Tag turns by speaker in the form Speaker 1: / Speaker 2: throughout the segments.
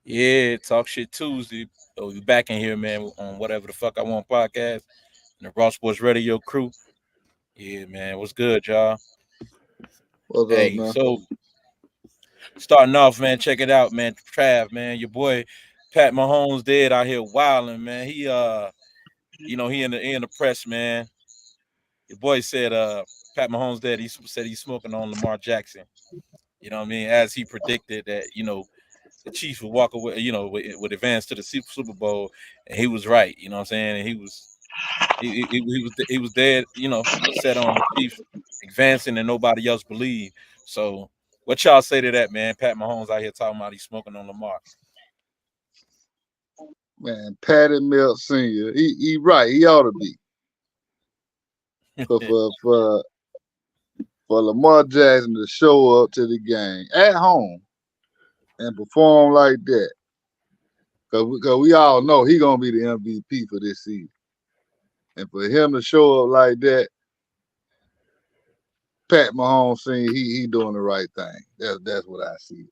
Speaker 1: Yeah, Talk Shit Tuesday. Oh, you back in here, man, on whatever the fuck I want podcast and the Raw Sports Radio crew. Yeah, man, what's good, y'all?
Speaker 2: What's up,
Speaker 1: Hey,
Speaker 2: man?
Speaker 1: so starting off, man, check it out, man. Trav, man, your boy Pat Mahomes dead out here wilding, man. He in the press, man. Your boy said Pat Mahomes dead. Said he's smoking on Lamar Jackson. You know what I mean? As he predicted that, the Chiefs would walk away, would advance to the Super Bowl, and he was right. You know what I'm saying? And he was dead. Set on the Chiefs advancing, and nobody else believed. So, what y'all say to that, man? Pat Mahomes out here talking about he's smoking on Lamar.
Speaker 2: Man, Patty Milk Sr. He right. He ought to be for for for for Lamar Jackson to show up to the game at home and perform like that. Cause we all know he gonna be the MVP for this season, and for him to show up like that, Pat Mahomes Sr. He doing the right thing. That's what I see.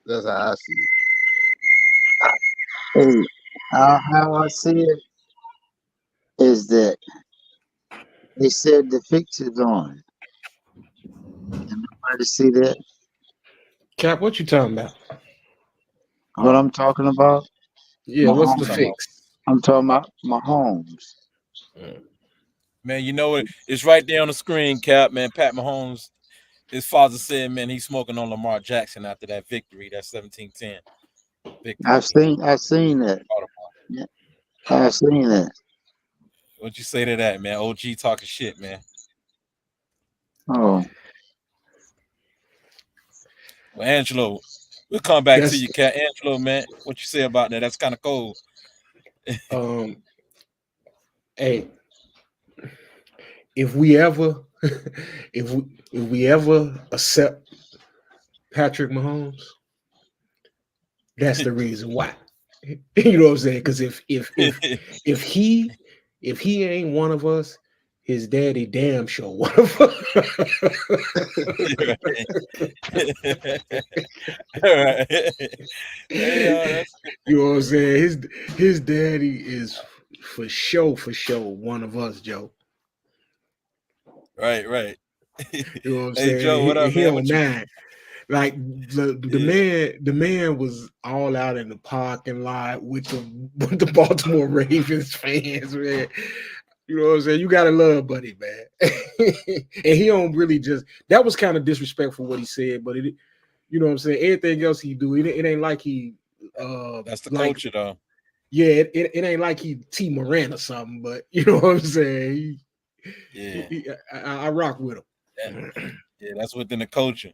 Speaker 2: That's how I see
Speaker 3: Hey, how I see it is that they said the fix is on. Everybody see that?
Speaker 4: Cap, what you talking about?
Speaker 3: What I'm talking about?
Speaker 4: Yeah, what's the
Speaker 3: Mahomes.
Speaker 1: Talking about,
Speaker 4: fix?
Speaker 3: I'm talking about Mahomes.
Speaker 4: Mm.
Speaker 1: man, it's right there on the screen, Cap. Man, Pat Mahomes. His father said, man, he's smoking on Lamar Jackson after that victory, that 17-10 victory.
Speaker 3: I've seen that.
Speaker 1: What
Speaker 3: Yeah, I've seen that.
Speaker 1: you say to that, man? OG talking shit, man.
Speaker 3: Oh,
Speaker 1: Well, Angelo, we'll come back to
Speaker 4: That's
Speaker 1: you, Cat. Angelo, man, what you say about that? That's kind of cold.
Speaker 4: um hey, if we ever if we ever accept Patrick Mahomes, that's the reason why. You know what I'm saying? Because if he if he ain't one of us, his daddy damn sure one of us.
Speaker 1: All right. Hey, that's
Speaker 4: You know what I'm saying? His daddy is for sure one of us, Joe.
Speaker 1: right, right.
Speaker 4: You know what I'm
Speaker 1: Hey,
Speaker 4: saying?
Speaker 1: Joe, what up,
Speaker 4: He
Speaker 1: man?
Speaker 4: don't
Speaker 1: What you?
Speaker 4: mind. Like the
Speaker 1: Yeah,
Speaker 4: man was all out in the parking lot with the Baltimore Ravens fans, man. You know what I'm saying? You gotta love Buddy, man. And he don't really just that was kind of disrespectful what he said, but you know what I'm saying? Everything else he do, it ain't like he
Speaker 1: that's the
Speaker 4: like
Speaker 1: culture, though.
Speaker 4: yeah, it ain't like he T Moran or something, but you know what I'm saying?
Speaker 1: Yeah,
Speaker 4: I rock with
Speaker 1: that,
Speaker 4: him.
Speaker 1: yeah, that's within the culture.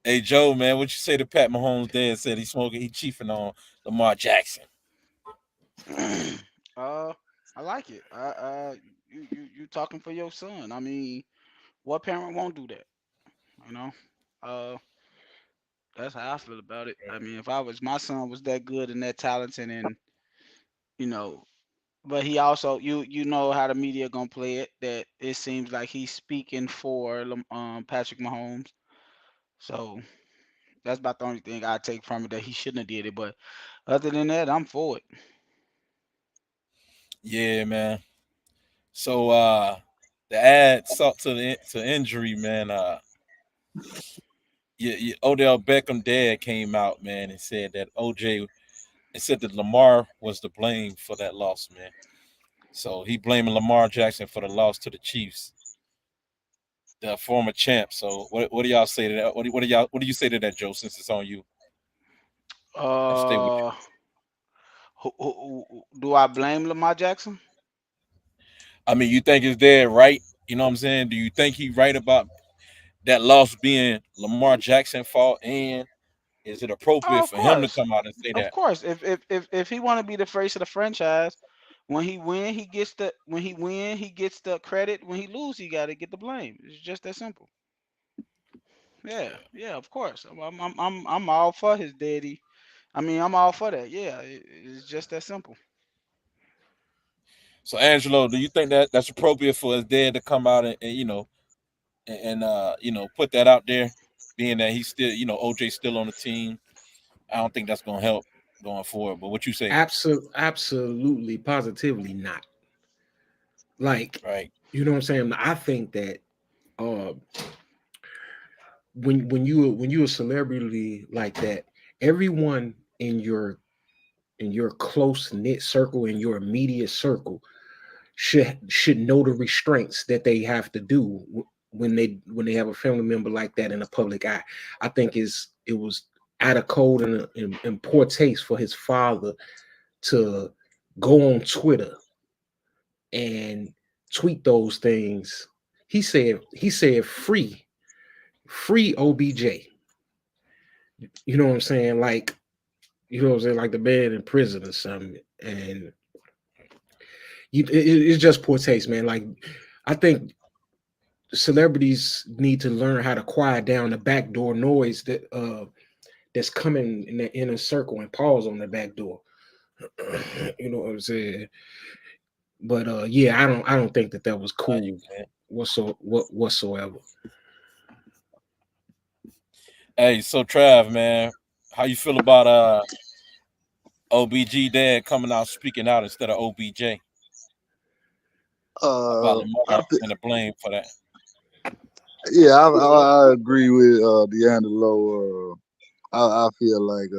Speaker 1: Hey, Joe, man, what you say to Pat Mahomes' dad said he chiefing on Lamar Jackson?
Speaker 5: I like it. You talking for your son. I mean, what parent won't do that? You know. Uh, that's how I feel about it. I mean, if I was my son was that good and that talented, and you know, but he also you know how the media gonna play it. That it seems like he's speaking for Patrick Mahomes. So that's about the only thing I take from it, that he shouldn't have did it. But other than that, I'm for it.
Speaker 1: Yeah, man. So the ad sought to injury, man. Odell Beckham dad came out, man, and said that it said that Lamar was to blame for that loss, man. So he blaming Lamar Jackson for the loss to the Chiefs, the former champ. So what do y'all say to that? What do you say to that, Joe? Since it's on you, I'll stay with you.
Speaker 5: Uh, do I blame Lamar Jackson?
Speaker 1: I mean, you think his dad right? You know what I'm saying? Do you think he right about that loss being Lamar Jackson fault? And is it
Speaker 5: Oh,
Speaker 1: appropriate
Speaker 5: of
Speaker 1: for him to
Speaker 5: course,
Speaker 1: come out and say
Speaker 5: of
Speaker 1: that?
Speaker 5: course. If he want to be the face of the franchise, when he gets the credit. When he lose, he got to get the blame. It's just that simple. Yeah,
Speaker 1: Yeah.
Speaker 5: yeah, of course. I'm all for his daddy. I mean, I'm all for that. Yeah, it's just that simple.
Speaker 1: So Angelo, do you think that that's appropriate for his dad to come out and put that out there, being that he's still OJ still on the team? I don't think that's gonna help. going forward. But what you say?
Speaker 4: Absolutely, positively not. Like,
Speaker 1: Right.
Speaker 4: you know what I'm saying? I think that when you're a celebrity like that, everyone in your close knit circle, in your immediate circle, should know the restraints that they have to do when they have a family member like that in the public eye. I think it was out of code and in poor taste for his father to go on Twitter and tweet those things. He said free OBJ. You know what I'm saying? Like, you know what I'm saying? Like the man in prison or something. And it's just poor taste, man. Like, I think celebrities need to learn how to quiet down the backdoor noise that's coming in the inner circle and pause on the back door. You know what I'm saying? But yeah, I don't think that was cool whatsoever.
Speaker 1: Hey, so Trav, man, how you feel about OBG dad coming out speaking out instead of OBJ about Lamar and the blame for that?
Speaker 2: Yeah, I agree with D'Angelo. I feel like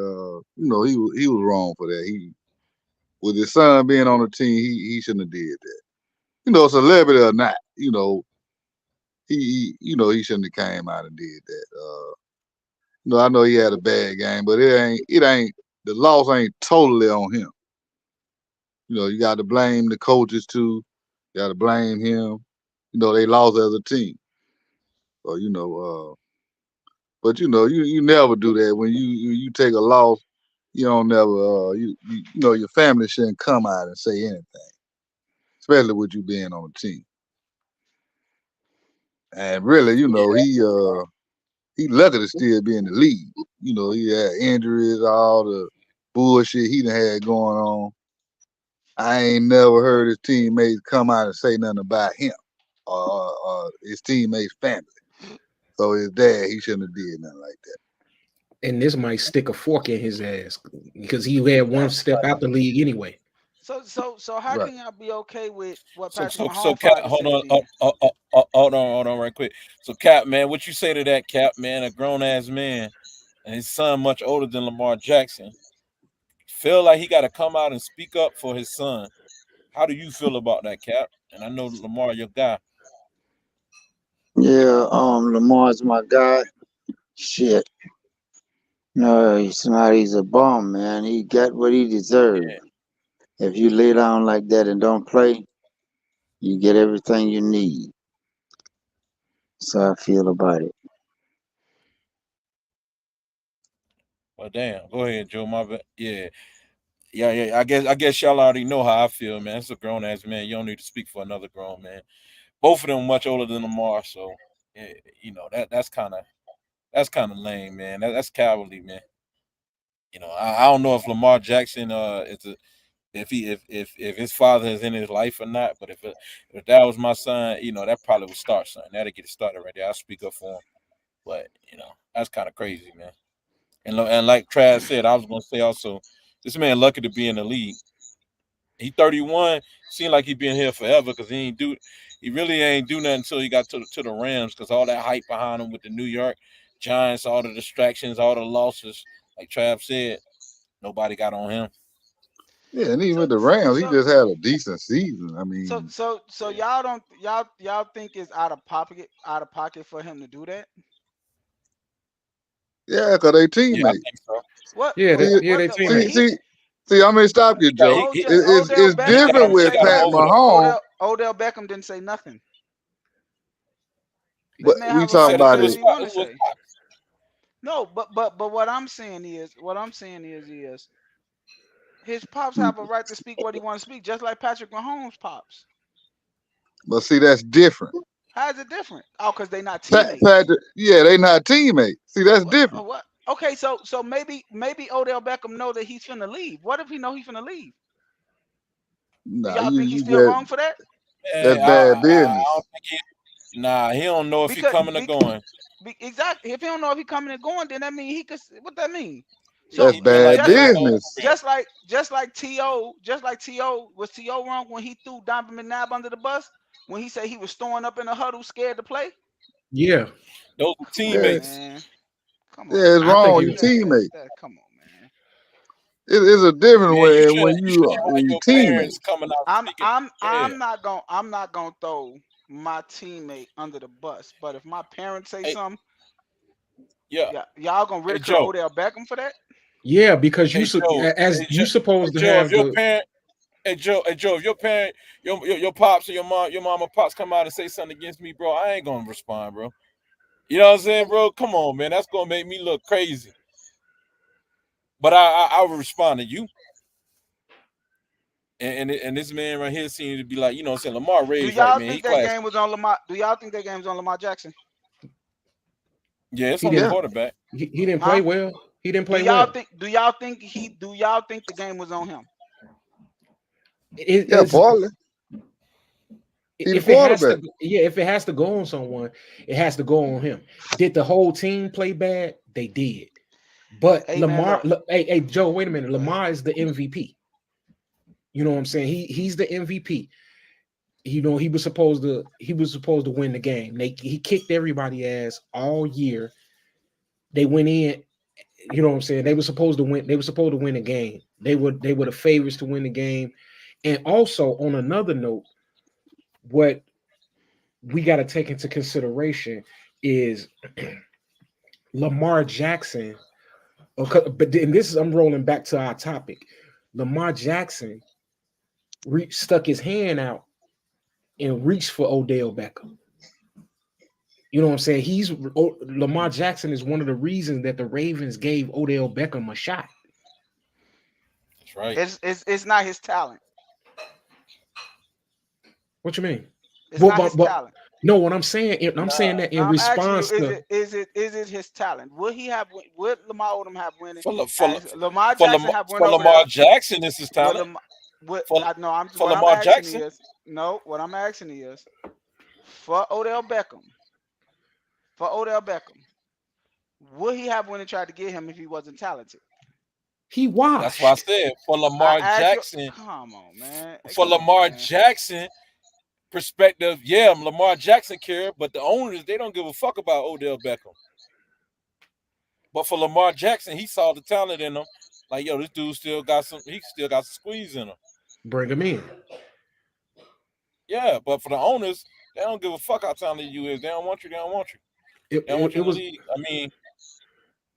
Speaker 2: he was wrong for that. He, with his son being on the team, he shouldn't have did that. You know, celebrity or not, he shouldn't have came out and did that. I know he had a bad game, but it ain't the loss ain't totally on him. You got to blame the coaches too. You got to blame him. They lost as a team. So but you never do that when you take a loss. You don't never your family shouldn't come out and say anything, especially with you being on the team. And really, he lucky to still be in the league. He had injuries, all the bullshit he done had going on. I ain't never heard his teammates come out and say nothing about him or his teammates' family. So his dad, he shouldn't have did nothing like that.
Speaker 4: And this might stick a fork in his ass because he had one step out the league anyway.
Speaker 5: So how
Speaker 2: Right.
Speaker 5: can y'all be okay with what
Speaker 1: So
Speaker 5: Patrick Mahomes
Speaker 1: so Cap,
Speaker 5: father
Speaker 1: hold
Speaker 5: said
Speaker 1: on,
Speaker 5: then?
Speaker 1: hold on, right quick. So Cap, man, what you say to that, Cap, man? A grown ass man, and his son much older than Lamar Jackson, feel like he got to come out and speak up for his son. How do you feel about that, Cap? And I know Lamar, your guy.
Speaker 3: Yeah, Lamar's my guy. Shit. No, he's a bum, man. He got what he deserved.
Speaker 1: Yeah.
Speaker 3: If you lay down like that and don't play, you get everything you need. So I feel about it.
Speaker 1: Well, damn. Go ahead, Joe. My bad. Yeah. Yeah. I guess y'all already know how I feel, man. It's a grown ass man. You don't need to speak for another grown man. Both of them much older than Lamar, so yeah, that's kind of lame, man. That's cowardly, man. I don't know if Lamar Jackson is if his father is in his life or not, but if that was my son, that probably would start something. That'll get it started right there. I'll speak up for him. But that's kind of crazy, man. And like Trav said, I was gonna say also, this man lucky to be in the league. He 31, seemed like he been here forever because he really ain't do nothing until he got to the Rams because all that hype behind him with the New York Giants, all the distractions, all the losses, like Trav said, nobody got on him.
Speaker 2: Yeah, and even with the Rams, he just had a decent season. I mean,
Speaker 5: So y'all think it's out of pocket for him to do that?
Speaker 2: yeah, because they
Speaker 1: Yeah, I
Speaker 2: teammates.
Speaker 1: think so.
Speaker 5: What?
Speaker 4: Yeah,
Speaker 5: what,
Speaker 4: they
Speaker 5: what the, what
Speaker 4: teammates.
Speaker 2: See, I'm gonna stop you, Joe.
Speaker 1: He
Speaker 2: It's
Speaker 5: Odell
Speaker 2: different
Speaker 5: Beckham
Speaker 2: with
Speaker 5: didn't say
Speaker 2: Pat
Speaker 5: nothing.
Speaker 2: Mahomes,
Speaker 5: Odell Beckham didn't say nothing.
Speaker 2: but
Speaker 5: That man
Speaker 2: we
Speaker 5: have a
Speaker 2: talking
Speaker 5: right to
Speaker 2: about
Speaker 5: say
Speaker 1: Who
Speaker 5: what
Speaker 2: it.
Speaker 5: he
Speaker 1: was
Speaker 5: want to say. No, but what I'm saying is his pops have a right to speak what he want to speak, just like Patrick Mahomes' pops.
Speaker 2: But see, that's different.
Speaker 5: How is it different? Oh, because they not
Speaker 2: Pat,
Speaker 5: teammates.
Speaker 2: Patrick, yeah, they not teammates. See, that's different.
Speaker 5: What? Okay, so maybe Odell Beckham know that he's finna leave. What if he know he's finna leave? Do
Speaker 2: Nah,
Speaker 5: y'all think he's
Speaker 2: you
Speaker 5: still
Speaker 2: just
Speaker 5: wrong for that?
Speaker 2: that's
Speaker 1: man,
Speaker 2: bad
Speaker 1: I
Speaker 2: business.
Speaker 1: don't think he don't know if he
Speaker 5: Because
Speaker 1: coming or going.
Speaker 5: exactly, if he don't know if he coming and going, then that mean he could. What that mean? So
Speaker 2: That's
Speaker 1: He been like
Speaker 2: bad
Speaker 5: just
Speaker 1: that his
Speaker 5: like
Speaker 1: whole
Speaker 2: business.
Speaker 1: career.
Speaker 5: just like T.O. was T.O. wrong when he threw Donovan McNabb under the bus when he said he was throwing up in a huddle scared to play?
Speaker 4: Yeah,
Speaker 1: Those were
Speaker 5: Come on,
Speaker 2: Yeah,
Speaker 1: teammates.
Speaker 5: man. Come on,
Speaker 2: yeah, it's
Speaker 4: I
Speaker 5: man.
Speaker 4: think
Speaker 2: wrong.
Speaker 4: it.
Speaker 2: Your teammate.
Speaker 5: Come on, man.
Speaker 2: It's a different
Speaker 1: Man,
Speaker 2: way when
Speaker 1: you shouldn't
Speaker 2: you
Speaker 1: have
Speaker 2: when you
Speaker 1: your
Speaker 2: teammate.
Speaker 1: parents coming out
Speaker 5: I'm
Speaker 1: speaking.
Speaker 5: I'm
Speaker 1: Yeah.
Speaker 5: I'm not gonna throw my teammate under the bus. But if my parents say
Speaker 1: Hey,
Speaker 5: something,
Speaker 1: yeah.
Speaker 5: y'all gonna
Speaker 1: Hey
Speaker 5: ridicule
Speaker 1: Joe.
Speaker 5: Odell Beckham for that?
Speaker 4: Yeah, because
Speaker 1: Hey Joe.
Speaker 4: as
Speaker 1: Hey Joe.
Speaker 4: you
Speaker 1: Hey
Speaker 4: supposed to
Speaker 1: Joe. If
Speaker 4: have
Speaker 1: your
Speaker 4: the.
Speaker 1: parent. Hey Joe. If your parent, your pops or your mom or pops come out and say something against me, bro, I ain't gonna respond, bro. You know what I'm saying, bro? Come on, man. That's gonna make me look crazy. But I will respond to you. And this man right here seems to be like, you know what I'm saying, Lamar
Speaker 5: Do
Speaker 1: Ray's right,
Speaker 5: y'all
Speaker 1: man. He
Speaker 5: think that
Speaker 1: classy.
Speaker 5: game was on Lamar? Do y'all think that game was on Lamar Jackson?
Speaker 1: Yeah, it's
Speaker 4: He
Speaker 1: on the
Speaker 4: didn't.
Speaker 2: Yeah,
Speaker 1: quarterback.
Speaker 4: He didn't play
Speaker 5: Huh?
Speaker 4: well. He didn't
Speaker 5: Do
Speaker 4: play
Speaker 5: y'all
Speaker 4: well.
Speaker 5: think? Do y'all think the game was on him?
Speaker 2: yeah,
Speaker 4: It's
Speaker 2: partly. He the
Speaker 4: if it has
Speaker 2: quarterback.
Speaker 4: to. Yeah, if it has to go on someone, it has to go on him. Did the whole team play bad? They did. But
Speaker 5: Hey man,
Speaker 4: Lamar,
Speaker 5: look.
Speaker 4: hey Joe, wait a minute.
Speaker 5: Go ahead.
Speaker 4: Lamar is the MVP. You know what I'm saying? He's the MVP. You know, he was supposed to win the game. He kicked everybody ass all year. They went in, you know what I'm saying? They were supposed to win. They were supposed to win the game. They were the favorites to win the game. And also on another note, what we got to take into consideration is Lamar Jackson. Okay, but then this is I'm rolling back to our topic. Lamar Jackson stuck his hand out and reached for Odell Beckham. You know what I'm saying? Lamar Jackson is one of the reasons that the Ravens gave Odell Beckham a shot.
Speaker 1: That's right.
Speaker 5: It's not his talent.
Speaker 4: What you mean?
Speaker 5: It's
Speaker 4: But
Speaker 5: not
Speaker 4: but,
Speaker 5: his
Speaker 4: but
Speaker 5: talent.
Speaker 4: no, what I'm saying, I'm saying that in
Speaker 5: I'm asking you,
Speaker 4: response to
Speaker 5: is it his talent? Would Lamar Odom have winning?
Speaker 1: For La- for La-
Speaker 5: As Lamar
Speaker 1: for
Speaker 5: Jackson
Speaker 1: Lamar,
Speaker 5: have went
Speaker 1: for
Speaker 5: over
Speaker 1: Lamar
Speaker 5: there?
Speaker 1: Jackson, this is
Speaker 5: Would
Speaker 1: talent.
Speaker 5: Lamar? What
Speaker 1: For
Speaker 5: I no, I'm
Speaker 1: for
Speaker 5: what I'm
Speaker 1: Lamar
Speaker 5: asking
Speaker 1: Jackson,
Speaker 5: is no. What I'm asking is for Odell Beckham. For Odell Beckham, would he have when they tried to get him if he wasn't talented?
Speaker 4: he
Speaker 1: that's why I
Speaker 4: washed.
Speaker 1: said for
Speaker 5: I
Speaker 1: Lamar
Speaker 5: ask you.
Speaker 1: Jackson,
Speaker 5: Come on, man. Hey,
Speaker 1: for
Speaker 5: come on,
Speaker 1: Lamar
Speaker 5: man.
Speaker 1: Jackson perspective, yeah, Lamar Jackson care, but the owners they don't give a fuck about Odell Beckham. But for Lamar Jackson, he saw the talent in him. Like, yo, this dude still got some. He still got some squeeze in him.
Speaker 4: Bring him in.
Speaker 1: Yeah, but for the owners, they don't give a fuck how talented you is. They don't want you. They don't want you.
Speaker 4: It,
Speaker 1: They don't want
Speaker 4: it,
Speaker 1: you
Speaker 4: it
Speaker 1: in the
Speaker 4: was
Speaker 1: league. I mean,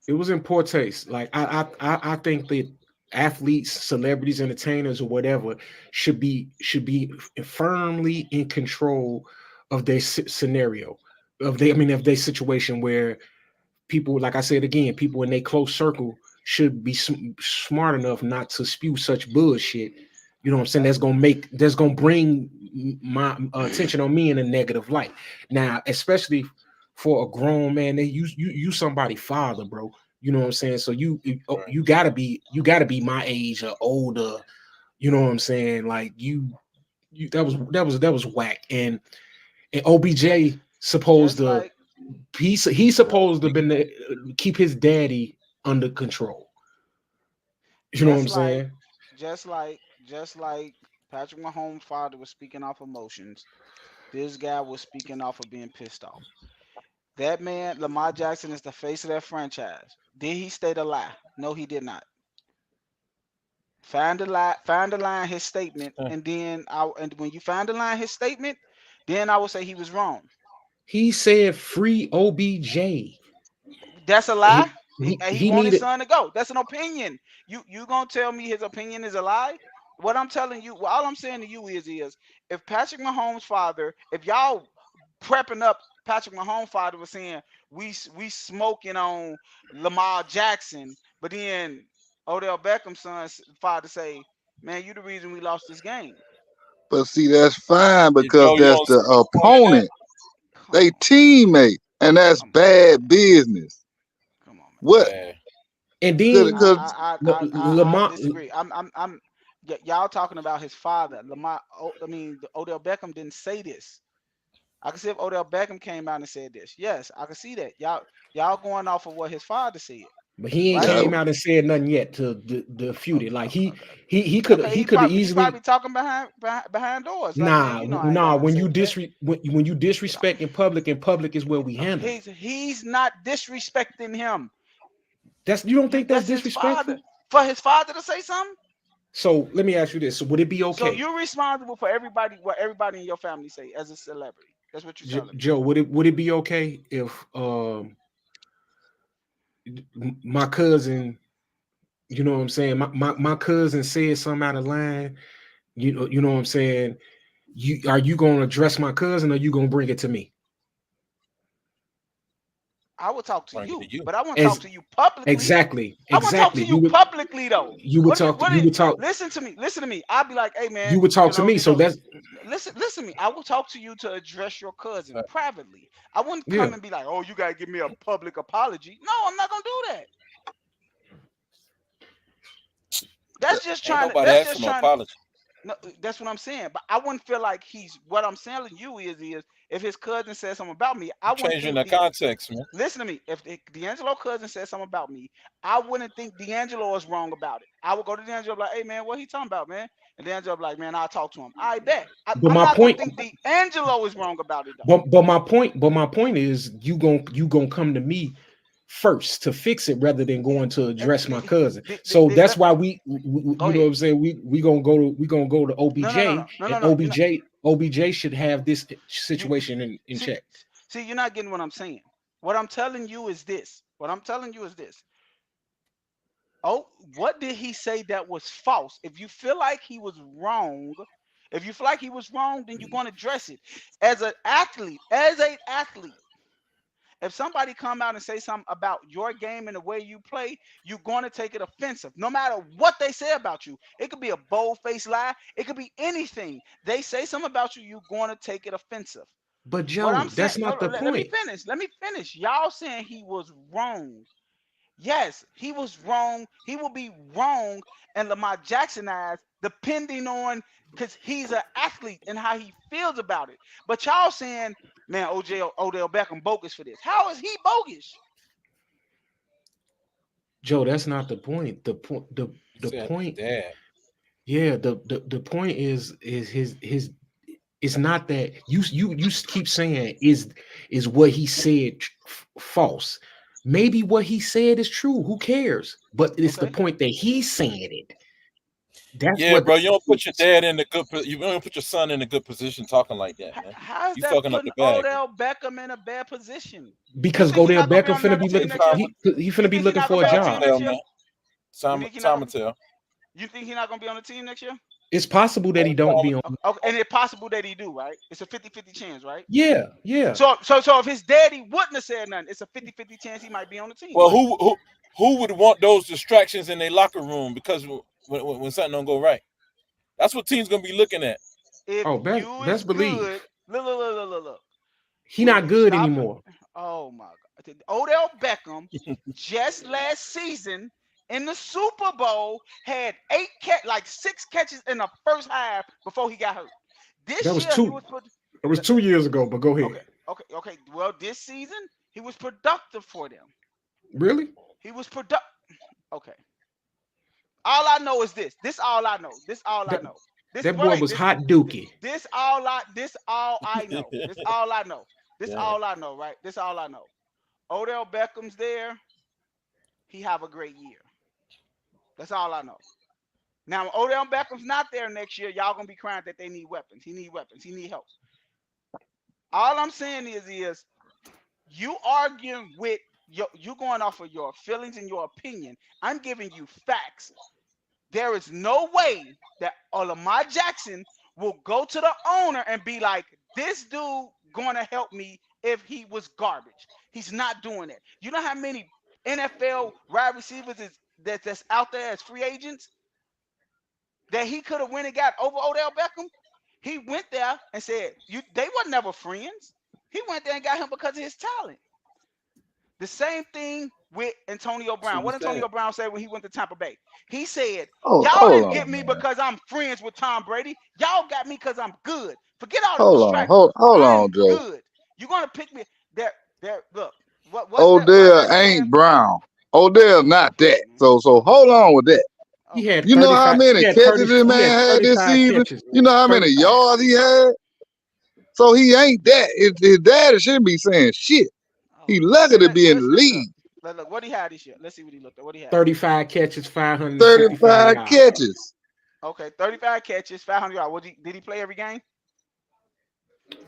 Speaker 4: it was in poor taste. Like I think that athletes, celebrities, entertainers, or whatever should be firmly in control of their scenario, of their situation where people, like I said again, people in their close circle should be smart enough not to spew such bullshit. You know what I'm saying? That's gonna bring my attention on me in a negative light. Now, especially for a grown man, you somebody father, bro. You know what I'm saying? So
Speaker 1: right.
Speaker 4: you gotta be my age or older. You know what I'm saying? Like you that was whack. And
Speaker 5: Just,
Speaker 4: OBJ supposed
Speaker 5: just
Speaker 4: to
Speaker 5: like,
Speaker 4: he's supposed to been keep his daddy under control. You know what
Speaker 5: just
Speaker 4: I'm
Speaker 5: like,
Speaker 4: saying?
Speaker 5: just like Patrick Mahomes' father was speaking off emotions. This guy was speaking off of being pissed off. That man, Lamar Jackson, is the face of that franchise. Did he state a lie? No, he did not. Find the line his statement, and when you find the line his statement, then I will say he was wrong.
Speaker 4: He said free OBJ.
Speaker 5: That's a lie.
Speaker 4: He
Speaker 5: He
Speaker 4: he
Speaker 5: want his
Speaker 4: needed.
Speaker 5: son to go. That's an opinion. You gonna tell me his opinion is a lie? What I'm telling you, all I'm saying to you is if Patrick Mahomes' father, if y'all prepping up Patrick Mahomes' father was saying we smoking on Lamar Jackson, but then Odell Beckham's son's father say, man, you the reason we lost this game.
Speaker 2: But see, that's fine
Speaker 1: Hey,
Speaker 2: because
Speaker 1: Joe, you
Speaker 2: that's
Speaker 1: don't
Speaker 2: the
Speaker 1: see the point in that?
Speaker 2: opponent.
Speaker 5: Come
Speaker 2: They
Speaker 5: on, man.
Speaker 2: teammate, and that's
Speaker 5: Come on, man.
Speaker 2: bad business.
Speaker 5: Come on, man.
Speaker 2: What?
Speaker 1: Yeah.
Speaker 4: And then
Speaker 2: Because
Speaker 5: I
Speaker 4: Lamar.
Speaker 5: disagree. Y'all talking about his father, Lamar. Odell Beckham didn't say this. I can see if Odell Beckham came out and said this. Yes, I can see that. Y'all going off of what his father said.
Speaker 4: But he ain't
Speaker 5: Right?
Speaker 4: came out and said nothing yet to defute it. Like he could
Speaker 5: Okay,
Speaker 4: have
Speaker 5: he's
Speaker 4: easily
Speaker 5: probably talking behind doors. Like, man, you know I ain't got
Speaker 4: when
Speaker 5: nothing
Speaker 4: you
Speaker 5: to say with
Speaker 4: when you disrespect in public is where we handle
Speaker 5: that.
Speaker 4: it.
Speaker 5: He's not disrespecting him.
Speaker 4: You don't think that's
Speaker 5: That's his
Speaker 4: disrespectful?
Speaker 5: father. For his father to say something.
Speaker 4: So let me ask you this: so would it be
Speaker 5: So
Speaker 4: okay,
Speaker 5: you're responsible for what everybody in your family say as a celebrity. That's what you're telling me.
Speaker 4: Joe? Would it be okay if my cousin, you know what I'm saying, my cousin said something out of line, you know what I'm saying? Are you gonna address my cousin or you gonna bring it to me?
Speaker 5: I would talk to
Speaker 1: Bring it
Speaker 5: you,
Speaker 1: to you.
Speaker 5: but I won't talk to you publicly.
Speaker 4: Exactly.
Speaker 5: I want to talk to you publicly, though.
Speaker 4: You would talk.
Speaker 5: Listen to me. Listen to me. I'll be like, hey, man.
Speaker 4: You would talk to me. So that's.
Speaker 5: Listen to me. I will talk to you to address your cousin privately. I wouldn't
Speaker 4: Yeah.
Speaker 5: come and be like, oh, you gotta give me a public apology. No, I'm not gonna do that. That's just trying to.
Speaker 1: Nobody
Speaker 5: That's
Speaker 1: asked
Speaker 5: just
Speaker 1: for no
Speaker 5: trying.
Speaker 1: apology.
Speaker 5: No, that's what I'm saying. But I wouldn't feel like he's. What I'm telling you is if his cousin says something about me, I wouldn't
Speaker 1: Changing
Speaker 5: think
Speaker 1: the context, man.
Speaker 5: Listen to me. If D'Angelo cousin says something about me, I wouldn't think D'Angelo is wrong about it. I would go to D'Angelo like, hey man, what he talking about, man? And D'Angelo be like, man, I'll talk to him. I bet. I'm not gonna think D'Angelo is wrong about it though.
Speaker 4: But my point is you gonna come to me first to fix it rather than going to address my cousin. So that's why we you know what I'm saying, we gonna go to OBJ. And OBJ should have this situation in check.
Speaker 5: See, you're not getting what I'm saying. What I'm telling you is this. Oh, what did he say that was false? If you feel like he was wrong, then you're going to address it. As an athlete, if somebody come out and say something about your game and the way you play, you're going to take it offensive, no matter what they say about you. It could be a bold-faced lie. It could be anything. They say something about you, you're going to take it offensive.
Speaker 4: But Joe, that's not the point.
Speaker 5: Let me finish. Y'all saying he was wrong. Yes, he was wrong. He will be wrong in Lamar Jackson's eyes, depending on, because he's an athlete and how he feels about it. But y'all saying, man, Odell Beckham bogus for this. How is he bogus?
Speaker 4: Joe, that's not the point. The point. Yeah, the point is his. It's not that you keep saying is what he said false. Maybe what he said is true. Who cares? But it's the point that he's saying it. That's
Speaker 1: bro. You don't put your dad in the good. You don't put your son in a good position talking like that, man.
Speaker 5: How's
Speaker 1: you
Speaker 5: that
Speaker 1: fucking
Speaker 5: putting
Speaker 1: up the bag.
Speaker 5: Odell Beckham in a bad position?
Speaker 4: Because Odell Beckham finna be looking for he finna be looking for a job.
Speaker 1: Time to tell.
Speaker 5: You think he's not gonna be on the team next year?
Speaker 4: It's possible that he don't be on.
Speaker 5: Okay, and it's possible that he do, right? It's a 50-50 chance, right?
Speaker 4: Yeah.
Speaker 5: So if his daddy wouldn't have said nothing, it's a 50-50 chance he might be on the team.
Speaker 1: Well, who would want those distractions in their locker room? Because when something don't go right, that's what teams gonna be looking at.
Speaker 4: Best believe.
Speaker 5: Look.
Speaker 4: He not good anymore.
Speaker 5: Oh my God! Odell Beckham just last season in the Super Bowl had 6 catches in the first half before he got hurt.
Speaker 4: That was 2. It was 2 years ago. But go ahead.
Speaker 5: Okay. Well, this season he was productive for them.
Speaker 4: Really?
Speaker 5: He was productive. Okay. All I know is this. This all I know.
Speaker 4: That boy was hot dookie.
Speaker 5: This all I know. Right? This all I know. Odell Beckham's there. He have a great year. That's all I know. Now, when Odell Beckham's not there next year, y'all gonna be crying that they need weapons. He need weapons. He need help. All I'm saying is you arguing with you going off of your feelings and your opinion. I'm giving you facts. There is no way that Lamar Jackson will go to the owner and be like, this dude gonna help me if he was garbage. He's not doing it. You know how many NFL wide receivers that's out there as free agents that he could have went and got over Odell Beckham? He went there and said, they were never friends. He went there and got him because of his talent. The same thing with Antonio Brown. What Antonio Brown said when he went to Tampa Bay? He said, y'all didn't get me because I'm friends with Tom Brady. Y'all got me because I'm good. Forget all the distractions.
Speaker 2: Hold on, Joe.
Speaker 5: Good. You're going to pick me. Look.
Speaker 2: Odell ain't Brown. Odell's not that. So hold on with that.
Speaker 4: He had
Speaker 2: You know how
Speaker 4: 35.
Speaker 2: many
Speaker 4: He had
Speaker 2: catches
Speaker 4: 30.
Speaker 2: this
Speaker 4: He
Speaker 2: man
Speaker 4: had
Speaker 2: had this
Speaker 4: 35
Speaker 2: season?
Speaker 4: catches.
Speaker 2: You know how many
Speaker 4: 35.
Speaker 2: yards he had? So he ain't that. His daddy shouldn't be saying shit. He lucky to be in the league.
Speaker 5: Look, what he had this year. Let's see what he looked at. What he had.
Speaker 4: 35 catches, 565
Speaker 2: 35
Speaker 4: yards.
Speaker 2: catches.
Speaker 5: Okay, 35 catches, 500 yards. Did he play every game?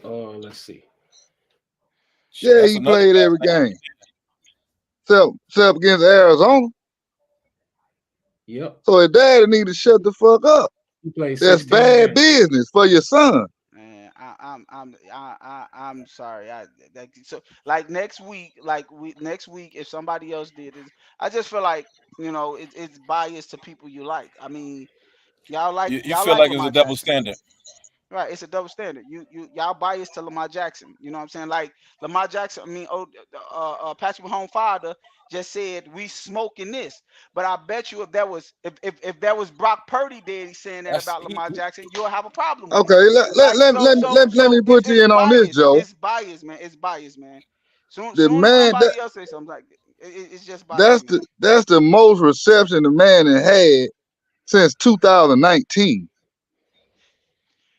Speaker 4: Let's see.
Speaker 1: Shit,
Speaker 2: Yeah,
Speaker 1: that's
Speaker 2: he
Speaker 1: another
Speaker 2: played
Speaker 1: bad
Speaker 2: every
Speaker 1: thing.
Speaker 2: game. Except against Arizona.
Speaker 4: Yep.
Speaker 2: So his daddy need to shut the fuck up.
Speaker 4: He played
Speaker 2: That's
Speaker 4: 16
Speaker 2: bad
Speaker 4: games.
Speaker 2: business for your son.
Speaker 5: Man, I'm sorry. So like next week, if somebody else did it, I just feel like it's biased to people you like. I mean,
Speaker 1: You
Speaker 5: y'all
Speaker 1: feel
Speaker 5: like
Speaker 1: like it's a
Speaker 5: Lamar
Speaker 1: double
Speaker 5: Jackson.
Speaker 1: standard.
Speaker 5: Right, it's a double standard. Y'all biased to Lamar Jackson. You know what I'm saying? Like Lamar Jackson. I mean, Patrick Mahomes' father just said we smoking this. But I bet you if that was Brock Purdy daddy saying that
Speaker 1: That's
Speaker 5: about Lamar Jackson, you'll have a problem with it.
Speaker 2: Okay, let me put you
Speaker 5: It's
Speaker 2: in on this,
Speaker 5: biased.
Speaker 2: Joe.
Speaker 5: It's biased, man. It's biased, man. Soon
Speaker 2: The
Speaker 5: as
Speaker 2: man
Speaker 5: somebody else say something like it's just biased, man.
Speaker 2: that's the most reception the man has had since 2019.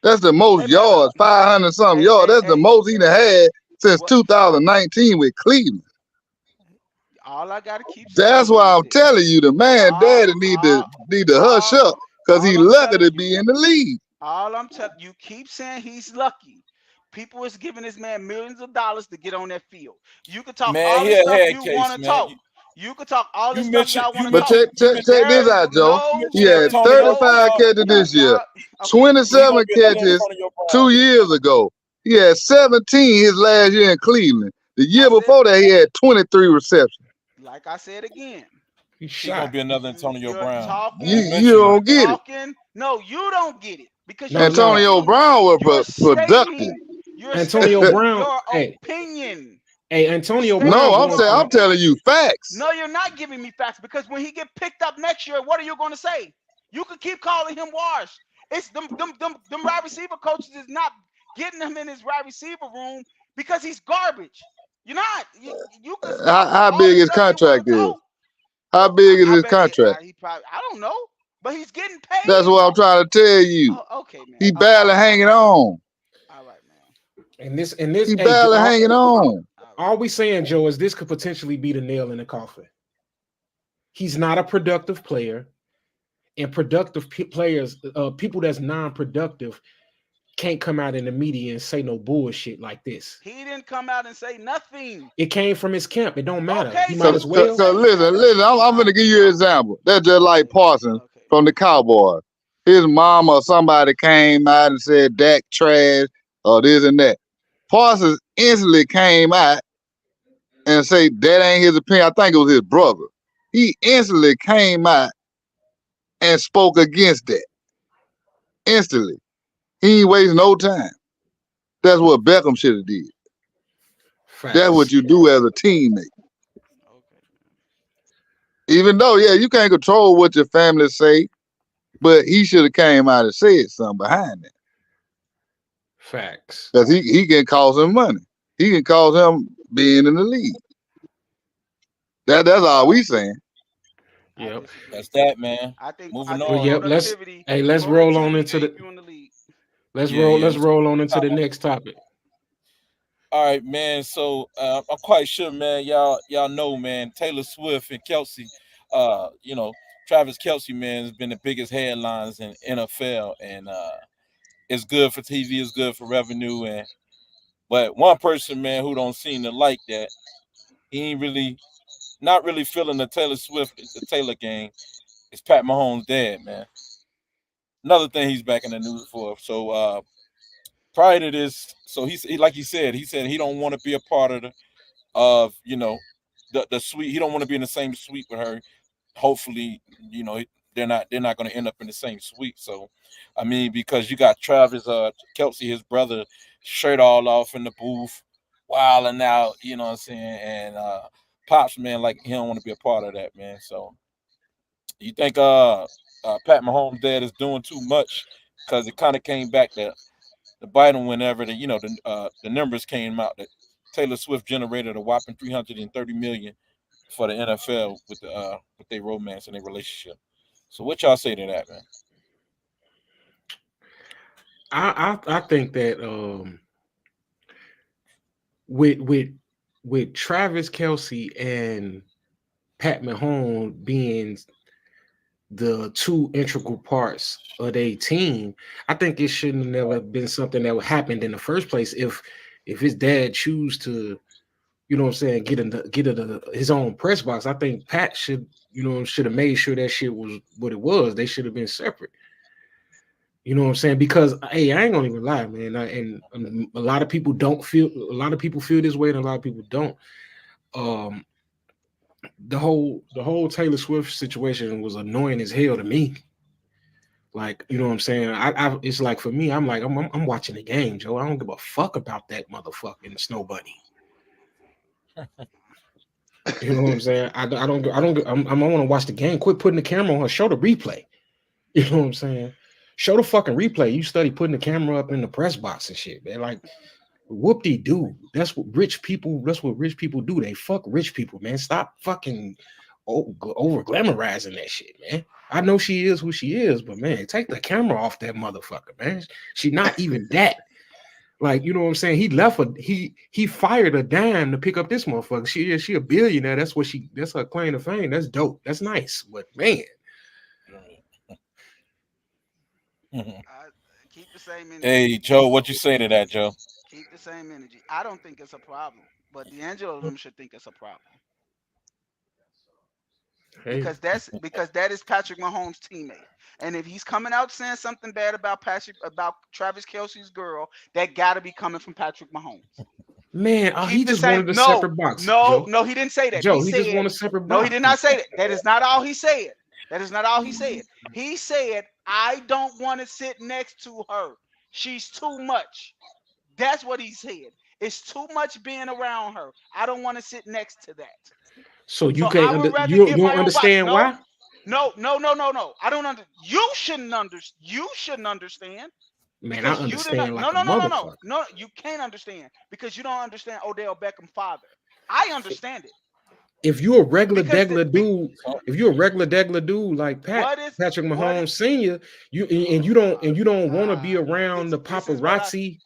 Speaker 2: That's the most
Speaker 5: Hey, man, look.
Speaker 2: yards, 500 something yards. That's the most he done had since
Speaker 5: What?
Speaker 2: 2019 with Cleveland.
Speaker 5: All I gotta keep
Speaker 2: That's
Speaker 5: saying
Speaker 2: why
Speaker 5: is
Speaker 2: I'm
Speaker 5: this.
Speaker 2: telling you, the man daddy need to hush up because he
Speaker 5: all I'm
Speaker 2: lucky to
Speaker 5: telling
Speaker 2: be
Speaker 5: you,
Speaker 2: in the league.
Speaker 5: all I'm telling you, keep saying he's lucky. People is giving this man millions of dollars to get on that field. You can talk
Speaker 1: man,
Speaker 5: all
Speaker 1: he
Speaker 5: this
Speaker 1: a
Speaker 5: stuff
Speaker 1: head
Speaker 5: you
Speaker 1: case,
Speaker 5: want to
Speaker 1: man.
Speaker 5: talk. You can talk all
Speaker 1: You
Speaker 5: this stuff y'all want to
Speaker 2: But
Speaker 5: talk.
Speaker 2: check
Speaker 5: There
Speaker 2: this
Speaker 5: is
Speaker 2: out, Joe. He
Speaker 1: mentioned
Speaker 2: had
Speaker 1: Antonio
Speaker 2: 35 catches this year,
Speaker 5: Okay, man.
Speaker 1: He gonna
Speaker 2: 27
Speaker 1: be another
Speaker 2: catches
Speaker 1: Antonio Brown.
Speaker 2: 2 years ago. He had 17 his last year in Cleveland. The year
Speaker 5: I said-
Speaker 2: before that, he had 23 receptions.
Speaker 5: Like I said again,
Speaker 4: He's
Speaker 1: He gonna
Speaker 4: shot.
Speaker 1: be another Antonio
Speaker 5: you're
Speaker 1: Brown.
Speaker 5: talking.
Speaker 2: You don't get it.
Speaker 5: No, you don't get it because
Speaker 4: No,
Speaker 5: you're
Speaker 4: no.
Speaker 2: Antonio Brown was
Speaker 5: you're
Speaker 2: productive.
Speaker 5: stating you're
Speaker 4: Antonio
Speaker 5: stating
Speaker 4: Brown.
Speaker 5: your
Speaker 4: Hey,
Speaker 5: opinion.
Speaker 4: Antonio
Speaker 5: Stating
Speaker 4: Brown
Speaker 2: No,
Speaker 4: going
Speaker 5: your
Speaker 2: I'm
Speaker 4: from
Speaker 2: telling you facts.
Speaker 5: No, you're not giving me facts because when he get picked up next year, what are you going to say? You could keep calling him washed. It's them wide receiver coaches is not getting him in his wide receiver room because he's garbage. You're not. You could talk
Speaker 2: How
Speaker 5: all
Speaker 2: big
Speaker 5: the
Speaker 2: his
Speaker 5: stuff you want
Speaker 2: contract
Speaker 5: to
Speaker 2: is?
Speaker 5: talk.
Speaker 2: How big is
Speaker 5: I
Speaker 2: his
Speaker 5: bet
Speaker 2: contract?
Speaker 5: he probably I don't know, but he's getting paid.
Speaker 2: That's what I'm trying to tell you.
Speaker 5: Oh, okay, man.
Speaker 2: He barely hanging on.
Speaker 5: All right, man.
Speaker 4: and this.
Speaker 2: He
Speaker 4: Hey,
Speaker 2: barely hanging on.
Speaker 4: all we saying, Joe, is this could potentially be the nail in the coffin. He's not a productive player, and productive players, people that's non-productive, can't come out in the media and say no bullshit like this.
Speaker 5: He didn't come out and say nothing.
Speaker 4: It came from his camp. It don't matter.
Speaker 5: Okay,
Speaker 4: He might as well.
Speaker 2: So listen, I'm gonna give you an example. That's just like Parsons from the Cowboys. His mom or somebody came out and said Dak trash or this and that. Parsons instantly came out and say that ain't his opinion. I think it was his brother. He instantly came out and spoke against that. Instantly. He ain't waste no time. That's what Beckham should have did.
Speaker 4: Facts.
Speaker 2: That's what you do as a teammate. Even though, yeah, you can't control what your family say, but he should have came out and said something behind that.
Speaker 4: Facts.
Speaker 2: Because he can cost him money. He can cost him being in the league. That's all we saying.
Speaker 4: Yep.
Speaker 1: That's that, man.
Speaker 5: I think
Speaker 1: Moving on.
Speaker 4: Yep. Let's roll on into the. Let's roll on into the next topic.
Speaker 1: All right, man. So I'm quite sure, man. Y'all know, man. Taylor Swift and Kelsey. Travis Kelsey, man, has been the biggest headlines in NFL, and it's good for TV, it's good for revenue, but one person, man, who don't seem to like that, he ain't not really feeling the Taylor game. Is Pat Mahomes' dad, man. Another thing he's back in the news for. So prior to this, so like he said he don't want to be a part of the suite. He don't want to be in the same suite with her. Hopefully, they're not going to end up in the same suite. So, I mean, because you got Travis Kelsey, his brother, shirt all off in the booth, wilding out, you know what I'm saying? And Pops, man, like he don't want to be a part of that, man. So you think Pat Mahomes' dad is doing too much? Because it kind of came back to the Biden whenever the numbers came out that Taylor Swift generated a whopping $330 million for the NFL with their romance and their relationship. So what y'all say to that, man?
Speaker 4: I think that with Travis Kelce and Pat Mahomes being the two integral parts of their team, I think it shouldn't have never been something that happened in the first place. If his dad choose to, you know what I'm saying, get into his own press box, I think Pat should have made sure that shit was what it was. They should have been separate. You know what I'm saying? Because hey, I ain't gonna even lie, man. And a lot of people feel this way, and a lot of people don't. The whole Taylor Swift situation was annoying as hell to me. Like, you know what I'm saying? I it's like for me, I'm like, I'm watching the game, Joe. I don't give a fuck about that motherfucking Snow Bunny. You know what I'm saying? I want to watch the game. Quit putting the camera on her. Show the replay. You know what I'm saying? Show the fucking replay. You study putting the camera up in the press box and shit, man. Like, whoop-de-doo. That's what rich people do. They fuck rich people, man. Stop fucking over glamorizing that shit, man. I know she is who she is, but man, take the camera off that motherfucker, man. She not even that. Like, you know what I'm saying? He fired a dime to pick up this motherfucker. She a billionaire. That's her claim to fame. That's dope. That's nice. But man.
Speaker 5: Keep the same energy.
Speaker 1: Hey, Joe, what you say to that, Joe?
Speaker 5: Keep the same energy. I don't think it's a problem, but D'Angelo and them should think it's a problem.
Speaker 4: Hey.
Speaker 5: Because that is Patrick Mahomes' teammate. And if he's coming out saying something bad about Travis Kelce's girl, that gotta be coming from Patrick Mahomes.
Speaker 4: Man, he just wanted a separate box.
Speaker 5: No, he didn't say that.
Speaker 4: Joe, he just wanted a separate box.
Speaker 5: No, he did not say that. That is not all he said. He said, I don't want to sit next to her. She's too much. That's what he said. It's too much being around her. I don't want to sit next to that.
Speaker 4: So you don't understand why?
Speaker 5: No. I don't understand. You shouldn't understand.
Speaker 4: Man, I understand like a motherfucker.
Speaker 5: No, you can't understand because you don't understand Odell Beckham's father. I understand it.
Speaker 4: If you're a regular dude like Patrick Mahomes Sr., you don't want to be around the paparazzi.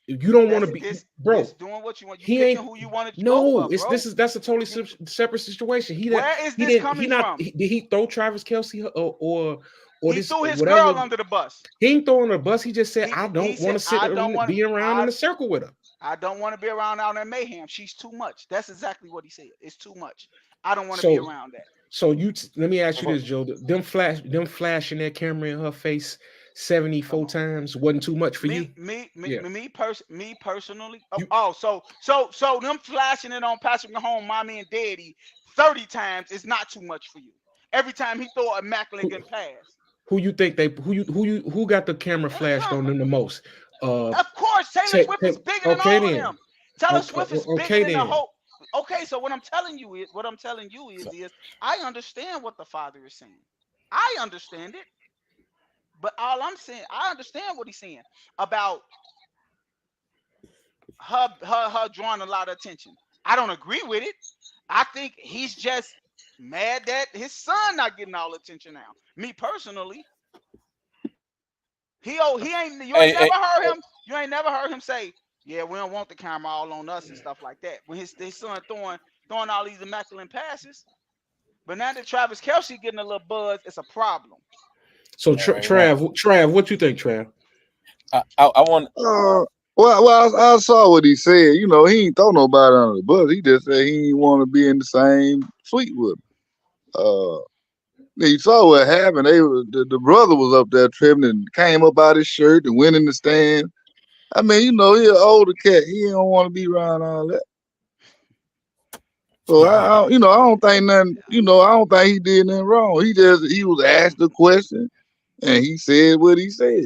Speaker 4: You don't want to be, bro.
Speaker 5: Doing what you want. You picking who you want to
Speaker 4: go for, bro. That's a totally separate situation.
Speaker 5: Where is this coming from?
Speaker 4: Did he throw Travis Kelce or
Speaker 5: he threw his girl under the bus?
Speaker 4: He ain't throwing the bus. He just said, I don't want to be around in a circle with her.
Speaker 5: I don't want to be around out in mayhem. She's too much. That's exactly what he said. It's too much. I don't want to be around that.
Speaker 4: So let me ask you this, Joe. Them flashing that camera in her face 74 times wasn't too much for you?
Speaker 5: Me personally. So them flashing it on Patrick Mahomes, mommy and daddy 30 times is not too much for you. Every time he throw a immaculate pass.
Speaker 4: Who you think who got the camera flashed on them the most?
Speaker 5: Of course, Taylor Swift is bigger than all of them. Taylor Swift is bigger than the whole. Okay, so what I'm telling you is I understand what the father is saying. I understand it. But all I'm saying, I understand what he's saying about her drawing a lot of attention. I don't agree with it. I think he's just mad that his son not getting all the attention now. Me personally, you ain't never heard him say, yeah, we don't want the camera all on us and stuff like that. When his son throwing all these immaculate passes. But now that Travis Kelce getting a little buzz, it's a problem.
Speaker 4: So Trav, what you think, Trav?
Speaker 1: I want.
Speaker 2: Well, I saw what he said. You know, he ain't throw nobody under the bus. He just said he didn't want to be in the same suite with him. You saw what happened. The brother was up there tripping and came up out his shirt and went in the stand. I mean, you know, he an older cat. He don't want to be around all that. So I don't think nothing. You know, I don't think he did nothing wrong. He was asked a question. And he said what he said.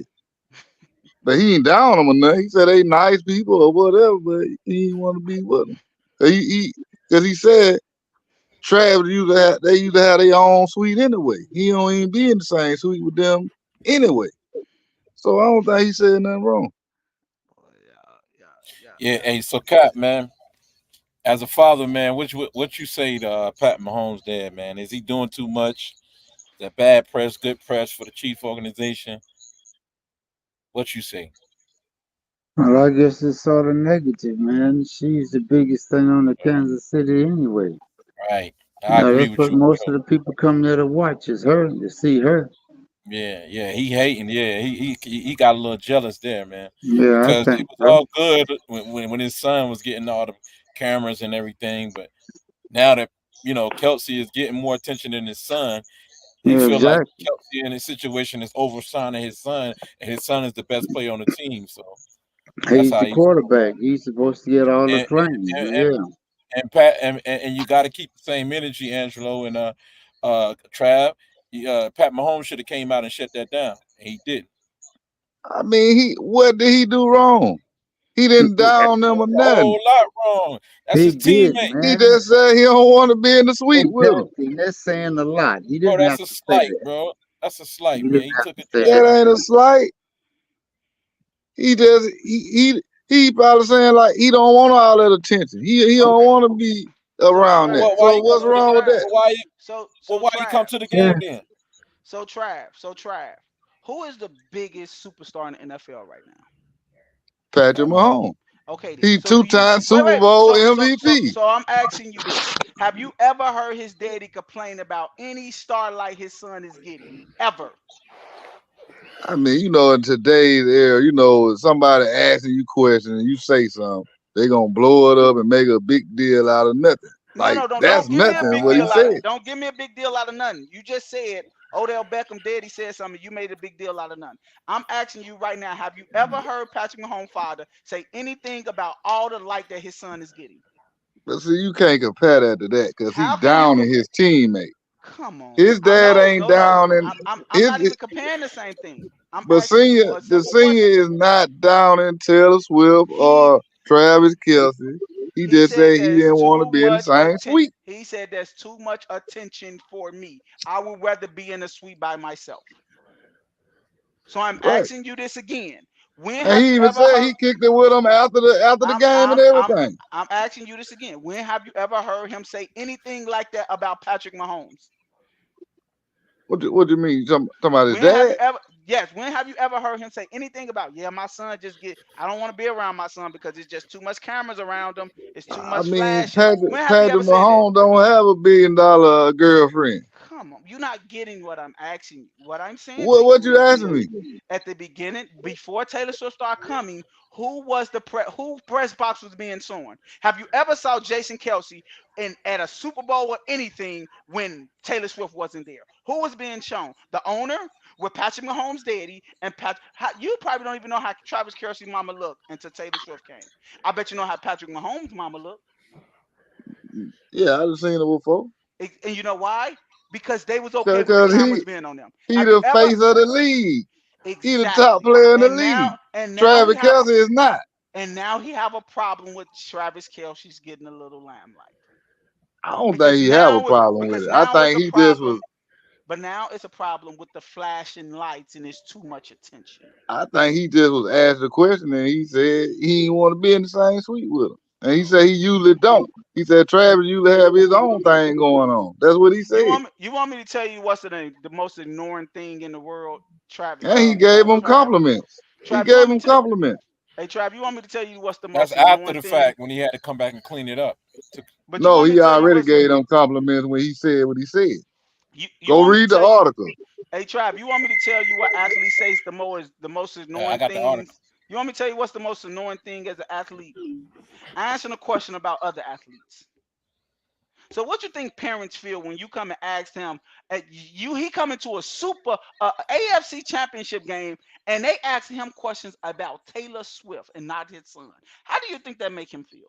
Speaker 2: But he ain't down them or nothing. He said they nice people or whatever, but he didn't want to be with them. Because he said Trav used to have their own suite anyway. He don't even be in the same suite with them anyway. So I don't think he said nothing wrong.
Speaker 1: Yeah, hey, so Cap, man, as a father, man, what you say to Pat Mahomes' dad, man? Is he doing too much? Is that bad press, good press for the Chief organization? What you say?
Speaker 3: Well, I guess it's sort of negative, man. She's the biggest thing on the Kansas City anyway.
Speaker 1: Right.
Speaker 3: You
Speaker 1: I
Speaker 3: know,
Speaker 1: agree
Speaker 3: that's
Speaker 1: with
Speaker 3: what
Speaker 1: you.
Speaker 3: most of the people come there to watch is her, to see her.
Speaker 1: Yeah. He hating. Yeah, he got a little jealous there, man,
Speaker 3: Yeah, I
Speaker 1: because it
Speaker 3: think
Speaker 1: was
Speaker 3: so.
Speaker 1: all good when his son was getting all the cameras and everything, but now that Kelsey is getting more attention than his son, he
Speaker 3: Yeah,
Speaker 1: feel like
Speaker 3: exactly.
Speaker 1: Kelsey in his situation is overshining his son, and his son is the best player on the team. So that's
Speaker 3: He's
Speaker 1: how
Speaker 3: the
Speaker 1: he feels.
Speaker 3: quarterback. He's supposed to get all the
Speaker 1: And
Speaker 3: flame.
Speaker 1: and, and,
Speaker 3: Yeah.
Speaker 1: and Pat and you got to keep the same energy, Angelo and Trav. Pat Mahomes should have came out and shut that down. And he didn't.
Speaker 2: I mean, what did he do wrong? He didn't down them or
Speaker 1: A
Speaker 2: nothing.
Speaker 1: whole lot wrong. That's
Speaker 3: He
Speaker 1: his
Speaker 3: did,
Speaker 1: teammate,
Speaker 2: He
Speaker 3: man.
Speaker 2: just said he don't want to be in the suite with him.
Speaker 3: Exactly. That's saying a lot. He
Speaker 1: bro.
Speaker 3: didn't
Speaker 1: That's
Speaker 3: have
Speaker 1: a
Speaker 3: to say
Speaker 1: slight,
Speaker 3: that.
Speaker 1: bro. That's a
Speaker 3: He
Speaker 1: slight, man.
Speaker 3: didn't
Speaker 1: He
Speaker 3: have
Speaker 1: took
Speaker 3: to
Speaker 1: it
Speaker 3: say
Speaker 1: to
Speaker 2: That
Speaker 3: that.
Speaker 2: ain't a slight. He just he probably saying like he don't want all that attention. He don't
Speaker 5: Okay.
Speaker 2: want to be
Speaker 5: So
Speaker 2: around
Speaker 5: Trav,
Speaker 2: that.
Speaker 1: Well, why
Speaker 2: So
Speaker 1: you come
Speaker 2: what's
Speaker 1: to the
Speaker 2: wrong with
Speaker 1: game?
Speaker 2: that?
Speaker 1: Why you come
Speaker 5: Trav,
Speaker 1: to the
Speaker 3: Yeah.
Speaker 1: game then?
Speaker 5: so Trav, who is the biggest superstar in the NFL right now?
Speaker 2: Patrick
Speaker 1: Pat Mahomes.
Speaker 2: Mahomes.
Speaker 5: Okay, then.
Speaker 2: He
Speaker 5: So do you
Speaker 2: 2-time Super
Speaker 5: wait?
Speaker 2: Bowl MVP.
Speaker 5: So I'm asking you this: have you ever heard his daddy complain about any star like his son is getting? Ever?
Speaker 2: I mean, in today's era, somebody asking you questions and you say something, they gonna blow it up and make a big deal out of nothing.
Speaker 5: No,
Speaker 2: Like
Speaker 5: no,
Speaker 2: that's
Speaker 5: don't give me a
Speaker 2: nothing
Speaker 5: big
Speaker 2: what he
Speaker 5: deal out of
Speaker 2: said.
Speaker 5: don't give me a big deal out of nothing. You just said Odell Beckham daddy said something, you made a big deal out of nothing. I'm asking you right now, have you ever heard Patrick Mahomes' father say anything about all the light that his son is getting?
Speaker 2: But see, you can't compare that to that because he
Speaker 5: How can you
Speaker 2: down in his teammate.
Speaker 5: come on?
Speaker 2: His
Speaker 5: I
Speaker 2: dad
Speaker 5: know,
Speaker 2: ain't down in
Speaker 5: I'm not
Speaker 2: his.
Speaker 5: even comparing the same thing. I'm
Speaker 2: But
Speaker 5: asking you a
Speaker 2: the
Speaker 5: simple
Speaker 2: senior
Speaker 5: question.
Speaker 2: is not down in Taylor Swift
Speaker 5: He
Speaker 2: or Travis Kelce. He
Speaker 5: he
Speaker 2: just
Speaker 5: said
Speaker 2: said he
Speaker 5: there's
Speaker 2: didn't want to
Speaker 5: too
Speaker 2: be in the
Speaker 5: much
Speaker 2: same
Speaker 5: attention.
Speaker 2: suite.
Speaker 5: He said there's too much attention for me. I would rather be in a suite by myself. So I'm
Speaker 2: Right.
Speaker 5: asking you this again. When
Speaker 2: And
Speaker 5: have
Speaker 2: he
Speaker 5: you
Speaker 2: even
Speaker 5: ever
Speaker 2: said
Speaker 5: heard?
Speaker 2: he kicked it with him after the
Speaker 5: I'm
Speaker 2: game and
Speaker 5: I'm I'm
Speaker 2: everything.
Speaker 5: I'm asking you this again. When have you ever heard him say anything like that about Patrick Mahomes?
Speaker 2: What do you mean? Talking about his
Speaker 5: When have you
Speaker 2: dad?
Speaker 5: ever? Yes. When have you ever heard him say anything about? Yeah, my son just get. I don't want to be around my son because it's just too much cameras around him. It's too
Speaker 2: I
Speaker 5: much
Speaker 2: mean,
Speaker 5: flashing. When have you
Speaker 2: Patrick
Speaker 5: ever said that?
Speaker 2: Mahomes don't have $1 billion girlfriend.
Speaker 5: Come on, you're not getting what I'm asking you. What I'm saying to
Speaker 2: What
Speaker 5: you
Speaker 2: you asking
Speaker 5: is,
Speaker 2: me?
Speaker 5: at the beginning, before Taylor Swift started coming, who press box was being shown? Have you ever saw Jason Kelsey at a Super Bowl or anything when Taylor Swift wasn't there? Who was being shown? The owner with Patrick Mahomes' daddy and you probably don't even know how Travis Kelsey's mama looked until Taylor Swift came. I bet you know how Patrick Mahomes' mama looked.
Speaker 2: Yeah, I've seen it before.
Speaker 5: And you know why? Because they was okay with the
Speaker 2: Cause
Speaker 5: cameras being on them.
Speaker 2: he
Speaker 5: Have you
Speaker 2: the
Speaker 5: ever
Speaker 2: face of the league. He the top
Speaker 5: exactly?
Speaker 2: player in the
Speaker 5: And
Speaker 2: league.
Speaker 5: now
Speaker 2: Travis Kelce is not.
Speaker 5: he have a problem with Travis Kelce's getting a little limelight
Speaker 2: I don't think he have a problem with
Speaker 5: because
Speaker 2: it. I
Speaker 5: now it's
Speaker 2: think
Speaker 5: a
Speaker 2: he just was.
Speaker 5: problem. But now it's a problem with the flashing lights and it's too much attention.
Speaker 2: I think he just was asked a question and he said he didn't want to be in the same suite with him. And he said he usually don't. He said Travis usually have his own thing going on. That's what he said.
Speaker 5: You want me to tell you what's the most ignoring thing in the world, Travis?
Speaker 2: And he gave him
Speaker 5: Trav,
Speaker 2: compliments. He
Speaker 5: Trav, you
Speaker 2: gave
Speaker 5: want me
Speaker 2: him
Speaker 5: to?
Speaker 2: compliments.
Speaker 5: Hey, Trav, you want me to tell you what's the
Speaker 1: That's
Speaker 5: most
Speaker 1: after
Speaker 5: annoying
Speaker 1: the
Speaker 5: thing?
Speaker 1: fact when he had to come back and clean it up.
Speaker 5: But you
Speaker 2: No,
Speaker 5: want me
Speaker 2: he
Speaker 5: to tell you
Speaker 2: already
Speaker 5: what's
Speaker 2: gave them compliments when he said what he said.
Speaker 5: you
Speaker 2: Go
Speaker 5: want me to
Speaker 2: read the
Speaker 5: tell you?
Speaker 2: article.
Speaker 5: Hey, Trav, you want me to tell you what athlete says the most
Speaker 1: I
Speaker 5: annoying
Speaker 1: got the article.
Speaker 5: things? You want me to tell you what's the most annoying thing as an athlete? Answering a question about other athletes. So, what you think parents feel when you come and ask him? He come into a super AFC Championship game, and they ask him questions about Taylor Swift and not his son. How do you think that make him feel?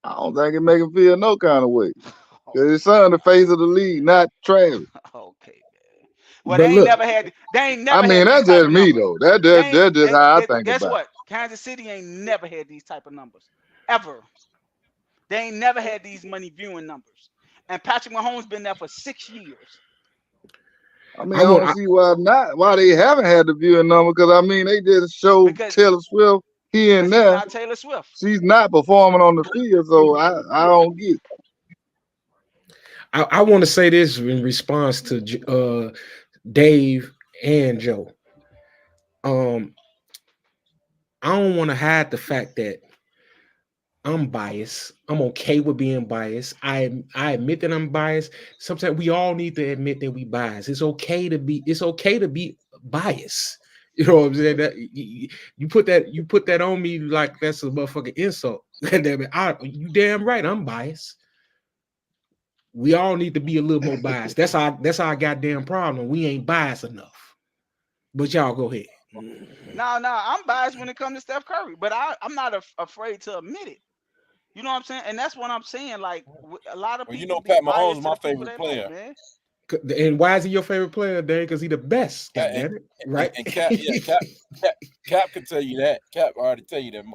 Speaker 2: I don't think it make him feel no kind of way. Cause his son the face of the league, not Travis.
Speaker 5: Okay, man. Well,
Speaker 4: But look,
Speaker 5: they ain't
Speaker 2: I
Speaker 5: never
Speaker 2: mean,
Speaker 5: had these
Speaker 2: that's
Speaker 5: type
Speaker 2: just
Speaker 5: of
Speaker 2: me
Speaker 5: numbers.
Speaker 2: though.
Speaker 5: They ain't,
Speaker 2: That's just how I think
Speaker 5: guess
Speaker 2: about it.
Speaker 5: what? Kansas City ain't never had these type of numbers ever. They ain't never had these money viewing numbers. And Patrick Mahomes been there for 6 years.
Speaker 2: I mean,
Speaker 4: I
Speaker 2: I
Speaker 4: want
Speaker 2: don't see why they haven't had the viewing number because I mean they just showed
Speaker 5: Because
Speaker 2: Taylor Swift He in
Speaker 5: He's
Speaker 2: there.
Speaker 5: not Taylor Swift.
Speaker 2: She's not performing on the field, so I don't get it.
Speaker 4: I want to say this in response to Dave and Joe. I don't want to hide the fact that I'm biased. I'm okay with being biased. I admit that I'm biased. Sometimes we all need to admit that we biased. It's okay to be biased. You know what I'm saying? That you put that on me like that's a motherfucking insult. You damn right I'm biased. We all need to be a little more biased. That's our goddamn problem. We ain't biased enough. But y'all go ahead.
Speaker 5: No, I'm biased when it comes to Steph Curry, but I'm not afraid to admit it. You know what I'm saying? And that's what I'm saying. Like a lot of
Speaker 1: Well,
Speaker 5: people be
Speaker 1: Pat
Speaker 5: biased
Speaker 1: Mahomes
Speaker 5: to
Speaker 1: my
Speaker 5: the people
Speaker 1: favorite
Speaker 5: they
Speaker 1: player.
Speaker 5: like, man.
Speaker 4: And why is he your favorite player, Dave? Because he the best. Goddamn it, right?
Speaker 1: And Cap can tell you that. Cap already tell you that.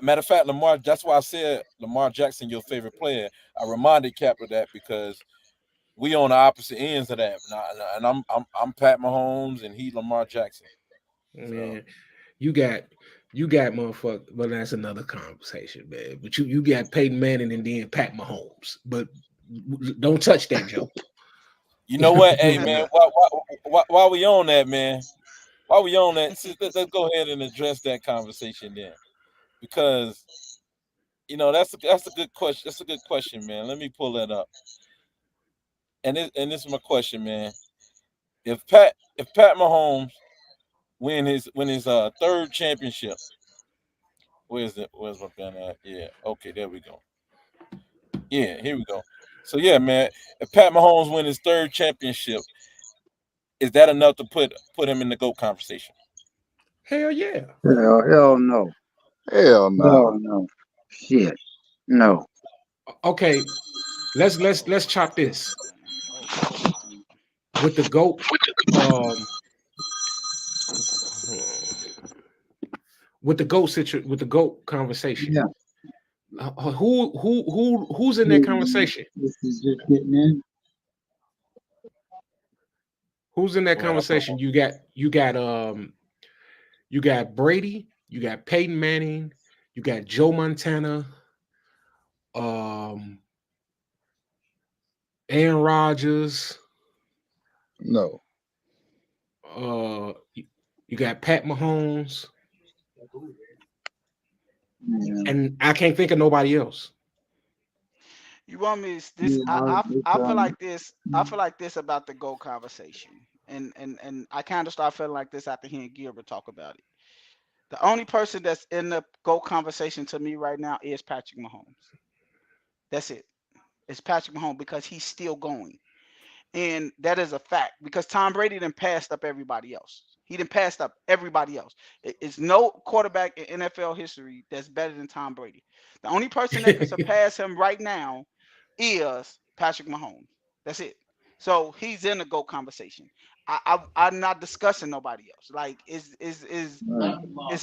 Speaker 1: Matter of fact, Lamar. That's why I said Lamar Jackson your favorite player. I reminded Cap of that because we on the opposite ends of that. And I'm Pat Mahomes and he Lamar Jackson.
Speaker 4: Man, you got motherfucker. Well, that's another conversation, man. But you got Peyton Manning and then Pat Mahomes. But don't touch that, Joe.
Speaker 1: You know what? Hey, man, while we on that, man, while we on that, let's go ahead and address that conversation then, because that's a good question. That's a good question, man. Let me pull that up. And this is my question, man. If Pat Mahomes win his third championship, where's my pen at? Yeah, okay, there we go. Yeah, here we go. So yeah, man, if Pat Mahomes win his third championship, is that enough to put him in the GOAT conversation?
Speaker 4: Hell yeah.
Speaker 3: Hell no.
Speaker 2: Hell no.
Speaker 3: Hell no. Shit. No.
Speaker 4: Okay, let's chop this with the GOAT. With the GOAT conversation.
Speaker 3: Yeah.
Speaker 4: Who's in that conversation?
Speaker 3: This is just getting in.
Speaker 4: Who's in that conversation? You got Brady, you got Peyton Manning, you got Joe Montana, Aaron Rodgers.
Speaker 2: No.
Speaker 4: You got Pat Mahomes.
Speaker 3: Yeah.
Speaker 4: And I can't think of nobody else.
Speaker 5: You want me this?
Speaker 3: Yeah,
Speaker 5: I feel like this. I feel like this about the GOAT conversation, and I kind of start feeling like this after hearing Gilbert talk about it. The only person that's in the GOAT conversation to me right now is Patrick Mahomes. That's it. It's Patrick Mahomes because he's still going, and that is a fact. Because Tom Brady done passed up everybody else. He done passed up everybody else. It's no quarterback in NFL history that's better than Tom Brady. The only person that can surpass him right now is Patrick Mahomes. That's it. So he's in the GOAT conversation. I'm not discussing nobody else. Like it's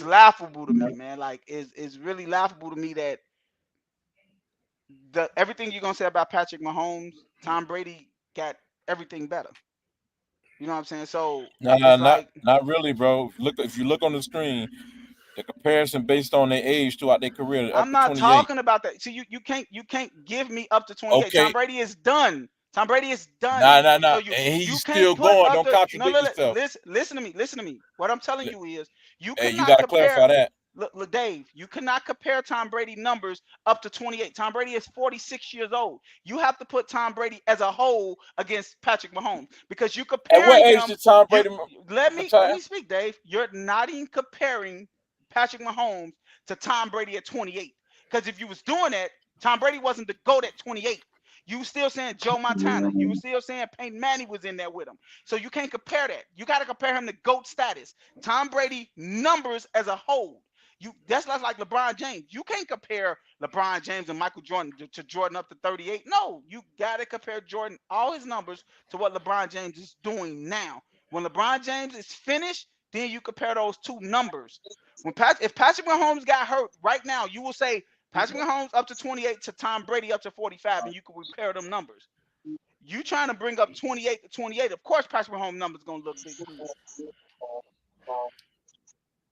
Speaker 5: laughable to me, man. Like it's really laughable to me that everything you're gonna say about Patrick Mahomes, Tom Brady got everything better. You know what I'm saying? So
Speaker 1: not really, bro. If you look on the screen, the comparison based on their age throughout their career.
Speaker 5: I'm not talking about that. See, you can't give me up to 28. Okay. Tom Brady is done. Tom Brady is done.
Speaker 1: Nah.
Speaker 5: So
Speaker 1: and he's still going. Don't contradict yourself.
Speaker 5: Listen to me. What I'm telling you is you
Speaker 1: gotta clarify that.
Speaker 5: Look, Dave, you cannot compare Tom Brady numbers up to 28. Tom Brady is 46 years old. You have to put Tom Brady as a whole against Patrick Mahomes because you compare.
Speaker 1: At what age did Tom Brady?
Speaker 5: Let me speak, Dave. You're not even comparing Patrick Mahomes to Tom Brady at 28. Because if you was doing that, Tom Brady wasn't the GOAT at 28. You were still saying Joe Montana. You were still saying Peyton Manning was in there with him. So you can't compare that. You got to compare him to GOAT status. Tom Brady numbers as a whole. That's like LeBron James. You can't compare LeBron James and Michael Jordan to Jordan up to 38. No, you got to compare Jordan, all his numbers, to what LeBron James is doing now. When LeBron James is finished, then you compare those two numbers. If Patrick Mahomes got hurt right now, you will say Patrick Mahomes up to 28 to Tom Brady up to 45, and you can compare them numbers. You trying to bring up 28 to 28. Of course, Patrick Mahomes numbers going to look big too.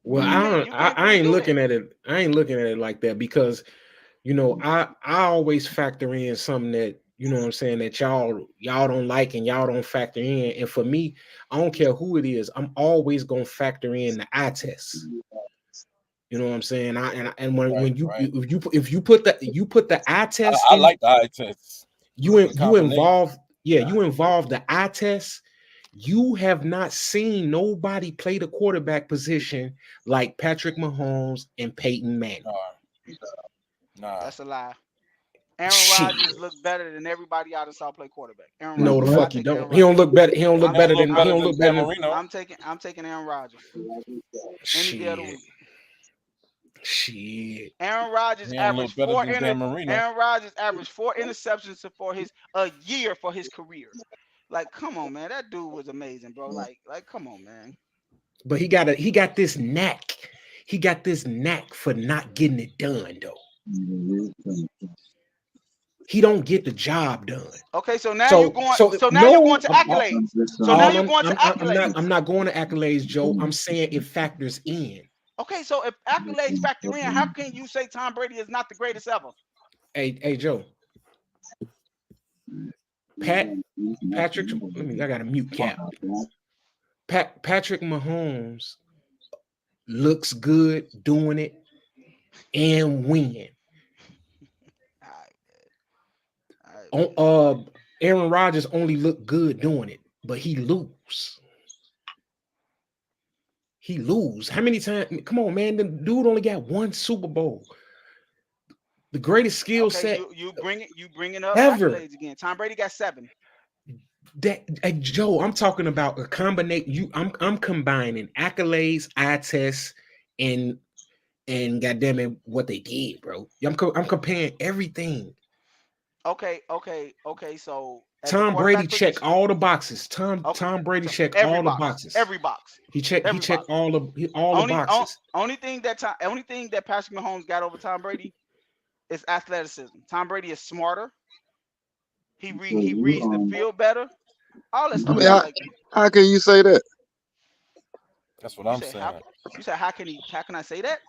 Speaker 4: Well,
Speaker 5: You can't
Speaker 4: I
Speaker 5: really
Speaker 4: ain't
Speaker 5: do
Speaker 4: looking
Speaker 5: that.
Speaker 4: at it. I ain't looking at it like that because I always factor in something that what I'm saying that y'all don't like and y'all don't factor in. And for me, I don't care who it is. I'm always gonna factor in the eye test. You know what I'm saying? And when
Speaker 1: Right,
Speaker 4: you
Speaker 1: right.
Speaker 4: if you put the eye test
Speaker 1: I
Speaker 4: in,
Speaker 1: like the eye test.
Speaker 4: you
Speaker 1: The combination.
Speaker 4: involve you involve the eye test. You have not seen nobody play the quarterback position like Patrick Mahomes and Peyton Manning.
Speaker 1: Nah.
Speaker 5: That's a lie. Aaron
Speaker 4: Shit.
Speaker 5: Rodgers looked better than everybody I saw play quarterback. Aaron
Speaker 4: No,
Speaker 5: Rodgers.
Speaker 4: the
Speaker 5: I'll
Speaker 4: fuck you
Speaker 5: take
Speaker 4: don't.
Speaker 5: Aaron
Speaker 4: He don't
Speaker 5: Rodgers.
Speaker 4: look better. He don't look
Speaker 1: He
Speaker 4: better
Speaker 1: don't
Speaker 4: than.
Speaker 1: look
Speaker 4: He don't look better
Speaker 1: Dan
Speaker 4: than.
Speaker 1: Marino.
Speaker 5: I'm taking Aaron Rodgers any day of the
Speaker 4: Shit.
Speaker 5: week.
Speaker 4: Shit.
Speaker 5: Aaron Rodgers
Speaker 1: He don't look
Speaker 5: averaged
Speaker 1: better
Speaker 5: four
Speaker 1: than Dan Marino.
Speaker 5: Aaron Rodgers averaged 4 interceptions for a year for his career. Like, come on, man. That dude was amazing, bro. Like come on, man.
Speaker 4: But he got this knack. He got this knack for not getting it done though. He don't get the job done.
Speaker 5: Okay, so now you're going. So now you're going to accolades. So now you're going to accolades.
Speaker 4: I'm not going to accolades, Joe. I'm saying it factors in.
Speaker 5: Okay, so if accolades factor in, how can you say Tom Brady is not the greatest ever?
Speaker 4: Hey, Joe. Patrick. I got to mute Cap. Patrick Mahomes looks good doing it and win. Aaron Rodgers only looked good doing it, but he lose. He lose. How many times? Come on, man. The dude only got one Super Bowl. The greatest skill set.
Speaker 5: You bringing up
Speaker 4: ever.
Speaker 5: Accolades again. Tom Brady got 7.
Speaker 4: Joe, I'm talking about a combination. I'm combining accolades, eye tests, and goddamn it, what they did, bro. I'm comparing everything.
Speaker 5: Okay. So
Speaker 4: Tom Brady check all the boxes. Tom Brady check all the boxes.
Speaker 5: Every box.
Speaker 4: He checked all the boxes.
Speaker 5: Only thing that Patrick Mahomes got over Tom Brady is athleticism. Tom Brady is smarter. He reads the field better. All that stuff.
Speaker 2: I mean, how can you say that?
Speaker 1: That's what I'm saying.
Speaker 5: You said how can I say that?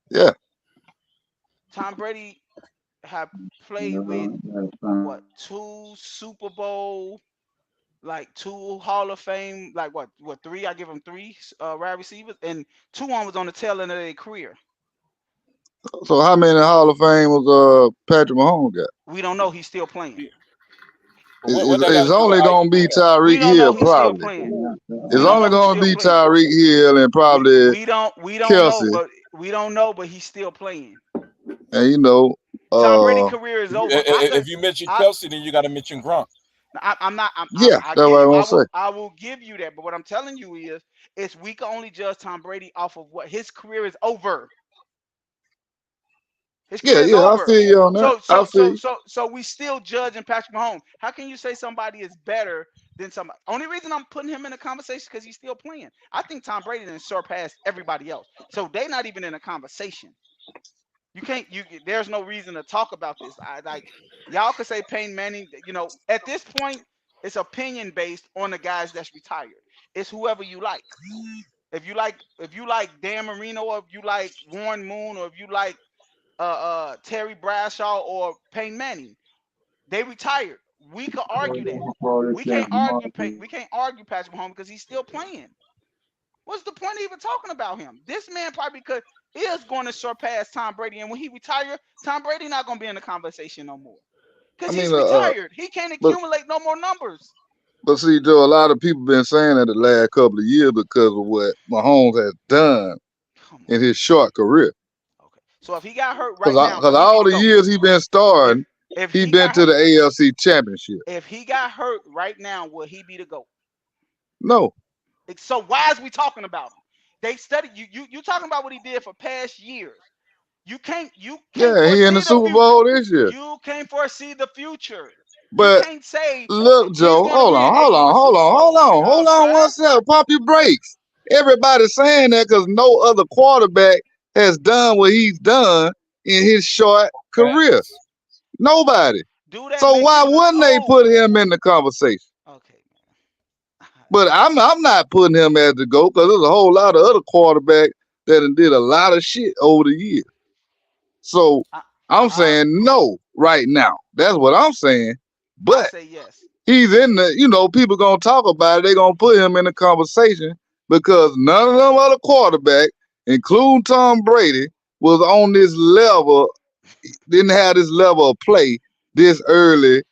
Speaker 2: Yeah.
Speaker 5: Tom Brady have played with what 2 Super Bowl, like 2 Hall of Fame, like what 3? I give him 3 wide receivers, and 2 of them was on the tail end of their career.
Speaker 2: So how many Hall of Fame was Patrick Mahomes got?
Speaker 5: We don't know. He's still playing.
Speaker 2: It's only gonna be Tyreek Hill, probably. It's only gonna be Tyreek Hill and probably
Speaker 5: we don't
Speaker 2: Kelsey.
Speaker 5: know, but we don't know, but he's still playing.
Speaker 2: And
Speaker 5: Tom Brady's career is over.
Speaker 1: If you mention Kelsey, then you got to mention Gronk.
Speaker 5: I'm not.
Speaker 2: That's what I want to say.
Speaker 5: I will give you that, but what I'm telling you is we can only judge Tom Brady off of what his career is over. His career is over.
Speaker 2: I feel you on that.
Speaker 5: So we still judging Patrick Mahomes. How can you say somebody is better than somebody? Only reason I'm putting him in the conversation because he's still playing. I think Tom Brady done surpassed everybody else. So they're not even in a conversation. There's no reason to talk about this. Y'all could say Peyton Manning, at this point, it's opinion based on the guys that's retired. It's whoever you like. If you like Dan Marino, or if you like Warren Moon, or if you like Terry Bradshaw or Peyton Manning, they retired. We could argue that. We can't argue Patrick Mahomes because he's still playing. What's the point of even talking about him? This man probably is going to surpass Tom Brady, and when he retires, Tom Brady not going to be in the conversation no more because he's retired. He can't accumulate no more numbers.
Speaker 2: But see, Joe, a lot of people been saying that the last couple of years because of what Mahomes has done in his short career.
Speaker 5: Okay, so if he got hurt right now,
Speaker 2: because all the years he been starting, he been to the AFC Championship.
Speaker 5: If he got hurt right now, will he be the GOAT?
Speaker 2: No.
Speaker 5: So why is we talking about him? They studied you talking about what he did for past years. You can't
Speaker 2: he in the Super Bowl this year.
Speaker 5: You can't foresee the future.
Speaker 2: But
Speaker 5: you can't say,
Speaker 2: look, Joe, hold on 1 second. Pop your brakes. Everybody's saying that because no other quarterback has done what he's done in his short career. Nobody. So why wouldn't they put him in the conversation?
Speaker 5: Okay.
Speaker 2: But I'm not putting him as the GOAT because there's a whole lot of other quarterbacks that did a lot of shit over the years. So
Speaker 5: I,
Speaker 2: I'm
Speaker 5: I,
Speaker 2: saying no right now. That's what I'm saying.
Speaker 5: I
Speaker 2: But
Speaker 5: say yes.
Speaker 2: he's in the, people gonna talk about it. They gonna put him in the conversation because none of them other quarterbacks, including Tom Brady, was on this level, didn't have this level of play this early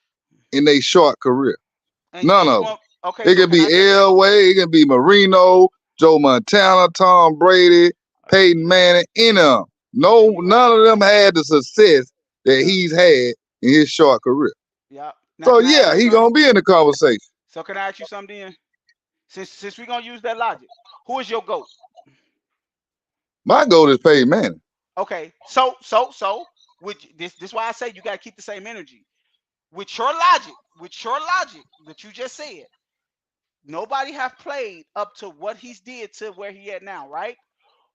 Speaker 2: in their short career.
Speaker 5: And
Speaker 2: None
Speaker 5: you
Speaker 2: of them.
Speaker 5: want okay?
Speaker 2: It
Speaker 5: So
Speaker 2: can
Speaker 5: can I
Speaker 2: be
Speaker 5: say
Speaker 2: Elway, it can be Marino, Joe Montana, Tom Brady, Peyton Manning, any of them. No, none of them had the success that he's had in his short career.
Speaker 5: yeah? Now
Speaker 2: So
Speaker 5: can I ask
Speaker 2: yeah,
Speaker 5: you
Speaker 2: he
Speaker 5: something?
Speaker 2: gonna be in the conversation.
Speaker 5: So can I ask you something? Then? Since we're gonna use that logic, who is your GOAT?
Speaker 2: My goal is Peyton Manning.
Speaker 5: Okay, so with this why I say you gotta keep the same energy. With your logic that you just said, nobody have played up to what he's did to where he at now, right?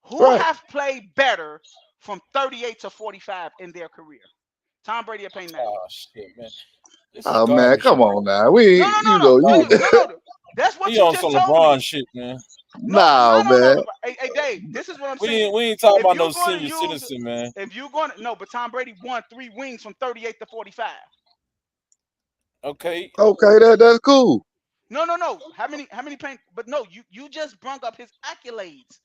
Speaker 5: Who
Speaker 2: Right.
Speaker 5: have played better from 38 to 45 in their career? Tom Brady or Peyton Manning?
Speaker 1: Oh shit, man. This is
Speaker 2: Oh man,
Speaker 1: garbage.
Speaker 2: come on now. We
Speaker 5: No,
Speaker 2: ain't,
Speaker 5: no, no, no.
Speaker 1: Garbage.
Speaker 5: No. That's what
Speaker 1: He
Speaker 5: you
Speaker 1: on
Speaker 5: just
Speaker 1: some
Speaker 5: told me.
Speaker 1: LeBron shit, man.
Speaker 2: no,
Speaker 5: No.
Speaker 2: man.
Speaker 5: Hey, Dave, this is what I'm
Speaker 1: We
Speaker 5: saying.
Speaker 1: ain't talking
Speaker 5: If
Speaker 1: about
Speaker 5: you're
Speaker 1: no
Speaker 5: going to
Speaker 1: senior
Speaker 5: use,
Speaker 1: citizen, man.
Speaker 5: if you're going to, no, but Tom Brady won 3 wings from 38 to 45.
Speaker 1: Okay.
Speaker 2: Okay, that's cool.
Speaker 5: No. How many paint? But no, you just brung up his accolades.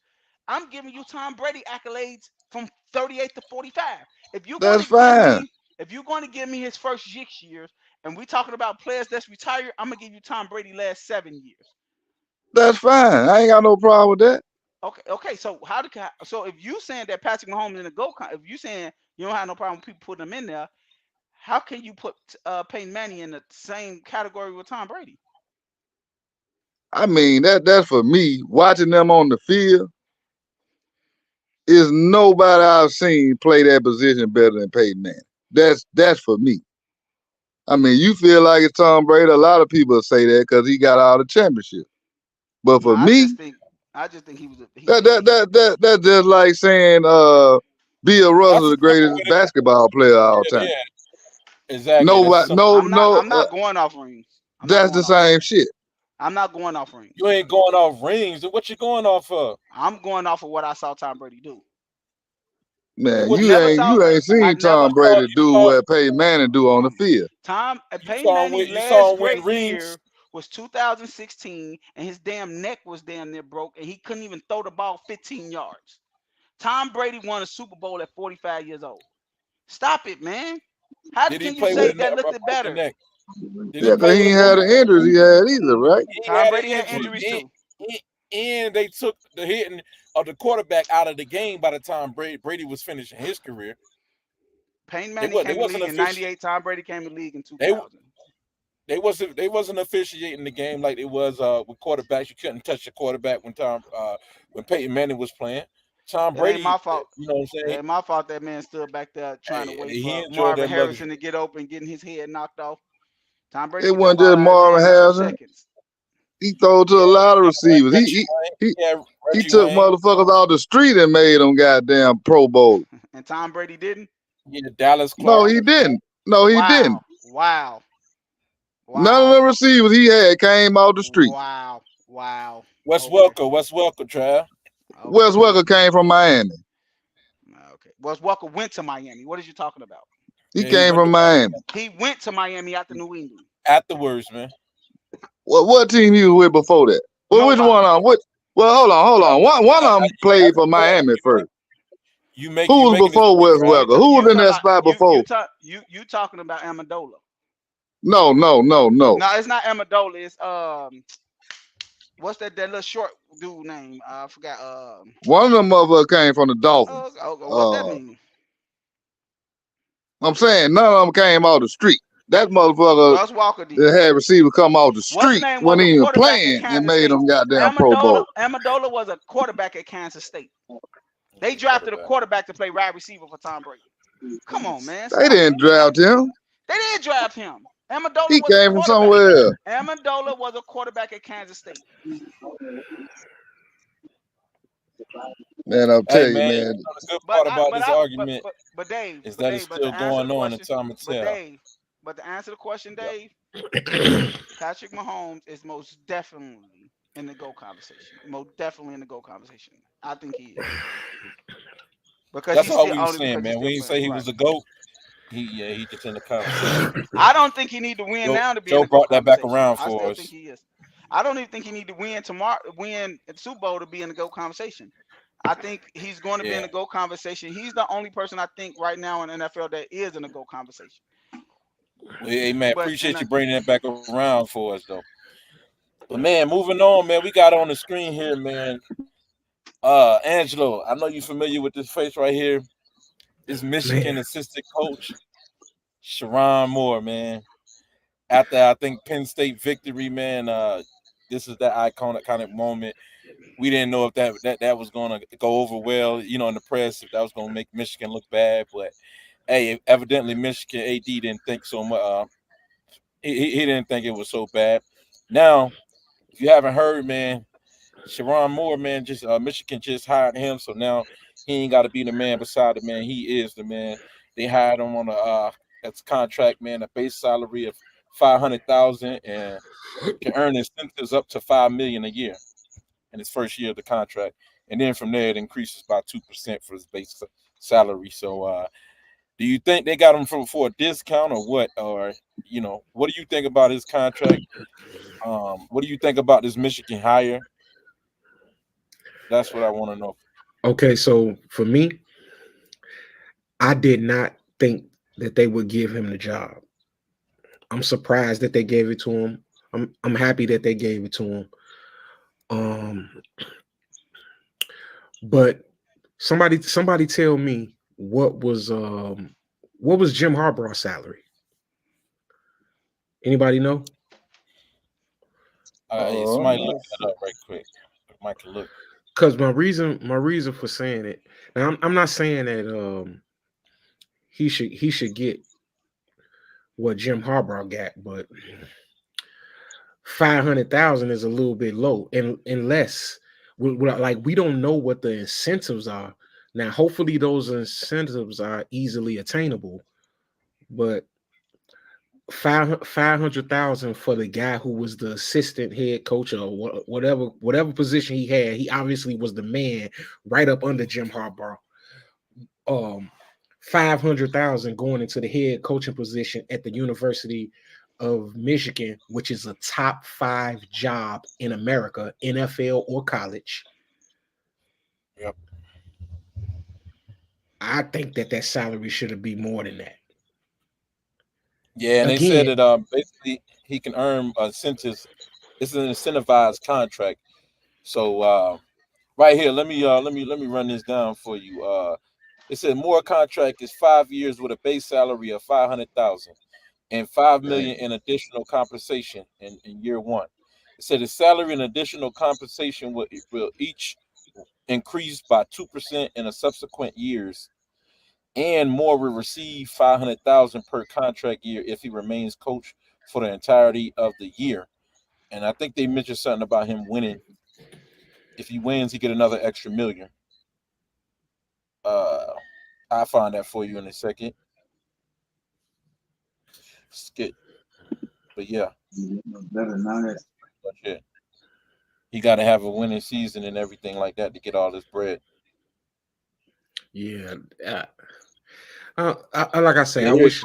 Speaker 5: I'm giving you Tom Brady accolades from 38 to 45. If you're going
Speaker 2: That's
Speaker 5: to give
Speaker 2: fine.
Speaker 5: me, if you're going to give me his first 6 years, and we talking about players that's retired, I'm gonna give you Tom Brady last 7 years.
Speaker 2: That's fine. I ain't got no problem with that.
Speaker 5: Okay. So so if you saying that Patrick Mahomes in the GOAT, if you saying you don't have no problem with people putting him in there, how can you put Peyton Manning in the same category with Tom Brady?
Speaker 2: I mean, that's for me. Watching them on the field, is nobody I've seen play that position better than Peyton Manning. That's for me. I mean, you feel like it's Tom Brady. A lot of people say that because he got all the championships. But
Speaker 5: No,
Speaker 2: for me,
Speaker 5: I just think he was.
Speaker 2: that's just like saying Bill Russell, the
Speaker 1: That's
Speaker 2: greatest basketball player of all
Speaker 1: yeah,
Speaker 2: time.
Speaker 1: exactly. That's
Speaker 2: Nobody,
Speaker 1: simple.
Speaker 5: I'm not going off rings. I'm not
Speaker 2: that's the
Speaker 5: going off
Speaker 2: same
Speaker 5: rings.
Speaker 2: shit.
Speaker 5: I'm not going off rings.
Speaker 1: You ain't going off rings. What you going off of?
Speaker 5: I'm going off of what I saw Tom Brady do.
Speaker 2: Man,
Speaker 1: What
Speaker 2: you
Speaker 1: you
Speaker 5: Never
Speaker 2: ain't
Speaker 5: saw.
Speaker 2: you ain't
Speaker 5: I
Speaker 2: seen
Speaker 5: never.
Speaker 2: Tom Brady do what Peyton Manning do on the field.
Speaker 5: Peyton Manning
Speaker 1: you saw
Speaker 5: last
Speaker 1: him win
Speaker 5: great
Speaker 1: rings.
Speaker 5: year was 2016, and his damn neck was damn near broke, and he couldn't even throw the ball 15 yards. Tom Brady won a Super Bowl at 45 years old. Stop it, man. How
Speaker 1: Did he
Speaker 5: can you
Speaker 1: play with
Speaker 5: say
Speaker 1: a neck,
Speaker 5: that looked
Speaker 1: a broken
Speaker 5: better?
Speaker 1: neck? Did he
Speaker 2: Yeah,
Speaker 1: play
Speaker 2: because he
Speaker 1: with a
Speaker 2: ain't had
Speaker 1: broken
Speaker 2: the injuries he had either, right?
Speaker 1: He
Speaker 5: Tom
Speaker 1: had
Speaker 5: Brady
Speaker 1: an
Speaker 5: had
Speaker 1: injury.
Speaker 5: injuries too.
Speaker 1: And they took the hitting of the quarterback out of the game by the time Brady was finishing his career.
Speaker 5: Peyton Manning came in the league in '98. Tom Brady came in the league in 2000.
Speaker 1: They wasn't officiating the game like it was with quarterbacks. You couldn't touch the quarterback when Peyton Manning was playing. Tom
Speaker 5: It
Speaker 1: Brady,
Speaker 5: ain't my fault.
Speaker 1: you know what I'm
Speaker 5: It
Speaker 1: saying?
Speaker 5: ain't my fault that man stood back there trying to wait
Speaker 1: He
Speaker 5: for
Speaker 1: enjoyed
Speaker 5: Marvin
Speaker 1: that
Speaker 5: Harrison
Speaker 1: luxury.
Speaker 5: to get open, getting his head knocked off. Tom Brady
Speaker 2: It
Speaker 5: get that
Speaker 2: wasn't
Speaker 5: ball
Speaker 2: just
Speaker 5: out of his
Speaker 2: Marvin
Speaker 5: hand in 2
Speaker 2: Harrison.
Speaker 5: seconds.
Speaker 2: He threw to a lot of receivers.
Speaker 1: Reggie
Speaker 2: He
Speaker 1: Reggie
Speaker 2: took
Speaker 1: Wayne.
Speaker 2: motherfuckers off the street and made them goddamn Pro Bowl.
Speaker 5: And Tom Brady didn't?
Speaker 1: Yeah, Dallas
Speaker 2: No,
Speaker 1: Clark.
Speaker 2: he didn't. No, he didn't.
Speaker 5: Wow.
Speaker 2: None of the receivers he had came off the street.
Speaker 5: Wow.
Speaker 1: Wes
Speaker 5: Okay.
Speaker 1: Welker, Trav.
Speaker 2: Wes Welker came from Miami.
Speaker 5: Okay. Wes Welker went to Miami. What are you talking about?
Speaker 2: He came from Miami.
Speaker 5: He went to Miami after New England.
Speaker 1: Afterwards, man.
Speaker 2: What team he was with before that? Well, which one on? Well, hold on. One of them played for Miami first. Who was before Wes Welker? Who was in that spot before?
Speaker 5: You talking about Amendola?
Speaker 2: No.
Speaker 5: No, it's not Amendola. It's what's that little short dude name? I forgot.
Speaker 2: One of them motherfuckers came from the Dolphins.
Speaker 5: What's that mean?
Speaker 2: I'm saying none of them came off the street. That motherfucker
Speaker 5: Wes Welker did.
Speaker 2: that had receivers come off the street when he was playing and made them goddamn Pro Bowl.
Speaker 5: Amendola was a quarterback at Kansas State. They drafted a quarterback to play wide receiver for Tom Brady. Come on, man.
Speaker 2: They didn't draft him.
Speaker 5: They did draft him. Amendola
Speaker 2: He
Speaker 5: was
Speaker 2: came from somewhere.
Speaker 5: Amendola was a quarterback at Kansas State.
Speaker 2: Man, I'll tell you, man.
Speaker 1: The good part about this argument
Speaker 5: Dave,
Speaker 1: is that it's still going on in time to tell.
Speaker 5: But to answer the question, Dave, Patrick Mahomes is most definitely in the GOAT conversation. Most definitely in the GOAT conversation. I think he is. Because
Speaker 1: That's
Speaker 5: he's
Speaker 1: all
Speaker 5: still
Speaker 1: we was
Speaker 5: only
Speaker 1: saying,
Speaker 5: because he's
Speaker 1: man.
Speaker 5: still
Speaker 1: We didn't
Speaker 5: playing.
Speaker 1: say he
Speaker 5: Right.
Speaker 1: was a GOAT. He just in the conversation.
Speaker 5: I don't think he need to win now to be in
Speaker 1: Joe
Speaker 5: the GOAT
Speaker 1: brought that back
Speaker 5: conversation.
Speaker 1: around
Speaker 5: I
Speaker 1: for
Speaker 5: still
Speaker 1: us.
Speaker 5: think he is. I don't even think he need to win tomorrow, win the Super Bowl to be in the GOAT conversation. I think he's going to be in the GOAT conversation. He's the only person I think right now in the NFL that is in the GOAT conversation.
Speaker 1: Hey man,
Speaker 5: But
Speaker 1: appreciate you bringing that back around for us though. But man, moving on, man, we got on the screen here, man. Angelo, I know you're familiar with this face right here. This Michigan assistant coach, Sharon Moore, man. After I think Penn State victory, man, this is that iconic kind of moment. We didn't know if that was gonna go over well, you know, in the press, if that was gonna make Michigan look bad. But hey, evidently Michigan AD didn't think so much. He didn't think it was so bad. Now, if you haven't heard, man, Sharon Moore, man, just Michigan just hired him, so now he ain't got to be the man beside the man. He is the man. They hired him on a that's contract, man, a base salary of $500,000 and can earn incentives up to $5 million a year in his first year of the contract, and then from there it increases by 2% for his base salary. So, do you think they got him for a discount or what? Or you know, what do you think about his contract? What do you think about this Michigan hire? That's what I want to know.
Speaker 4: Okay, so for me, I did not think that they would give him the job. I'm surprised that they gave it to him. I'm happy that they gave it to him. But somebody tell me what was Jim Harbaugh's salary? Anybody know?
Speaker 1: Somebody look that up right quick. Mike can look.
Speaker 4: Because my reason for saying it. Now I'm not saying that he should get what Jim Harbaugh got, but 500,000 is a little bit low, and unless we don't know what the incentives are. Now, hopefully, those incentives are easily attainable, but 500,000 for the guy who was the assistant head coach or whatever position he had, he obviously was the man right up under Jim Harbaugh. 500,000 going into the head coaching position at the University of Michigan, which is a top 5 job in America, NFL or college.
Speaker 1: Yep.
Speaker 4: I think that salary should be more than that.
Speaker 1: Yeah, and
Speaker 4: Again,
Speaker 1: they said that basically he can earn incentives. It's an incentivized contract. So right here, let me run this down for you. It said Moore contract is 5 years with a base salary of 500,000 and 5 million in additional compensation in year one. It said the salary and additional compensation will each increase by 2% in the subsequent years, and Moore will receive 500,000 per contract year if he remains coach for the entirety of the year. And I think they mentioned something about him winning. If he wins, he get another extra million. I'll find that for you in a second. Skip. But yeah. But yeah. He got to have a winning season and everything like that to get all this bread.
Speaker 4: Yeah. Like I say,
Speaker 1: Yeah,
Speaker 4: I wish.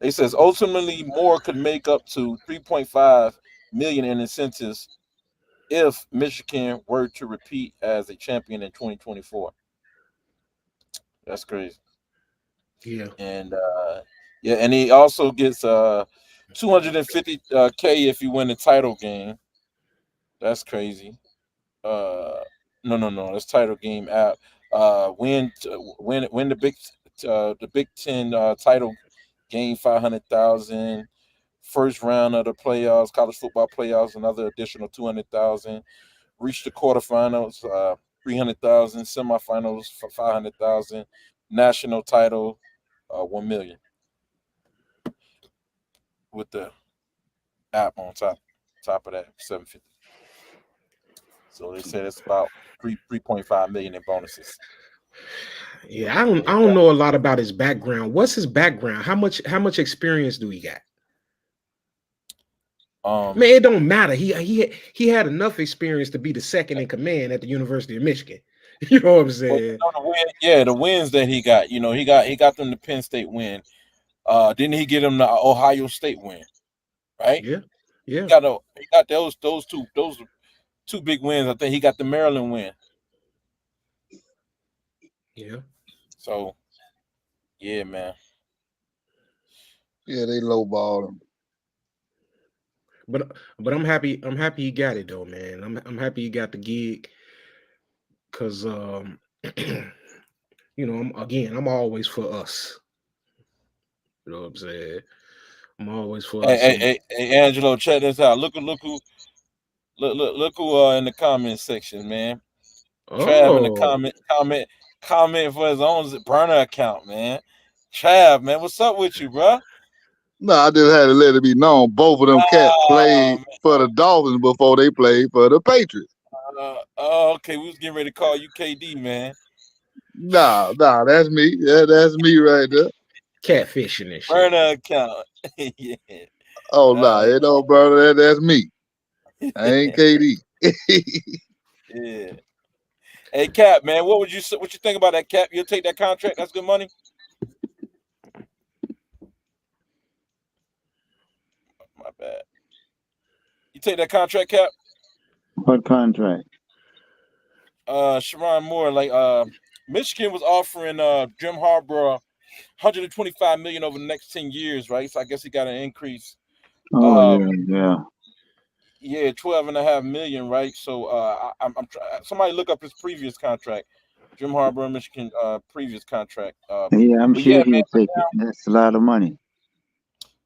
Speaker 1: It says ultimately Moore could make up to 3.5 million in incentives if Michigan were to repeat as a champion in 2024. That's crazy.
Speaker 4: Yeah.
Speaker 1: And and he also gets 250K if you win the title game. That's crazy. No, that's title game app. Win the Big Ten title game, 500,000. First round of the playoffs, college football playoffs, another additional 200,000. Reach the quarterfinals, 300,000. Semifinals for 500,000. National title, 1 million. With the app on top of that, 750. So they said it's about 3.5 million in bonuses.
Speaker 4: Yeah, I don't know a lot about his background. What's his background? How much experience do he got? Man, it don't matter. He had enough experience to be the second in command at the University of Michigan. You know what I'm saying?
Speaker 1: The wins that he got. He got them the Penn State win. Didn't he get him the Ohio State win? Right?
Speaker 4: Yeah.
Speaker 1: He got those two big wins. I think he got the Maryland win.
Speaker 4: Yeah.
Speaker 1: So, yeah, man.
Speaker 2: Yeah, they lowballed him.
Speaker 4: But I'm happy. I'm happy he got it though, man. I'm happy he got the gig. Cause I'm always for us. You know what I'm saying? I'm always for us.
Speaker 1: Hey, Angelo, check this out. Look who in the comment section, man. Trav in the comment for his own burner account, man. Trav, man, what's up with you, bro?
Speaker 2: No, I just had to let it be known. Both of them cats played for the Dolphins before they played for the Patriots.
Speaker 1: Okay. We was getting ready to call you KD, man.
Speaker 2: Nah, that's me. Yeah, that's me right there.
Speaker 4: Catfishing and shit.
Speaker 1: Burner account. Yeah.
Speaker 2: Oh, no, brother, that's me. I ain't KD.
Speaker 1: Yeah. Hey, Cap, man, what you think about that, Cap? You'll take that contract? That's good money. My bad. You take that contract, Cap?
Speaker 3: What contract?
Speaker 1: Sherrone Moore, like Michigan was offering Jim Harbaugh $125 million over the next 10 years, right? So I guess he got an increase.
Speaker 3: Yeah.
Speaker 1: Yeah, $12.5 million, right? So I'm somebody look up his previous contract, Jim Harbaugh, Michigan previous contract.
Speaker 3: I'm sure he'll take it. That's a lot of money.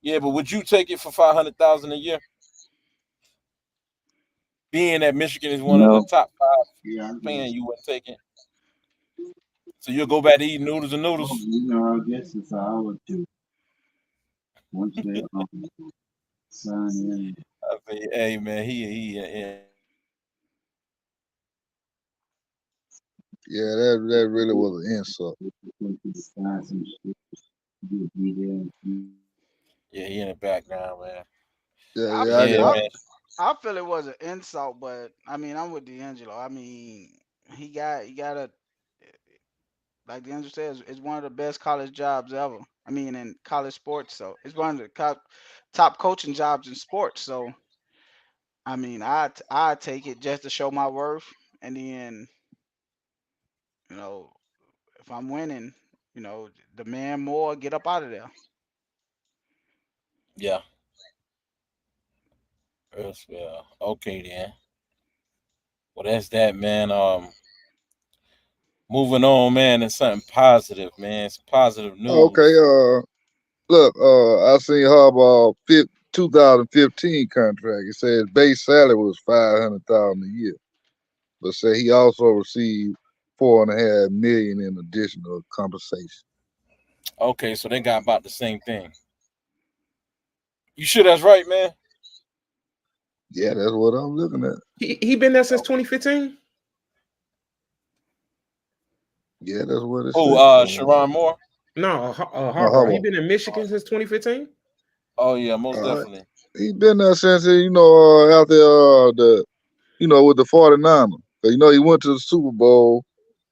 Speaker 1: Yeah, but would you take it for $500,000 a year? Being that Michigan is one of the top 5 fans, you wouldn't take it. So you'll go back to eating noodles and noodles.
Speaker 3: I guess it's I would do. Once they sign in.
Speaker 1: I think, hey man, he
Speaker 2: Yeah, that really was an insult.
Speaker 1: Yeah, he in the background, man.
Speaker 2: Yeah,
Speaker 5: I feel it was an insult, but I mean, I'm with D'Angelo. I mean, he got a, like D'Angelo says, it's one of the best college jobs ever. I mean, in college sports, so it's one of the top coaching jobs in sports. So, I mean, I take it just to show my worth, and then, if I'm winning, demand more, get up out of there.
Speaker 1: Yeah. Yeah. Okay then. Well, that's that, man. Moving on, man, and something positive, man. It's positive news.
Speaker 2: Okay. Look, I seen Harbaugh 2015 contract. It says base salary was $500,000 a year, but say he also received $4.5 million in additional compensation.
Speaker 1: Okay, so they got about the same thing. You sure that's right, man?
Speaker 2: Yeah, that's what I'm looking at.
Speaker 4: He been there since 2015.
Speaker 2: Yeah, that's what it
Speaker 1: says. Sherrone Moore?
Speaker 4: No, Harbaugh. He been in Michigan since 2015.
Speaker 1: Oh yeah, most definitely.
Speaker 2: He's been there since out there with the 49ers. He went to the Super Bowl,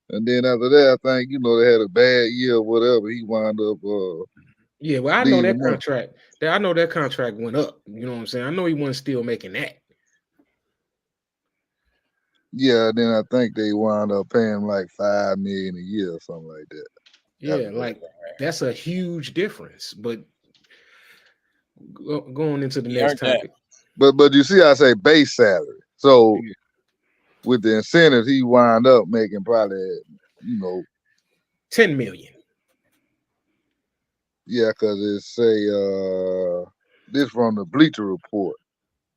Speaker 2: and then after that, I think they had a bad year or whatever. He wound up.
Speaker 4: Yeah, well, I know that contract. I know that contract went up. You know what I'm saying? I know he wasn't still making that.
Speaker 2: Yeah, then I think they wound up paying him like $5 million a year or something like that.
Speaker 4: Yeah, like that's a huge difference. But going into the next topic.
Speaker 2: But you see, I say base salary. So with the incentives, he wound up making probably
Speaker 4: $10 million.
Speaker 2: Yeah, because it say this from the Bleacher Report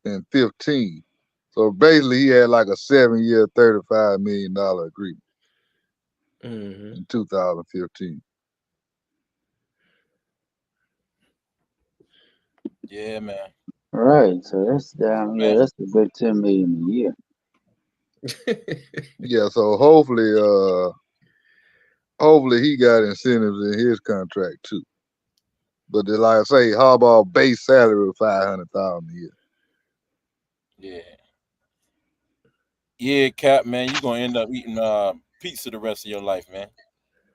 Speaker 2: in 15. So basically, he had like a 7-year, $35 million agreement in 2015.
Speaker 1: Yeah, man.
Speaker 3: All right, so that's down. Yeah, that's a good $10 million a year.
Speaker 2: Yeah, so hopefully he got incentives in his contract too. But like I say, Harbaugh base salary was $500,000 a year.
Speaker 1: Yeah. Yeah, Cap, man, you're gonna end up eating pizza the rest of your life, man.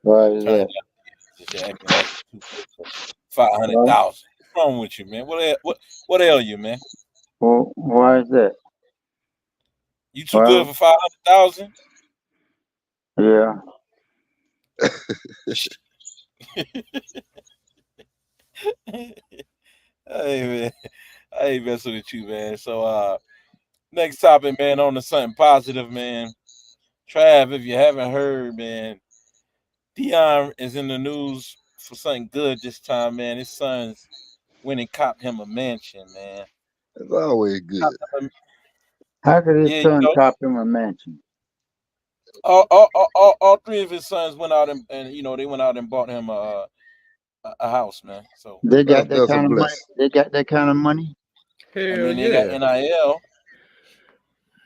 Speaker 3: Why is
Speaker 1: Turning
Speaker 3: that?
Speaker 1: down just you're acting too good for 500,000.
Speaker 3: Why,
Speaker 1: What's wrong with you, man? What ail you, man?
Speaker 3: why is that?
Speaker 1: You too good
Speaker 3: Well,
Speaker 1: for 500,000?
Speaker 3: yeah.
Speaker 1: Hey man, I ain't messing with you, man. So next topic, man, on to something positive, man. Trav, if you haven't heard, man, Dion is in the news for something good this time, man. His sons went and copped him a mansion, man.
Speaker 2: It's always good.
Speaker 3: How could his
Speaker 1: Yeah,
Speaker 3: son cop him a mansion?
Speaker 1: all three of his sons went out and they went out and bought him a house, man. So
Speaker 3: They got that
Speaker 2: That's a
Speaker 3: kind of money.
Speaker 2: blessing.
Speaker 3: They got that kind of money.
Speaker 1: I
Speaker 4: Hell
Speaker 1: mean, they got
Speaker 4: yeah.
Speaker 1: NIL.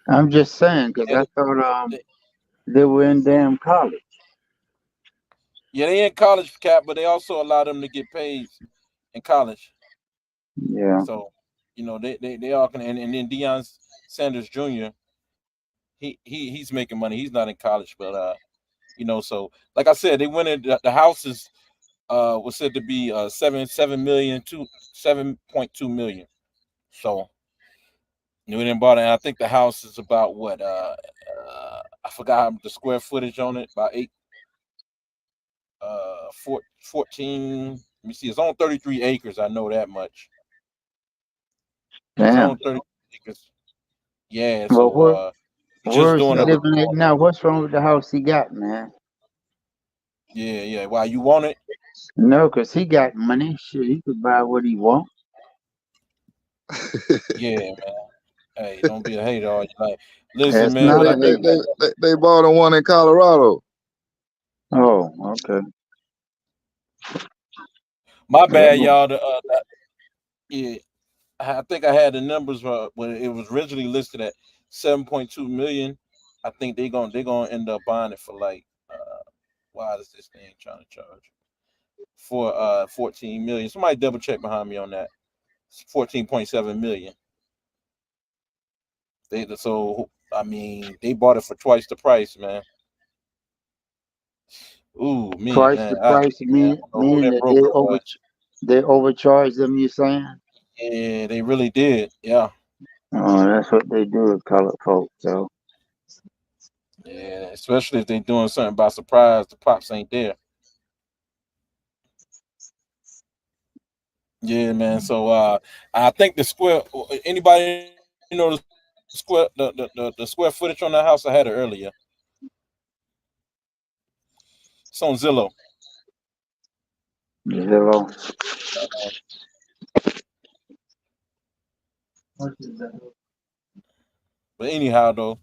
Speaker 3: I'm just saying because
Speaker 1: Yeah,
Speaker 3: I thought they were in damn college.
Speaker 1: yeah, they in college, Cap, but they also allow them to get paid in college.
Speaker 3: Yeah.
Speaker 1: So, they all can, and then Deion Sanders Jr. He's making money. He's not in college, but so like I said, they went in the house is was said to be 7 million to 7.2 million. So we didn't bought it. And I think the house is about what I forgot the square footage on it, about 14. Let me see, it's on 33 acres. I know that much. It's
Speaker 3: Damn.
Speaker 1: on 33 acres. Yeah,
Speaker 3: Well,
Speaker 1: so just
Speaker 3: where's he
Speaker 1: doing a
Speaker 3: living at now? What's wrong with the house he got, man?
Speaker 1: yeah. Why you want it?
Speaker 3: No, because he got money. Shit, he could buy what he want.
Speaker 1: Yeah, man. Hey, don't be a hater all your life. Listen,
Speaker 3: That's
Speaker 1: man,
Speaker 3: not
Speaker 2: Well,
Speaker 3: a hate.
Speaker 2: they bought one in Colorado.
Speaker 3: Oh, okay.
Speaker 1: my bad,
Speaker 3: Oh,
Speaker 1: y'all. Yeah, I think I had the numbers when it was originally listed at 7.2 million. I think they're gonna end up buying it for like why is this thing trying to charge for 14 million? Somebody double check behind me on that. 14.7 million. So I mean they bought it for twice the price, man. Ooh, me,
Speaker 3: twice the
Speaker 1: man.
Speaker 3: price
Speaker 1: Man, I don't know who
Speaker 3: meaning
Speaker 1: that
Speaker 3: that
Speaker 1: broker was.
Speaker 3: they overcharged them. You saying?
Speaker 1: Yeah, they really did. Yeah.
Speaker 3: Oh, that's what they do with colored folks. So
Speaker 1: Yeah, especially if they're doing something by surprise, the pops ain't there. Yeah, man. So I think the square anybody know the square the square footage on that house I had it earlier. It's on Zillow.
Speaker 3: Zillow.
Speaker 1: But anyhow though,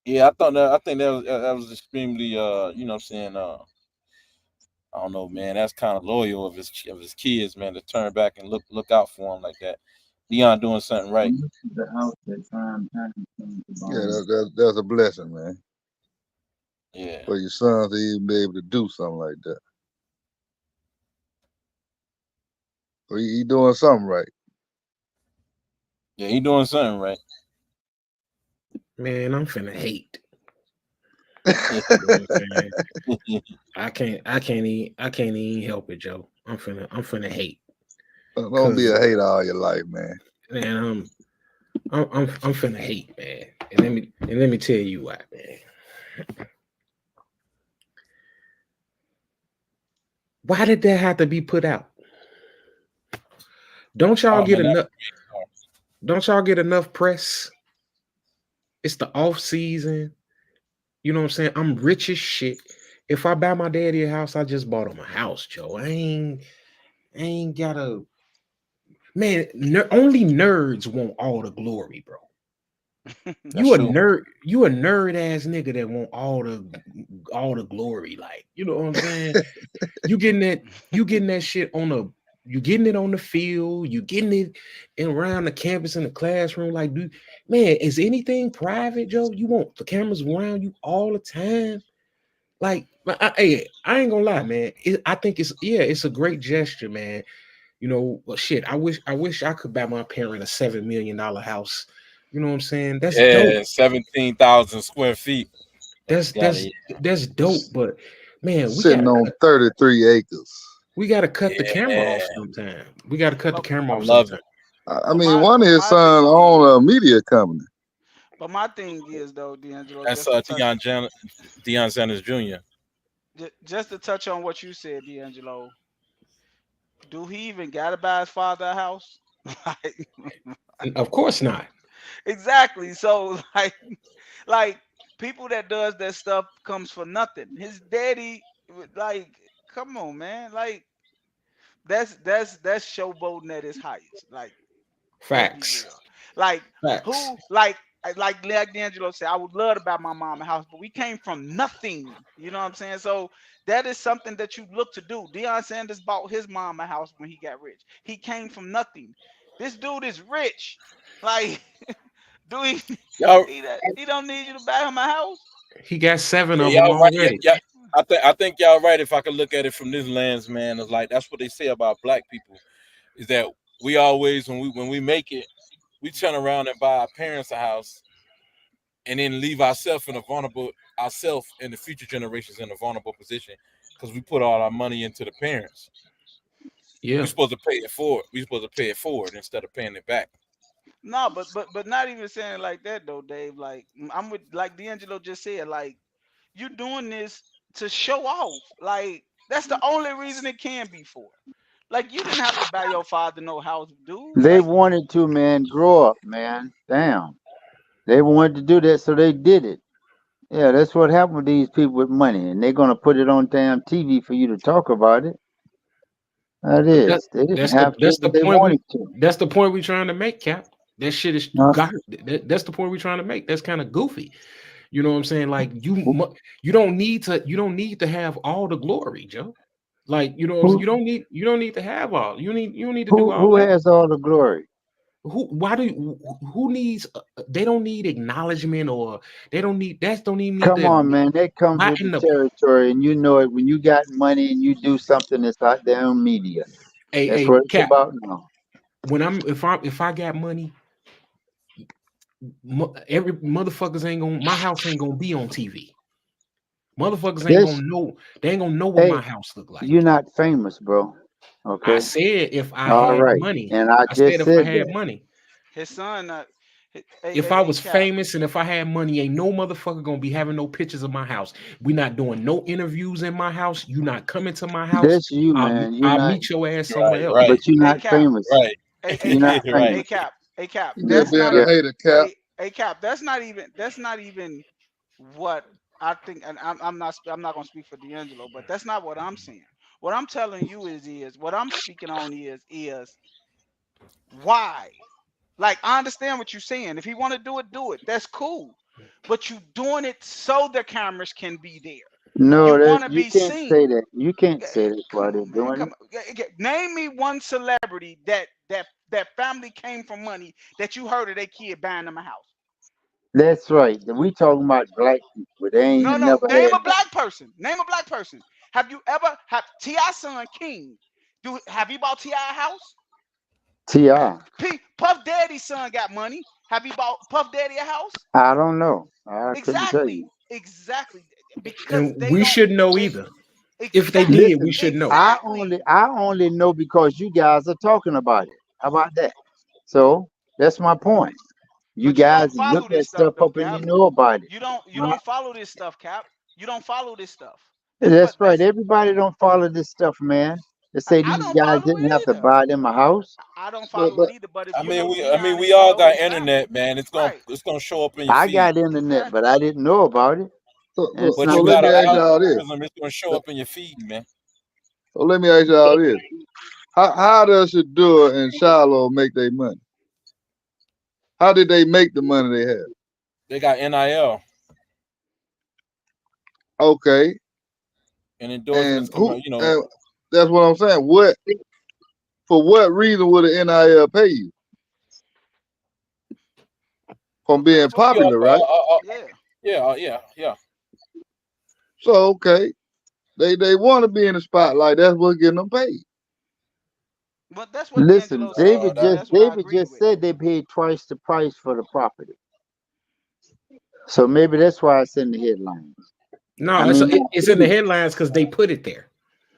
Speaker 1: yeah, I think that was extremely what I'm saying, I don't know, man. That's kind of loyal of his kids, man, to turn back and look out for him like that. Dion doing something right.
Speaker 3: The house that Prime Time came to
Speaker 2: Yeah,
Speaker 3: buy.
Speaker 2: that's a blessing, man.
Speaker 1: Yeah.
Speaker 2: For your son to even be able to do something like that. Well, he doing something right.
Speaker 1: Yeah, he doing something right.
Speaker 4: Man, I'm finna hate. You know what I'm saying? I can't even help it, Joe. I'm finna hate.
Speaker 2: Don't be
Speaker 4: Cause
Speaker 2: a hater all your life, man.
Speaker 4: man, I'm finna hate, man. And let me tell you why, man. Why did that have to be put out? Don't y'all
Speaker 1: Oh
Speaker 4: get
Speaker 1: man,
Speaker 4: enough? Don't y'all get enough press? It's the off season. You know what I'm saying? I'm rich as shit. If I buy my daddy a house, I just bought him a house, Joe. I ain't gotta. Man, only nerds want all the glory, bro.
Speaker 1: that's true.
Speaker 4: You a nerd ass nigga that want all the glory. Like, you know what I'm saying? You getting that shit you getting it on the field, you getting it around the campus in the classroom. Like, man, is anything private, Joe? You want the cameras around you all the time? Like, I ain't gonna lie, man. I think it's a great gesture, man. You know, well, shit. I wish I could buy my parent a $7 million house You know what I'm saying? That's
Speaker 1: Yeah,
Speaker 4: dope.
Speaker 1: 17,000 square feet.
Speaker 4: That's dope. But man,
Speaker 2: Sitting on 33 acres.
Speaker 4: we gotta cut the camera
Speaker 1: Yeah.
Speaker 4: off sometime. We gotta cut the camera
Speaker 1: I
Speaker 4: off
Speaker 1: love
Speaker 4: sometime.
Speaker 2: I mean, one of his sons own a media company.
Speaker 5: But my thing is though, D'Angelo,
Speaker 1: That's
Speaker 5: just to touch,
Speaker 1: Deion Sanders Jr.
Speaker 5: just to touch on what you said, D'Angelo. Do he even gotta buy his father a house? Like,
Speaker 4: Of course not.
Speaker 5: exactly. So like people that does that stuff comes for nothing. His daddy, like, come on, man. Like that's showboating at its highest. Like, let's be
Speaker 4: Facts.
Speaker 5: real. Like
Speaker 4: Facts.
Speaker 5: who like D'Angelo said, I would love to buy my mom a house, but we came from nothing. You know what I'm saying? So that is something that you look to do. Deion Sanders bought his mom a house when he got rich. He came from nothing. This dude is rich. Like, do he?
Speaker 1: Y'all,
Speaker 5: He don't need you to buy him a house.
Speaker 4: He got 7 of them
Speaker 1: y'all right.
Speaker 4: already.
Speaker 1: Yeah, I think y'all right. If I could look at it from this lens, man, it's like that's what they say about black people, is that we always when we make it, we turn around and buy our parents a house, and then leave ourselves in the future generations in a vulnerable position because we put all our money into the parents.
Speaker 4: Yeah.
Speaker 1: We're supposed to pay it forward. We're supposed to pay it forward instead of paying it back.
Speaker 5: No, but not even saying it like that though, Dave. Like I'm with like D'Angelo just said, like you doing this to show off. Like that's the only reason it can be for. Like you didn't have to buy your father no house, dude.
Speaker 3: They
Speaker 5: Like
Speaker 3: wanted to, man. Grow up, man. Damn. They wanted to do that, so they did it. Yeah, that's what happened with these people with money, and they're gonna put it on damn TV for you to talk about it. That is. They didn't have to, but they wanted to.
Speaker 4: That's the point we're trying to make, Cap. That shit is
Speaker 3: Huh?
Speaker 4: that's the point we're trying to make. That's kind of goofy. You know what I'm saying? Like you don't need to have all the glory, Joe. Like you know what I'm saying? You don't need to have all. You don't need to do all
Speaker 3: Who
Speaker 4: that.
Speaker 3: has all the glory?
Speaker 4: Who needs they don't need acknowledgement, or they don't need don't even need
Speaker 3: Come on, man. That comes with the territory, and you know it when you got money and you do something that's out there on media. That's what it's
Speaker 4: Cap,
Speaker 3: about now.
Speaker 4: When if I got money, every motherfuckers ain't gonna, my house ain't gonna be on TV. Motherfuckers ain't gonna know. They ain't gonna know what my house look like.
Speaker 3: You're not famous, bro. Okay.
Speaker 4: I said if I had money,
Speaker 3: and I
Speaker 4: said
Speaker 3: just
Speaker 4: if
Speaker 3: said
Speaker 4: I had
Speaker 3: that.
Speaker 4: money.
Speaker 5: his son.
Speaker 4: If I was famous and if I had money, ain't no motherfucker gonna be having no pictures of my house. We not doing no interviews in my house. You not coming to my house.
Speaker 3: That's you, man.
Speaker 4: I'll meet your ass somewhere else.
Speaker 1: Right.
Speaker 3: But you're not famous.
Speaker 1: Right.
Speaker 3: You're not famous.
Speaker 5: Hey Cap.
Speaker 2: That's not a hater, Cap.
Speaker 5: Hey Cap. That's not even what I think, and I'm not gonna speak for D'Angelo, but that's not what I'm saying. What I'm telling you is what I'm speaking on is why. Like I understand what you're saying. If you want to do it. That's cool. But you doing it so the cameras can be there.
Speaker 3: No,
Speaker 5: you
Speaker 3: can't
Speaker 5: seen.
Speaker 3: say that. You can't say that's why they're doing it.
Speaker 5: Name me one celebrity that family came from money that you heard of their kid buying them a house.
Speaker 3: That's right. We talking about black people. They ain't
Speaker 5: No.
Speaker 3: never
Speaker 5: Name
Speaker 3: had
Speaker 5: a black person. Name a black person. Have you ever T.I.'s son King? Have you bought T.I. a house?
Speaker 3: T.I.
Speaker 5: Puff Daddy's son got money. Have you bought Puff Daddy a house?
Speaker 3: I don't know. I couldn't tell you.
Speaker 5: Exactly. Because
Speaker 4: we shouldn't know either. If they did, we should know.
Speaker 3: I only know because you guys are talking about it. How about that? So that's my point. You guys look that stuff up and you know about it.
Speaker 5: You don't follow this stuff, Cap. You don't follow this stuff.
Speaker 3: That's right. Everybody don't follow this stuff, man. They say these guys didn't have to buy them a house.
Speaker 5: I don't follow it either, but if
Speaker 1: we all got internet, man. It's gonna show up in your feed.
Speaker 3: I got internet, but I didn't know about it.
Speaker 2: So let me ask y'all this.
Speaker 1: It's gonna show up in your feed, man.
Speaker 2: So let me ask y'all this. How does Shadua and Shiloh make their money? How did they make the money they have?
Speaker 1: They got NIL.
Speaker 2: Okay.
Speaker 1: And endorsements,
Speaker 2: and that's what I'm saying. For what reason would the NIL pay you? From being popular, right?
Speaker 1: Yeah.
Speaker 2: So okay. They want to be in the spotlight. That's what's getting them paid.
Speaker 5: But that's what
Speaker 3: Listen,
Speaker 5: D'Angelo said, and that's what I
Speaker 3: David
Speaker 5: agreed
Speaker 3: just
Speaker 5: with.
Speaker 3: said they paid twice the price for the property. So maybe that's why it's in the headlines.
Speaker 4: No,
Speaker 3: I
Speaker 4: it's,
Speaker 3: mean,
Speaker 4: it's in the headlines because they put it there.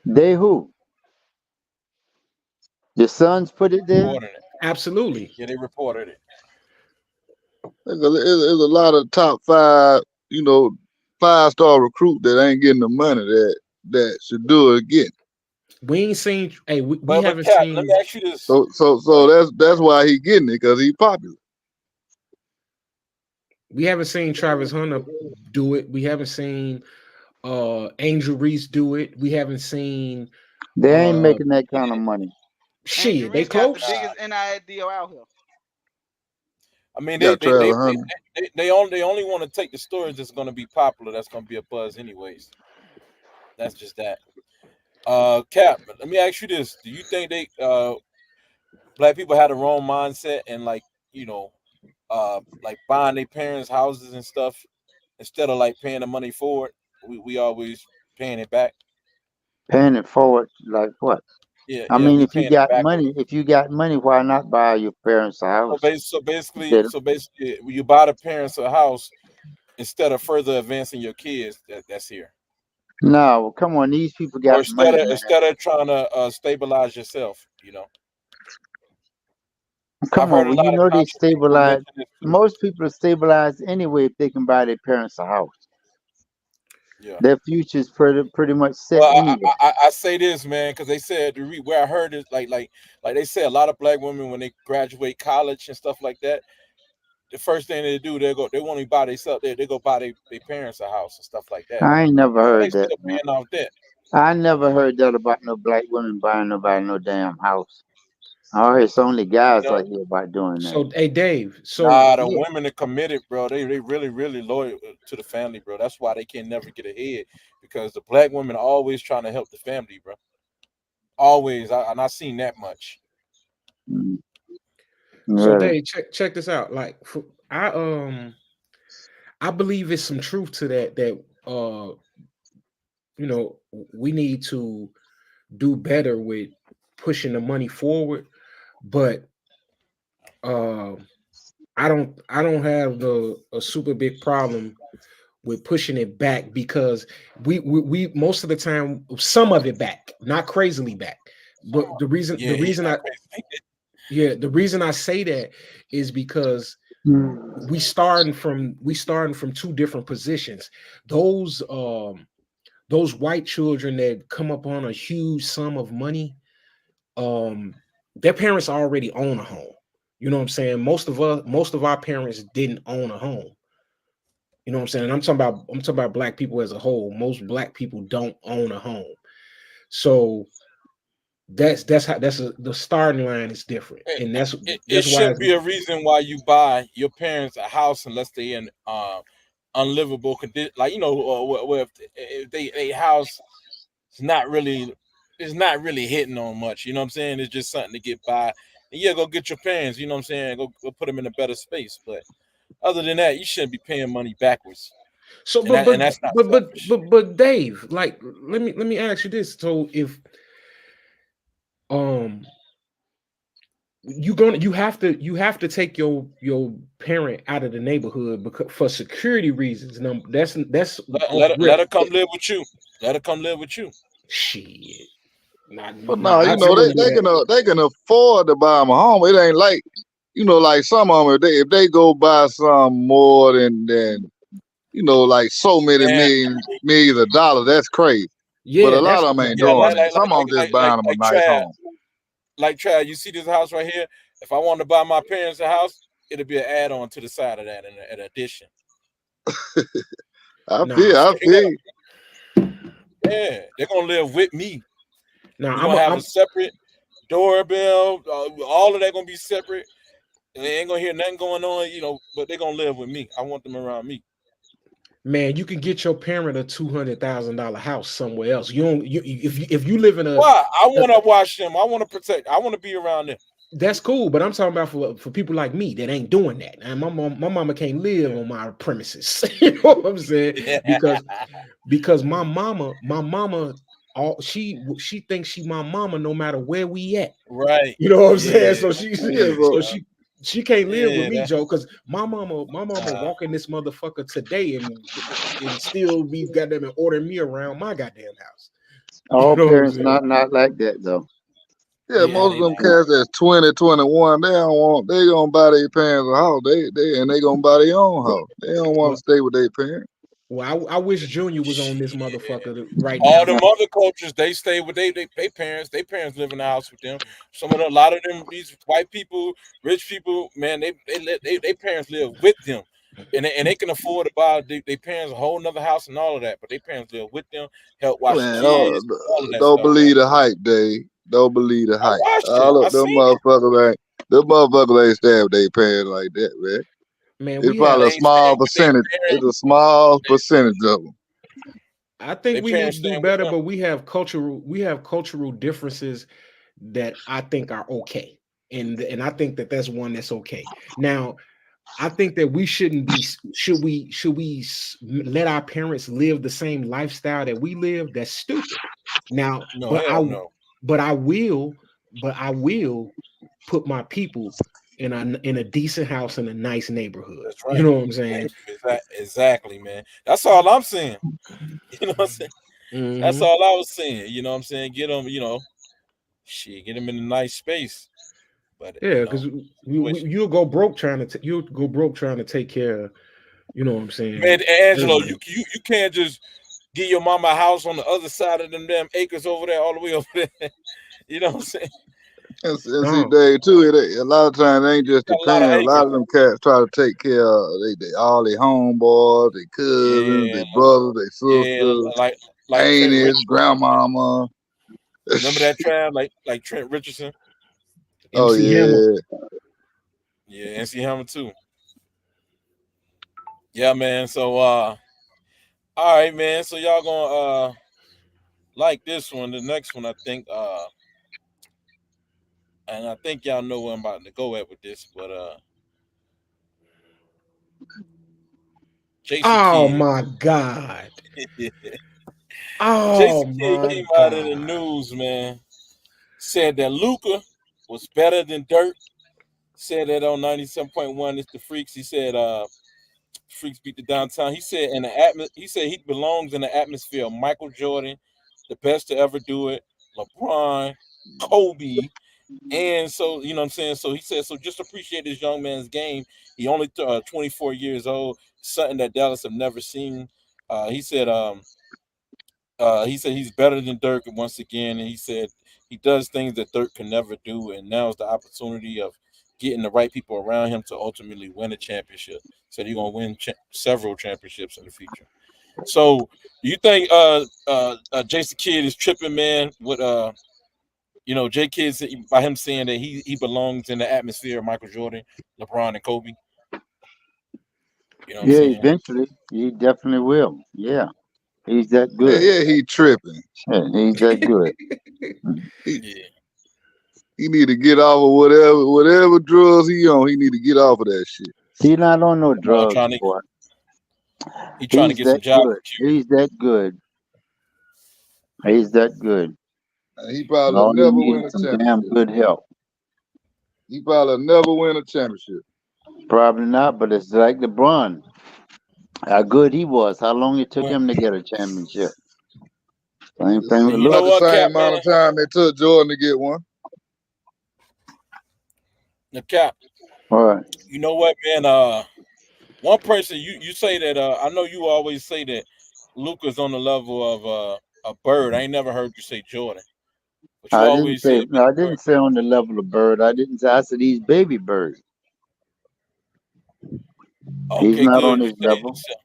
Speaker 3: they who? The Sons put it there?
Speaker 1: Reporting it.
Speaker 4: Absolutely.
Speaker 1: Yeah, they reported it.
Speaker 2: There's a lot of top 5, 5-star recruit that ain't getting the money that should do it again.
Speaker 4: We ain't seen. Hey, we
Speaker 1: But
Speaker 4: haven't
Speaker 1: Cap,
Speaker 4: seen.
Speaker 1: let me ask you this.
Speaker 2: So that's why he getting it, because he popular.
Speaker 4: We haven't seen Travis Hunter do it. We haven't seen Angel Reese do it. We haven't seen.
Speaker 3: They ain't making that kind of money.
Speaker 4: Shit, they
Speaker 5: Reese got the
Speaker 4: close.
Speaker 5: biggest NIL deal out here.
Speaker 1: I mean,
Speaker 2: Yeah, Travis Hunter.
Speaker 1: they only want to take the stories that's going to be popular. That's going to be a buzz, anyways. That's just that. Cap, let me ask you this: do you think black people had the wrong mindset and like buying their parents' houses and stuff instead of like paying the money forward? We always paying it back.
Speaker 3: Paying it forward, like what?
Speaker 1: Yeah,
Speaker 3: I mean,
Speaker 1: we
Speaker 3: if you
Speaker 1: paying it
Speaker 3: got
Speaker 1: back.
Speaker 3: money, why not buy your parents a house?
Speaker 1: So basically, you buy the parents a house instead of further advancing your kids. That's here.
Speaker 3: No, come on, these people
Speaker 1: Or
Speaker 3: got money, man.
Speaker 1: instead of trying to stabilize yourself,
Speaker 3: Come
Speaker 1: I've heard
Speaker 3: on,
Speaker 1: a
Speaker 3: well,
Speaker 1: lot
Speaker 3: you
Speaker 1: of
Speaker 3: know they
Speaker 1: controversial people
Speaker 3: stabilize.
Speaker 1: mention this too.
Speaker 3: Most people are stabilized anyway if they can buy their parents a house.
Speaker 1: Yeah.
Speaker 3: Their future's pretty much set
Speaker 1: Well,
Speaker 3: anyway.
Speaker 1: I say this, man, because they said where I heard is like they say a lot of black women when they graduate college and stuff like that, the first thing they do, they want to buy themselves, they go buy their parents a house and stuff like that.
Speaker 3: I ain't never heard
Speaker 1: Basically,
Speaker 3: that, man.
Speaker 1: paying off debt.
Speaker 3: I never heard that about no black women buying nobody no damn house. Oh, it's only guys
Speaker 1: You know?
Speaker 3: I hear about doing that.
Speaker 4: So, hey, Dave. So,
Speaker 1: Nah, the women are committed, bro. They really, really loyal to the family, bro. That's why they can never get ahead, because the black women are always trying to help the family, bro. Always. And I seen that much.
Speaker 4: So Dave, check this out. Like, I believe it's some truth to that. That we need to do better with pushing the money forward, but I don't have a super big problem with pushing it back, because we most of the time, some of it back, not crazily back. But the reason I say that is because we starting from two different positions. Those white children that come up on a huge sum of money, their parents already own a home. You know what I'm saying? Most of our parents didn't own a home. You know what I'm saying? And I'm talking about black people as a whole. Most black people don't own a home. So the starting line is different. And that's
Speaker 1: it shouldn't be a reason why you buy your parents a house unless they in unlivable condition. Like, if they house is not really hitting on much. You know what I'm saying? It's just something to get by. And yeah, go get your parents. You know what I'm saying? Go put them in a better space. But other than that, you shouldn't be paying money backwards.
Speaker 4: So,
Speaker 1: and that's not
Speaker 4: but Dave, like, let me ask you this. So if you have to take your parent out of the neighborhood because for security reasons. No, that's
Speaker 1: let her come live with you. Let her come live with you.
Speaker 4: Shit.
Speaker 2: But no, they can afford to buy them a home. It ain't like, like some of them, if they go buy some more than like so many millions of dollars, that's crazy.
Speaker 4: Yeah,
Speaker 2: but a lot of them ain't doing that. Some of them just buying them a nice home.
Speaker 1: Like Trav, you see this house right here? If I wanted to buy my parents a house, it'll be an add-on to the side of that, an addition.
Speaker 2: I feel.
Speaker 1: Yeah, they're gonna live with me.
Speaker 4: Now
Speaker 1: I'm gonna have a separate doorbell. All of that gonna be separate. And they ain't gonna hear nothing going on, but they're gonna live with me. I want them around me.
Speaker 4: Man, you can get your parent a $200,000 house somewhere else. If you live in a.
Speaker 1: Why? I want to watch them. I want to protect. I want to be around them.
Speaker 4: That's cool, but I'm talking about for people like me that ain't doing that. And my mama can't live on my premises. You know what I'm saying?
Speaker 1: Yeah.
Speaker 4: Because my mama she thinks she my mama no matter where we at.
Speaker 1: Right.
Speaker 4: You know what I'm saying?
Speaker 1: Yeah.
Speaker 4: So she can't live with me,
Speaker 1: Yeah.
Speaker 4: Joe, because my mama walking this motherfucker today and still be goddamn and ordering me around my goddamn house.
Speaker 3: All
Speaker 4: know what I'm
Speaker 3: parents
Speaker 4: saying?
Speaker 3: not like that though.
Speaker 2: Yeah,
Speaker 1: Yeah,
Speaker 2: most
Speaker 1: they
Speaker 2: of them
Speaker 1: not.
Speaker 2: cats that's 20, 21, they don't want. They gonna buy their parents a house. They gonna buy their own house. They don't want
Speaker 4: Well,
Speaker 2: to stay with their parents.
Speaker 4: well, I wish Junior was on this motherfucker right
Speaker 1: All
Speaker 4: now.
Speaker 1: them other cultures, they stay with their parents. Their parents live in the house with them. A lot of them, these white people, rich people, man, they parents live with them, and they can afford to buy their parents a whole nother house and all of that. But their parents live with them, help watch
Speaker 2: Man,
Speaker 1: the kids, all of that
Speaker 2: don't
Speaker 1: stuff.
Speaker 2: believe the hype, Dave. Don't believe the
Speaker 1: I
Speaker 2: hype.
Speaker 1: watched it.
Speaker 2: All
Speaker 1: I
Speaker 2: of them
Speaker 1: seen it.
Speaker 2: motherfuckers ain't. Them motherfuckers ain't staying with their parents like that, man.
Speaker 4: Man,
Speaker 2: It's
Speaker 4: we
Speaker 2: probably
Speaker 4: have
Speaker 2: a
Speaker 1: They stay
Speaker 2: small
Speaker 1: with their
Speaker 2: percentage.
Speaker 1: parents.
Speaker 2: It's a small percentage of them.
Speaker 4: I think
Speaker 1: Their
Speaker 4: we need
Speaker 1: parents
Speaker 4: to do
Speaker 1: staying with
Speaker 4: better,
Speaker 1: them.
Speaker 4: but we have cultural differences that I think are okay. And I think that that's one that's okay. Now, I think that we shouldn't be should we let our parents live the same lifestyle that we live? That's stupid. Now,
Speaker 1: No, hell no.
Speaker 4: but I will put my people in a decent house in a nice neighborhood.
Speaker 1: That's right.
Speaker 4: You know what I'm saying?
Speaker 1: Exactly, man. That's all I'm saying. You know what I'm saying? That's
Speaker 4: Mhm.
Speaker 1: all I was saying. You know what I'm saying? Get them, get them in a nice space. But
Speaker 4: Yeah, because you'll go broke trying to take care of, you know what I'm saying?
Speaker 1: man, Angelo,
Speaker 4: everybody.
Speaker 1: you can't just get your mama a house on the other side of them damn acres over there, all the way over there. You know what I'm saying?
Speaker 2: And see,
Speaker 4: No.
Speaker 2: Dave, too, a lot of times it ain't just the
Speaker 1: Got a lot of
Speaker 2: parents. A lot
Speaker 1: acres.
Speaker 2: of them cats try to take care of all their homeboys, their cousins,
Speaker 1: Yeah,
Speaker 2: their brothers, their
Speaker 1: yeah,
Speaker 2: sisters,
Speaker 1: like Trent
Speaker 2: aunties,
Speaker 1: Richardson.
Speaker 2: grandmama.
Speaker 1: Remember that tribe, like Trent Richardson?
Speaker 2: Oh
Speaker 4: MC Hammer.
Speaker 1: Yeah, MC Hammer too. Yeah, man. So all right, man. So y'all gonna like this one. The next one, I think, and I think y'all know where I'm about to go at with this, but Jason
Speaker 4: Oh
Speaker 1: Kidd.
Speaker 4: my God.
Speaker 1: Jason
Speaker 4: Oh
Speaker 1: Kidd
Speaker 4: my
Speaker 1: came out in the
Speaker 4: God.
Speaker 1: news, man. Said that Luka was better than Dirk. Said that on 97.1, it's the Freaks. He said Freaks beat the downtown. He said he belongs in the atmosphere of Michael Jordan, the best to ever do it, LeBron, Kobe. And so, you know what I'm saying? So he said, so just appreciate this young man's game. He only 24 years old, something that Dallas have never seen. He said he's better than Dirk once again, and he said he does things that Dirk can never do, and now is the opportunity of getting the right people around him to ultimately win a championship. Said he's gonna win several championships in the future. So, do you think Jason Kidd is tripping, man? With J. Kidd said by him saying that he belongs in the atmosphere of Michael Jordan, LeBron, and Kobe. You know what I'm
Speaker 3: Yeah,
Speaker 1: saying?
Speaker 3: eventually he definitely will. Yeah, he's that
Speaker 2: Yeah,
Speaker 3: good.
Speaker 2: yeah, he tripping.
Speaker 3: Yeah, he's that good.
Speaker 1: Yeah.
Speaker 2: He need to get off of whatever drugs he on. He need to get off of that shit.
Speaker 3: He's not on no drugs,
Speaker 1: Trying to
Speaker 3: boy.
Speaker 1: get
Speaker 3: He's
Speaker 1: some
Speaker 3: that
Speaker 1: job
Speaker 3: good.
Speaker 1: security.
Speaker 3: He's that good. He's that good.
Speaker 2: He probably
Speaker 3: All he
Speaker 2: never
Speaker 3: needs
Speaker 2: win a
Speaker 3: is some damn
Speaker 2: championship.
Speaker 3: good help.
Speaker 2: He probably never win a championship.
Speaker 3: Probably not, but it's like LeBron. How good he was. How long it took him to get a championship. Same thing with
Speaker 1: And you know
Speaker 2: About the
Speaker 1: what,
Speaker 2: same
Speaker 1: Cap,
Speaker 2: amount
Speaker 1: man?
Speaker 2: of time it took Jordan to get one.
Speaker 1: The Cap.
Speaker 3: All right.
Speaker 1: You know what, man? One person you say that I know you always say that Luka's on the level of a Bird. I ain't never heard you say Jordan, but you
Speaker 3: I didn't
Speaker 1: always
Speaker 3: say
Speaker 1: said
Speaker 3: no, I
Speaker 1: Bird.
Speaker 3: didn't say on the level of Bird. I didn't say I said he's baby Bird. He's
Speaker 1: Okay,
Speaker 3: not
Speaker 1: good.
Speaker 3: on
Speaker 1: You
Speaker 3: his
Speaker 1: saved
Speaker 3: level.
Speaker 1: yourself.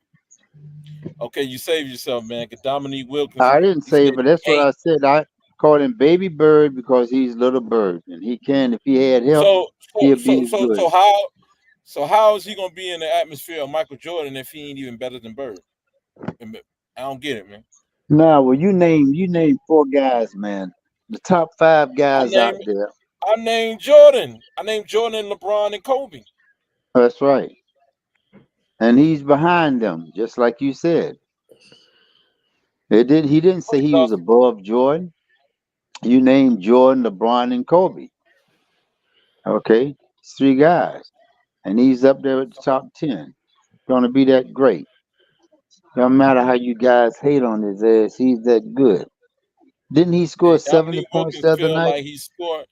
Speaker 1: Okay, you saved yourself, man. 'Cause Dominique Wilkins,
Speaker 3: I didn't
Speaker 1: he
Speaker 3: say,
Speaker 1: said
Speaker 3: but that's
Speaker 1: he
Speaker 3: what
Speaker 1: ain't.
Speaker 3: I said. I called him baby Bird because he's little Bird, and he can. If he had help,
Speaker 1: So
Speaker 3: he'll be as good.
Speaker 1: how is he gonna be in the atmosphere of Michael Jordan if he ain't even better than Bird? I don't get it, man.
Speaker 3: Now, well, you name 4 guys, man. The top 5
Speaker 1: I
Speaker 3: guys out
Speaker 1: named
Speaker 3: there.
Speaker 1: I named Jordan. I named Jordan, LeBron, and Kobe.
Speaker 3: That's right. And he's behind them, just like you said. He didn't say he was above Jordan. You named Jordan, LeBron, and Kobe. Okay, it's 3 guys, and he's up there at the top 10. Gonna be that great. No matter how you guys hate on his ass, he's that good. Didn't he score
Speaker 1: Hey,
Speaker 3: 70
Speaker 1: Dominique
Speaker 3: points
Speaker 1: Wilkins
Speaker 3: the other
Speaker 1: feel
Speaker 3: night?
Speaker 1: like he scored.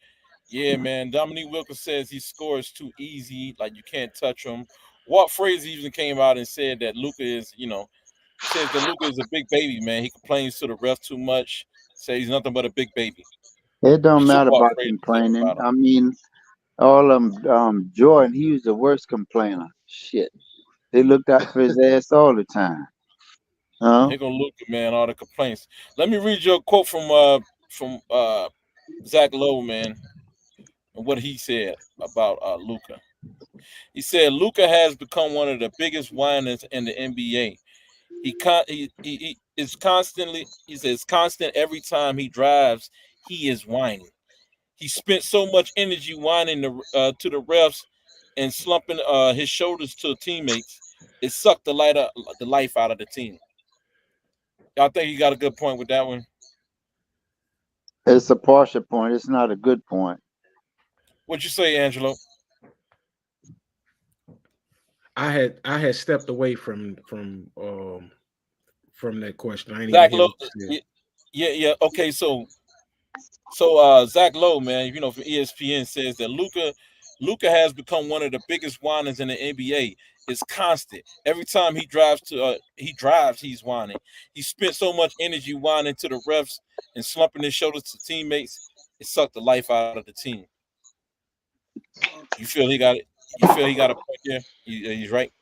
Speaker 1: Yeah, man. Dominique Wilkins says he scores too easy, like you can't touch him. Walt Frazier even came out and said that Luka is, says that Luka is a big baby, man. He complains to the ref too much. Say he's nothing but a big baby.
Speaker 3: It don't
Speaker 1: That's what
Speaker 3: matter
Speaker 1: Walt
Speaker 3: about
Speaker 1: Frazier said
Speaker 3: complaining.
Speaker 1: about him.
Speaker 3: I mean, all of them, Jordan, he was the worst complainer. Shit. They looked out for his ass all the time.
Speaker 1: Here go Luka, man. All the complaints. Let me read you a quote from Zach Lowe, man, and what he said about Luka. He said Luka has become one of the biggest whiners in the NBA. He is constantly. He says constant every time he drives. He is whining. He spent so much energy whining to the refs and slumping his shoulders to teammates. It sucked the life out of the team. Y'all think he got a good point with that one?
Speaker 3: It's a partial point. It's not a good point.
Speaker 1: What'd you say, Angelo?
Speaker 4: I had stepped away from that question. I ain't
Speaker 1: Zach
Speaker 4: even hear
Speaker 1: Lowe.
Speaker 4: what you said.
Speaker 1: Yeah. Okay, so Zach Lowe, man, from ESPN says that Luka has become one of the biggest whiners in the NBA. It's constant. Every time he drives, he's whining. He spent so much energy whining to the refs and slumping his shoulders to teammates. It sucked the life out of the team. You feel he got it? You feel he got a point there? He's right.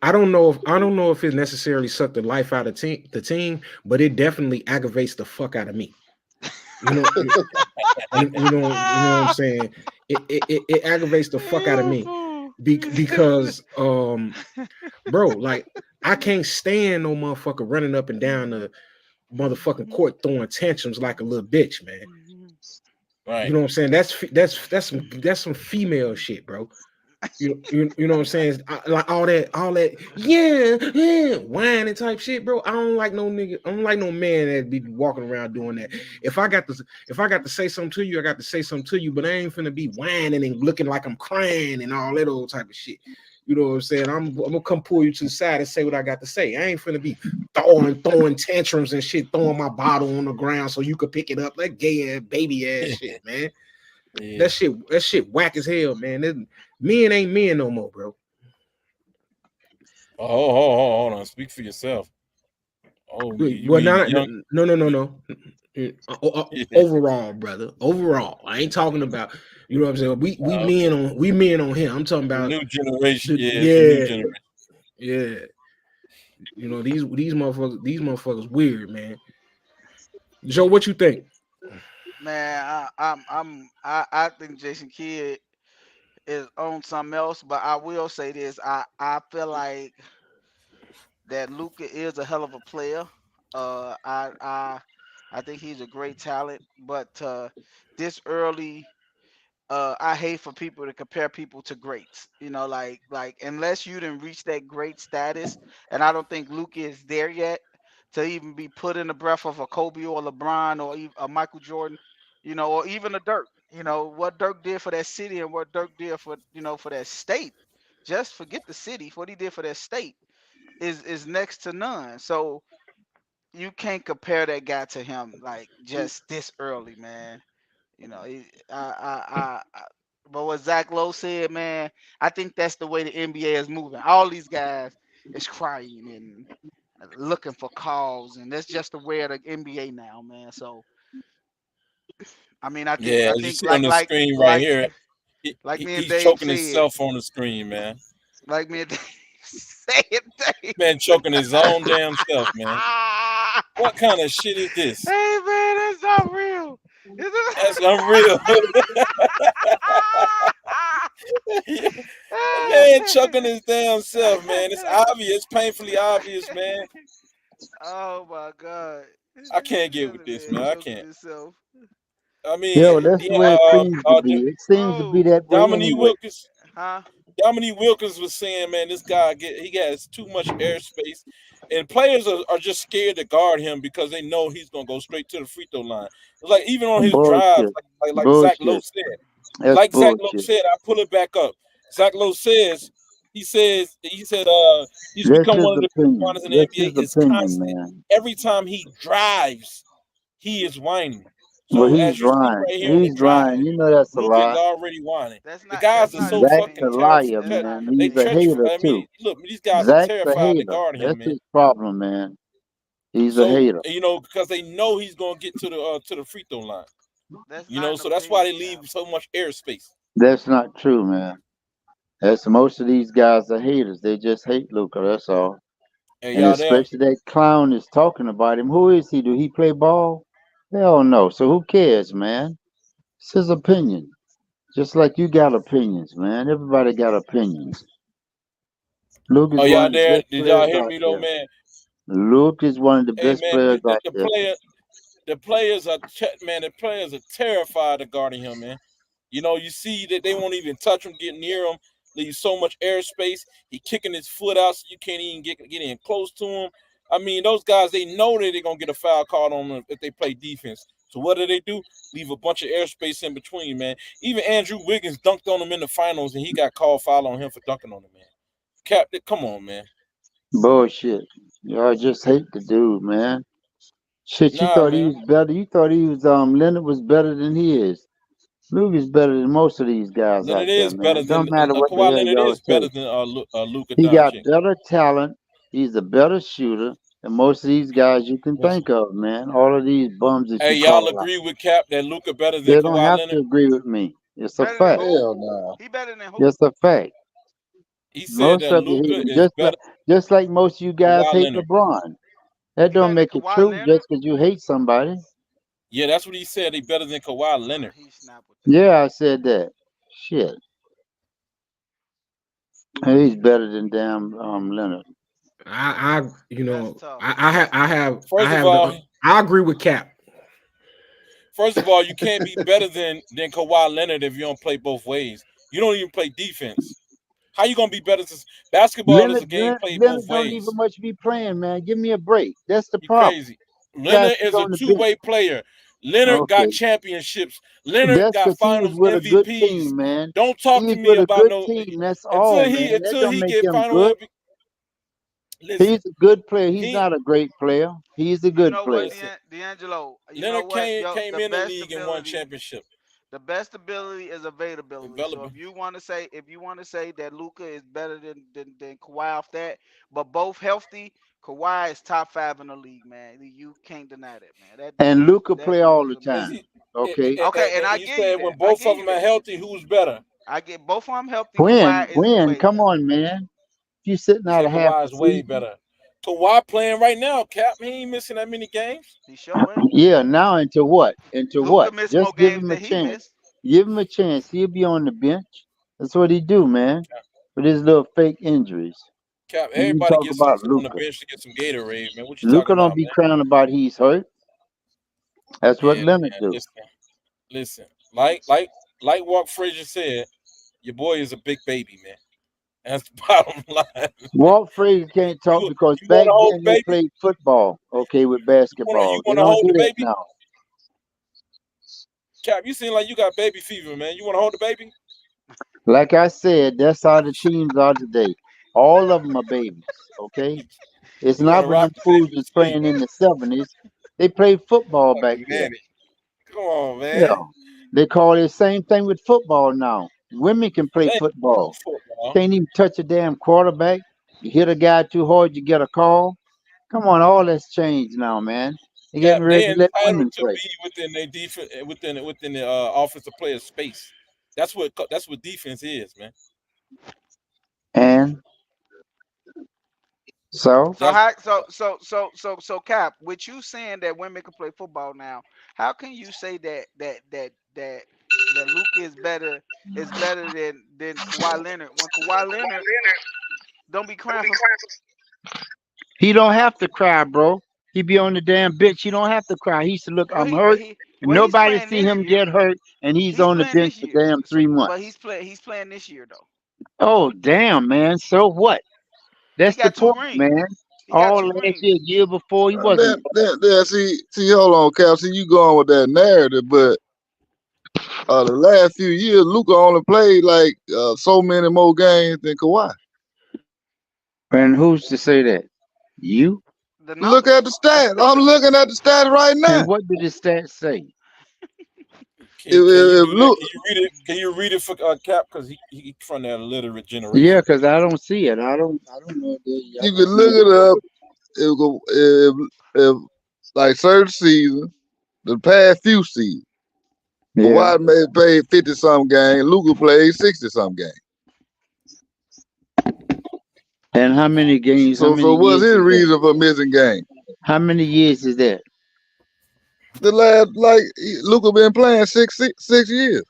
Speaker 4: I don't know if it necessarily sucked the life out of the team, but it definitely aggravates the fuck out of me. You know what I'm saying? It aggravates the fuck out of me because bro, like I can't stand no motherfucker running up and down the motherfucking court throwing tantrums like a little bitch, man.
Speaker 1: Right.
Speaker 4: You know what I'm saying? That's some female shit, bro. You know what I'm saying? Like all that yeah whining type shit, bro. I don't like no nigga. I don't like no man that be walking around doing that. If I got to say something to you, I got to say something to you, but I ain't finna be whining and looking like I'm crying and all that old type of shit. You know what I'm saying? I'm gonna come pull you to the side and say what I got to say. I ain't finna be throwing tantrums and shit, throwing my bottle on the ground so you could pick it up. That gay ass baby ass shit, man.
Speaker 1: Yeah.
Speaker 4: That shit whack as hell, man. Men ain't men no more, bro.
Speaker 1: Oh, hold on. Speak for yourself. Oh,
Speaker 4: no. Overall, brother. Overall, I ain't talking about. You know what I'm saying? We men on here. I'm talking about
Speaker 1: new generation.
Speaker 4: Yeah.
Speaker 1: New generation.
Speaker 4: Yeah. You know these motherfuckers weird, man. Joe, what you think?
Speaker 5: Man, I think Jason Kidd is on something else, but I will say this: I feel like that Luka is a hell of a player. I think he's a great talent, but this early, I hate for people to compare people to greats. Like unless you didn't reach that great status, and I don't think Luka is there yet to even be put in the breath of a Kobe or LeBron or a Michael Jordan, or even a Dirk. What Dirk did for that city and what Dirk did for that state. Just forget the city. What he did for that state is next to none. So you can't compare that guy to him like just this early, man. But what Zach Lowe said, man, I think that's the way the NBA is moving. All these guys is crying and looking for calls, and that's just the way of the NBA now, man. So, I mean, I think
Speaker 1: As you see on the screen right here,
Speaker 5: me and
Speaker 1: he's
Speaker 5: Dave
Speaker 1: choking
Speaker 5: said,
Speaker 1: himself on the screen, man.
Speaker 5: like me and Dave said,
Speaker 1: Man, choking his own damn self, man. What kind of shit is this?
Speaker 5: Hey, man, that's not real.
Speaker 1: That's unreal. Man, choking his damn self, man. It's obvious, painfully obvious, man.
Speaker 5: Oh my God.
Speaker 1: I can't get with this, man. I can't.
Speaker 5: Himself.
Speaker 1: I mean,
Speaker 3: Yeah, well, that's the way it seems to be. It seems to be that way
Speaker 1: Dominique
Speaker 3: anyway.
Speaker 1: Wilkins. Dominique Wilkins was saying, man, this guy he has too much airspace, And players are just scared to guard him because they know he's gonna go straight to the free throw line. It's like even on his drives,
Speaker 3: Bullshit.
Speaker 1: like Zach Lowe
Speaker 3: Bullshit.
Speaker 1: said.
Speaker 3: That's
Speaker 1: Like Zach Lowe
Speaker 3: bullshit.
Speaker 1: said, I pull it back up. Zach Lowe said he's
Speaker 3: That's
Speaker 1: become
Speaker 3: his
Speaker 1: one of the
Speaker 3: opinion.
Speaker 1: finest in the
Speaker 3: That's
Speaker 1: NBA.
Speaker 3: his
Speaker 1: It's
Speaker 3: opinion,
Speaker 1: constant.
Speaker 3: man.
Speaker 1: Every time he drives, he is whining.
Speaker 3: Well,
Speaker 1: So
Speaker 3: he's
Speaker 1: as you see
Speaker 3: lying.
Speaker 1: right here on the
Speaker 3: He's
Speaker 1: drive,
Speaker 3: lying. You know that's a
Speaker 1: Luka is
Speaker 3: lie.
Speaker 1: already whining.
Speaker 5: That's
Speaker 1: The
Speaker 5: not.
Speaker 1: guys
Speaker 5: That's
Speaker 1: are
Speaker 5: not
Speaker 1: so
Speaker 5: his
Speaker 3: Zach's
Speaker 1: fucking
Speaker 3: a
Speaker 5: opinion.
Speaker 3: liar,
Speaker 5: That's
Speaker 3: man.
Speaker 5: not his
Speaker 1: They
Speaker 3: He's a
Speaker 5: opinion.
Speaker 3: hater
Speaker 1: I
Speaker 3: too.
Speaker 1: mean, look, these guys are
Speaker 3: Zach's a
Speaker 1: terrified to
Speaker 3: hater.
Speaker 1: guard him,
Speaker 3: That's
Speaker 1: man.
Speaker 3: his problem, man. He's a
Speaker 1: So
Speaker 3: hater.
Speaker 1: because they know he's gonna get to the free throw line.
Speaker 5: That's
Speaker 1: You
Speaker 5: not
Speaker 1: know,
Speaker 5: an
Speaker 1: so that's why they
Speaker 5: opinion,
Speaker 1: leave so much airspace.
Speaker 3: That's not true, man. That's most of these guys are haters. They just hate Luka. That's all.
Speaker 1: And
Speaker 3: And
Speaker 1: y'all there?
Speaker 3: especially that clown is talking about him. Who is he? Do he play ball? Hell no. So who cares, man? It's his opinion. Just like you got opinions, man. Everybody got opinions. Luke is
Speaker 1: Oh,
Speaker 3: one
Speaker 1: y'all
Speaker 3: of the
Speaker 1: there?
Speaker 3: best
Speaker 1: Did y'all
Speaker 3: players
Speaker 1: hear
Speaker 3: out
Speaker 1: me though,
Speaker 3: there.
Speaker 1: man?
Speaker 3: Luke is one of the
Speaker 1: Hey
Speaker 3: best
Speaker 1: man,
Speaker 3: players out there.
Speaker 1: the players are terrified of guarding him, man. You know, you see that they won't even touch him, get near him, leave so much airspace. He kicking his foot out so you can't even get in close to him. I mean, those guys, they know that they're gonna get a foul called on them if they play defense. So what do? Leave a bunch of airspace in between, man. Even Andrew Wiggins dunked on him in the finals, and he got called foul on him for dunking on him, man. Cap, come on, man.
Speaker 3: Bullshit. Y'all just hate the dude, man. Shit, you
Speaker 1: Nah,
Speaker 3: thought he
Speaker 1: man.
Speaker 3: was better. You thought he was Leonard was better than he is. Luke is better than most of these guys out
Speaker 1: Leonard
Speaker 3: there,
Speaker 1: is better
Speaker 3: man.
Speaker 1: than
Speaker 3: Don't matter what the
Speaker 1: Kawhi
Speaker 3: hell
Speaker 1: Leonard
Speaker 3: y'all
Speaker 1: is better
Speaker 3: say.
Speaker 1: than Luka
Speaker 3: He got
Speaker 1: Doncic.
Speaker 3: better talent. He's a better shooter than most of these guys you can
Speaker 1: Yes.
Speaker 3: think of, man. All of these bums that
Speaker 1: Hey,
Speaker 3: you
Speaker 1: y'all
Speaker 3: call out.
Speaker 1: agree with Cap that Luka better than
Speaker 3: They don't
Speaker 1: Kawhi
Speaker 3: have
Speaker 1: Leonard?
Speaker 3: to agree with me. It's a
Speaker 5: Better than
Speaker 3: fact.
Speaker 5: who?
Speaker 2: Hell no.
Speaker 5: He better than who?
Speaker 3: It's a fact.
Speaker 1: He said
Speaker 3: Most
Speaker 1: that
Speaker 3: of you hate
Speaker 1: Luka
Speaker 3: him.
Speaker 1: is better
Speaker 3: Just like most of you guys
Speaker 1: Kawhi
Speaker 3: hate
Speaker 1: Leonard.
Speaker 3: LeBron. That
Speaker 5: He
Speaker 3: don't
Speaker 5: better
Speaker 3: make
Speaker 5: than
Speaker 3: it
Speaker 5: Kawhi
Speaker 3: true
Speaker 5: Leonard?
Speaker 3: just because you hate somebody.
Speaker 1: Yeah, that's what he said. He better than Kawhi Leonard.
Speaker 5: He snapped with that.
Speaker 3: Yeah, I said that. Shit. He's better than damn Leonard.
Speaker 4: I you know,
Speaker 5: That's tough.
Speaker 1: First of all,
Speaker 4: I agree with Cap.
Speaker 1: You can't be better than Kawhi Leonard if you don't play both ways. You don't even play defense. How you gonna be better? Basketball is a game played both
Speaker 3: Don't
Speaker 1: ways.
Speaker 3: even much be playing, man. Give me a break. That's the
Speaker 1: You
Speaker 3: problem.
Speaker 1: crazy. Leonard is a two-way player. Leonard got championships. Leonard
Speaker 3: That's
Speaker 1: got
Speaker 3: because he was
Speaker 1: finals
Speaker 3: with a good
Speaker 1: MVPs.
Speaker 3: team, man.
Speaker 1: Don't talk
Speaker 3: He
Speaker 1: to
Speaker 3: was
Speaker 1: me
Speaker 3: with a
Speaker 1: about
Speaker 3: good
Speaker 1: no
Speaker 3: team. That's all, man. That
Speaker 1: until
Speaker 3: don't
Speaker 1: he
Speaker 3: make
Speaker 1: get
Speaker 3: him
Speaker 1: final
Speaker 3: good.
Speaker 1: MVP. Listen,
Speaker 3: He's a good player. He's
Speaker 1: he-
Speaker 3: not a great player. He's a
Speaker 5: You
Speaker 3: good
Speaker 5: know
Speaker 3: player.
Speaker 5: what, D'Angelo? You
Speaker 1: Leonard
Speaker 5: know what?
Speaker 1: came in the league and won championship.
Speaker 5: The best ability is availability. So if you want to say that Luka is better than Kawhi off that, but both healthy, Kawhi is top 5 in the league, man. You can't deny that, man.
Speaker 3: And Luka play
Speaker 5: dude
Speaker 3: all
Speaker 5: is
Speaker 3: the
Speaker 5: amazing.
Speaker 3: time. Okay.
Speaker 5: Okay, and I
Speaker 1: you
Speaker 5: give
Speaker 1: said
Speaker 5: you
Speaker 1: when
Speaker 5: that.
Speaker 1: both of them are healthy, who's better?
Speaker 5: I get both of them healthy.
Speaker 3: When?
Speaker 5: Kawhi is way
Speaker 3: Come
Speaker 5: better.
Speaker 3: on, man. You sitting
Speaker 1: You
Speaker 3: out
Speaker 1: said
Speaker 3: of half
Speaker 1: Kawhi
Speaker 3: the
Speaker 1: is way
Speaker 3: season.
Speaker 1: better. Kawhi playing right now, Cap. He ain't missing that many games.
Speaker 5: He sure ain't.
Speaker 3: Yeah, now into what? Into
Speaker 5: Luka
Speaker 3: what?
Speaker 5: missed
Speaker 3: Just
Speaker 5: more
Speaker 3: give
Speaker 5: games
Speaker 3: him a
Speaker 5: than he
Speaker 3: chance.
Speaker 5: missed.
Speaker 3: Give him a chance. He'll be on the bench. That's what he do, man. With his little fake injuries.
Speaker 1: Cap,
Speaker 3: When you
Speaker 1: everybody
Speaker 3: talk
Speaker 1: gets
Speaker 3: about
Speaker 1: on the
Speaker 3: Luka.
Speaker 1: bench to get some Gatorade, man. What you
Speaker 3: Luka
Speaker 1: talking
Speaker 3: don't
Speaker 1: about,
Speaker 3: be
Speaker 1: man?
Speaker 3: crying about he's hurt. That's what
Speaker 1: Yeah,
Speaker 3: Leonard
Speaker 1: man,
Speaker 3: do.
Speaker 1: listen. Like Walt Frazier said, your boy is a big baby, man. That's the bottom line.
Speaker 3: Walt Frazier can't talk because
Speaker 1: you
Speaker 3: back
Speaker 1: want to hold
Speaker 3: then
Speaker 1: the
Speaker 3: they
Speaker 1: baby?
Speaker 3: played football, okay, with
Speaker 1: You
Speaker 3: basketball. They
Speaker 1: want to
Speaker 3: don't
Speaker 1: hold
Speaker 3: do
Speaker 1: the
Speaker 3: that
Speaker 1: baby?
Speaker 3: now.
Speaker 1: Cap, you seem like you got baby fever, man. You want to hold the baby?
Speaker 3: Like I said, that's how the teams are today. All of them are babies, okay? It's
Speaker 1: You want
Speaker 3: not
Speaker 1: to
Speaker 3: when
Speaker 1: rock
Speaker 3: them
Speaker 1: the
Speaker 3: fools
Speaker 1: baby
Speaker 3: was
Speaker 1: to sleep?
Speaker 3: playing in the 70s. They played football back
Speaker 1: Fucking
Speaker 3: then.
Speaker 1: Manny. Come on, man.
Speaker 3: Yeah. They call it the same thing with football now. Women can play
Speaker 1: They ain't
Speaker 3: football.
Speaker 1: football.
Speaker 3: Can't even touch a damn quarterback. You hit a guy too hard, you get a call. Come on, all that's changed now, man. They're getting
Speaker 1: Cap,
Speaker 3: ready
Speaker 1: they
Speaker 3: to let women
Speaker 1: entitled to
Speaker 3: play.
Speaker 1: be within their defense, within the offensive player space. That's what defense is, man.
Speaker 3: And so
Speaker 5: So Cap, with you saying that women can play football now, how can you say that Luka is better than Kawhi Leonard when Kawhi Leonard don't be crying for?
Speaker 3: he don't have to cry, bro. He be on the damn bench. He don't have to cry. He said, "Look, I'm hurt." And nobody see him get hurt, and he's on the bench for damn 3 months.
Speaker 5: But he's playing this year though.
Speaker 3: Oh damn, man. So what? That's the point, man.
Speaker 5: He got
Speaker 3: All
Speaker 5: you
Speaker 3: last
Speaker 5: rings.
Speaker 3: year before, he wasn't.
Speaker 2: See, hold on, Cal. See, you going with that narrative, but the last few years, Luka only played like so many more games than Kawhi.
Speaker 3: And who's to say that? You?
Speaker 5: The
Speaker 2: Look
Speaker 5: numbers.
Speaker 2: at the stats. I'm looking at the stats right now.
Speaker 3: And what did the stats say?
Speaker 1: Can you
Speaker 2: If
Speaker 1: do that?
Speaker 2: Luka,
Speaker 1: Can you read it? Can you read it for Cap? Because he from that illiterate generation.
Speaker 3: Yeah, because I don't see it. I don't know.
Speaker 2: you can look it up. If like certain seasons, the past few seasons,
Speaker 3: Yeah.
Speaker 2: Kawhi may played 50-something games. Luka played 60-something games.
Speaker 3: And how many games?
Speaker 2: So what's his reason for missing games?
Speaker 3: How many years is that?
Speaker 2: The last, like, Luka been playing six years.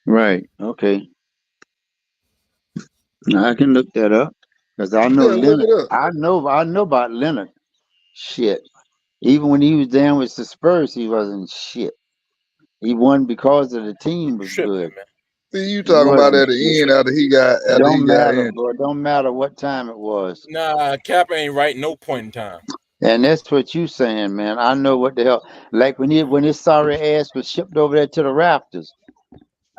Speaker 3: Right. Okay. Now I can look that up because I know
Speaker 2: Yeah, look
Speaker 3: Leonard.
Speaker 2: it up.
Speaker 3: I know about Leonard. Shit. Even when he was down with the Spurs, he wasn't shit. He won because of the team was
Speaker 1: Tripping,
Speaker 3: good.
Speaker 1: man.
Speaker 2: See, you talking about at the end after he got
Speaker 3: Don't matter,
Speaker 2: injured.
Speaker 3: bro. Don't matter what time it was.
Speaker 1: Nah, Cap ain't right no point in time.
Speaker 3: And that's what you saying, man. I know what the hell. Like when his sorry ass was shipped over there to the Raptors.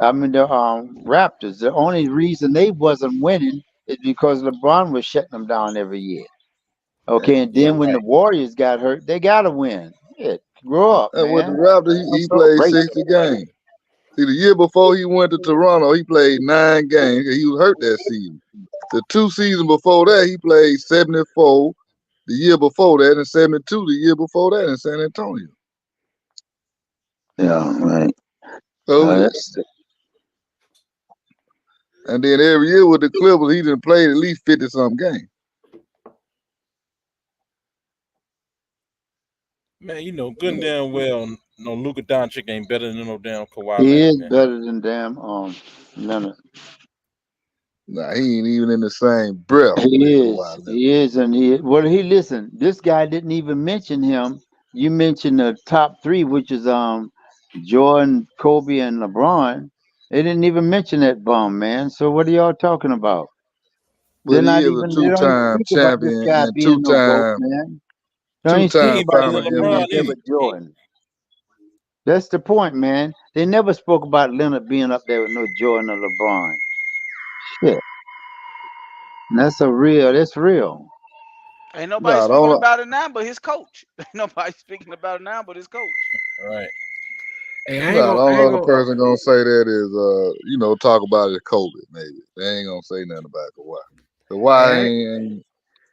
Speaker 3: I mean the Raptors. The only reason they wasn't winning is because LeBron was shutting them down every year. Okay, and then when the Warriors got hurt, they gotta win. Shit, grow up,
Speaker 2: And with the
Speaker 3: man.
Speaker 2: Raptors, he played 60 games. See, the year before he went to Toronto, he played 9 games. He was hurt that season. The 2 seasons before that, he played 74. The year before that, and 72 the year before that in San Antonio.
Speaker 3: Yeah, right.
Speaker 2: So, and then every year with the Clippers, he done played at least 50-something games.
Speaker 1: Man, you know good and damn well no Luka Doncic ain't better than no damn Kawhi
Speaker 3: He
Speaker 1: Leonard,
Speaker 3: is
Speaker 1: man.
Speaker 3: better than damn Leonard.
Speaker 2: Nah, he ain't even in the same breath.
Speaker 3: He is.
Speaker 2: Kawhi Leonard.
Speaker 3: He is, and listen. This guy didn't even mention him. You mentioned the top 3, which is Jordan, Kobe, and LeBron. They didn't even mention that bum, man. So what are y'all talking about?
Speaker 2: But
Speaker 3: They
Speaker 2: he is a
Speaker 3: don't even
Speaker 2: 2-time
Speaker 3: speak about this
Speaker 2: champion
Speaker 3: guy
Speaker 2: and
Speaker 3: being no GOAT,
Speaker 2: 2-time
Speaker 3: man. They don't even speak
Speaker 2: two-time
Speaker 3: about
Speaker 2: final
Speaker 3: him being nothing
Speaker 2: MVP.
Speaker 3: but Jordan. That's the point, man. They never spoke about Leonard being up there with no Jordan or LeBron. Shit. That's real.
Speaker 5: Ain't nobody speaking about it now but his coach. Ain't nobody speaking about it now but his coach.
Speaker 1: Right.
Speaker 4: Hey,
Speaker 2: The only other person gonna say that is talk about it Kobe, maybe. They ain't gonna say nothing about Kawhi. Kawhi ain't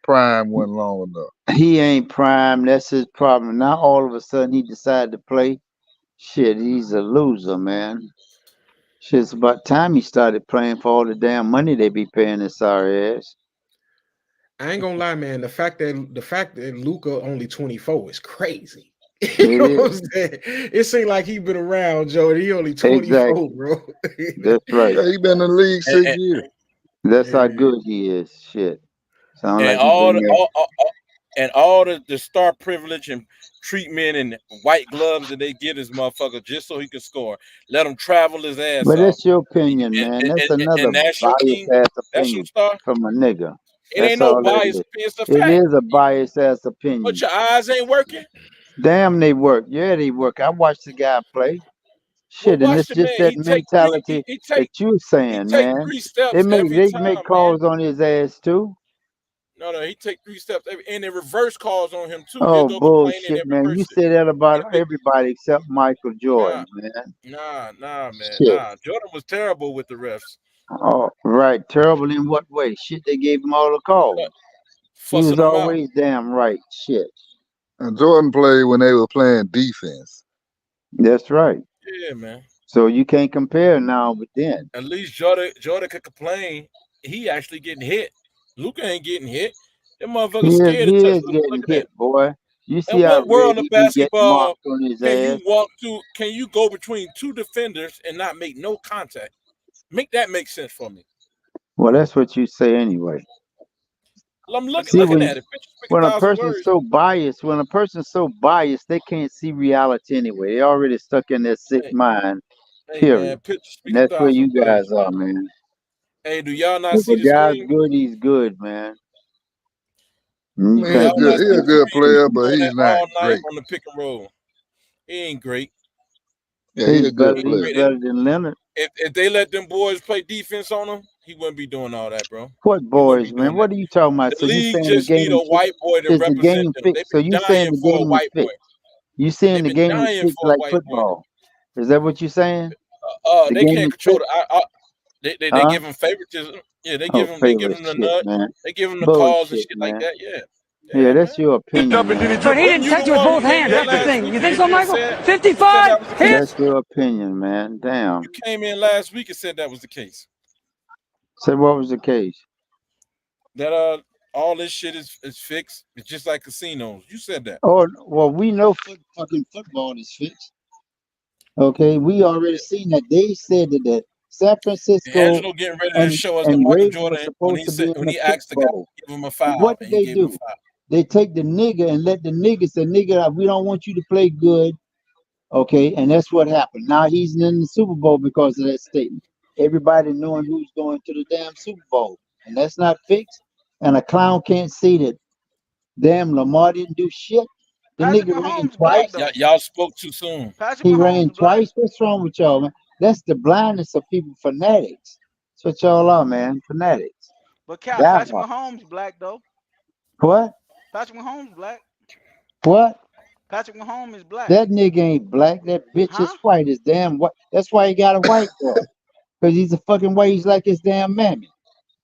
Speaker 2: prime wasn't long enough.
Speaker 3: He ain't prime. That's his problem. Now all of a sudden he decided to play. Shit, he's a loser, man. Shit, it's about time he started playing for all the damn money they be paying his sorry ass.
Speaker 4: I ain't gonna lie, man. The fact that Luka only 24 is crazy. You know what I'm saying? It seems like he been around, Joe, and he only 24, bro.
Speaker 3: That's right.
Speaker 2: Yeah, he been in the league 6 years.
Speaker 3: That's how good he is. Shit. Sound
Speaker 1: and
Speaker 3: like
Speaker 1: all the star privilege and treatment and white gloves that they give this motherfucker just so he can score. Let him travel his ass
Speaker 3: But
Speaker 1: off.
Speaker 3: that's your opinion, man. That's another biased ass opinion from a nigga.
Speaker 1: It ain't no bias opinion. It's a fact.
Speaker 3: It is a biased ass opinion.
Speaker 1: But your eyes ain't working?
Speaker 3: Damn, they work. Yeah, they work. I watched the guy play. Shit, and it's just that mentality that you're saying, man. They make calls on his ass too.
Speaker 1: No, he take 3 steps and the reverse calls on him too.
Speaker 3: Oh, bullshit, man. You say that about everybody except Michael Jordan, man.
Speaker 1: Nah, man. Nah, Jordan was terrible with the refs.
Speaker 3: Oh, right. Terrible in what way? Shit, they gave him all the calls. He was always damn right. Shit.
Speaker 2: And Jordan played when they were playing defense.
Speaker 3: That's right.
Speaker 1: Yeah, man.
Speaker 3: So you can't compare now with then.
Speaker 1: At least Jordan could complain. He actually getting hit. Luka ain't getting hit. That motherfucker scared to touch Luka.
Speaker 3: Getting hit, boy. You see
Speaker 1: in
Speaker 3: how
Speaker 1: what world of basketball
Speaker 3: on his
Speaker 1: can you go between 2 defenders and not make no contact? Make that make sense for me.
Speaker 3: Well, that's what you say anyway.
Speaker 1: I'm looking at it.
Speaker 3: When a person's so biased, they can't see reality anyway. They already stuck in their sick mind. Period.
Speaker 1: Man,
Speaker 3: and that's where you guys are, man.
Speaker 1: Hey, do y'all not see the
Speaker 3: guy's
Speaker 1: screen?
Speaker 3: Good, he's good, man. You
Speaker 2: He a
Speaker 3: can't
Speaker 2: good,
Speaker 3: do
Speaker 2: he a good player, but
Speaker 1: doing
Speaker 2: he's
Speaker 1: that
Speaker 2: not
Speaker 1: all night
Speaker 2: great.
Speaker 1: on the pick and roll. He ain't great.
Speaker 2: Yeah, he
Speaker 3: He's
Speaker 2: a good
Speaker 3: better.
Speaker 2: player.
Speaker 3: He's better than Leonard.
Speaker 1: If they let them boys play defense on him, he wouldn't be doing all that, bro.
Speaker 3: What
Speaker 1: He wouldn't
Speaker 3: boys,
Speaker 1: be
Speaker 3: man?
Speaker 1: doing that.
Speaker 3: What are you talking about?
Speaker 1: The
Speaker 3: So you
Speaker 1: league
Speaker 3: saying the
Speaker 1: just need
Speaker 3: game
Speaker 1: a
Speaker 3: is
Speaker 1: white boy to
Speaker 3: is the
Speaker 1: represent
Speaker 3: game
Speaker 1: them.
Speaker 3: fixed?
Speaker 1: They've
Speaker 3: So
Speaker 1: been
Speaker 3: you saying
Speaker 1: dying
Speaker 3: the
Speaker 1: for a
Speaker 3: game is
Speaker 1: white boy.
Speaker 3: fixed? You saying
Speaker 1: They've
Speaker 3: the
Speaker 1: been
Speaker 3: game is
Speaker 1: dying
Speaker 3: fixed
Speaker 1: for a
Speaker 3: like
Speaker 1: white boy.
Speaker 3: football? Is that what you're saying? The
Speaker 1: They
Speaker 3: game
Speaker 1: can't
Speaker 3: is
Speaker 1: control
Speaker 3: fixed,
Speaker 1: they
Speaker 3: huh?
Speaker 1: give him favoritism. Yeah, they
Speaker 3: Oh,
Speaker 1: give him
Speaker 3: favorite
Speaker 1: the
Speaker 3: shit,
Speaker 1: nut.
Speaker 3: man.
Speaker 1: They give him the calls and
Speaker 3: Bullshit,
Speaker 1: shit like
Speaker 3: man.
Speaker 1: that. Yeah.
Speaker 3: Yeah,
Speaker 1: Yeah,
Speaker 3: that's
Speaker 1: man.
Speaker 3: your opinion, man.
Speaker 6: But he
Speaker 1: Wasn't
Speaker 6: didn't
Speaker 1: you
Speaker 6: touch
Speaker 1: the
Speaker 6: with
Speaker 1: one
Speaker 6: both
Speaker 1: who came
Speaker 6: hands.
Speaker 1: in
Speaker 6: That's the
Speaker 1: last
Speaker 6: thing.
Speaker 1: week
Speaker 6: You
Speaker 1: and
Speaker 6: think so,
Speaker 1: and
Speaker 6: Michael?
Speaker 1: said that
Speaker 6: 55
Speaker 1: was the
Speaker 6: hits.
Speaker 3: That's your opinion, man. Damn.
Speaker 1: You came in last week and said that was the case.
Speaker 3: So what was the case?
Speaker 1: That all this shit is fixed. It's just like casinos. You said that.
Speaker 3: Oh, well, we know fucking football is fixed. Okay, we already seen that. They said that the San Francisco
Speaker 1: Angelo getting ready to show us that
Speaker 3: and
Speaker 1: Michael
Speaker 3: Ravens were
Speaker 1: Jordan when
Speaker 3: supposed to be in
Speaker 1: when
Speaker 3: the
Speaker 1: he
Speaker 3: Super
Speaker 1: asked the guy
Speaker 3: Bowl.
Speaker 1: to give him a
Speaker 3: And
Speaker 1: foul
Speaker 3: what
Speaker 1: and
Speaker 3: did
Speaker 1: he
Speaker 3: they
Speaker 1: gave him a
Speaker 3: do?
Speaker 1: foul.
Speaker 3: They take the nigga and let the nigga say, nigga, we don't want you to play good. Okay, and that's what happened. Now he's in the Super Bowl because of that statement. Everybody knowing who's going to the damn Super Bowl. And that's not fixed. And a clown can't see that damn Lamar didn't do shit. The
Speaker 5: Patrick
Speaker 3: nigga ran
Speaker 5: Mahomes black
Speaker 3: twice.
Speaker 5: though.
Speaker 1: Y'all spoke too soon.
Speaker 5: Patrick
Speaker 3: He
Speaker 5: Mahomes
Speaker 3: ran
Speaker 5: black.
Speaker 3: twice. What's wrong with y'all, man? That's the blindness of people, fanatics. That's what y'all are, man. Fanatics.
Speaker 5: But Cap,
Speaker 3: That
Speaker 5: Patrick
Speaker 3: one.
Speaker 5: Mahomes black though.
Speaker 3: What?
Speaker 5: Patrick Mahomes black.
Speaker 3: What?
Speaker 5: Patrick Mahomes is black.
Speaker 3: That nigga ain't black. That bitch is
Speaker 5: Huh?
Speaker 3: white. Is damn white. That's why he got a white girl. Because he's a fucking white. He's like his damn mammy.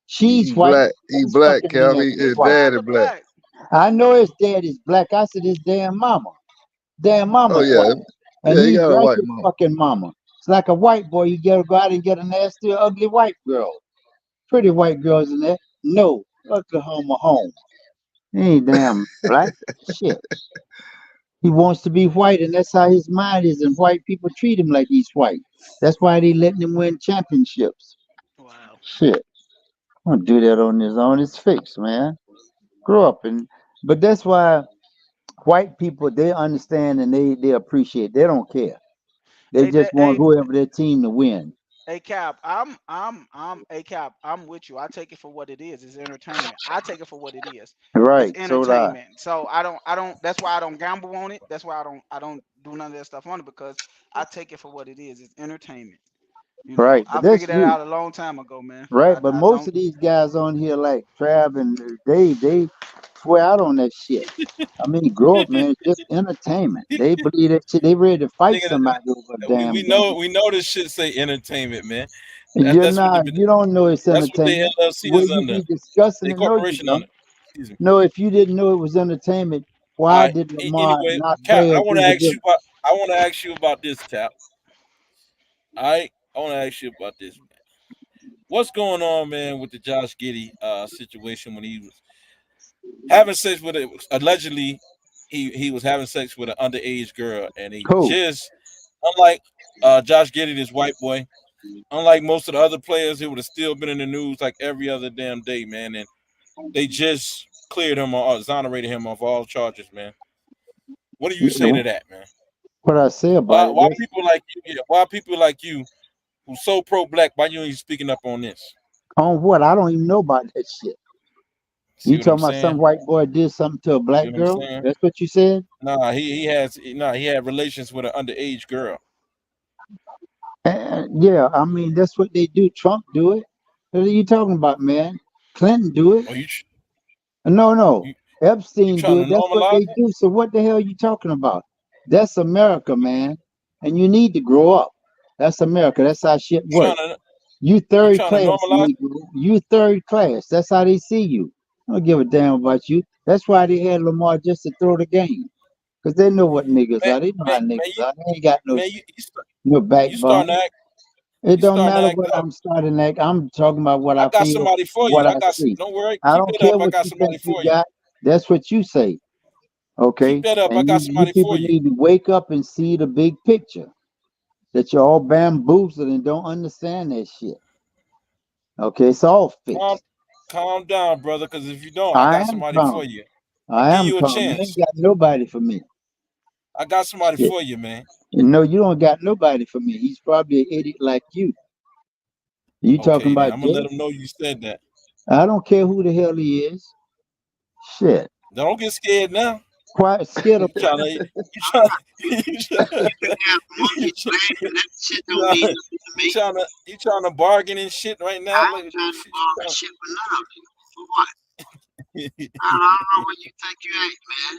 Speaker 3: She's
Speaker 2: He
Speaker 3: white.
Speaker 2: black. He
Speaker 3: His
Speaker 2: black,
Speaker 3: fucking
Speaker 2: Cal.
Speaker 3: mammy
Speaker 2: His
Speaker 3: is white.
Speaker 2: daddy
Speaker 5: Father
Speaker 2: black.
Speaker 5: black.
Speaker 3: I know his dad is black. I said his damn mama. Damn mama
Speaker 2: Oh yeah,
Speaker 3: white. And
Speaker 2: yeah. He
Speaker 3: he's
Speaker 2: got a
Speaker 3: like
Speaker 2: white
Speaker 3: his
Speaker 2: mom.
Speaker 3: fucking mama. It's like a white boy. You gotta go out and get a nasty, ugly white girl. Pretty white girls in there. No. Oklahoma home. He ain't damn black. Shit. He wants to be white, and that's how his mind is. And white people treat him like he's white. That's why they letting him win championships.
Speaker 5: Wow.
Speaker 3: Shit. Don't do that on his own. It's fixed, man. Grow up but that's why white people, they understand and they appreciate. They don't care. They just want whoever their team to win.
Speaker 5: Hey Cap, hey Cap, I'm with you. I take it for what it is. It's entertainment. I take it for what it is.
Speaker 3: Right.
Speaker 5: It's
Speaker 3: So do I.
Speaker 5: entertainment. So I don't that's why I don't gamble on it. That's why I don't do none of that stuff on it, because I take it for what it is. It's entertainment. You know,
Speaker 3: Right.
Speaker 5: I
Speaker 3: But that's
Speaker 5: figured that
Speaker 3: you.
Speaker 5: out a long time ago, man.
Speaker 3: Right. But
Speaker 5: I
Speaker 3: most
Speaker 5: don't
Speaker 3: of these guys on here like Trav and Dave, they swear out on that shit. I mean, grow up, man. It's just entertainment. They believe that shit. They ready to fight
Speaker 1: Nigga,
Speaker 3: somebody over a damn
Speaker 1: we
Speaker 3: game.
Speaker 1: know this shit say entertainment, man.
Speaker 3: You're
Speaker 1: That's what
Speaker 3: not. You don't know it's
Speaker 1: that's what the
Speaker 3: entertainment.
Speaker 1: LLC
Speaker 3: Will
Speaker 1: is
Speaker 3: you
Speaker 1: under.
Speaker 3: be discussing
Speaker 1: The
Speaker 3: it? No, you
Speaker 1: corporation
Speaker 3: don't.
Speaker 1: under. Excuse me.
Speaker 3: No, if you didn't know it was entertainment, why did Lamar
Speaker 1: Anyway,
Speaker 3: not
Speaker 1: Cap,
Speaker 3: play
Speaker 1: I
Speaker 3: as
Speaker 1: want
Speaker 3: he
Speaker 1: to
Speaker 3: was
Speaker 1: ask
Speaker 3: in?
Speaker 1: you about this, Cap. All right, I want to ask you about this, man. What's going on, man, with the Josh Giddey situation when he was having sex with allegedly he was having sex with an underage girl, and he
Speaker 3: Who?
Speaker 1: just, unlike Josh Giddey, this white boy, unlike most of the other players, he would have still been in the news like every other damn day, man. And they just cleared him or exonerated him of all charges, man. What do you say to that, man?
Speaker 3: What I say about
Speaker 1: Why
Speaker 3: it?
Speaker 1: people like you? Yeah, why people like you who's so pro black? Why you ain't speaking up on this?
Speaker 3: On what? I don't even know about that shit.
Speaker 1: See
Speaker 3: You
Speaker 1: what I'm
Speaker 3: talking about some
Speaker 1: saying?
Speaker 3: white boy did something to a
Speaker 1: See
Speaker 3: black
Speaker 1: what I'm
Speaker 3: girl?
Speaker 1: saying?
Speaker 3: That's what you said?
Speaker 1: Nah, he had relations with an underage girl.
Speaker 3: Yeah, I mean that's what they do. Trump do it. What are you talking about, man? Clinton do it.
Speaker 1: Oh,
Speaker 3: No.
Speaker 1: you
Speaker 3: Epstein
Speaker 1: trying
Speaker 3: do
Speaker 1: to
Speaker 3: it. That's what
Speaker 1: normalize
Speaker 3: they
Speaker 1: it?
Speaker 3: do. So what the hell are you talking about? That's America, man. And you need to grow up. That's America. That's how shit
Speaker 1: You trying
Speaker 3: works.
Speaker 1: to
Speaker 3: You third
Speaker 1: normalize
Speaker 3: class,
Speaker 1: it?
Speaker 3: Negro. You third class. That's how they see you. I don't give a damn about you. That's why they had Lamar just to throw the game. Because they know what niggas
Speaker 1: Man,
Speaker 3: are. They know
Speaker 1: man,
Speaker 3: how niggas are. They ain't got no
Speaker 1: you
Speaker 3: backbone.
Speaker 1: starting to act
Speaker 3: It
Speaker 1: you
Speaker 3: don't
Speaker 1: starting to
Speaker 3: matter
Speaker 1: act
Speaker 3: what
Speaker 1: up.
Speaker 3: I'm starting at. I'm talking about what
Speaker 1: I
Speaker 3: I
Speaker 1: got
Speaker 3: feel,
Speaker 1: somebody for you.
Speaker 3: what I see.
Speaker 1: Don't worry.
Speaker 3: I
Speaker 1: Keep
Speaker 3: don't
Speaker 1: that
Speaker 3: care
Speaker 1: up. I
Speaker 3: what
Speaker 1: got
Speaker 3: you
Speaker 1: somebody
Speaker 3: think you
Speaker 1: for you.
Speaker 3: got. That's what you say. Okay?
Speaker 1: Keep that up. I
Speaker 3: And
Speaker 1: got
Speaker 3: you
Speaker 1: somebody
Speaker 3: people
Speaker 1: for you.
Speaker 3: need to wake up and see the big picture. That you're all bamboozled and don't understand that shit. Okay, it's all fixed.
Speaker 1: Calm down, brother, because if you don't, I
Speaker 3: I
Speaker 1: got
Speaker 3: am
Speaker 1: somebody for
Speaker 3: calm.
Speaker 1: you.
Speaker 3: I
Speaker 1: Give
Speaker 3: am
Speaker 1: you a
Speaker 3: calm. You ain't
Speaker 1: chance.
Speaker 3: got nobody for me.
Speaker 1: I got somebody
Speaker 3: Shit.
Speaker 1: for you, man.
Speaker 3: No, you don't got nobody for me. He's probably an idiot like you. You talking
Speaker 1: Okay, then
Speaker 3: about
Speaker 1: I'm gonna
Speaker 3: Jay?
Speaker 1: let him know you said that.
Speaker 3: I don't care who the hell he is. Shit.
Speaker 1: Don't get scared now.
Speaker 3: Quite scared of
Speaker 1: You trying to, you trying,
Speaker 6: Damn monkey,
Speaker 1: you
Speaker 6: man. That shit don't mean nothing to me.
Speaker 1: you trying to bargain and shit right now?
Speaker 6: I ain't trying to bargain shit with none of you. For what? I don't know where you think you at, man.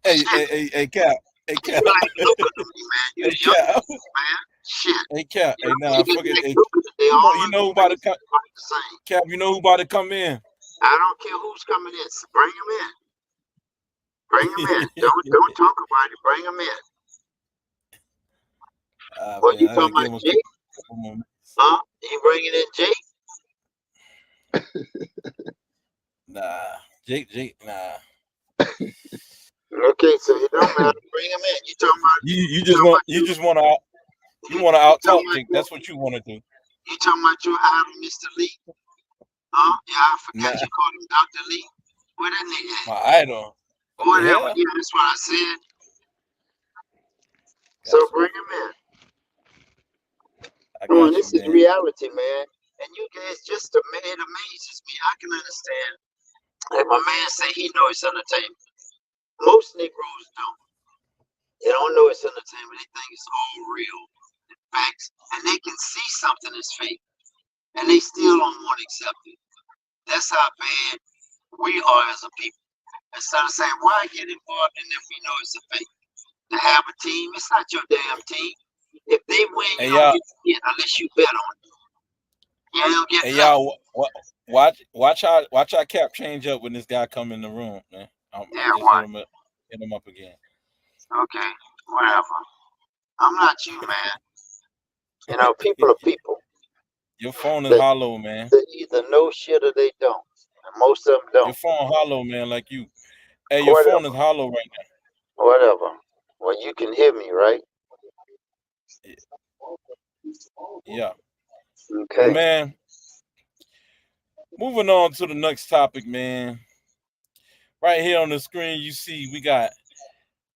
Speaker 1: Hey, Cap. Hey,
Speaker 6: You
Speaker 1: Cap.
Speaker 6: like looking at me, man. You
Speaker 1: Hey,
Speaker 6: the young
Speaker 1: Cap.
Speaker 6: man. Shit.
Speaker 1: Hey, Cap. Hey,
Speaker 6: You
Speaker 1: nah,
Speaker 6: like
Speaker 1: fuck it. Hey,
Speaker 6: looking at they all
Speaker 1: you know who about to come?
Speaker 6: like the same.
Speaker 1: Cap, you know who about to come in?
Speaker 6: I don't care who's coming in. So bring them in. Bring them in. Don't talk about it. Bring them in. What you
Speaker 1: Man, I gotta
Speaker 6: talking
Speaker 1: give him
Speaker 6: about,
Speaker 1: a
Speaker 6: Jake?
Speaker 1: couple more minutes.
Speaker 6: Huh? You bringing in Jake?
Speaker 1: Nah, Jake, nah.
Speaker 6: Okay, so it don't matter. Bring him in. You talking about
Speaker 1: You want to out talk Jake. That's what you want to do.
Speaker 6: you talking about your idol, Mr. Lee? Huh? Yeah, I forgot
Speaker 1: Nah,
Speaker 6: you called him Dr. Lee. Where that nigga at?
Speaker 1: my idol.
Speaker 6: Whatever.
Speaker 1: Yeah.
Speaker 6: Yeah, that's what I said. So
Speaker 1: Gotcha.
Speaker 6: bring him in.
Speaker 1: I
Speaker 6: Come on,
Speaker 1: got
Speaker 6: this
Speaker 1: you,
Speaker 6: is
Speaker 1: man.
Speaker 6: reality, man. And you guys just it amazes me. I can understand. Like my man say he know it's entertainment. Most Negroes don't. They don't know it's entertainment. They think it's all real facts. And they can see something is fake. And they still don't want to accept it. That's how bad we are as a people. Instead of saying, why get involved in them? We know it's a fake. To have a team, it's not your damn team. If they win,
Speaker 1: Hey,
Speaker 6: you don't
Speaker 1: y'all.
Speaker 6: get shit unless you bet on it. You don't get
Speaker 1: Hey,
Speaker 6: nothing.
Speaker 1: y'all. Watch our Cap change up when this guy come in the room, man. I'm
Speaker 6: Yeah,
Speaker 1: just
Speaker 6: what?
Speaker 1: hit him up again.
Speaker 6: Okay, whatever. I'm not you, man. You know, people are people.
Speaker 1: Your phone is
Speaker 6: They,
Speaker 1: hollow, man.
Speaker 6: they either know shit or they don't. And most of them
Speaker 1: Your
Speaker 6: don't.
Speaker 1: phone hollow, man, like you. Hey, your phone is hollow right now.
Speaker 6: Whatever. Well, you can hear me, right?
Speaker 1: Yeah.
Speaker 6: Okay.
Speaker 1: Well, man, moving on to the next topic, man. Right here on the screen, you see we got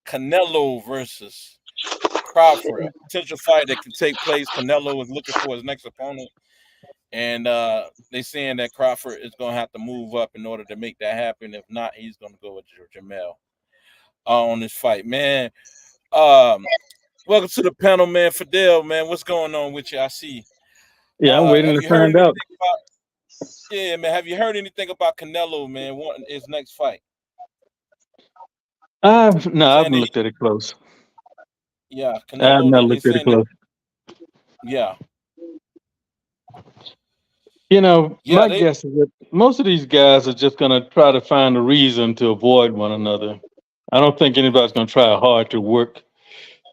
Speaker 1: Canelo versus Crawford, a potential fight that can take place. Canelo is looking for his next opponent, and they saying that Crawford is going to have to move up in order to make that happen. If not, he's going to go with Jamel on this fight, man. Welcome to the panel, man. Fidel, man, what's going on with you? I see.
Speaker 7: Yeah, I'm waiting to find out.
Speaker 1: Yeah, man. Have you heard anything about Canelo, man, wanting his next fight?
Speaker 7: I haven't looked at it close.
Speaker 1: Yeah, Canelo.
Speaker 7: I have not looked at it close.
Speaker 1: Yeah.
Speaker 7: You know, my guess is that most of these guys are just going to try to find a reason to avoid one another. I don't think anybody's going to try hard to work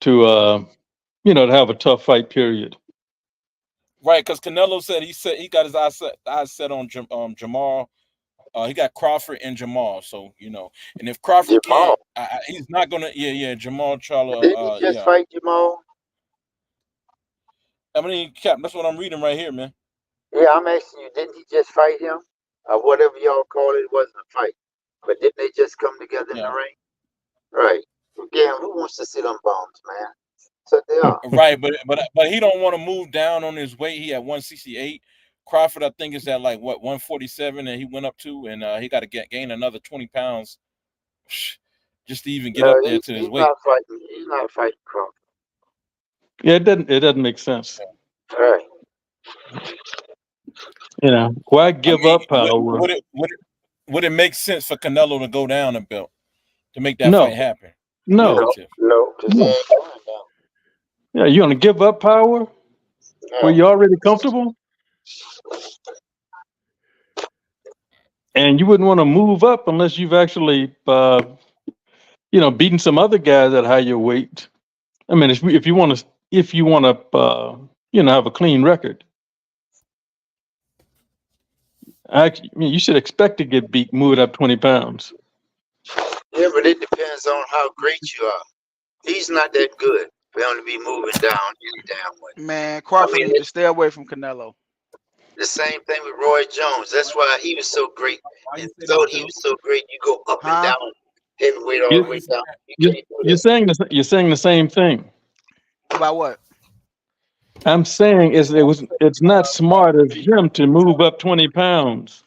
Speaker 7: to, to have a tough fight period.
Speaker 1: Right, because Canelo said he got his eyes set on Jamal. He got Crawford and Jamal. So and if Crawford can't, he's not gonna. Yeah, Jamal Charlo.
Speaker 6: Didn't he just fight Jamal?
Speaker 1: I mean, Cap. That's what I'm reading right here, man.
Speaker 6: Yeah, I'm asking you. Didn't he just fight him, or whatever y'all call it? It wasn't a fight, but didn't they just come together in the ring? Right. Again, who wants to see them bones, man? So they are.
Speaker 1: Right, but he don't want to move down on his weight. He at 168. Crawford, I think, is at like 147, and he went up to, and he got to gain another 20 pounds just to even get up there to his weight.
Speaker 6: He's not fighting Crawford.
Speaker 7: Yeah, it doesn't make sense.
Speaker 6: Right.
Speaker 7: Why give up power?
Speaker 1: Would it make sense for Canelo to go down a belt to make that fight happen?
Speaker 7: No. Yeah, you want to give up power where you're already comfortable? And you wouldn't want to move up unless you've actually, beaten some other guys at higher weight. I mean, if you want to, have a clean record. You should expect to get beat moving up 20 pounds.
Speaker 6: Yeah, but it depends on how great you are. He's not that good for him to be moving down any damn way.
Speaker 5: Man, Crawford needs to stay away from Canelo.
Speaker 6: The same thing with Roy Jones. That's why he was so great. And thought he was so great. You go up and down, heavyweight all the way down.
Speaker 7: You're saying the same thing.
Speaker 5: About what?
Speaker 7: I'm saying it's not smart of him to move up 20 pounds.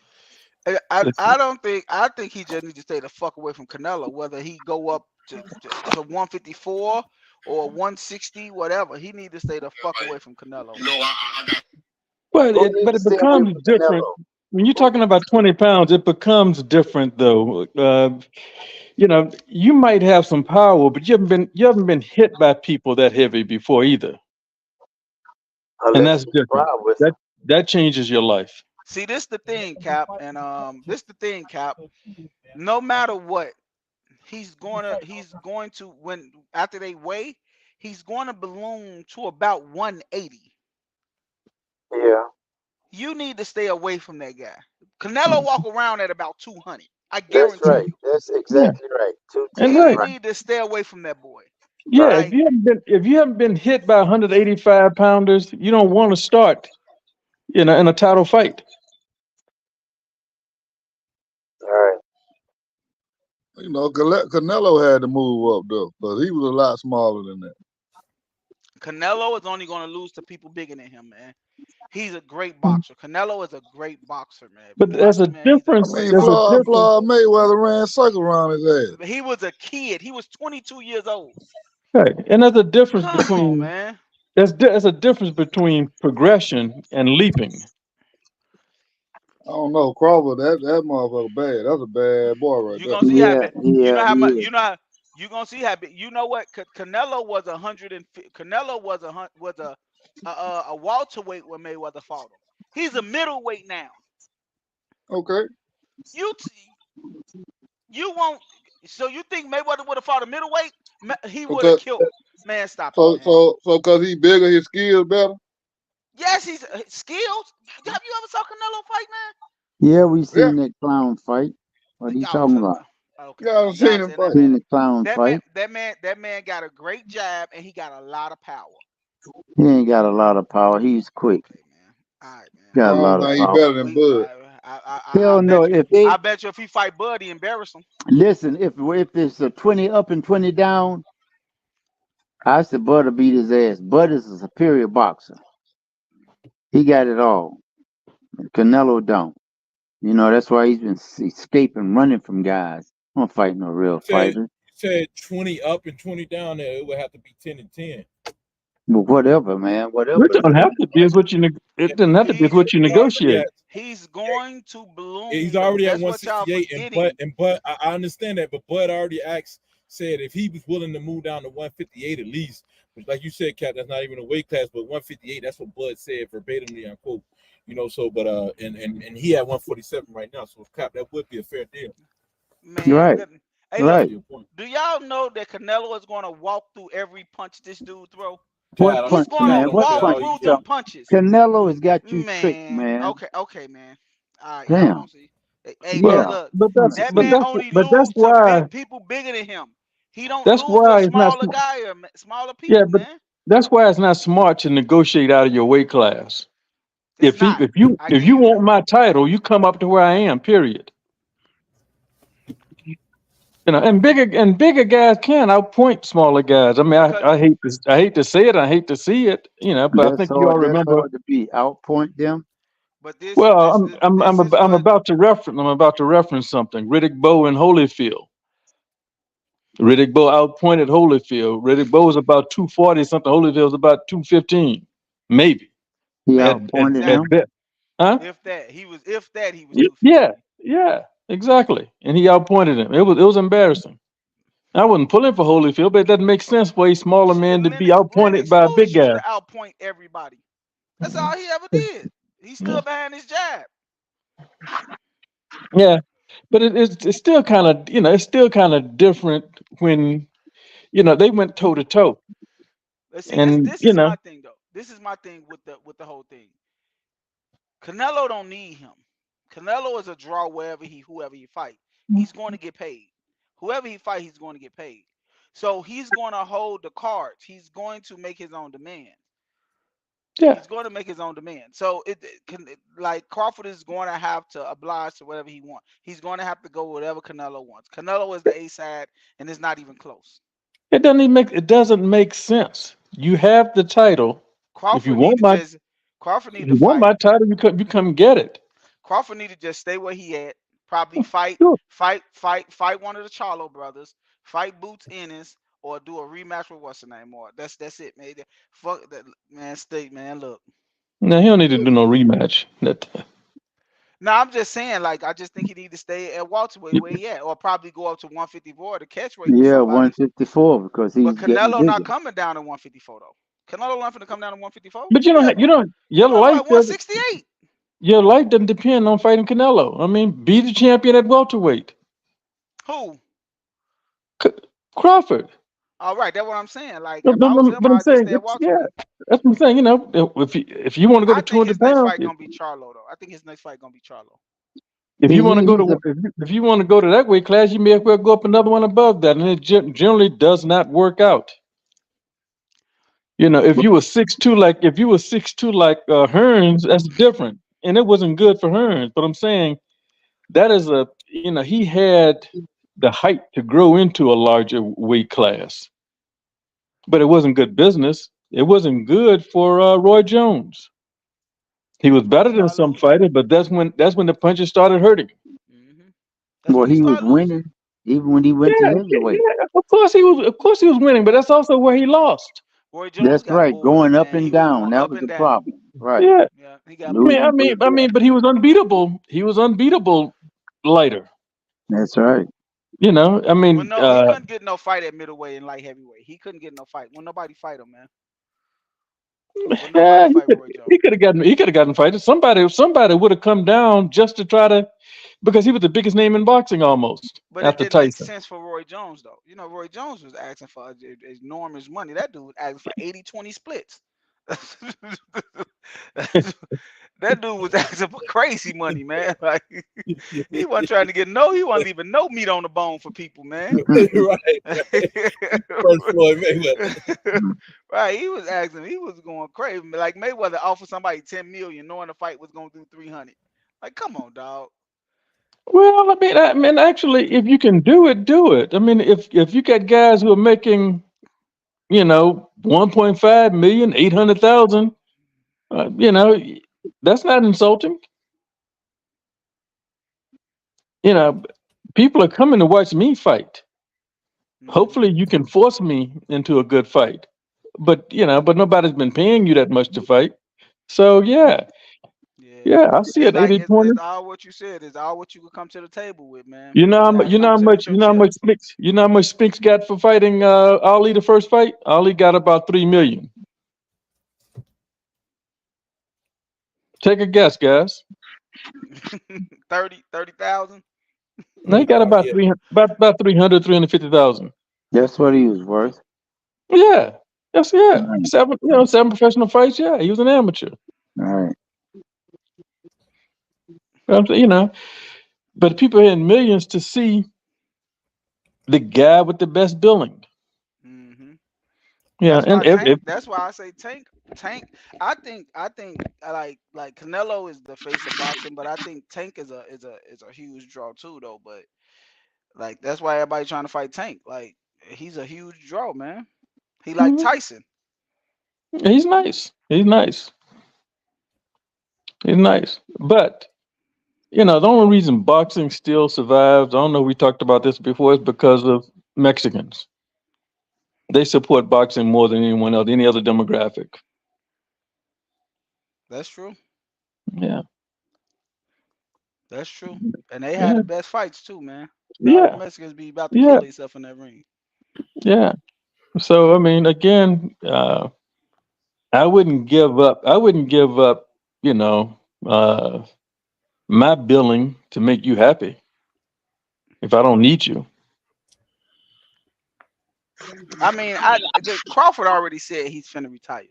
Speaker 5: I don't think. I think he just needs to stay the fuck away from Canelo. Whether he go up to 154 or 160, whatever, he need to stay the fuck away from Canelo.
Speaker 7: But
Speaker 3: Who
Speaker 7: it
Speaker 3: need to stay away
Speaker 7: becomes
Speaker 3: from
Speaker 7: different
Speaker 3: Canelo?
Speaker 7: when you're talking about 20 pounds. It becomes different though. You know, you might have some power, but you haven't been hit by people that heavy before either, and that's different. That changes your life.
Speaker 5: See, this the thing, Cap, and this the thing, Cap. No matter what, he's going to when after they weigh, he's going to balloon to about 180.
Speaker 3: Yeah.
Speaker 5: You need to stay away from that guy. Canelo walk around at about 200. I guarantee
Speaker 3: That's right.
Speaker 5: you.
Speaker 3: That's exactly right.
Speaker 5: You need to stay away from that boy.
Speaker 7: Yeah,
Speaker 5: Right.
Speaker 7: if you haven't been hit by 185 pounders, you don't want to start, in a title fight.
Speaker 3: All right.
Speaker 2: You know, Canelo had to move up though, because he was a lot smaller than that.
Speaker 5: Canelo is only going to lose to people bigger than him, man. He's a great boxer. Canelo is a great boxer, man.
Speaker 7: But there's a difference.
Speaker 2: I mean, Floyd Mayweather ran circles around his ass.
Speaker 5: He was a kid. He was 22 years old.
Speaker 7: Right, and there's a difference
Speaker 5: Come
Speaker 7: between
Speaker 5: on, man.
Speaker 7: there's a difference between progression and leaping.
Speaker 2: I don't know, Crawford. That motherfucker bad. That's a bad boy right
Speaker 5: You
Speaker 2: there.
Speaker 5: gonna see how you know how much you gonna see how you know what Canelo was 150. Canelo was a welterweight when Mayweather fought him. He's a middleweight now.
Speaker 2: Okay.
Speaker 5: You won't. So you think Mayweather would have fought a middleweight? He would have killed. Man, stop.
Speaker 2: So because he's bigger, his skills better.
Speaker 5: Yes, he's skilled. Have you ever saw Canelo fight, man?
Speaker 3: Yeah, we seen that clown fight. What are you talking about?
Speaker 5: Okay.
Speaker 2: Y'all seen him fight.
Speaker 3: Seen the clown fight.
Speaker 5: That man got a great jab and he got a lot of power.
Speaker 3: He ain't got a lot of power. He's quick.
Speaker 5: Okay, man. All right, man.
Speaker 3: Got a lot of
Speaker 2: He
Speaker 3: power.
Speaker 2: better than Bud.
Speaker 3: Hell no.
Speaker 5: I bet you if he fight Bud, he embarrass him.
Speaker 3: Listen, if it's a 20 up and 20 down, I said Bud will beat his ass. Bud is a superior boxer. He got it all. Canelo don't. You know, that's why he's been escaping, running from guys. I don't fight no real fighter.
Speaker 1: You said 20 up and 20 down there. It would have to be 10 and 10.
Speaker 3: Well, whatever, man. Whatever.
Speaker 7: It doesn't have to be what you. It doesn't have to be what you negotiate.
Speaker 5: He's going to balloon.
Speaker 1: He's already at 168, but I understand that. But Bud already said if he was willing to move down to 158 at least, which, like you said, Cap, that's not even a weight class, but 158. That's what Bud said verbatimly on quote. You know, so but and he at 147 right now. So Cap, that would be a fair deal.
Speaker 5: Man,
Speaker 3: right.
Speaker 5: Hey,
Speaker 3: right.
Speaker 5: Do y'all know that Canelo is going to walk through every punch this dude throw?
Speaker 3: What punch, man? What punch?
Speaker 5: Through punches.
Speaker 3: Canelo has got you tricked, man.
Speaker 5: Okay, man. All right,
Speaker 3: damn.
Speaker 5: Hey,
Speaker 3: yeah.
Speaker 5: look,
Speaker 7: that's why
Speaker 5: people bigger than him. He don't
Speaker 7: that's
Speaker 5: lose
Speaker 7: why
Speaker 5: to smaller guy or smaller people,
Speaker 7: yeah, but
Speaker 5: man.
Speaker 7: That's why it's not smart to negotiate out of your weight class. If you want my title, you come up to where I am. Period. You know, and bigger guys can outpoint smaller guys. I mean, I hate to say it, I hate to see it. You know, but I think you all remember
Speaker 3: to be outpoint them.
Speaker 5: But this,
Speaker 7: I'm about to reference something. Riddick Bowe and Holyfield. Riddick Bowe outpointed Holyfield. Riddick Bowe was about 240 something. Holyfield was about 215, maybe.
Speaker 3: He outpointed him.
Speaker 7: Huh?
Speaker 5: If that he was.
Speaker 7: Yeah, exactly. And he outpointed him. It was embarrassing. I wouldn't pull him for Holyfield, but it doesn't make sense for a smaller man to be outpointed by a big guy.
Speaker 5: To outpoint everybody. That's all he ever did. He stood behind his jab.
Speaker 7: Yeah, but it's still kind of different when they went toe to toe.
Speaker 5: This is my thing though. This is my thing with the whole thing. Canelo don't need him. Canelo is a draw whoever he fight. He's going to get paid. Whoever he fight, he's going to get paid. So he's going to hold the cards. He's going to make his own demand.
Speaker 7: Yeah.
Speaker 5: He's going to make his own demand. So like Crawford is going to have to oblige to whatever he wants. He's going to have to go whatever Canelo wants. Canelo is the A side, and it's not even close.
Speaker 7: It doesn't make sense. You have the title.
Speaker 5: Crawford
Speaker 7: if you want my
Speaker 5: Crawford need to fight.
Speaker 7: my title, you come get it.
Speaker 5: Crawford need to just stay where he at. Probably fight
Speaker 7: Sure.
Speaker 5: one of the Charlo brothers, fight Boots Ennis, or do a rematch with what's the name, or that's it, man. Fuck that, man. State, man. Look.
Speaker 7: No, he don't need to do no rematch.
Speaker 5: No, I'm just saying, like, I just think he need to stay at welterweight where he at, or probably go up to 154 to catch weight.
Speaker 3: Yeah,
Speaker 5: Somebody.
Speaker 3: 154 because he's
Speaker 5: But
Speaker 3: getting
Speaker 5: Canelo not
Speaker 3: bigger.
Speaker 5: coming down to 154 though. Canelo not finna come down to 154.
Speaker 7: But your life doesn't.
Speaker 5: 168.
Speaker 7: Your life doesn't depend on fighting Canelo. I mean, be the champion at welterweight.
Speaker 5: Who?
Speaker 7: Crawford.
Speaker 5: All right, that's what I'm saying. Like,
Speaker 7: No,
Speaker 5: if I was him,
Speaker 7: but I'm
Speaker 5: I'd just
Speaker 7: saying,
Speaker 5: stay at welterweight.
Speaker 7: that's what I'm saying. You know, if you want to go
Speaker 5: I
Speaker 7: to
Speaker 5: think
Speaker 7: 200
Speaker 5: his next
Speaker 7: pounds,
Speaker 5: fight gonna be Charlo though. I think his next fight gonna be Charlo.
Speaker 7: if
Speaker 3: See,
Speaker 7: you want to go
Speaker 3: he's
Speaker 7: to if you want to go to that weight class, you may as well go up another one above that, and it generally does not work out. You know, if you were 6'2", like Hearns, that's different, and it wasn't good for Hearns. But I'm saying that is he had the height to grow into a larger weight class, but it wasn't good business. It wasn't good for Roy Jones. He was better than some fighters, but that's when the punches started hurting.
Speaker 3: well, he was winning even when he went to heavyweight.
Speaker 7: Yeah, of course he was winning, but that's also where he lost.
Speaker 5: Roy Jones
Speaker 3: That's
Speaker 5: got
Speaker 3: right,
Speaker 5: bored,
Speaker 3: going up
Speaker 5: man.
Speaker 3: and
Speaker 5: He was
Speaker 3: down.
Speaker 5: going
Speaker 3: That
Speaker 5: up
Speaker 3: was
Speaker 5: and
Speaker 3: the
Speaker 5: down.
Speaker 3: problem, right?
Speaker 7: Yeah.
Speaker 5: Yeah, he got
Speaker 7: I mean, but he was unbeatable. He was unbeatable lighter.
Speaker 3: That's right.
Speaker 7: You know, I mean,
Speaker 5: Well, no, he couldn't get no fight at middleweight and light heavyweight. He couldn't get no fight. When nobody fight him, man. When nobody fight Roy Jones.
Speaker 7: he could have gotten fighted. Somebody would have come down just to try to, because he was the biggest name in boxing almost
Speaker 5: But
Speaker 7: after
Speaker 5: it didn't make
Speaker 7: Tyson.
Speaker 5: sense for Roy Jones though. You know, Roy Jones was asking for enormous money. That dude was asking for 80-20 splits. That dude was asking for crazy money, man. Like he wasn't trying to get he wasn't leaving no meat on the bone for people, man.
Speaker 1: Right. First Floyd Mayweather.
Speaker 5: Right. He was going crazy. Like Mayweather offered somebody 10 million knowing the fight was gonna do 300. Like, come on, dog.
Speaker 7: Well, I mean, actually, if you can do it, do it. I mean, if you got guys who are making, 1.5 million, 800,000, that's not insulting. People are coming to watch me fight. Hopefully you can force me into a good fight. But nobody's been paying you that much to fight. So yeah, I see it. 80-20.
Speaker 5: It's all what you said. It's all what you could come to the table with, man.
Speaker 7: You know how much Spinks got for fighting Ali the first fight? Ali got about 3 million. Take a guess, guys.
Speaker 5: 30,000.
Speaker 7: No, he got about 350,000.
Speaker 3: That's what he was worth.
Speaker 7: Yeah. Yes, yeah. Seven professional fights. Yeah, he was an amateur.
Speaker 3: All
Speaker 7: right. But people are in millions to see the guy with the best billing. Yeah,
Speaker 5: that's why I say Tank. I think like Canelo is the face of boxing, but I think Tank is a huge draw too, though. But like that's why everybody trying to fight Tank. Like he's a huge draw, man. He like Tyson.
Speaker 7: He's nice. But the only reason boxing still survives, I don't know if we talked about this before, is because of Mexicans. They support boxing more than anyone else, any other demographic.
Speaker 5: That's true.
Speaker 7: Yeah.
Speaker 5: That's true. And they had the best fights too, man.
Speaker 7: Yeah.
Speaker 5: Mexicans be about to kill themselves in that ring.
Speaker 7: Yeah. So I mean, again, I wouldn't give up, my billing to make you happy if I don't need you.
Speaker 5: I mean, Crawford already said he's finna retire.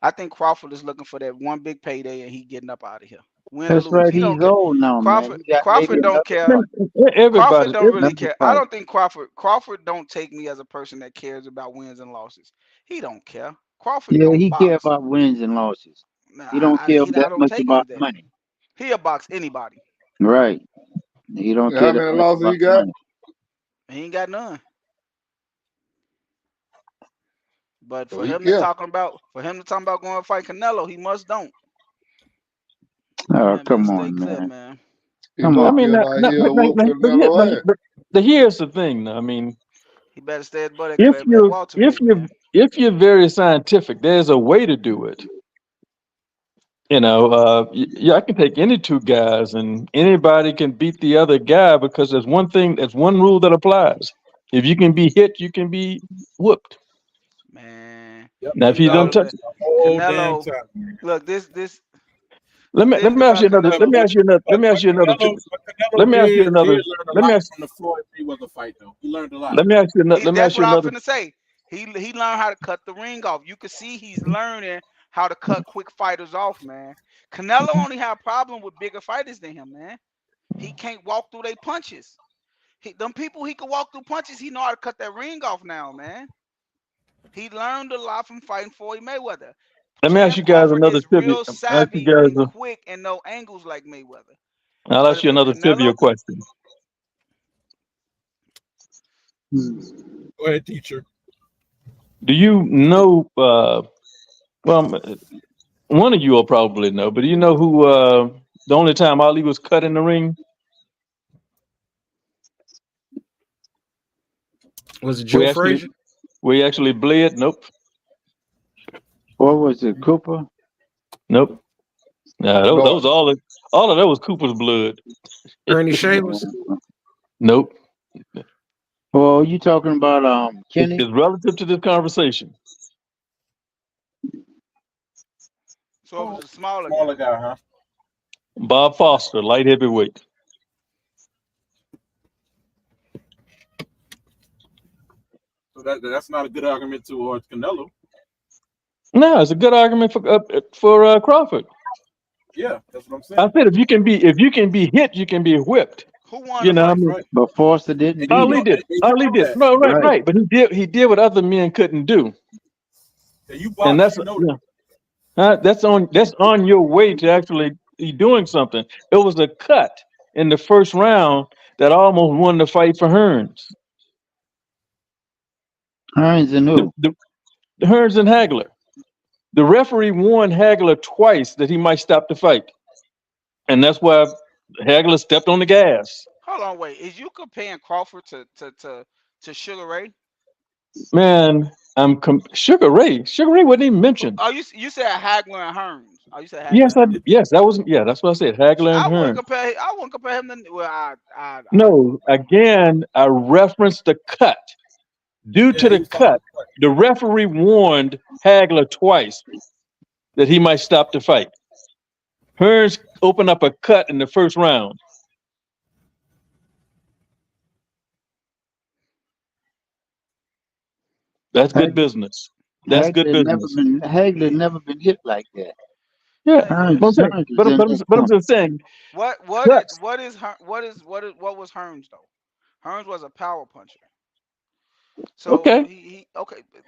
Speaker 5: I think Crawford is looking for that one big payday and he getting up out of here.
Speaker 3: That's right. He's old now,
Speaker 5: Crawford,
Speaker 3: man.
Speaker 5: Crawford don't care. Crawford don't really care. I don't think Crawford don't take me as a person that cares about wins and losses. He don't care. Crawford
Speaker 3: yeah,
Speaker 5: don't
Speaker 3: he
Speaker 5: box.
Speaker 3: care about wins and losses.
Speaker 5: Nah,
Speaker 3: he don't care that much about money.
Speaker 5: He'll box anybody.
Speaker 3: Right. He don't care.
Speaker 2: How many losses he got?
Speaker 5: Money. He ain't got none. But for him to talk about going to fight Canelo, he must don't.
Speaker 3: Oh,
Speaker 5: Man,
Speaker 3: come
Speaker 5: better
Speaker 3: on,
Speaker 5: stay clear,
Speaker 3: man.
Speaker 5: man.
Speaker 2: He
Speaker 3: Come
Speaker 2: don't
Speaker 3: on.
Speaker 7: I mean,
Speaker 2: feel like he'll
Speaker 7: but,
Speaker 2: whoop Canelo ass.
Speaker 7: here's the thing. I mean,
Speaker 5: He better stay at butt
Speaker 7: if
Speaker 5: at
Speaker 7: you
Speaker 5: welterweight, man.
Speaker 7: if you're very scientific, there's a way to do it. Yeah, I can take any two guys, and anybody can beat the other guy because there's one rule that applies. If you can be hit, you can be whooped.
Speaker 5: Man,
Speaker 1: Yep,
Speaker 7: Now, if
Speaker 1: you
Speaker 7: you don't
Speaker 1: got
Speaker 7: touch,
Speaker 1: it the whole damn
Speaker 5: Canelo.
Speaker 1: time.
Speaker 5: Look, this
Speaker 7: let
Speaker 5: the
Speaker 7: me
Speaker 5: thing
Speaker 7: ask
Speaker 5: about
Speaker 7: you another.
Speaker 5: Canelo.
Speaker 7: Let me ask you another. Let me ask you another.
Speaker 1: But
Speaker 7: Let
Speaker 1: Canelo
Speaker 7: me ask you
Speaker 1: did
Speaker 7: another.
Speaker 1: learn a
Speaker 7: Let me
Speaker 1: lot
Speaker 7: ask.
Speaker 1: from the Floyd Mayweather fight, though. He learned a lot.
Speaker 7: Let me ask you another. Let me
Speaker 5: That's
Speaker 7: ask you
Speaker 5: what I was
Speaker 7: another.
Speaker 5: finna say. He learned how to cut the ring off. You can see he's learning how to cut quick fighters off, man. Canelo only had a problem with bigger fighters than him, man. He can't walk through their punches. Them people he can walk through punches, he know how to cut that ring off now, man. He learned a lot from fighting Floyd Mayweather.
Speaker 7: Let me ask you
Speaker 5: Terence
Speaker 7: guys
Speaker 5: Crawford
Speaker 7: another
Speaker 5: is
Speaker 7: trivia.
Speaker 5: real
Speaker 7: I'll ask you
Speaker 5: savvy
Speaker 7: guys.
Speaker 5: and quick and no angles like Mayweather.
Speaker 7: I'll ask
Speaker 5: But
Speaker 7: you
Speaker 5: with
Speaker 7: another trivia
Speaker 5: Canelo,
Speaker 7: question.
Speaker 1: Go ahead, teacher.
Speaker 7: Do you know? Well, one of you will probably know, but do you know who? The only time Ali was cut in the ring
Speaker 4: Was it Joe Frazier?
Speaker 7: we actually bled. Nope.
Speaker 3: What was it, Cooper?
Speaker 7: Nope. Nah, that
Speaker 2: No.
Speaker 7: was all of that was Cooper's blood.
Speaker 4: Ernie Shavers?
Speaker 7: Nope.
Speaker 3: Well, you talking about Kenny?
Speaker 7: It's relative to this conversation.
Speaker 5: so it was a smaller
Speaker 1: Smaller
Speaker 5: guy.
Speaker 1: guy, huh?
Speaker 7: Bob Foster, light heavyweight.
Speaker 1: So that's not a good argument towards Canelo.
Speaker 7: No, it's a good argument for Crawford.
Speaker 1: Yeah, that's what I'm saying.
Speaker 7: I said if you can be hit, you can be whipped.
Speaker 5: Who won
Speaker 7: You
Speaker 5: the
Speaker 7: know,
Speaker 5: fight?
Speaker 7: I mean,
Speaker 1: Right.
Speaker 3: But Foster didn't beat
Speaker 7: Ali
Speaker 3: him.
Speaker 7: did.
Speaker 1: You
Speaker 7: Ali
Speaker 1: know
Speaker 7: did.
Speaker 1: that.
Speaker 7: No, right,
Speaker 3: Right.
Speaker 7: right. But he did what other men couldn't do.
Speaker 1: Yeah, you
Speaker 7: And
Speaker 1: box,
Speaker 7: that's
Speaker 1: you know that.
Speaker 7: that's on your way to actually doing something. It was a cut in the first round that almost won the fight for Hearns.
Speaker 3: Hearns and who?
Speaker 7: The Hearns and Hagler. The referee warned Hagler twice that he might stop the fight, and that's why Hagler stepped on the gas.
Speaker 5: Hold on, wait. Is you comparing Crawford to Sugar Ray?
Speaker 7: Man, Sugar Ray. Sugar Ray wasn't even mentioned.
Speaker 5: Oh, you said Hagler and Hearns. Oh, you said Hagler.
Speaker 7: Yes, that's what I said. Hagler and
Speaker 5: I
Speaker 7: Hearns.
Speaker 5: wouldn't compare him to. Well,
Speaker 7: No, again, I referenced the cut. Due to the cut, the referee warned Hagler twice that he might stop the fight. Hearns opened up a cut in the first round. That's good business. That's good business.
Speaker 3: Hagler never been hit like that.
Speaker 7: Yeah,
Speaker 3: Hearns,
Speaker 7: but I'm just saying.
Speaker 5: What was Hearns though? Hearns was a power puncher. So
Speaker 7: Okay.
Speaker 5: he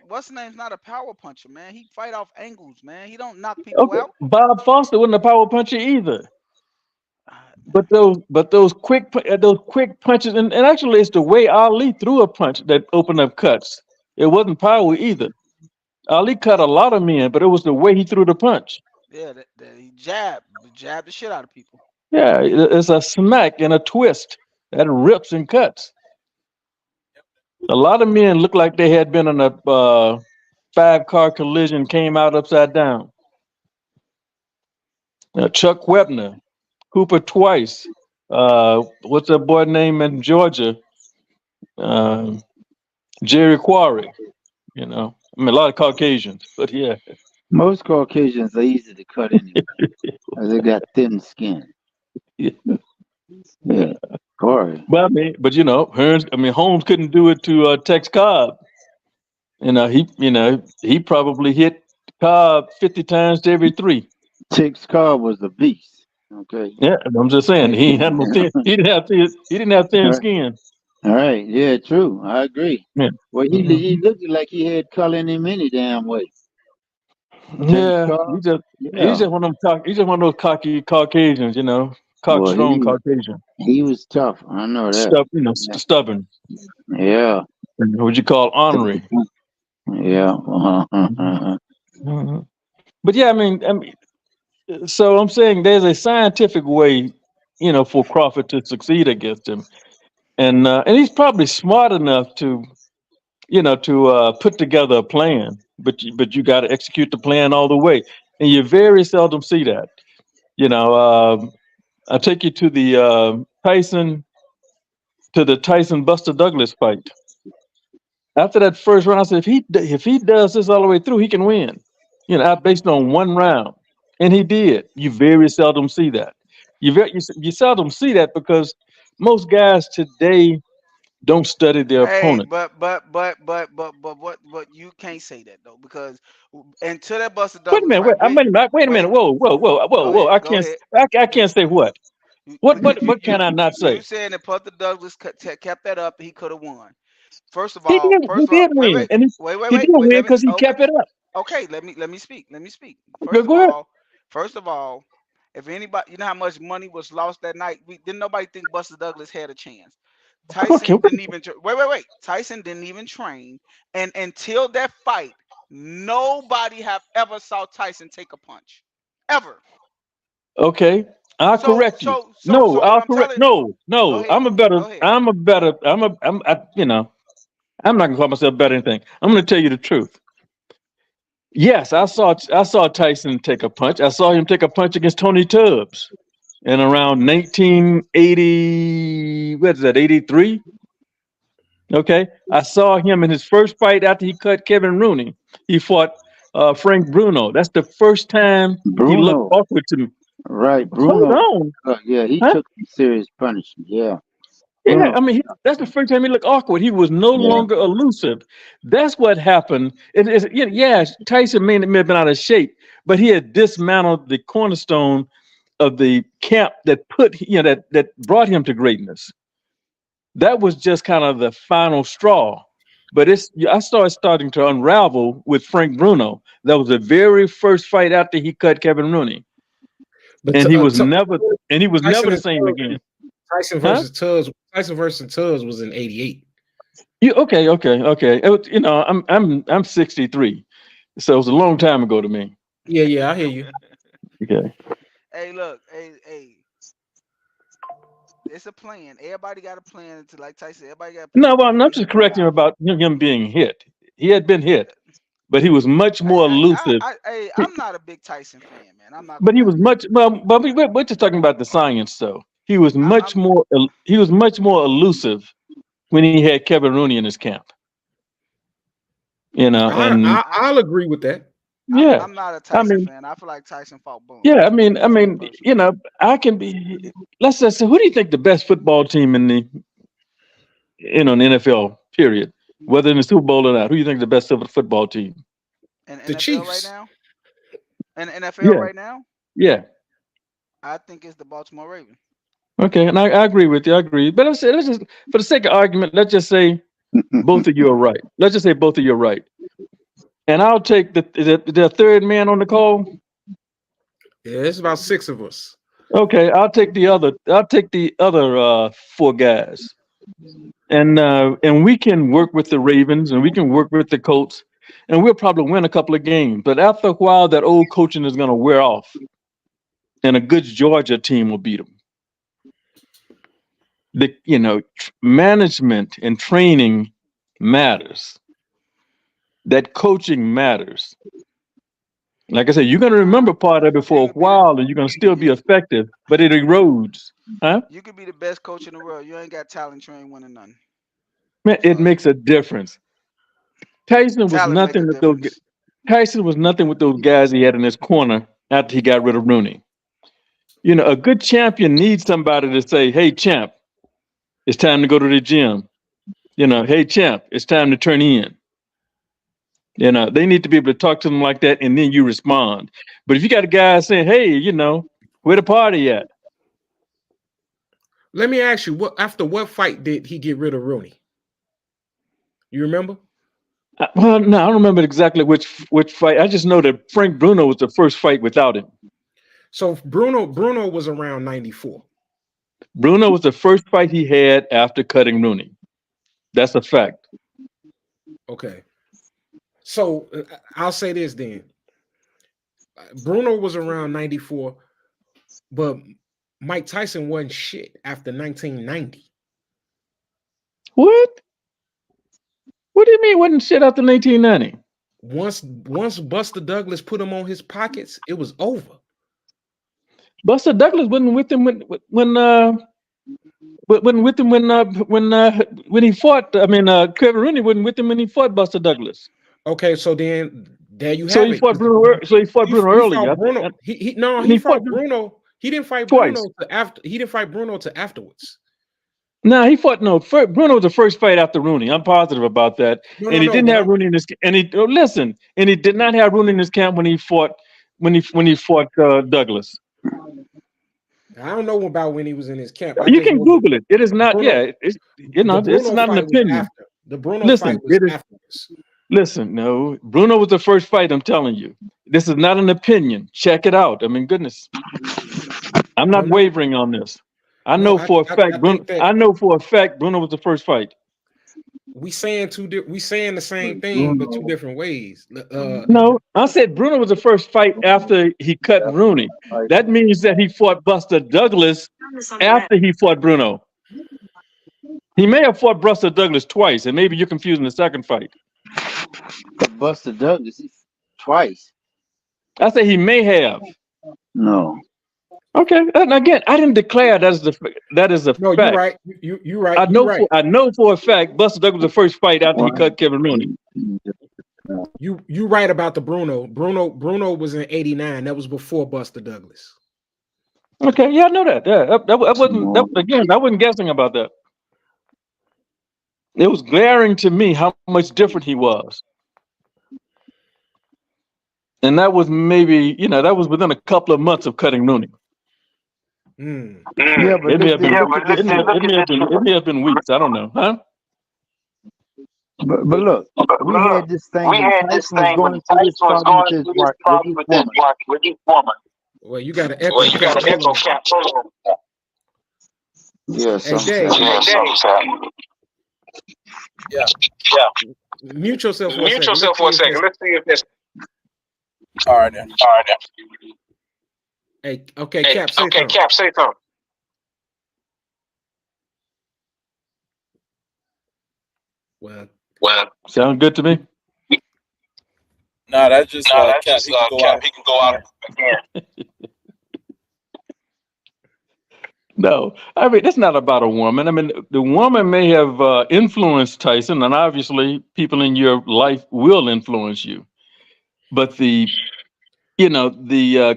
Speaker 5: what's the name's not a power puncher, man. He fight off angles, man. He don't knock people out.
Speaker 7: Bob Foster wasn't a power puncher either. But those quick punches, and actually it's the way Ali threw a punch that opened up cuts. It wasn't power either. Ali cut a lot of men, but it was the way he threw the punch.
Speaker 5: Yeah, he jabbed the shit out of people.
Speaker 7: Yeah, it's a smack and a twist that rips and cuts. A lot of men look like they had been in a 5-car collision, came out upside down. Chuck Wepner, Cooper twice. What's that boy name in Georgia? Jerry Quarry. You know, I mean, a lot of Caucasians, but yeah.
Speaker 3: Most Caucasians are easy to cut anyway. They got thin skin. Yeah, Corey.
Speaker 7: But you know, Holmes couldn't do it to Tex Cobb. He probably hit Cobb 50 times to every 3.
Speaker 3: Tex Cobb was a beast. Okay.
Speaker 7: Yeah, I'm just saying he had no thin. He didn't have thin skin.
Speaker 3: All right. Yeah, true. I agree.
Speaker 7: Yeah.
Speaker 3: Well, he looked like he had color in him any damn way.
Speaker 7: Yeah, he's just one of them. He's just one of those cocky Caucasians, you know, strong Caucasian.
Speaker 3: He was tough. I know that.
Speaker 7: Stubborn.
Speaker 3: Yeah.
Speaker 7: What you call ornery.
Speaker 3: Yeah.
Speaker 7: But yeah, I mean, So I'm saying there's a scientific way, for Crawford to succeed against him, and he's probably smart enough to, put together a plan. But you got to execute the plan all the way, and you very seldom see that. I take you to the Tyson Buster Douglas fight. After that first round, I said if he does this all the way through, he can win. Based on one round, and he did. You very seldom see that. You seldom see that because most guys today don't study their
Speaker 5: Hey,
Speaker 7: opponent.
Speaker 5: but you can't say that though, because until that Buster
Speaker 7: Wait a
Speaker 5: Douglas
Speaker 7: minute.
Speaker 5: fight,
Speaker 7: Wait a minute. Whoa.
Speaker 5: go ahead,
Speaker 7: I
Speaker 5: go
Speaker 7: can't.
Speaker 5: ahead.
Speaker 7: I can't say what. What can I not
Speaker 5: You
Speaker 7: say?
Speaker 5: saying that Buster Douglas kept that up, he could have won. First of
Speaker 7: He
Speaker 5: all,
Speaker 7: did. He did win, and he did
Speaker 5: wait.
Speaker 7: win
Speaker 5: Let me.
Speaker 7: because he kept it up.
Speaker 5: Okay, let me speak.
Speaker 7: Go ahead.
Speaker 5: First of all, if anybody, you know how much money was lost that night, we didn't nobody think Buster Douglas had a chance. Tyson
Speaker 7: Okay.
Speaker 5: didn't even wait. Tyson didn't even train, and until that fight, nobody have ever saw Tyson take a punch, ever.
Speaker 7: Okay. I'll correct you. No,
Speaker 5: So what
Speaker 7: I'll
Speaker 5: I'm
Speaker 7: correct.
Speaker 5: telling,
Speaker 7: No.
Speaker 5: go ahead,
Speaker 7: I'm a better.
Speaker 5: go ahead.
Speaker 7: I'm a better. I'm not gonna call myself better than anything. I'm gonna tell you the truth. Yes, I saw Tyson take a punch. I saw him take a punch against Tony Tubbs in around 1980. What is that? 83. Okay, I saw him in his first fight after he cut Kevin Rooney. He fought Frank Bruno. That's the first time he looked
Speaker 3: Bruno,
Speaker 7: awkward to me.
Speaker 3: right?
Speaker 7: Hold
Speaker 3: Bruno,
Speaker 7: on,
Speaker 3: yeah, he
Speaker 7: huh?
Speaker 3: took some serious punishment. Yeah,
Speaker 7: Yeah,
Speaker 3: Bruno.
Speaker 7: I mean, that's the first time he looked awkward. He was no
Speaker 3: Yeah,
Speaker 7: longer elusive. That's what happened. Yeah, Tyson may have been out of shape, but he had dismantled the cornerstone of the camp that that brought him to greatness. That was just kind of the final straw. But I starting to unravel with Frank Bruno. That was the very first fight after he cut Kevin Rooney,
Speaker 4: But
Speaker 7: and he was never
Speaker 4: Tyson
Speaker 7: the
Speaker 4: and
Speaker 7: same again.
Speaker 4: Tyson
Speaker 7: Huh?
Speaker 4: versus Tubbs. Tyson versus Tubbs was in '88.
Speaker 7: Okay. It was, I'm 63, so it was a long time ago to me.
Speaker 4: Yeah, I hear you.
Speaker 7: Okay.
Speaker 5: Hey, look, hey. It's a plan. Everybody got a plan to, like Tyson. Everybody got a plan
Speaker 7: No,
Speaker 5: to
Speaker 7: well,
Speaker 5: take
Speaker 7: I'm
Speaker 5: their
Speaker 7: just
Speaker 5: head on
Speaker 7: correcting him
Speaker 5: down.
Speaker 7: about him being hit. He had been hit, but he was much more elusive.
Speaker 5: I'm not a big Tyson fan, man. I'm not
Speaker 7: But
Speaker 5: gonna
Speaker 7: he
Speaker 5: lie
Speaker 7: was
Speaker 5: to you.
Speaker 7: much well. But we're just talking about the science, though. He was much
Speaker 5: I'm
Speaker 7: more. He was much more elusive when he had Kevin Rooney in his camp. And
Speaker 4: I'll agree with that.
Speaker 7: yeah,
Speaker 5: I'm not a
Speaker 7: I
Speaker 5: Tyson
Speaker 7: mean,
Speaker 5: fan. I feel like Tyson fought boom.
Speaker 7: yeah,
Speaker 5: Me personally.
Speaker 7: I can be. Let's just say, who do you think the best football team in the the NFL period, whether in the Super Bowl or not? Who do you think the best football team?
Speaker 5: And
Speaker 4: The
Speaker 5: NFL right
Speaker 4: Chiefs.
Speaker 5: now, and NFL
Speaker 7: Yeah,
Speaker 5: right now,
Speaker 7: yeah.
Speaker 5: I think it's the Baltimore Ravens.
Speaker 7: Okay, and I agree with you. I agree. But let's just, for the sake of argument, let's just say both of you are right. Let's just say both of you are right. And I'll take the third man on the call.
Speaker 4: Yeah, it's about 6 of us.
Speaker 7: Okay, I'll take the other four guys. And we can work with the Ravens and we can work with the Colts, and we'll probably win a couple of games. But after a while, that old coaching is going to wear off, and a good Georgia team will beat them. Management and training matters. That coaching matters. Like I said, you're going to remember part of it for a while, and you're going to still be effective, but it erodes. Huh?
Speaker 5: You could be the best coach in the world. You ain't got talent. You ain't winning nothing.
Speaker 7: Man, it makes a difference. Tyson was
Speaker 5: Talent make a
Speaker 7: nothing with those.
Speaker 5: difference.
Speaker 7: Tyson was nothing with those guys he had in his corner after he got rid of Rooney. A good champion needs somebody to say, "Hey, champ, it's time to go to the gym." "Hey, champ, it's time to turn in." They need to be able to talk to them like that, and then you respond. But if you got a guy saying, "Hey, where the party at?"
Speaker 4: Let me ask you, after what fight did he get rid of Rooney? You remember?
Speaker 7: Well, no, I don't remember exactly which fight. I just know that Frank Bruno was the first fight without him.
Speaker 4: So Bruno was around 94.
Speaker 7: Bruno was the first fight he had after cutting Rooney. That's a fact.
Speaker 4: Okay. So I'll say this then. Bruno was around 94, but Mike Tyson wasn't shit after 1990.
Speaker 7: What? What do you mean wasn't shit after 1990?
Speaker 4: Once Buster Douglas put him on his pockets, it was over.
Speaker 7: Buster Douglas wasn't with him when he fought. I mean, Kevin Rooney wasn't with him when he fought Buster Douglas.
Speaker 4: Okay, so then there you have
Speaker 7: So he
Speaker 4: it.
Speaker 7: fought Bruno. So he fought Bruno early.
Speaker 4: Fought Bruno. He fought Bruno. He didn't fight
Speaker 7: twice.
Speaker 4: Bruno to after. He didn't fight Bruno to afterwards.
Speaker 7: No, he fought Bruno was the first fight after Rooney. I'm positive about that. He didn't have Rooney in his. And he listen. And he did not have Rooney in his camp when he fought Douglas.
Speaker 4: I don't know about when he was in his camp.
Speaker 7: You can Google it. It is not. Bruno, it's not an opinion.
Speaker 4: The Bruno fight was afterwards.
Speaker 7: Listen, no, Bruno was the first fight. I'm telling you, this is not an opinion. Check it out. I mean, goodness, I'm not wavering on this. I know for a fact. Bruno was the first fight.
Speaker 4: We saying the same thing, but two different ways.
Speaker 7: No, I said Bruno was the first fight after he cut Rooney. That means that he fought Buster Douglas after he fought Bruno. He may have fought Buster Douglas twice, and maybe you're confusing the second fight.
Speaker 3: Buster Douglas twice.
Speaker 7: I say he may have.
Speaker 3: No.
Speaker 7: Okay. And again, I didn't declare that is a
Speaker 4: no,
Speaker 7: fact.
Speaker 4: You're right. You're right.
Speaker 7: I know for a fact Buster Douglas was the first fight after he cut Kevin Rooney.
Speaker 4: You right about the Bruno. Bruno was in '89. That was before Buster Douglas.
Speaker 7: Okay, yeah, I know that. Yeah, I wasn't guessing about that. It was glaring to me how much different he was. And that was maybe, that was within a couple of months of cutting Rooney.
Speaker 3: Yeah, but
Speaker 7: it may have been weeks. I don't know, huh?
Speaker 3: But look, we had this thing. Tyson was going through this problem with his woman.
Speaker 4: Well, you got to echo.
Speaker 3: Cap. Yeah,
Speaker 1: Yeah.
Speaker 4: Mute yourself for a second.
Speaker 1: Let's see if this. All right then.
Speaker 4: Hey, okay, Cap, say something. Well,
Speaker 7: sound good to me.
Speaker 1: No, that's just Cap. He can go out again.
Speaker 7: No, I mean, it's not about a woman. I mean, the woman may have influenced Tyson, and obviously people in your life will influence you. But the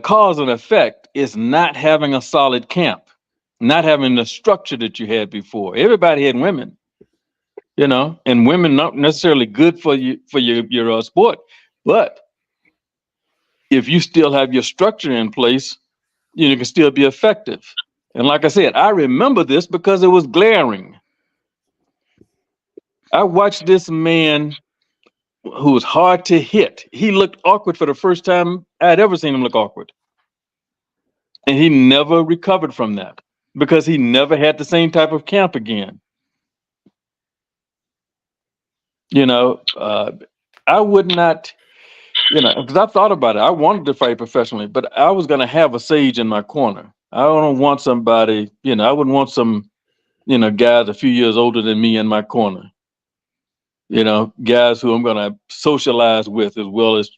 Speaker 7: cause and effect is not having a solid camp, not having the structure that you had before. Everybody had women, and women not necessarily good for your sport. But if you still have your structure in place, you can still be effective. And like I said, I remember this because it was glaring. I watched this man who was hard to hit. He looked awkward for the first time I'd ever seen him look awkward. And he never recovered from that because he never had the same type of camp again. I would not, because I thought about it. I wanted to fight professionally, but I was going to have a sage in my corner. I don't want somebody, I wouldn't want some, guys a few years older than me in my corner. Guys who I'm going to socialize with as well as,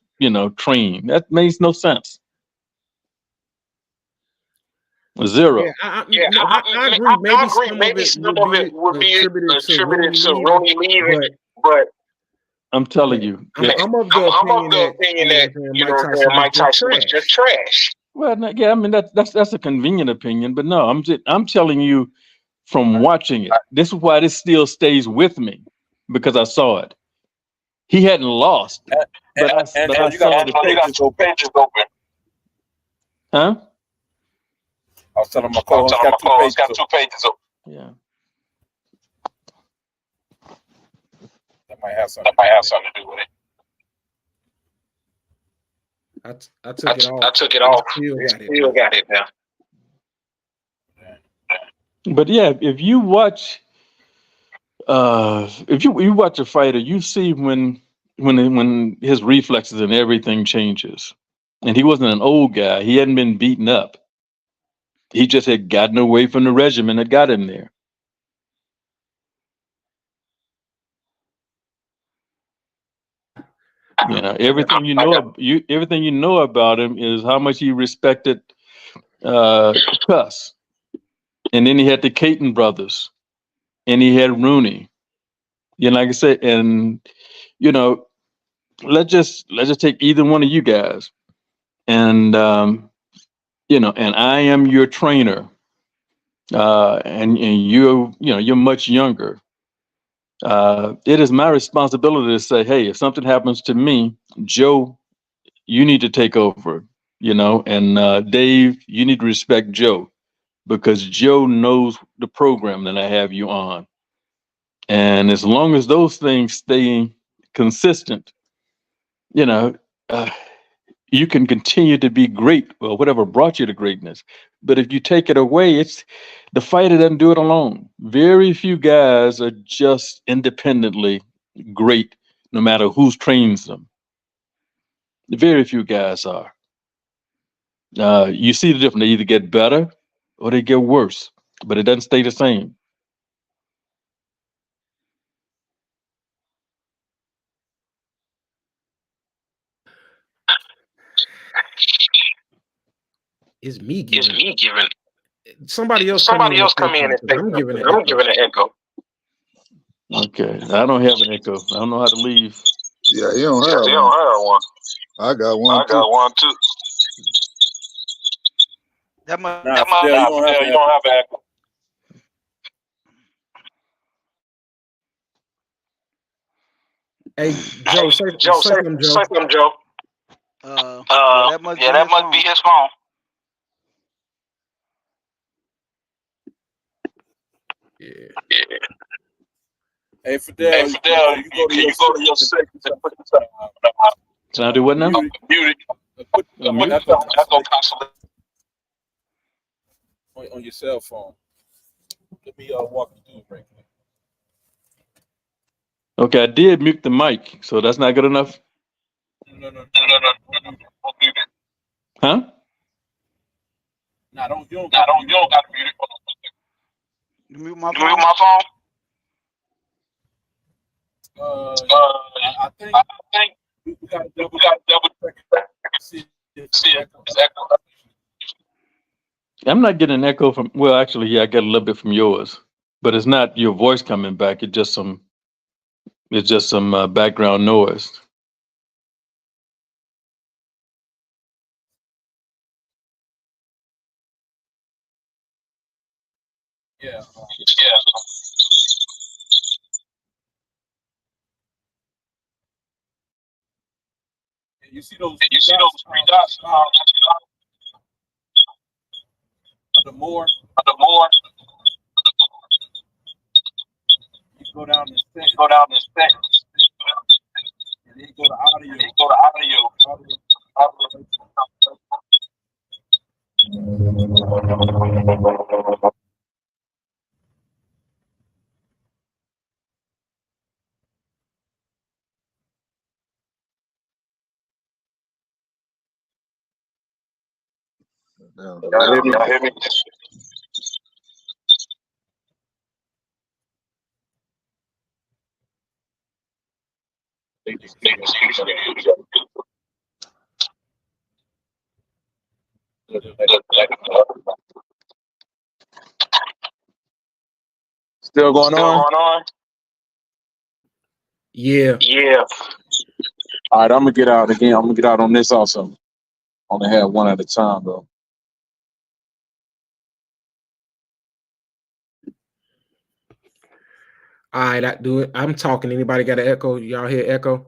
Speaker 7: train. That makes no sense. Zero.
Speaker 4: Yeah, I agree. Maybe some of it would be attributed to Rooney leaving, but
Speaker 7: I'm telling you.
Speaker 4: I'm of the opinion that Mike Tyson was just trash.
Speaker 7: Well, yeah, I mean that's a convenient opinion, but no, I'm telling you from watching it. This is why this still stays with me because I saw it. He hadn't lost, but I saw the pages open. Huh?
Speaker 1: I was telling my co-host got two pages open.
Speaker 7: Yeah.
Speaker 1: That might have something to do with it.
Speaker 4: I took it off.
Speaker 1: I took it off.
Speaker 4: Still got it now.
Speaker 7: But yeah, if you watch, if you watch a fighter, you see when his reflexes and everything changes. And he wasn't an old guy. He hadn't been beaten up. He just had gotten away from the regimen that got him there. You know, everything you know about him is how much he respected Cuss. And then he had the Caton brothers, and he had Rooney. You know, like I said, and you know, let's just take either one of you guys, and you know, and I am your trainer, and you're much younger. It is my responsibility to say, hey, if something happens to me, Joe, you need to take over. You know, and Dave, you need to respect Joe, because Joe knows the program that I have you on. And as long as those things stay consistent, you know, you can continue to be great, or whatever brought you to greatness. But if you take it away, it's the fighter doesn't do it alone. Very few guys are just independently great, no matter who trains them. Very few guys are. You see the difference. They either get better or they get worse, but it doesn't stay the same.
Speaker 4: It's me giving.
Speaker 8: It's me giving.
Speaker 4: Somebody else
Speaker 8: come in
Speaker 4: and say
Speaker 8: I'm
Speaker 4: giving
Speaker 8: giving an echo.
Speaker 7: Okay, I don't have an echo. I don't know how to leave.
Speaker 2: Yeah, you don't
Speaker 8: You
Speaker 2: have
Speaker 8: don't have one.
Speaker 2: one. I got one.
Speaker 8: I got one too.
Speaker 5: That must.
Speaker 1: Nah, Fidel,
Speaker 8: You don't have an echo.
Speaker 4: Hey, Joe, say something, Joe.
Speaker 8: Say something, Joe.
Speaker 5: That must be his phone.
Speaker 4: Yeah.
Speaker 1: Hey, Fidel,
Speaker 8: Can you go to your settings and put this up?
Speaker 7: Can I do what now?
Speaker 8: Mute it.
Speaker 1: Put
Speaker 7: Mute?
Speaker 1: echo
Speaker 8: Echo constantly.
Speaker 1: on your cell phone. Let me walk you through it right quick.
Speaker 7: Okay, I did mute the mic, so that's not good enough.
Speaker 1: No.
Speaker 7: Huh?
Speaker 1: Nah, you don't
Speaker 8: got to mute it.
Speaker 5: You mute my
Speaker 8: You
Speaker 5: phone.
Speaker 8: mute my phone?
Speaker 1: I think we got to double check. See echo.
Speaker 7: I'm not getting an echo from. Well, actually, yeah, I get a little bit from yours, but it's not your voice coming back. It's just some background noise.
Speaker 1: Yeah. You see those three dots? The more. You go down this thing. And then you go to audio.
Speaker 8: Y'all hear me?
Speaker 1: Still going on?
Speaker 4: Yeah.
Speaker 1: All right, I'm gonna get out again. I'm gonna get out on this also. Only have one at a time though.
Speaker 4: All right, I do it. I'm talking. Anybody got an echo? Y'all hear echo?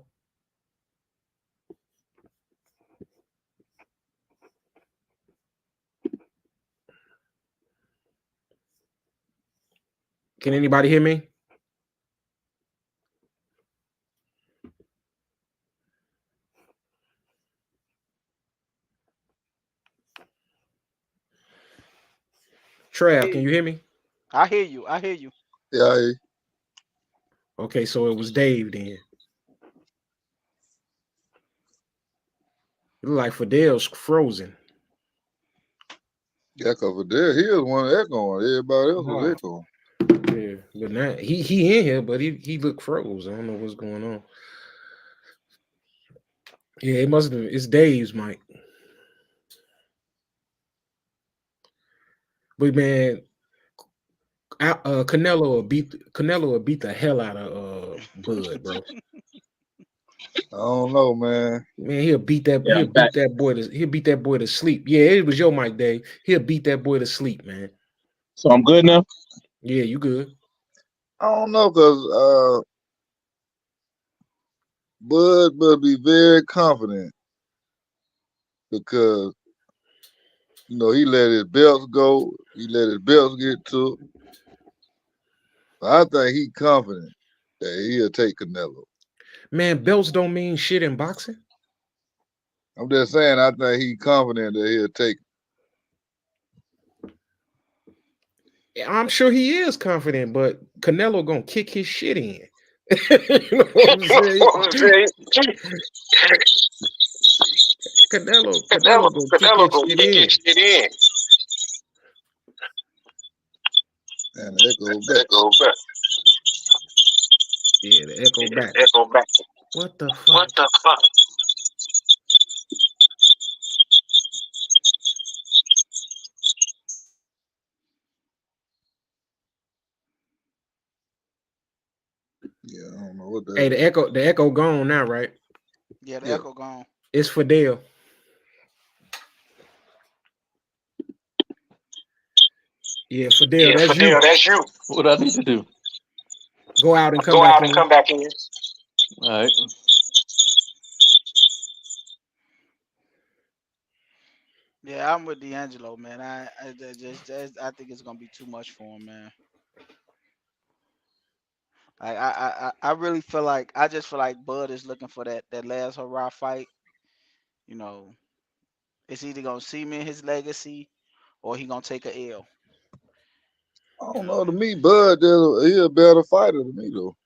Speaker 4: Can anybody hear me? Trav, can you hear me?
Speaker 5: I hear you.
Speaker 2: Yeah, I hear you.
Speaker 4: Okay, so it was Dave then. It look like Fidel's frozen.
Speaker 2: Yeah, cause Fidel, he was one echoing. Everybody else was echoing.
Speaker 4: Yeah, but now he in here, but he looked froze. I don't know what's going on. Yeah, it must have. It's Dave's mic. But man, Canelo will beat the hell out of Bud, bro.
Speaker 2: I don't know, man.
Speaker 4: Man, he'll beat that boy to sleep. Yeah, it was your mic, Dave. He'll beat that boy to sleep, man.
Speaker 7: So I'm good now?
Speaker 4: Yeah, you good.
Speaker 2: I don't know, cause Bud must be very confident because he let his belts go. He let his belts get took. I think he's confident that he'll take Canelo.
Speaker 4: Man, belts don't mean shit in boxing.
Speaker 2: I'm just saying, I think he's confident that he'll take
Speaker 4: it. I'm sure he is confident, but Canelo gonna kick his shit in. You know what I'm saying? Canelo gonna kick his shit in.
Speaker 2: And the echo back.
Speaker 4: Yeah, the echo back. What the fuck?
Speaker 2: Yeah, I don't know what that.
Speaker 4: Hey, the echo gone now, right?
Speaker 5: Yeah, the echo gone.
Speaker 4: It's Fidel. Yeah, Fidel, that's you.
Speaker 7: What I need to do?
Speaker 4: Go out and come back in.
Speaker 7: All right.
Speaker 5: Yeah, I'm with D'Angelo, man. I think it's gonna be too much for him, man. I really feel like Bud is looking for that last hurrah fight. You know, it's either gonna cement his legacy or he gonna take a L.
Speaker 2: I don't know. To me, Bud, he a better fighter than me, though.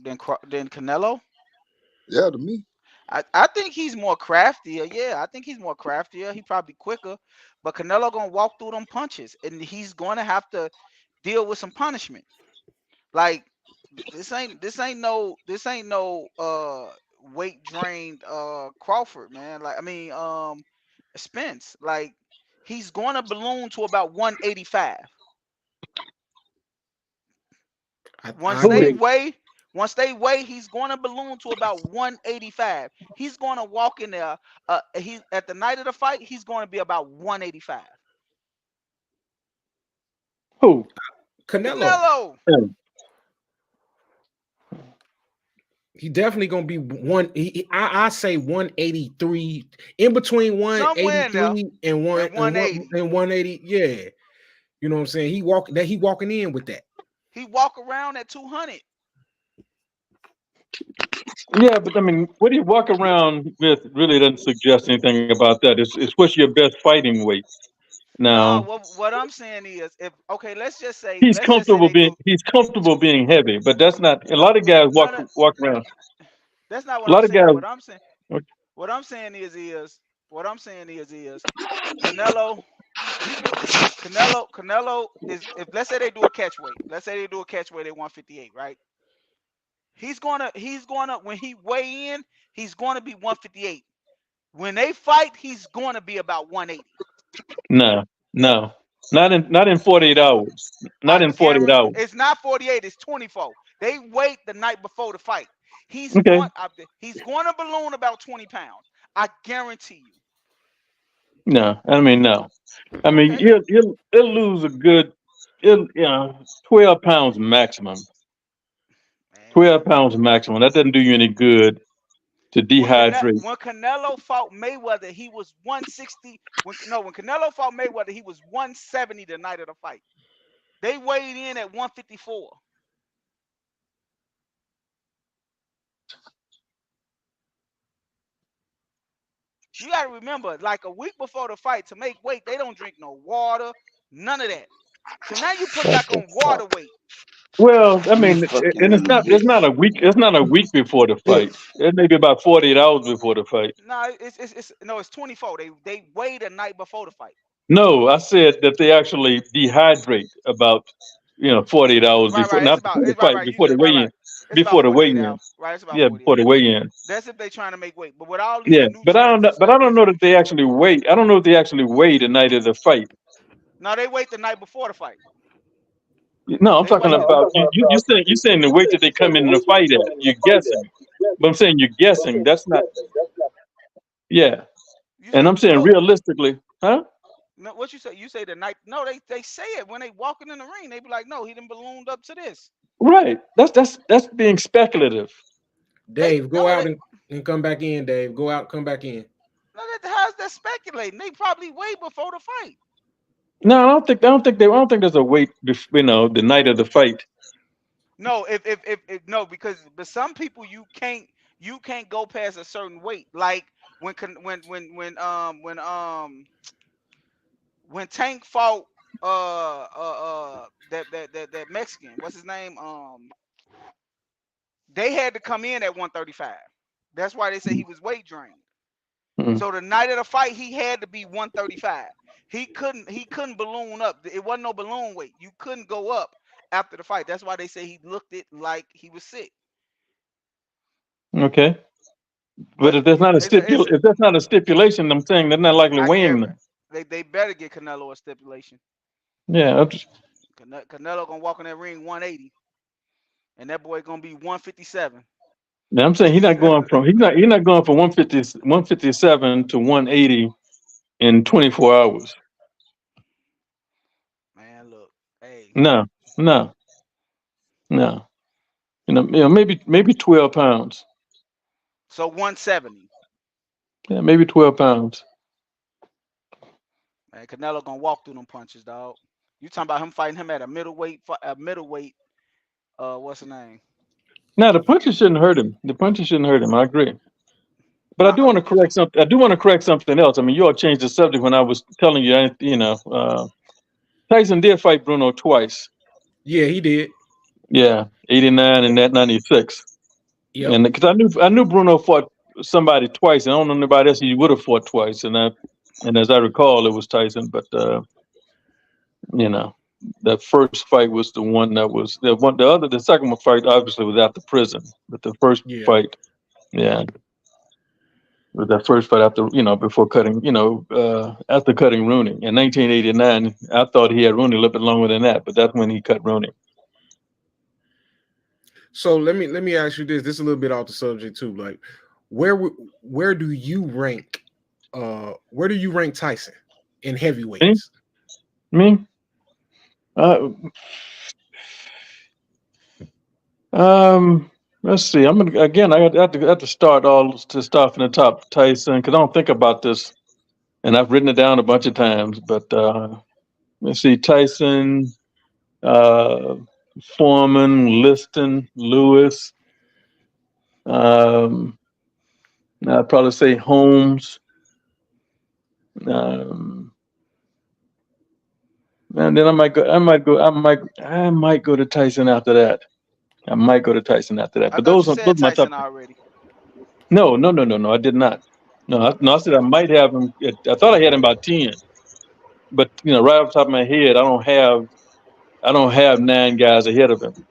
Speaker 5: Than Canelo.
Speaker 2: Yeah, to me.
Speaker 5: I think he's more craftier. Yeah, I think he's more craftier. He probably quicker, but Canelo gonna walk through them punches, and he's gonna have to deal with some punishment. Like this ain't no weight drained Crawford, man. Like I mean Spence. Like he's going to balloon to about 185. Once they weigh, he's going to balloon to about 185. He's going to walk in there. He at the night of the fight, he's going to be about 185.
Speaker 7: Who?
Speaker 4: Canelo. He definitely gonna be I say 183, in between 183 and 180. Yeah, you know what I'm saying. He walking in with that.
Speaker 5: He walk around at 200.
Speaker 7: Yeah, but I mean, what do you walk around with really doesn't suggest anything about that. It's what's your best fighting weight. Now,
Speaker 5: no, what I'm saying is, let's just say
Speaker 7: he's comfortable being heavy, but that's not. A lot of guys walk around.
Speaker 5: That's not what I'm saying.
Speaker 7: Guys,
Speaker 5: what I'm saying is Canelo is, if let's say they do a catch weight, at 158, right? He's gonna when he weigh in, he's gonna be 158. When they fight, he's gonna be about 180.
Speaker 7: No, not in 48 hours. Not in 48 hours.
Speaker 5: It's not 48. It's 24. They wait the night before the fight. He's going to balloon about 20 pounds. I guarantee you.
Speaker 7: No, I mean no. I mean he'll lose a good 12 pounds maximum. 12 pounds maximum. That doesn't do you any good to dehydrate.
Speaker 5: When Canelo fought Mayweather, he was 160. When Canelo fought Mayweather, he was 170 the night of the fight. They weighed in at 154. You got to remember, like a week before the fight, to make weight, they don't drink no water, none of that. So now you put back on water weight.
Speaker 7: Well, I
Speaker 3: You
Speaker 7: mean,
Speaker 3: fucking
Speaker 7: and it's not
Speaker 3: idiot.
Speaker 7: a week. It's not a week before the fight. It may be about 48 hours before the fight.
Speaker 5: No, it's 24. They weigh the night before the fight.
Speaker 7: No, I said that they actually dehydrate about 48 hours before,
Speaker 5: Right. It's
Speaker 7: not
Speaker 5: about
Speaker 7: before the
Speaker 5: it's right,
Speaker 7: fight,
Speaker 5: right. You
Speaker 7: before the
Speaker 5: good, right,
Speaker 7: weigh-in,
Speaker 5: right. It's about
Speaker 7: before the
Speaker 5: 48
Speaker 7: weigh-in.
Speaker 5: hours. Right, it's about
Speaker 7: Yeah,
Speaker 5: 48
Speaker 7: before the
Speaker 5: hours.
Speaker 7: weigh-in.
Speaker 5: That's if they trying to make weight. But with all these
Speaker 7: Yeah, but I don't
Speaker 5: nutrients
Speaker 7: know.
Speaker 5: and
Speaker 7: But I
Speaker 5: stuff,
Speaker 7: don't know that they actually weigh. I don't know if they actually weigh the night of the fight.
Speaker 5: no, they wait the night before the fight.
Speaker 7: No, I'm
Speaker 5: They
Speaker 7: talking
Speaker 5: wait the
Speaker 7: about you saying the weight that they come in the fight at. You're guessing, but I'm saying you're guessing. That's not. Yeah,
Speaker 5: you
Speaker 7: and
Speaker 5: say
Speaker 7: I'm saying
Speaker 5: no.
Speaker 7: realistically, huh?
Speaker 5: No, what you say? You say the night. No, they say it when they walking in the ring. They be like, no, he done ballooned up to this.
Speaker 7: Right. That's being speculative.
Speaker 4: Dave, go out and come back in. Dave, go out, come back in.
Speaker 5: No, how's that speculating? They probably way before the fight.
Speaker 7: No, I don't think there's a weight. The night of the fight.
Speaker 5: No, if no, because but some people you can't go past a certain weight. Like when Tank fought that Mexican, what's his name? They had to come in at 135. That's why they say he was weight drained.
Speaker 7: Mm-hmm.
Speaker 5: So the night of the fight, he had to be 135. He couldn't balloon up. It wasn't no balloon weight. You couldn't go up after the fight. That's why they say he looked it like he was sick.
Speaker 7: Okay. But if that's not a stipulation, I'm saying they're not likely weighing them.
Speaker 5: They better get Canelo a stipulation.
Speaker 7: Yeah.
Speaker 5: Canelo gonna walk in that ring 180, and that boy gonna be 157.
Speaker 7: Now I'm saying he's not going from 157 to 180 in 24 hours.
Speaker 5: Man, look, hey.
Speaker 7: No. Maybe 12 pounds.
Speaker 5: So 170.
Speaker 7: Yeah, maybe 12 pounds.
Speaker 5: Man, Canelo gonna walk through them punches, dog. You talking about him fighting him at a middleweight? What's the name?
Speaker 7: Now the punches shouldn't hurt him. I agree. But I do want to correct something. I do want to correct something else. I mean, you all changed the subject when I was telling you. Tyson did fight Bruno twice.
Speaker 4: Yeah, he did.
Speaker 7: Yeah, 89 and that 96.
Speaker 4: Yeah,
Speaker 7: and because I knew Bruno fought somebody twice. And I don't know anybody else he would have fought twice. And as I recall, it was Tyson. But that first fight was the one that was the second one fight obviously was after prison. But the first fight, with that first fight after before cutting after cutting Rooney in 1989. I thought he had Rooney a little bit longer than that, but that's when he cut Rooney.
Speaker 4: So let me ask you this. This is a little bit off the subject too. Like, where do you rank? Where do you rank Tyson in heavyweights?
Speaker 7: Me? Let's see. I have to start from the top. Tyson, because I don't think about this, and I've written it down a bunch of times. But let's see. Tyson, Foreman, Liston, Lewis. I'd probably say Holmes. And then I might go to Tyson after that. But those are my top.
Speaker 5: Already.
Speaker 7: No, I did not. No, I said I might have him. I thought I had him about 10, but right off the top of my head, I don't have 9 guys ahead of him.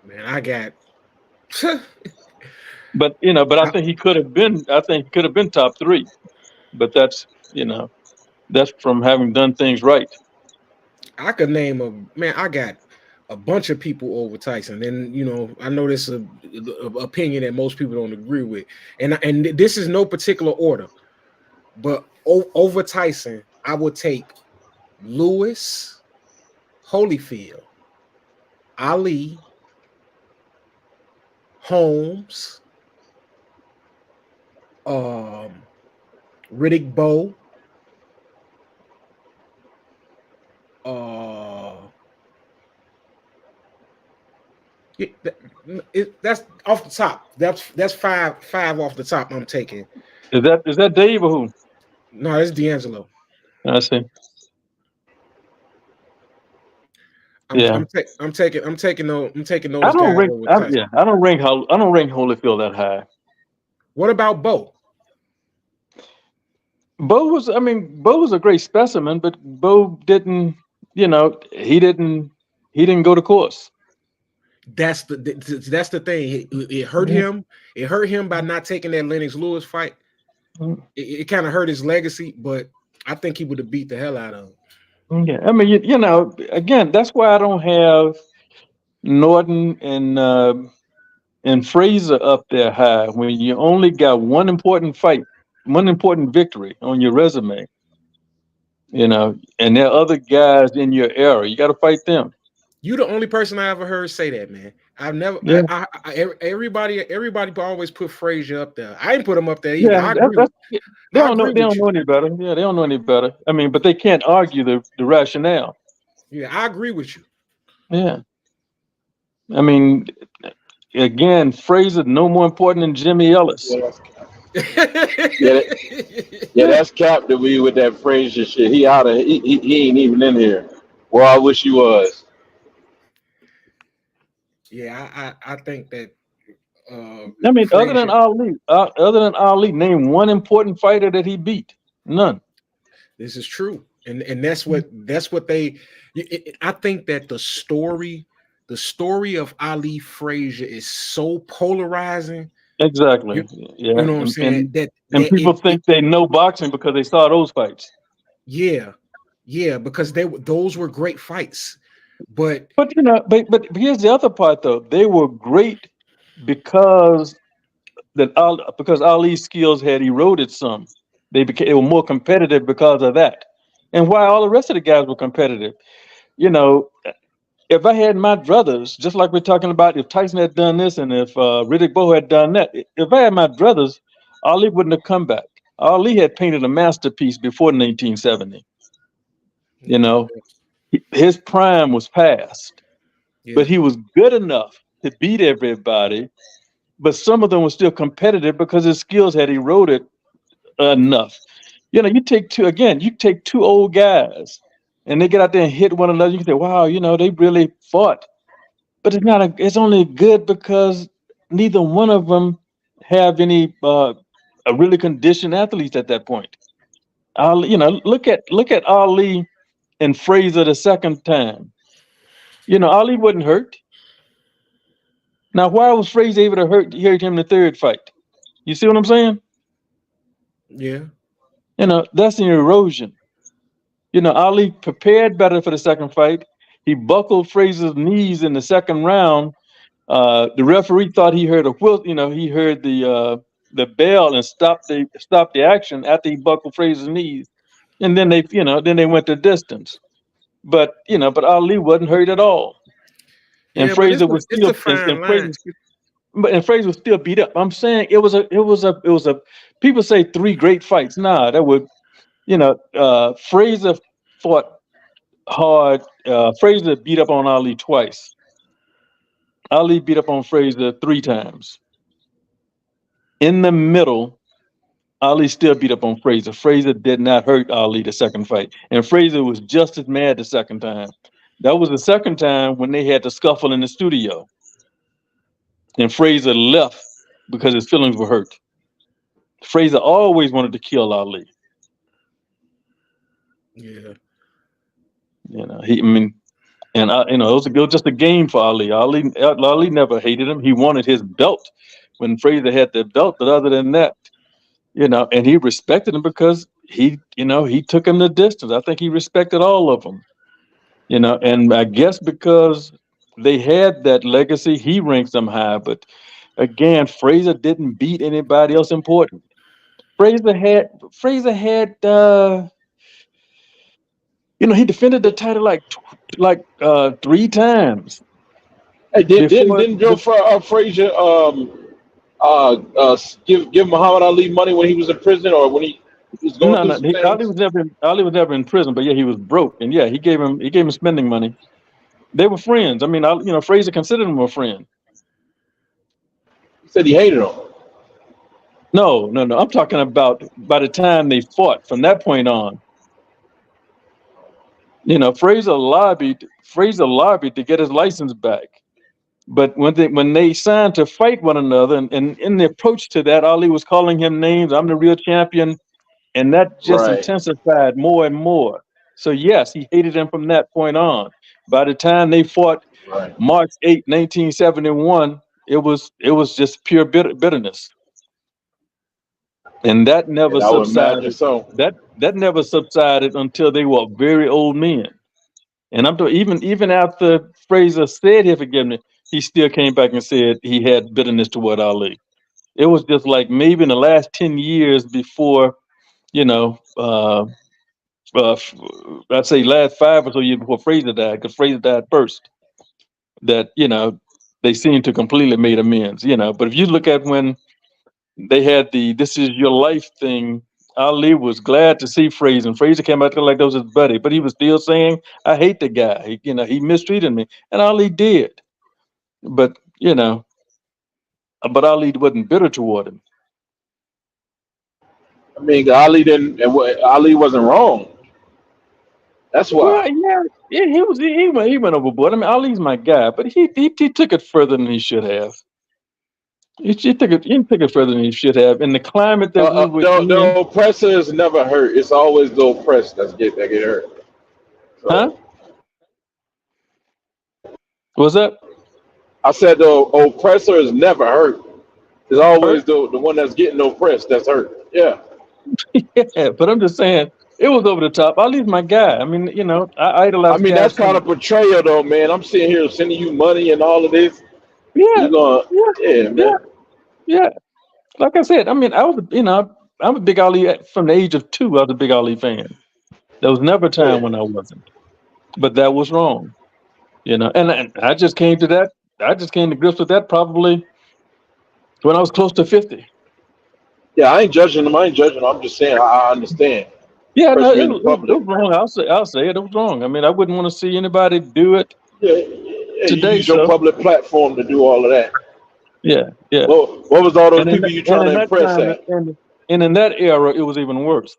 Speaker 4: Man, I got.
Speaker 7: But I think he could have been. Top 3, but that's from having done things right.
Speaker 4: I could name I got a bunch of people over Tyson, and I know this is an opinion that most people don't agree with, and this is no particular order, but over Tyson, I would take Lewis, Holyfield, Ali, Holmes, Riddick Bowe, that's off the top. That's five off the top. I'm taking.
Speaker 7: Is that Dave or who?
Speaker 4: No, it's D'Angelo.
Speaker 7: I see.
Speaker 4: I'm
Speaker 7: Yeah.
Speaker 4: taking notice,
Speaker 7: I don't
Speaker 4: guys.
Speaker 7: rank.
Speaker 4: Over Tyson.
Speaker 7: I don't rank Holyfield that high.
Speaker 4: What about Bo?
Speaker 7: Bo was a great specimen, but Bo didn't. He didn't go to course.
Speaker 4: That's the thing. It hurt him. It hurt him by not taking that Lennox Lewis fight. It kind of hurt his legacy, but I think he would have beat the hell out of him.
Speaker 7: Yeah, I mean, again, that's why I don't have Norton and Frazier up there high when you only got one important fight, one important victory on your resume. And there are other guys in your era. You got to fight them.
Speaker 4: You're the only person I ever heard say that, man. I've never.
Speaker 7: Yeah.
Speaker 4: Everybody always put Frazier up there. I ain't put him up there either.
Speaker 7: Yeah, they don't know any better. Yeah, they don't know any better. I mean, but they can't argue the rationale.
Speaker 4: Yeah, I agree with you.
Speaker 7: Yeah. I mean, again, Frazier no more important than Jimmy Ellis.
Speaker 9: Yeah, that's Cap to be with that Frazier shit. He ain't even in here. Well, I wish he was.
Speaker 4: Yeah, I think that.
Speaker 7: I mean, other than Ali, name one important fighter that he beat. None.
Speaker 4: This is true, and that's what they. I think that the story of Ali Frazier is so polarizing.
Speaker 7: Exactly.
Speaker 4: You know what I'm saying?
Speaker 7: And people think they know boxing because they saw those fights.
Speaker 4: Yeah, because those were great fights. But
Speaker 7: here's the other part though. They were great because Ali's skills had eroded some. They were more competitive because of that. And while all the rest of the guys were competitive, if I had my druthers, just like we're talking about, if Tyson had done this and if Riddick Bowe had done that, if I had my druthers, Ali wouldn't have come back. Ali had painted a masterpiece before 1970. His prime was past, but he was good enough to beat everybody. But some of them were still competitive because his skills had eroded enough. You take two old guys and they get out there and hit one another. You can say, wow, they really fought. But it's only good because neither one of them have any really conditioned athletes at that point. Look at Ali and Frazier the second time. Ali wasn't hurt. Now, why was Frazier able to hurt him in the third fight? You see what I'm saying?
Speaker 4: Yeah.
Speaker 7: That's an erosion. Ali prepared better for the second fight. He buckled Frazier's knees in the second round. The referee thought he heard a whistle. He heard the bell and stopped the action after he buckled Frazier's knees. And then they went the distance. But Ali wasn't hurt at all. And Frazier was still Frazier was still beat up. I'm saying it was a people say three great fights. Nah, that would Frazier fought hard. Frazier beat up on Ali twice. Ali beat up on Frazier 3 times. In the middle, Ali still beat up on Frazier. Frazier did not hurt Ali the second fight. And Frazier was just as mad the second time. That was the second time when they had the scuffle in the studio. And Frazier left because his feelings were hurt. Frazier always wanted to kill Ali.
Speaker 4: Yeah.
Speaker 7: It was just a game for Ali. Ali never hated him. He wanted his belt when Frazier had the belt. But other than that, and he respected him because he took him the distance. I think he respected all of them. And I guess because they had that legacy, he ranks them high. But again, Frazier didn't beat anybody else important. Frazier had he defended the title like 3 times.
Speaker 9: Hey, didn't Joe Frazier give Muhammad Ali money when he was in prison or when he was going through some things?
Speaker 7: Ali was never in prison, but yeah, he was broke, and yeah, he gave him spending money. They were friends. I mean, Frazier considered him a friend.
Speaker 9: He said he hated him.
Speaker 7: No. I'm talking about by the time they fought. From that point on. You know, Frazier lobbied to get his license back. But when they signed to fight one another, and in the approach to that, Ali was calling him names. I'm the real champion, and that just
Speaker 9: Right.
Speaker 7: intensified more and more. So yes, he hated him from that point on. By the time they fought
Speaker 9: Right.
Speaker 7: March 8, 1971, it was just pure bitterness, and that never
Speaker 9: And I would imagine
Speaker 7: subsided.
Speaker 9: so.
Speaker 7: That never subsided until they were very old men. And I'm talking, even after Frazier said he forgive me, he still came back and said he had bitterness toward Ali. It was just like maybe in the last 10 years before, you know, I'd say last 5 or so years before Frazier died, because Frazier died first, that, you know, they seemed to completely made amends, you know. But if you look at when they had the "This Is Your Life" thing, Ali was glad to see Frazier, and Frazier came out there like that was his buddy, but he was still saying, "I hate the guy. He mistreated me," and Ali did. But but Ali wasn't bitter toward him.
Speaker 9: I mean, Ali wasn't wrong. That's
Speaker 7: Well,
Speaker 9: why.
Speaker 7: yeah, he went overboard. I mean, Ali's my guy, but he took it further than he should have. He took it further than he should have. In the climate that we were in,
Speaker 9: The oppressor is never hurt. It's always the oppressed that get hurt. So,
Speaker 7: huh? What's that?
Speaker 9: I said the oppressor is never hurt. It's always the one that's getting oppressed that's hurt. Yeah.
Speaker 7: Yeah, but I'm just saying it was over the top. Ali's my guy. I mean, I idolize.
Speaker 9: I mean, that's kind of portrayal, though, man. I'm sitting here sending you money and all of this.
Speaker 7: Yeah,
Speaker 9: yeah, man.
Speaker 7: Yeah. Like I said, I mean, I'm a big Ali from the age of 2. I was a big Ali fan. There was never a time when I wasn't, but that was wrong, and I just came to that. I just came to grips with that probably when I was close to 50.
Speaker 9: Yeah, I ain't judging them. I'm just saying I understand.
Speaker 7: Yeah, no, it was wrong. I'll say it. It was wrong. I mean, I wouldn't want to see anybody do it.
Speaker 9: Yeah,
Speaker 7: today,
Speaker 9: you use your public platform to do all of that.
Speaker 7: Yeah.
Speaker 9: What was all those people you trying to impress at?
Speaker 7: And in that era, it was even worse.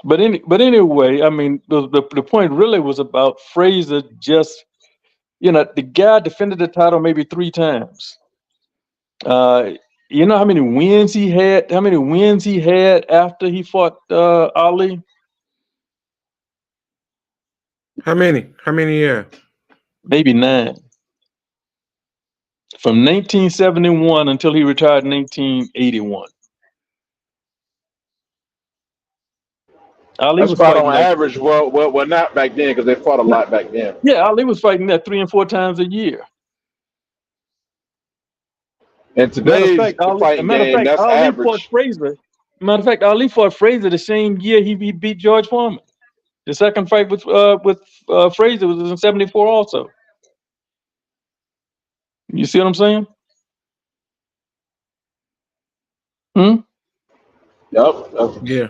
Speaker 7: But anyway, I mean, the point really was about Frazier. Just the guy defended the title maybe 3 times. You know how many wins he had? How many wins he had after he fought Ali?
Speaker 4: How many? Yeah.
Speaker 7: Maybe 9. From 1971 until he retired in 1981. Ali
Speaker 9: That's
Speaker 7: was
Speaker 9: about
Speaker 7: fighting
Speaker 9: on average. Well, not back then because they fought a lot back then.
Speaker 7: Yeah, Ali was fighting that 3 and 4 times a year.
Speaker 9: And today's fighting game, that's
Speaker 7: Ali
Speaker 9: average.
Speaker 7: fought Frazier. Matter of fact, Ali fought Frazier the same year he beat George Foreman. The second fight with Frazier was in 74 also. You see what I'm saying?
Speaker 9: Yep.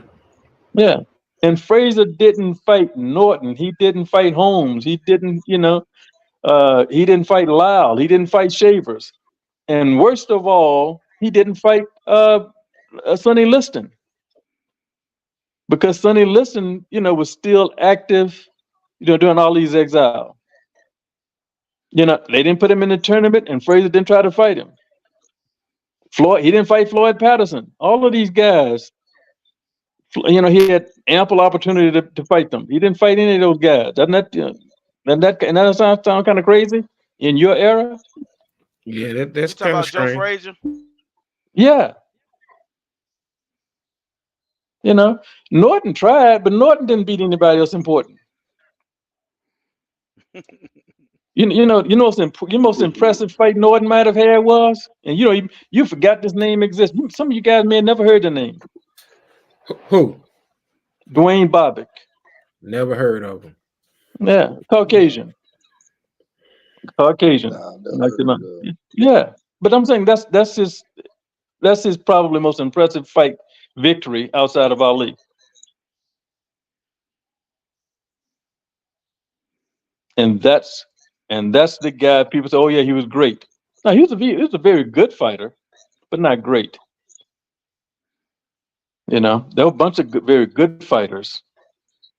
Speaker 7: Yeah. And Frazier didn't fight Norton. He didn't fight Holmes. He didn't, he didn't fight Lyle. He didn't fight Shavers. And worst of all, he didn't fight Sonny Liston. Because Sonny Liston, was still active, during Ali's exile. They didn't put him in the tournament, and Frazier didn't try to fight him. He didn't fight Floyd Patterson. All of these guys, he had ample opportunity to fight them. He didn't fight any of those guys. Doesn't that sound kind of crazy in your era?
Speaker 4: Yeah, that's kind of strange.
Speaker 5: Joe Frazier?
Speaker 7: Yeah. Norton tried, but Norton didn't beat anybody else important. Your most impressive fight Norton might have had was, and you forgot this name exists. Some of you guys may have never heard the name.
Speaker 4: Who?
Speaker 7: Dwayne Bobbitt.
Speaker 4: Never heard of him.
Speaker 7: Yeah, Caucasian. Yeah, but I'm saying that's his probably most impressive fight victory outside of Ali. And that's the guy people say, oh yeah, he was great. No, he was a very good fighter, but not great. There were a bunch of very good fighters,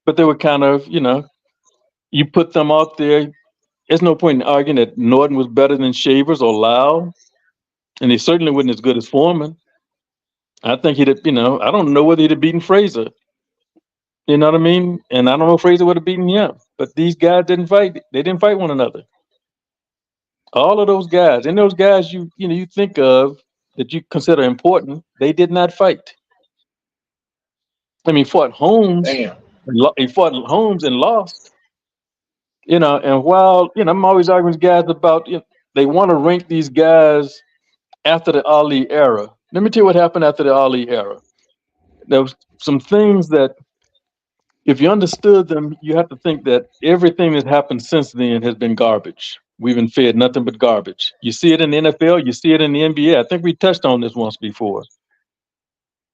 Speaker 7: but they were kind of, you put them out there. There's no point in arguing that Norton was better than Shavers or Lau, and he certainly wasn't as good as Foreman. I think he'd have, I don't know whether he'd have beaten Frazier. You know what I mean? And I don't know if Frazier would have beaten him. But these guys didn't fight. They didn't fight one another. All of those guys, and those guys you think of that you consider important, they did not fight. I mean, fought Holmes.
Speaker 9: Damn.
Speaker 7: He fought Holmes and lost. And while I'm always arguing with guys about they want to rank these guys after the Ali era. Let me tell you what happened after the Ali era. There was some things that, if you understood them, you have to think that everything that's happened since then has been garbage. We've been fed nothing but garbage. You see it in the NFL, you see it in the NBA. I think we touched on this once before.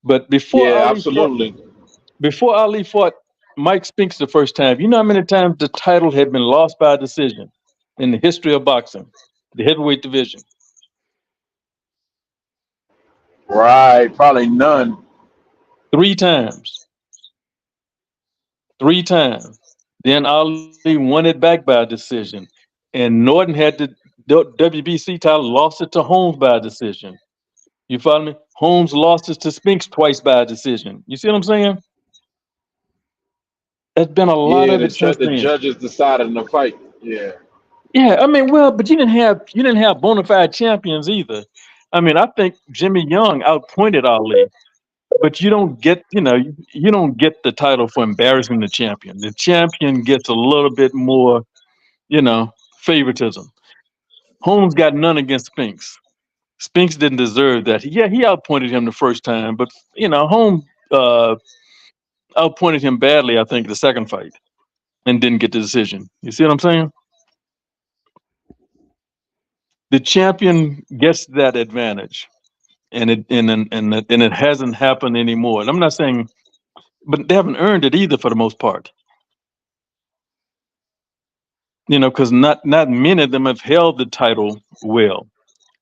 Speaker 7: But before Ali fought Mike Spinks the first time, you know how many times the title had been lost by a decision in the history of boxing, the heavyweight division?
Speaker 9: Right, probably none.
Speaker 7: 3 times. 3 times. Then Ali won it back by a decision. And Norton had the WBC title, lost it to Holmes by a decision. You follow me? Holmes lost it to Spinks twice by a decision. You see what I'm saying? There's been a lot of it since then.
Speaker 9: The judges decided in the fight. Yeah.
Speaker 7: Yeah, I mean, well, but you didn't have bona fide champions either. I mean, I think Jimmy Young outpointed Ali. But you don't get, you don't get the title for embarrassing the champion. The champion gets a little bit more, favoritism. Holmes got none against Spinks. Spinks didn't deserve that. Yeah, he outpointed him the first time, but Holmes outpointed him badly, I think, the second fight, and didn't get the decision. You see what I'm saying? The champion gets that advantage. And it hasn't happened anymore. And I'm not saying, but they haven't earned it either for the most part. Because not many of them have held the title well.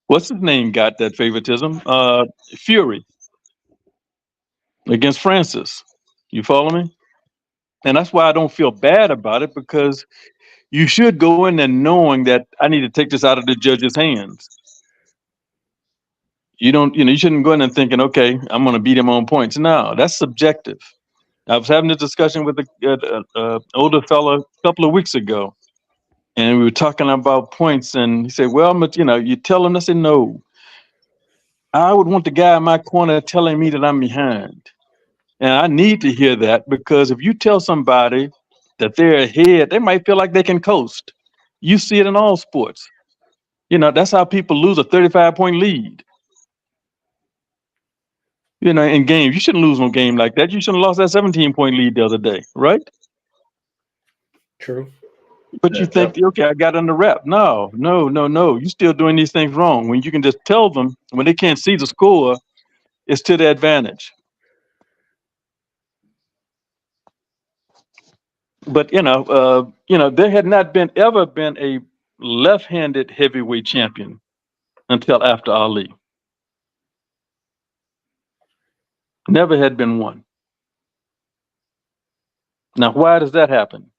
Speaker 7: What's his name got that favoritism? Fury against Francis. You follow me? And that's why I don't feel bad about it, because you should go in there knowing that I need to take this out of the judge's hands. You don't, you shouldn't go in and thinking, okay, I'm going to beat him on points. No, that's subjective. I was having a discussion with an older fellow a couple of weeks ago, and we were talking about points, and he said, well, but you tell him. I said, no. I would want the guy in my corner telling me that I'm behind. And I need to hear that, because if you tell somebody that they're ahead, they might feel like they can coast. You see it in all sports. That's how people lose a 35-point lead. In games, you shouldn't lose no game like that. You shouldn't have lost that 17-point lead the other day, right?
Speaker 4: True.
Speaker 7: But you think, okay, I got under wrap. No. You're still doing these things wrong. When you can just tell them, when they can't see the score, it's to their advantage. But, there had not ever been a left-handed heavyweight champion until after Ali. Never had been one. Now, why does that happen?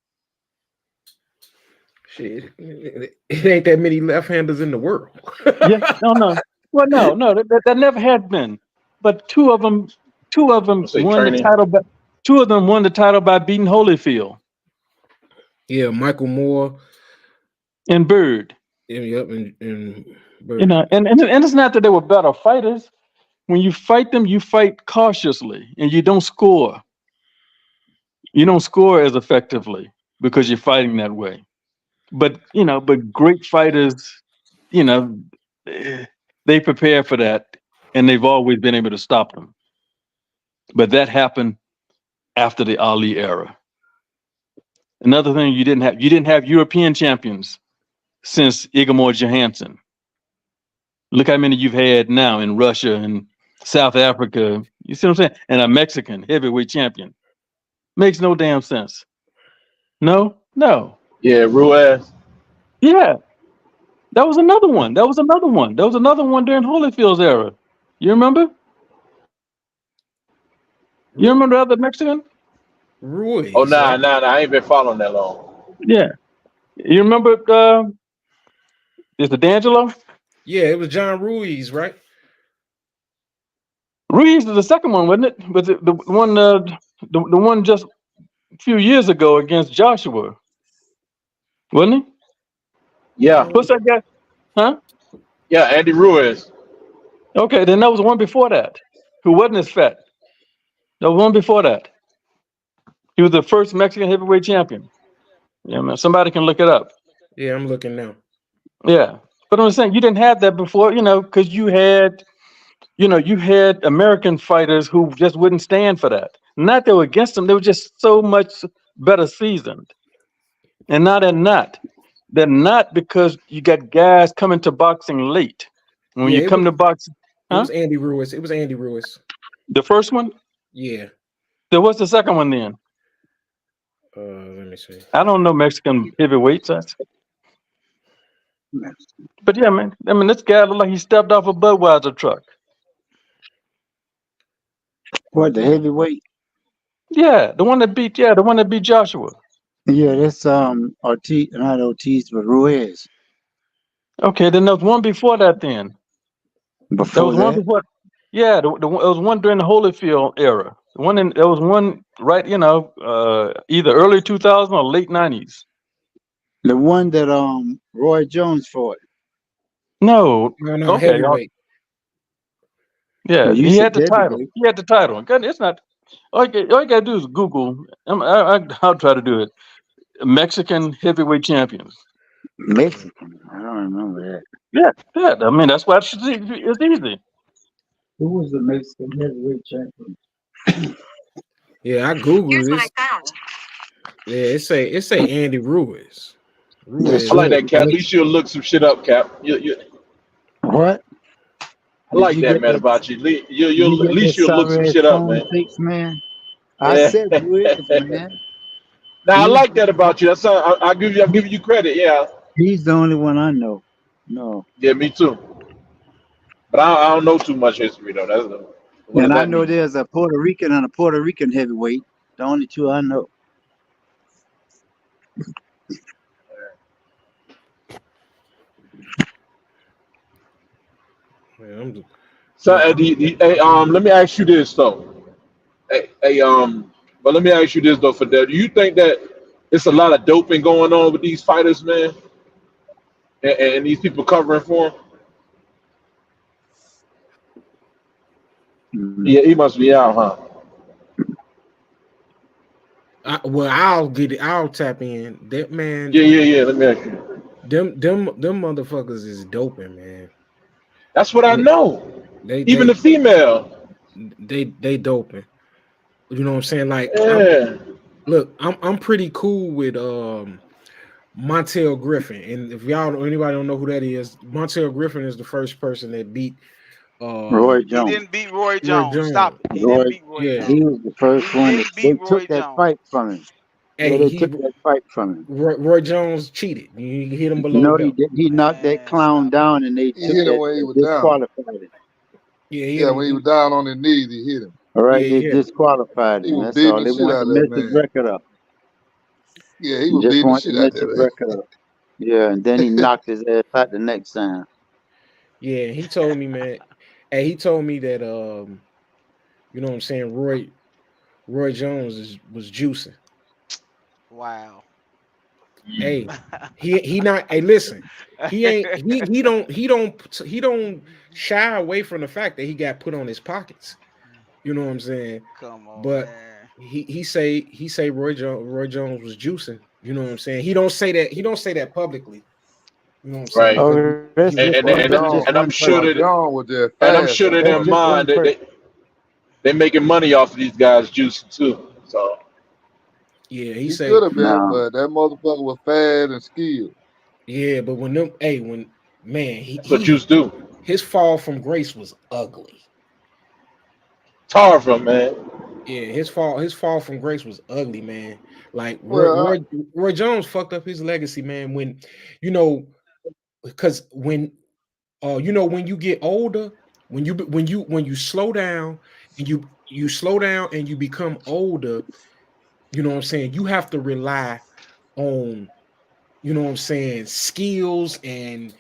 Speaker 4: Shit, it ain't that many left-handers in the world.
Speaker 7: Yeah, no. Well, no, that never had been. But two of them won the title. Two of them won the title by beating Holyfield.
Speaker 4: Yeah, Michael Moore
Speaker 7: and Bird.
Speaker 4: Yep, and Bird.
Speaker 7: And it's not that they were better fighters. When you fight them, you fight cautiously, and you don't score. You don't score as effectively because you're fighting that way. But great fighters, they prepare for that, and they've always been able to stop them. But that happened after the Ali era. Another thing you didn't have European champions since Igor Johansson. Look how many you've had now in Russia and South Africa. You see what I'm saying? And a Mexican heavyweight champion. Makes no damn sense. No.
Speaker 9: Yeah, Ruiz.
Speaker 7: Yeah. That was another one. There was another one during Holyfield's era. You remember? You remember the other Mexican?
Speaker 4: Ruiz.
Speaker 9: Oh, nah, I ain't been following that long.
Speaker 7: Yeah. You remember is it D'Angelo?
Speaker 4: Yeah, it was John Ruiz, right?
Speaker 7: Ruiz is the second one, wasn't it? Was it the one just a few years ago against Joshua? Wasn't he?
Speaker 9: Yeah.
Speaker 7: What's that guy? Huh?
Speaker 9: Yeah, Andy Ruiz.
Speaker 7: Okay, then there was one before that who wasn't as fat. There was one before that. He was the first Mexican heavyweight champion. Yeah, man. Somebody can look it up.
Speaker 4: Yeah, I'm looking now.
Speaker 7: Yeah. But I'm saying you didn't have that before, because you had American fighters who just wouldn't stand for that. Not they were against them, they were just so much better seasoned. And now they're not. They're not because you got guys coming to boxing late. When
Speaker 4: Yeah,
Speaker 7: you come to boxing,
Speaker 4: it was Andy Ruiz. It was Andy Ruiz.
Speaker 7: The first one?
Speaker 4: Yeah.
Speaker 7: There was the second one then.
Speaker 4: Let me see.
Speaker 7: I don't know Mexican heavyweights. But yeah, man. I mean, this guy looked like he stepped off a Budweiser truck.
Speaker 3: What, the heavyweight?
Speaker 7: Yeah, the one that beat Joshua.
Speaker 3: Yeah, that's Ortiz, not Ortiz, but Ruiz.
Speaker 7: Okay, then there was one before that. Then there was one before. Yeah, there was one during the Holyfield era. There was one right, either early 2000 or late 90s.
Speaker 3: The one that Roy Jones fought.
Speaker 7: No, okay.
Speaker 4: Heavyweight.
Speaker 7: Yeah,
Speaker 3: Well,
Speaker 7: he had the title. He had the title. It's not. All you gotta do is Google. I'll try to do it. Mexican heavyweight champions.
Speaker 3: Mexican. I don't remember that.
Speaker 7: Yeah. I mean, that's why it's easy.
Speaker 3: Who was the Mexican heavyweight champion?
Speaker 4: Yeah, I googled this. Yeah, it say Andy Ruiz.
Speaker 9: I like that, Cap. At least you'll look some shit up, Cap.
Speaker 3: What?
Speaker 9: I like that, man, about you. At least you'll look some shit up, man.
Speaker 3: I said Ruiz, man.
Speaker 9: Now I like that about you. That's I'm giving you credit. Yeah.
Speaker 3: He's the only one I know. No.
Speaker 9: Yeah, me too. But I don't know too much history though.
Speaker 3: And I know there's a Puerto Rican and a Puerto Rican heavyweight. The only two I know.
Speaker 9: So, let me ask you this though. But let me ask you this though, Fidel. Do you think that it's a lot of doping going on with these fighters, man, and these people covering for them?
Speaker 3: Mm-hmm.
Speaker 9: Yeah, he must be out, huh?
Speaker 4: I'll tap in. That man.
Speaker 9: Yeah. Let me ask you.
Speaker 4: Them motherfuckers is doping, man.
Speaker 9: That's what I know. Even the female.
Speaker 4: They doping. You know what I'm saying? Like,
Speaker 9: yeah.
Speaker 4: Look, I'm pretty cool with Montel Griffin, and if anybody don't know who that is, Montel Griffin is the first person that beat
Speaker 3: Roy Jones.
Speaker 5: He didn't beat Roy Jones. Stop it. He
Speaker 3: didn't
Speaker 5: beat Roy Jones.
Speaker 3: He was the first one that they took that fight from him.
Speaker 4: Hey,
Speaker 3: they took that fight from him.
Speaker 4: Roy Jones cheated. He hit him below.
Speaker 3: No, he did. He knocked that clown down, and they
Speaker 2: hit him when he was down.
Speaker 4: Yeah,
Speaker 2: when he was down on his knees, he hit him.
Speaker 3: All right, they disqualified him. That's all. They wanted to mess his record up.
Speaker 2: Yeah, he was beating the shit out of that
Speaker 3: record up. Yeah, and then he knocked his ass out the next time.
Speaker 4: Yeah, he told me, man. Hey, he told me that you know what I'm saying, Roy Jones was juicing.
Speaker 5: Wow.
Speaker 4: Hey, he not. Hey, listen, he don't shy away from the fact that he got put on his pockets. You know what I'm saying?
Speaker 5: Come on,
Speaker 4: but
Speaker 5: man.
Speaker 4: he say Roy Jones was juicing. You know what I'm saying? He don't say that publicly. You know what I'm saying?
Speaker 9: Right. And I'm sure that in their mind they're making money off of these guys juicing too. So
Speaker 4: yeah,
Speaker 2: he could have been, but that motherfucker was fast and skilled.
Speaker 4: Yeah, but when
Speaker 9: that's what juice do.
Speaker 4: His fall from grace was ugly.
Speaker 9: Tar from, man.
Speaker 4: Yeah, his fall from grace was ugly, man. Like Roy Jones fucked up his legacy, man. When because when when you get older, when you slow down and you slow down and you become older, You know what I'm saying? You have to rely on, you know what I'm saying, skills and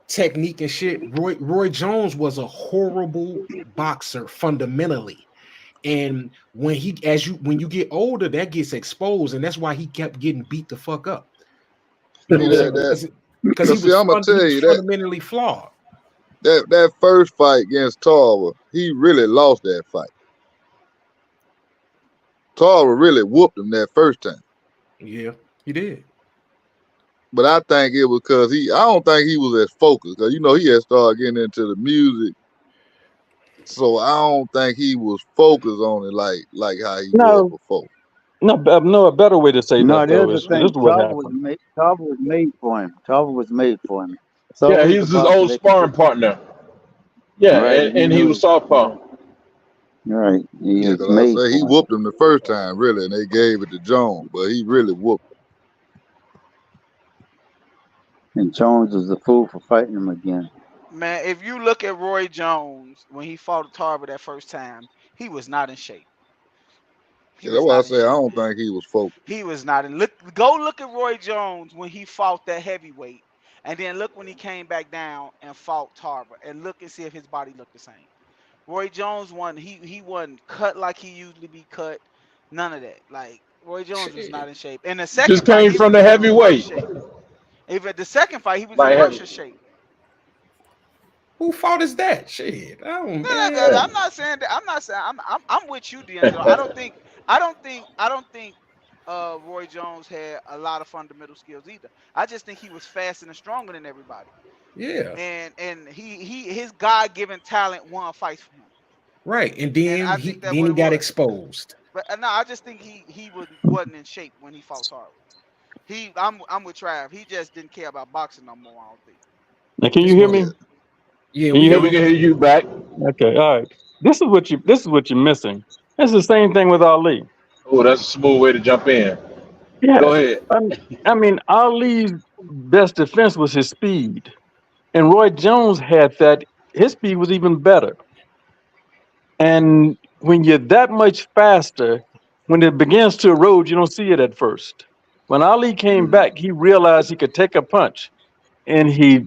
Speaker 4: technique and shit. Roy Jones was a horrible boxer fundamentally. And when you get older, that gets exposed, and that's why he kept getting beat the fuck up. You know what I'm saying? Because he was
Speaker 2: I'm gonna tell you
Speaker 4: fundamentally flawed.
Speaker 2: That first fight against Tarver, he really lost that fight. Tarver really whooped him that first time.
Speaker 4: Yeah, he did.
Speaker 2: But I think it was because I don't think he was as focused, because he had started getting into the music. So I don't think he was focused on it like how he was before.
Speaker 7: No, a better way to say
Speaker 3: No,
Speaker 7: that though
Speaker 3: there's
Speaker 7: is
Speaker 3: the
Speaker 7: this
Speaker 3: thing.
Speaker 7: is what happened.
Speaker 3: Tarver was made for him. Tarver was made for him. So
Speaker 9: Yeah, he was his old sparring partner. Yeah,
Speaker 3: right,
Speaker 9: and he was southpaw.
Speaker 3: Right.
Speaker 2: Yeah, because I say he whooped him the first time, really, and they gave it to Jones, but he really whooped him.
Speaker 3: And Jones was a fool for fighting him again.
Speaker 5: Man, if you look at Roy Jones when he fought Tarver that first time, he was not in shape.
Speaker 2: That's why I say I don't think he was focused.
Speaker 5: He was not in. Go look at Roy Jones when he fought that heavyweight, and then look when he came back down and fought Tarver, and look and see if his body looked the same. Roy Jones he wasn't cut like he usually be cut. None of that. Like Roy Jones was not in shape. And the second
Speaker 9: Just came
Speaker 5: fight,
Speaker 9: from the heavyweight.
Speaker 5: Even the second fight, he was in worse shape.
Speaker 4: Who fault is that? Shit.
Speaker 5: I'm not saying that. I'm with you, D'Angelo. I don't think Roy Jones had a lot of fundamental skills either. I just think he was faster and stronger than everybody.
Speaker 4: Yeah.
Speaker 5: And his God-given talent won fights for him.
Speaker 4: Right. And then he got exposed.
Speaker 5: But no, I just think he wasn't in shape when he fought Tarver. I'm with Trav. He just didn't care about boxing no more, I don't think.
Speaker 7: Now, can you hear me?
Speaker 4: Yeah,
Speaker 9: we can hear you back.
Speaker 7: Okay, all right. This is what you're missing. It's the same thing with Ali.
Speaker 9: Oh, that's a smooth way to jump in.
Speaker 7: Yeah.
Speaker 9: Go ahead.
Speaker 7: I mean, Ali's best defense was his speed. And Roy Jones had that. His speed was even better. And when you're that much faster, when it begins to erode, you don't see it at first. When Ali came back, he realized he could take a punch, and he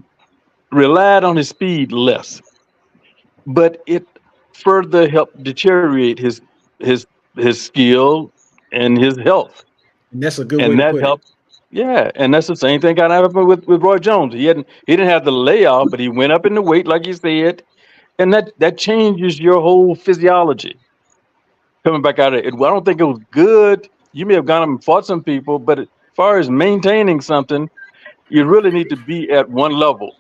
Speaker 7: relied on his speed less. But it further helped deteriorate his skill and his health.
Speaker 4: And that's a good way to put
Speaker 7: helped. Yeah, and that's the same thing kind of happened with Roy Jones. He didn't have the layoff, but he went up in the weight, like you said, and that changes your whole physiology. Coming back out of it, I don't think it was good. You may have gone up and fought some people, but as far as maintaining something, you really need to be at one level,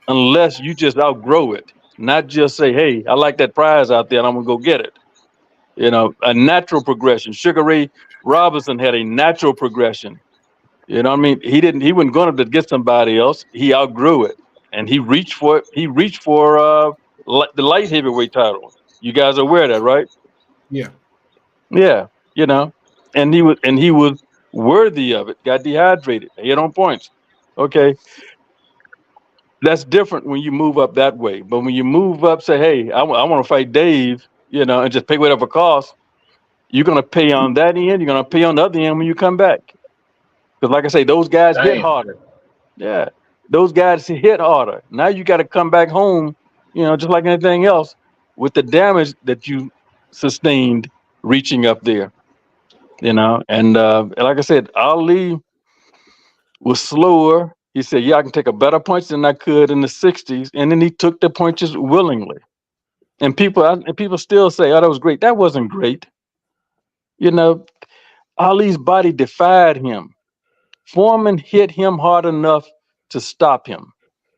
Speaker 7: unless you just outgrow it. Not just say, "Hey, I like that prize out there, and I'm gonna go get it." A natural progression. Sugar Ray Robinson had a natural progression. You know what I mean? He wasn't going to get somebody else. He outgrew it, and he reached for the light heavyweight title. You guys are aware of that, right?
Speaker 4: Yeah.
Speaker 7: Yeah. And he was worthy of it. Got dehydrated. Hit on points. Okay. That's different when you move up that way. But when you move up, say, "Hey, I want to fight Dave," and just pay whatever cost, you're going to pay on that end. You're going to pay on the other end when you come back. Because like I say, those guys hit harder. Yeah. Those guys hit harder. Now you got to come back home, just like anything else, with the damage that you sustained reaching up there. And like I said, Ali was slower. He said, "Yeah, I can take a better punch than I could in the 60s." And then he took the punches willingly. And people still say, "Oh, that was great." That wasn't great. Ali's body defied him. Foreman hit him hard enough to stop him.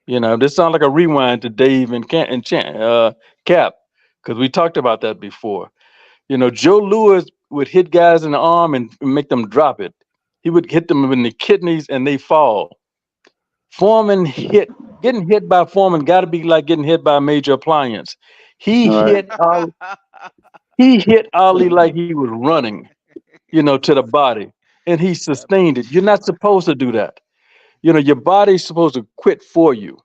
Speaker 7: This sounds like a rewind to Dave and Cap, because we talked about that before. Joe Louis would hit guys in the arm and make them drop it. He would hit them in the kidneys and they fall. Getting hit by Foreman got to be like getting hit by a major appliance. He hit Ali like he was running, to the body, and he sustained it. You're not supposed to do that. Your body's supposed to quit for you.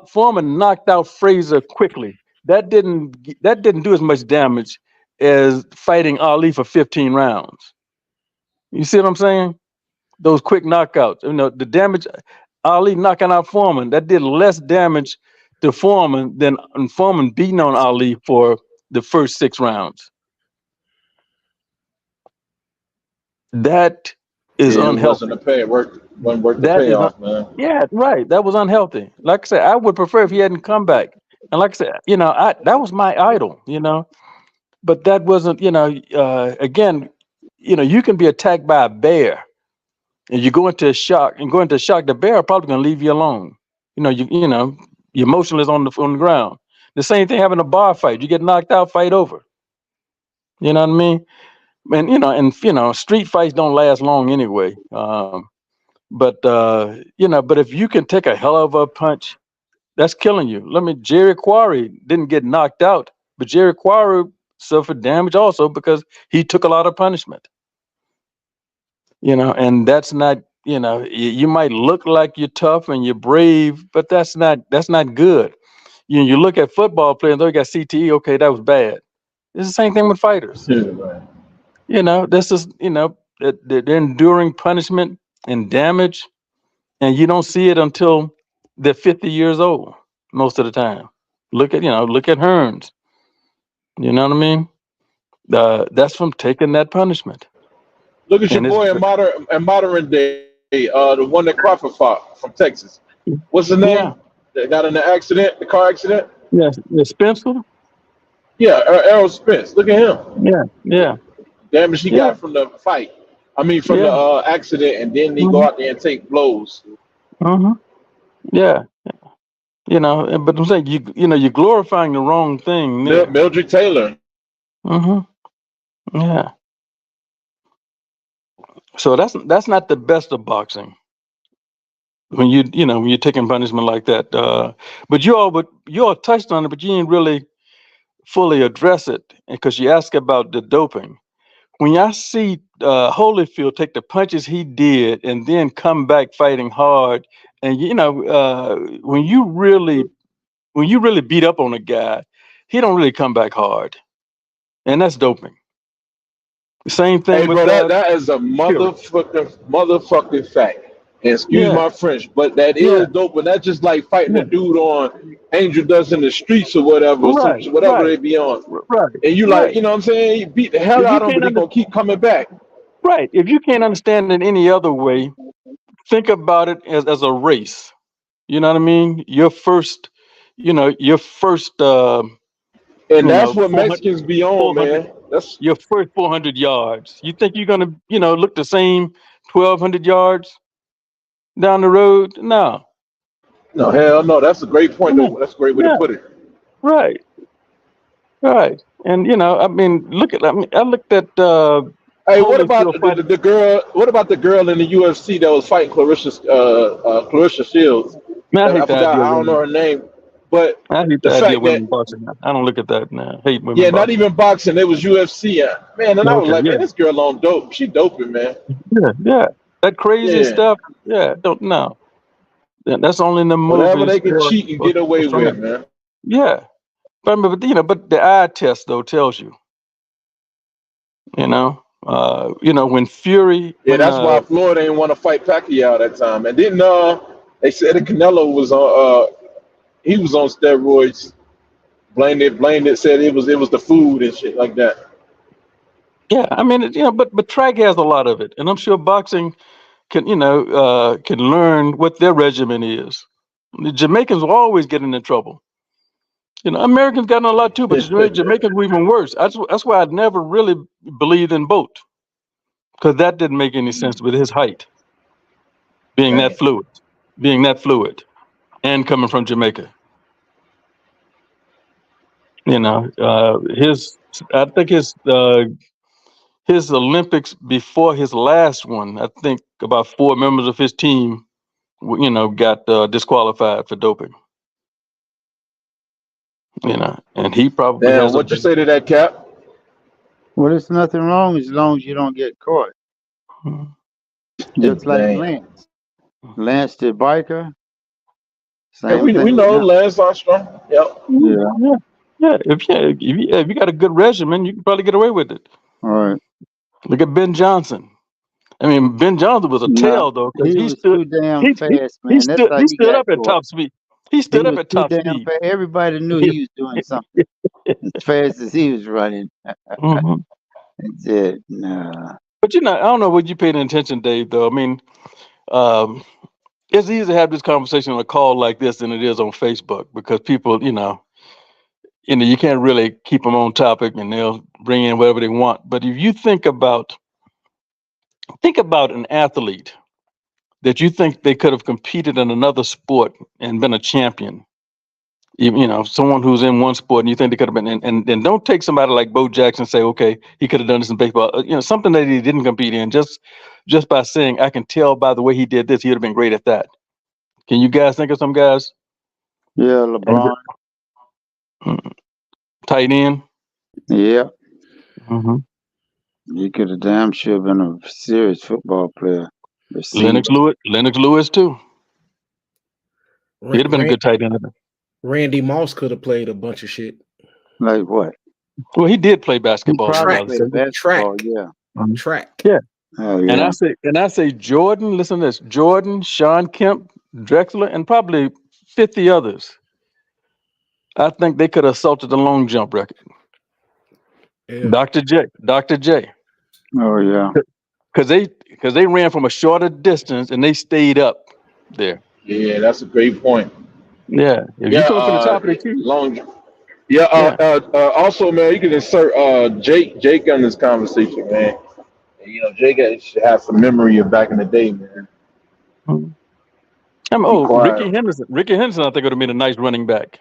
Speaker 7: Foreman knocked out Frazier quickly. That didn't do as much damage as fighting Ali for 15 rounds. You see what I'm saying? Those quick knockouts. You know, the damage Ali knocking out Foreman, that did less damage to Foreman than Foreman beating on Ali for the first 6 rounds. That is
Speaker 9: Yeah, it
Speaker 7: unhealthy.
Speaker 9: wasn't worth the
Speaker 7: That is
Speaker 9: payoff, man.
Speaker 7: Yeah, right. That was unhealthy. Like I said, I would prefer if he hadn't come back. And like I said, you know, that was my idol, you know. But that wasn't, you know, again, you know, you can be attacked by a bear and you go into a shock, the bear are probably gonna leave you alone. You know, you're motionless on the ground. The same thing having a bar fight. You get knocked out, fight over. You know what I mean? And street fights don't last long anyway. But if you can take a hell of a punch, that's killing you. Jerry Quarry didn't get knocked out, but Jerry Quarry suffered damage also because he took a lot of punishment. You know, and that's not, you know, you might look like you're tough and you're brave, but that's not good. You look at football players, they got CTE, okay, that was bad. It's the same thing with fighters.
Speaker 9: Yeah, right.
Speaker 7: You know, this is, you know, they're enduring punishment and damage, and you don't see it until they're 50 years old most of the time. Look at Hearns. You know what I mean? That's from taking that punishment.
Speaker 9: Look at your boy in modern day, the one that Crawford fought from Texas. What's his name?
Speaker 7: Yeah.
Speaker 9: That got in the car accident?
Speaker 7: Yes, Spencer?
Speaker 9: Yeah, Errol Spence. Look at him.
Speaker 7: Yeah.
Speaker 9: Damage he got from the fight. I mean, from the accident, and then he go out there and take blows.
Speaker 7: Yeah. You know, but I'm saying you're glorifying the wrong thing.
Speaker 9: Mildred Taylor.
Speaker 7: Yeah. So that's not the best of boxing. When you're taking punishment like that. But you all touched on it, but you didn't really fully address it because you asked about the doping. When I see Holyfield take the punches he did and then come back fighting hard, and when you really beat up on a guy, he don't really come back hard, and that's doping. The same thing.
Speaker 9: Hey, bro, that is a motherfucking fact. And excuse my French, but that is dope. But that's just like fighting a dude on Angel Dust in the streets or whatever, they be on.
Speaker 7: Right.
Speaker 9: And you like, you know what I'm saying? You beat the hell out of him, but he's gonna keep coming back.
Speaker 7: Right. If you can't understand it any other way, think about it as a race. You know what I mean? Your first. And
Speaker 9: that's what Mexicans be on, man. That's
Speaker 7: your first 400 yards. You think you're gonna, look the same 1,200 yards down the road? No,
Speaker 9: hell no. That's a great point, though. That's a great way to put it.
Speaker 7: Right. And I looked at.
Speaker 9: Hey, what about the girl? What about the girl in the UFC that was fighting Clarissa Shields?
Speaker 7: Man,
Speaker 9: I don't know her name, but
Speaker 7: I hate the idea of women boxing. I don't look at that now. I hate women.
Speaker 9: Yeah, not even boxing. It was UFC, man. And I was like, man, this girl on dope. She doping, man.
Speaker 7: Yeah. That crazy stuff. Yeah, don't know. That's only in the movies.
Speaker 9: Whatever they can cheat and get away with, man.
Speaker 7: Yeah, but the eye test though tells you. When Fury.
Speaker 9: Yeah, that's why Floyd didn't want to fight Pacquiao that time. And then they said that Canelo was on. He was on steroids. Blamed it. Said it was the food and shit like that.
Speaker 7: Yeah, but track has a lot of it, and I'm sure boxing can learn what their regimen is. The Jamaicans will always get into trouble. Americans got in a lot too, but Jamaicans were even worse. That's why I never really believed in Bolt, because that didn't make any sense with his height, being that fluid, and coming from Jamaica. I think his Olympics before his last one, I think about 4 members of his team, got disqualified for doping. And he probably.
Speaker 9: Damn, what you say to that, Cap?
Speaker 3: Well, there's nothing wrong as long as you don't get caught. Just like Lance the biker.
Speaker 9: We know Lance Armstrong. Yep.
Speaker 7: Yeah. If you got a good regimen, you can probably get away with it.
Speaker 3: All right.
Speaker 7: Look at Ben Johnson. I mean, Ben Johnson was a
Speaker 3: No,
Speaker 7: tail though, because
Speaker 3: he
Speaker 7: he
Speaker 3: was
Speaker 7: stood.
Speaker 3: too damn
Speaker 7: He
Speaker 3: fast, man. That's how
Speaker 7: he
Speaker 3: he
Speaker 7: stood
Speaker 3: got
Speaker 7: up at
Speaker 3: caught.
Speaker 7: top speed. He
Speaker 3: He
Speaker 7: stood up
Speaker 3: was
Speaker 7: at
Speaker 3: too
Speaker 7: top
Speaker 3: damn
Speaker 7: speed.
Speaker 3: fast. Everybody knew he was doing something as fast as he was running.
Speaker 7: Mhm.
Speaker 3: That's it. Nah.
Speaker 7: But I don't know what you paid attention, Dave. Though I mean, um, it's easier to have this conversation on a call like this than it is on Facebook because people, you can't really keep them on topic and they'll bring in whatever they want. But if you think about an athlete that you think they could have competed in another sport and been a champion, someone who's in one sport and you think they could have been, and don't take somebody like Bo Jackson and say, okay, he could have done this in baseball, something that he didn't compete in, just by saying, I can tell by the way he did this, he would have been great at that. Can you guys think of some guys?
Speaker 3: Yeah, LeBron.
Speaker 7: Tight end.
Speaker 3: Yeah.
Speaker 7: Mm-hmm.
Speaker 3: He could have damn sure been a serious football player.
Speaker 7: Lennox Lewis too. He'd have been a good tight end.
Speaker 4: Randy Moss could have played a bunch of shit.
Speaker 3: Like what?
Speaker 7: Well, he did play basketball.
Speaker 4: Track.
Speaker 3: Yeah.
Speaker 4: Track.
Speaker 7: Yeah.
Speaker 3: Oh, yeah.
Speaker 7: And I say Jordan, listen to this. Jordan, Sean Kemp, Drexler, and probably 50 others. I think they could have assaulted the long jump record.
Speaker 4: Yeah.
Speaker 7: Dr. J.
Speaker 3: Oh yeah.
Speaker 7: Because they ran from a shorter distance and they stayed up there.
Speaker 9: Yeah, that's a great point.
Speaker 7: Yeah. If you come from the top of the key.
Speaker 9: Long. Yeah. Also, man, you can insert Jake on this conversation, man. Jake should have some memory of back in the day, man.
Speaker 7: Ricky Henderson. Ricky Henderson, I think, would have made a nice running back.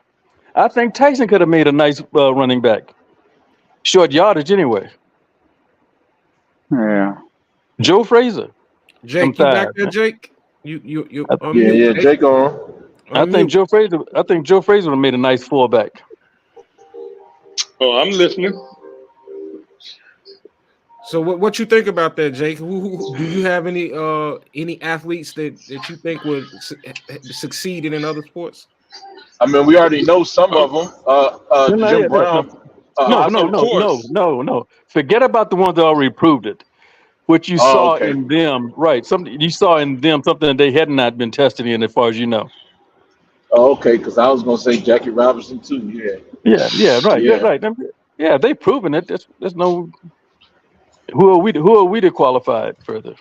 Speaker 7: I think Tyson could have made a nice running back. Short yardage, anyway.
Speaker 3: Yeah.
Speaker 7: Joe Frazier.
Speaker 4: Jake, you back there, Jake? You.
Speaker 9: Yeah, Jake on.
Speaker 7: I think Joe Frazier would have made a nice fullback.
Speaker 10: Oh, I'm listening.
Speaker 4: So what you think about that, Jake? Who do you have any athletes that you think would succeed in other sports?
Speaker 9: I mean, we already know some of them. Jim Brown.
Speaker 7: No. Forget about the ones that already proved it. What you saw in them, right? Something you saw in them, something that they had not been tested in, as far as you know.
Speaker 9: Oh, okay, because I was gonna say Jackie Robinson too.
Speaker 7: Yeah, right. Yeah, they've proven it. There's no. Who are we to qualify it further?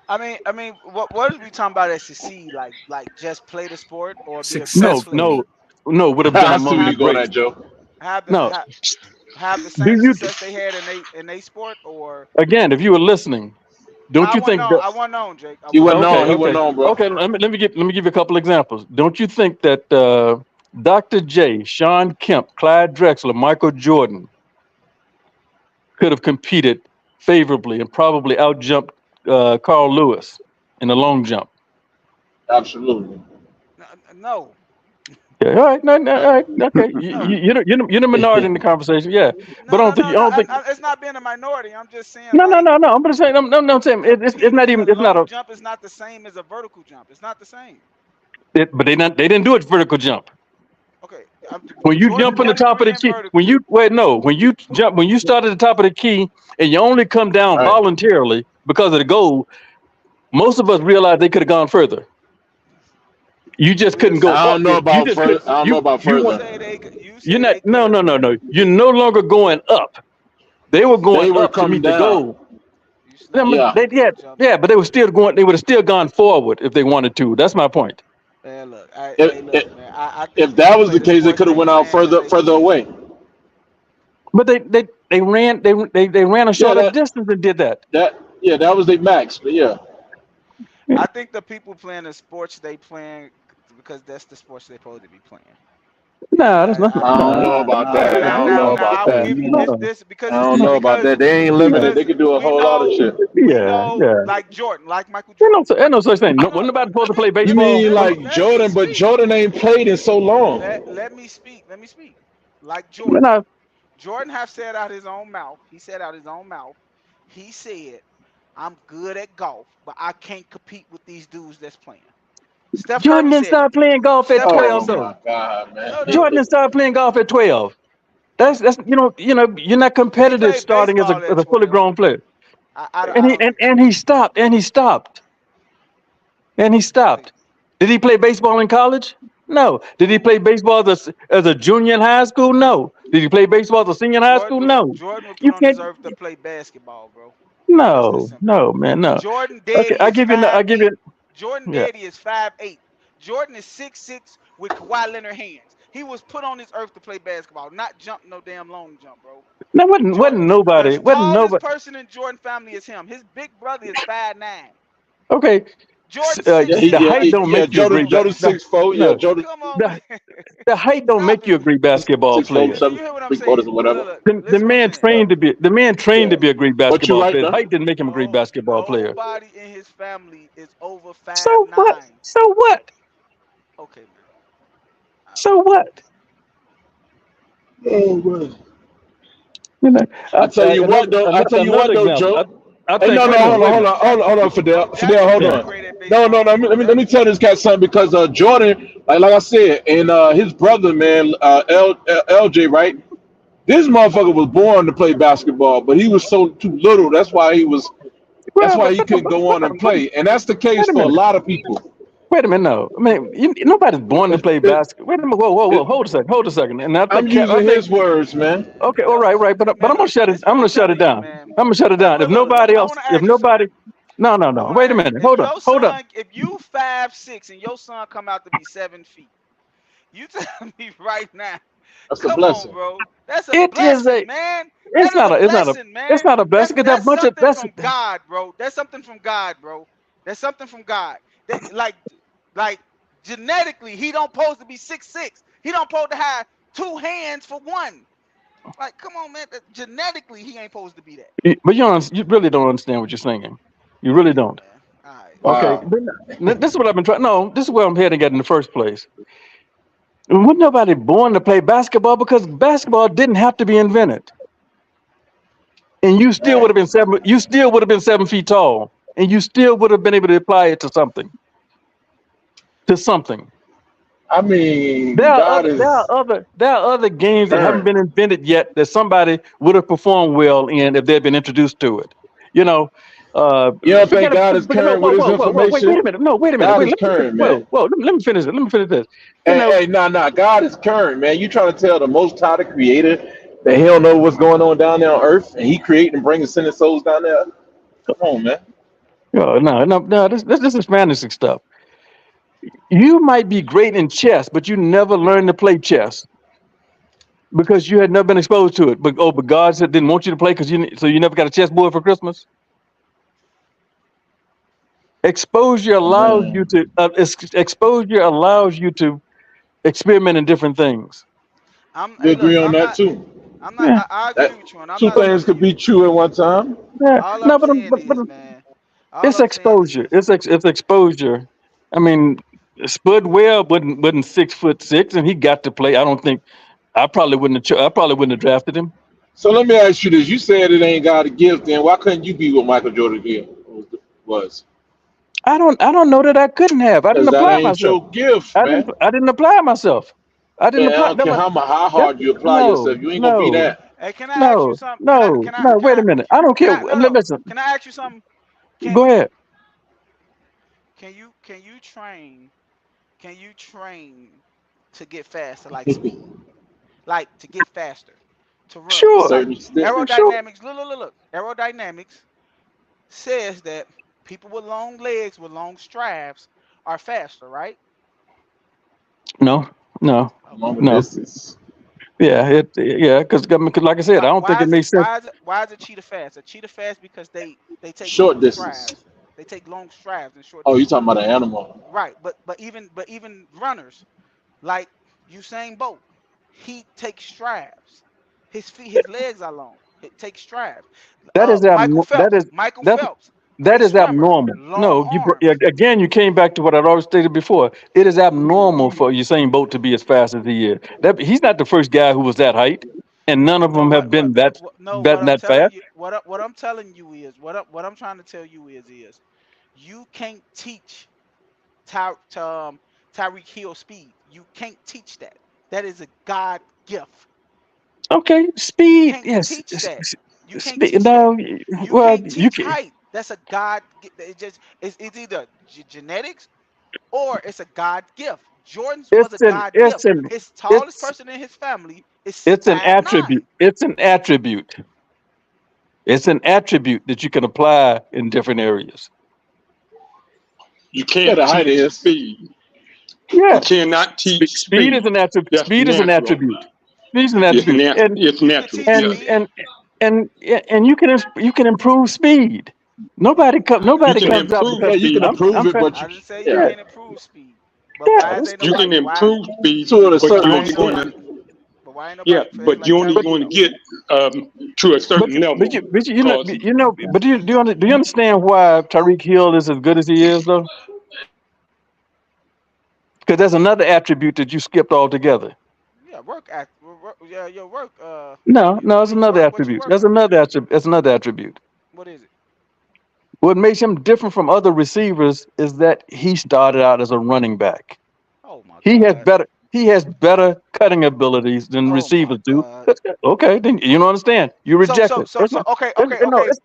Speaker 5: I mean, what are we talking about as succeed? Like just play the sport or be
Speaker 7: successful? No. Would have been among the greats.
Speaker 9: Joe.
Speaker 5: Have the same success they had in they sport, or
Speaker 7: again, if you were listening, don't you think?
Speaker 5: I wasn't on, Jake.
Speaker 9: He wasn't on, bro.
Speaker 7: Okay, let me give you a couple examples. Don't you think that Dr. J, Sean Kemp, Clyde Drexler, Michael Jordan could have competed favorably and probably outjumped Carl Lewis in the long jump?
Speaker 9: Absolutely.
Speaker 5: No.
Speaker 7: Yeah, all right, all right, okay. You're the minority in the conversation, yeah. But I don't think
Speaker 5: it's not being a minority. I'm just saying.
Speaker 7: No. I'm gonna say I'm saying it's not even. It's not a
Speaker 5: jump. Is not the same as a vertical jump. It's not the same.
Speaker 7: But they didn't do it vertical jump.
Speaker 5: Okay.
Speaker 7: When you jump on the top of the key, when you start at the top of the key and you only come down voluntarily because of the goal, most of us realize they could have gone further. You just couldn't go.
Speaker 9: I don't know about further.
Speaker 7: You're not. No. You're no longer going up. They were going up to meet the goal. Yeah, but they were still going. They would have still gone forward if they wanted to. That's my point.
Speaker 5: Man, look,
Speaker 9: if that was the case, they could have went out further away.
Speaker 7: But they ran a shorter distance and did that.
Speaker 9: That was their max. But yeah.
Speaker 5: I think the people playing the sports they playing because that's the sports they're supposed to be playing.
Speaker 7: No, that's nothing.
Speaker 9: I don't know about that. I don't know about that. They ain't limited. They can do a whole lot of shit.
Speaker 7: Yeah.
Speaker 5: Like Jordan, like Michael Jordan.
Speaker 7: Ain't no such thing. Wasn't nobody supposed to play baseball.
Speaker 9: You mean like Jordan, but Jordan ain't played in so long.
Speaker 5: Let me speak. Like Jordan. Jordan have said out his own mouth. He said, I'm good at golf, but I can't compete with these dudes that's playing. Steph
Speaker 7: Jordan didn't start playing golf at 12, though.
Speaker 9: Oh my God, man.
Speaker 7: Jordan didn't start playing golf at 12. That's you're not competitive starting as a fully grown player. And he stopped. And he stopped. And he stopped. Did he play baseball in college? No. Did he play baseball as a junior in high school? No. Did he play baseball as a senior in high school? No.
Speaker 5: Jordan was
Speaker 7: You
Speaker 5: put on
Speaker 7: can't.
Speaker 5: this earth to play basketball, bro.
Speaker 7: No, no, man, no.
Speaker 5: Jordan
Speaker 7: Okay,
Speaker 5: daddy is 5'8". Jordan
Speaker 7: Yeah.
Speaker 5: daddy is 5'8". Jordan is 6'6" with Kawhi Leonard hands. He was put on this earth to play basketball, not jump no damn long jump, bro.
Speaker 7: No, wasn't nobody.
Speaker 5: The
Speaker 7: Wasn't
Speaker 5: tallest
Speaker 7: nobody.
Speaker 5: person in Jordan family is him. His big brother is 5'9".
Speaker 7: Okay.
Speaker 5: Jordan
Speaker 7: The height don't make you a great.
Speaker 9: Jordan 6'4". Yeah, Jordan.
Speaker 5: Come on,
Speaker 7: the height don't make you a great basketball
Speaker 9: 6'4",
Speaker 7: player.
Speaker 9: 7 3/4 or whatever.
Speaker 7: The man trained to be. The man trained to be a great
Speaker 9: But you
Speaker 7: basketball
Speaker 9: right
Speaker 7: player.
Speaker 9: now.
Speaker 7: Height didn't make him a great basketball player.
Speaker 5: Nobody in his family is over 5'9".
Speaker 7: So what? So what?
Speaker 5: Okay, man.
Speaker 7: So what?
Speaker 9: Oh man.
Speaker 7: You know,
Speaker 9: I tell you what though, Joe. Hey, no, hold on, Fidel, hold on. No, let me tell this guy something because Jordan, like I said, and his brother, man, LJ, right? This motherfucker was born to play basketball, but he was so too little. That's why he couldn't go on and play, and that's the case for a lot of people.
Speaker 7: Wait a minute, no. I mean, nobody's born to play basketball. Wait a minute, whoa, hold a second. And
Speaker 9: I'm using his words, man.
Speaker 7: Okay, all right, but I'm gonna shut it. I'm gonna shut it down. I'm gonna shut it down. If nobody else, no. Wait a minute. Hold up.
Speaker 5: If you 5'6" and your son come out to be 7 feet, you tell me right now.
Speaker 9: That's a blessing,
Speaker 5: on, bro. That's a blessing, man.
Speaker 7: It's not a blessing. That's
Speaker 5: something from God, bro. That's something from God, bro. That's something from God. That, like genetically, he don't supposed to be 6'6". He don't supposed to have 2 hands for one. Like, come on, man. Genetically, he ain't supposed to be that.
Speaker 7: But you really don't understand what you're saying. You really don't.
Speaker 9: Wow.
Speaker 7: Okay. This is what I've been trying. No, this is where I'm heading at in the first place. Wasn't nobody born to play basketball because basketball didn't have to be invented. And you still would have been 7. You still would have been 7 feet tall, and you still would have been able to apply it to something.
Speaker 9: I mean,
Speaker 7: there are other games that haven't been invented yet that somebody would have performed well in if they'd been introduced to it. You know.
Speaker 9: You don't think God is current with his information?
Speaker 7: Wait a minute. No, wait a minute.
Speaker 9: God is current, man.
Speaker 7: Whoa, let me finish this.
Speaker 9: Hey, God is current, man. You trying to tell the Most High, the Creator, that He don't know what's going on down there on Earth, and He creating and bringing sinning souls down there? Come on, man.
Speaker 7: No. This is fantasy stuff. You might be great in chess, but you never learned to play chess because you had never been exposed to it. But God didn't want you to play so you never got a chessboard for Christmas. Exposure allows you to experiment in different things.
Speaker 5: I
Speaker 9: agree on that too.
Speaker 5: I agree with you.
Speaker 9: Two things could be true at one time.
Speaker 5: Yeah.
Speaker 7: It's exposure. It's exposure. I mean, Spud Webb wasn't 6'6", and he got to play. I probably wouldn't have drafted him.
Speaker 9: So let me ask you this: you said it ain't got a gift, then why couldn't you be what Michael Jordan was?
Speaker 7: I don't know that I couldn't have. I didn't apply myself.
Speaker 9: Your gift, man.
Speaker 7: I didn't apply myself. I don't care
Speaker 9: how hard you apply yourself. You ain't gonna be that.
Speaker 5: Hey, can I ask you something?
Speaker 7: No. Wait a minute. I don't care. Listen.
Speaker 5: Can I ask you something?
Speaker 7: Go ahead.
Speaker 5: Can you train to get faster, like speed, like to get faster, to run?
Speaker 7: Sure.
Speaker 5: Aerodynamics. Look. Aerodynamics says that people with long legs with long straps are faster, right?
Speaker 7: No.
Speaker 9: Distance.
Speaker 7: Yeah, because like I said, I don't think it makes sense.
Speaker 5: Why is a cheetah fast? A cheetah fast because they take
Speaker 9: short distance.
Speaker 5: Strides. They take long strides and short.
Speaker 9: Oh, you talking about an animal?
Speaker 5: Right, but even runners, like Usain Bolt, he takes strides. His legs are long. It takes strides. Michael Phelps.
Speaker 7: That is abnormal. No, again, you came back to what I'd always stated before. It is abnormal for Usain Bolt to be as fast as he is. He's not the first guy who was that height, and none of them have been that fast.
Speaker 5: What I'm telling you is, what I'm trying to tell you is you can't teach Tyreek Hill speed. You can't teach that. That is a God gift.
Speaker 7: Okay, speed. Yes.
Speaker 5: Teach that. You can't teach that.
Speaker 7: No,
Speaker 5: You
Speaker 7: well,
Speaker 5: can't
Speaker 7: you
Speaker 5: teach
Speaker 7: can.
Speaker 5: height. That's a God. It's either genetics or it's a God gift. Jordan's was a God gift. His tallest person in his family is
Speaker 7: It's an
Speaker 5: 5'9".
Speaker 7: attribute. It's an attribute. It's an attribute that you can apply in different areas.
Speaker 10: You
Speaker 9: Yeah,
Speaker 10: can't
Speaker 9: the height
Speaker 10: teach
Speaker 9: is.
Speaker 10: speed.
Speaker 7: Yeah.
Speaker 10: You cannot teach
Speaker 7: Speed is
Speaker 10: speed.
Speaker 7: an attribute.
Speaker 10: That's
Speaker 7: Speed is an
Speaker 10: natural.
Speaker 7: attribute. Speed is an
Speaker 10: It's
Speaker 7: attribute. And
Speaker 10: it's
Speaker 5: You can
Speaker 10: natural.
Speaker 5: teach
Speaker 10: Yeah.
Speaker 5: speed.
Speaker 7: and you can improve speed. Nobody
Speaker 10: You
Speaker 7: comes
Speaker 10: can
Speaker 7: out
Speaker 10: improve
Speaker 9: Yeah,
Speaker 7: because
Speaker 9: you can
Speaker 10: speed.
Speaker 9: improve it,
Speaker 7: I'm
Speaker 9: but
Speaker 5: I
Speaker 9: you
Speaker 5: didn't say you
Speaker 7: yeah.
Speaker 5: can't improve speed. But why
Speaker 7: Yeah.
Speaker 5: is ain't
Speaker 10: You can
Speaker 5: nobody why
Speaker 10: improve speed,
Speaker 9: to a
Speaker 10: but
Speaker 9: certain
Speaker 10: you're
Speaker 5: why
Speaker 10: only
Speaker 5: ain't
Speaker 10: going
Speaker 9: extent.
Speaker 5: nobody
Speaker 10: to
Speaker 5: but why ain't
Speaker 10: yeah,
Speaker 5: nobody fast
Speaker 10: but
Speaker 5: like
Speaker 10: you're only
Speaker 5: Tyreek
Speaker 10: going to
Speaker 5: though?
Speaker 10: get to a certain level.
Speaker 7: But you know
Speaker 10: Cause
Speaker 7: but do you understand why Tyreek Hill is as good as he is though? Because there's another attribute that you skipped altogether.
Speaker 5: Yeah, your work.
Speaker 7: No, it's
Speaker 5: When you
Speaker 7: another
Speaker 5: work, what you
Speaker 7: attribute. That's
Speaker 5: working?
Speaker 7: another attribute. That's another attribute.
Speaker 5: What is it?
Speaker 7: What makes him different from other receivers is that he started out as a running back.
Speaker 5: Oh my
Speaker 7: He has
Speaker 5: God.
Speaker 7: better cutting abilities than
Speaker 5: Oh
Speaker 7: receivers
Speaker 5: my
Speaker 7: do.
Speaker 5: God.
Speaker 7: That's good. Okay, then you don't understand. You reject it. It's not,
Speaker 5: Okay,
Speaker 7: no.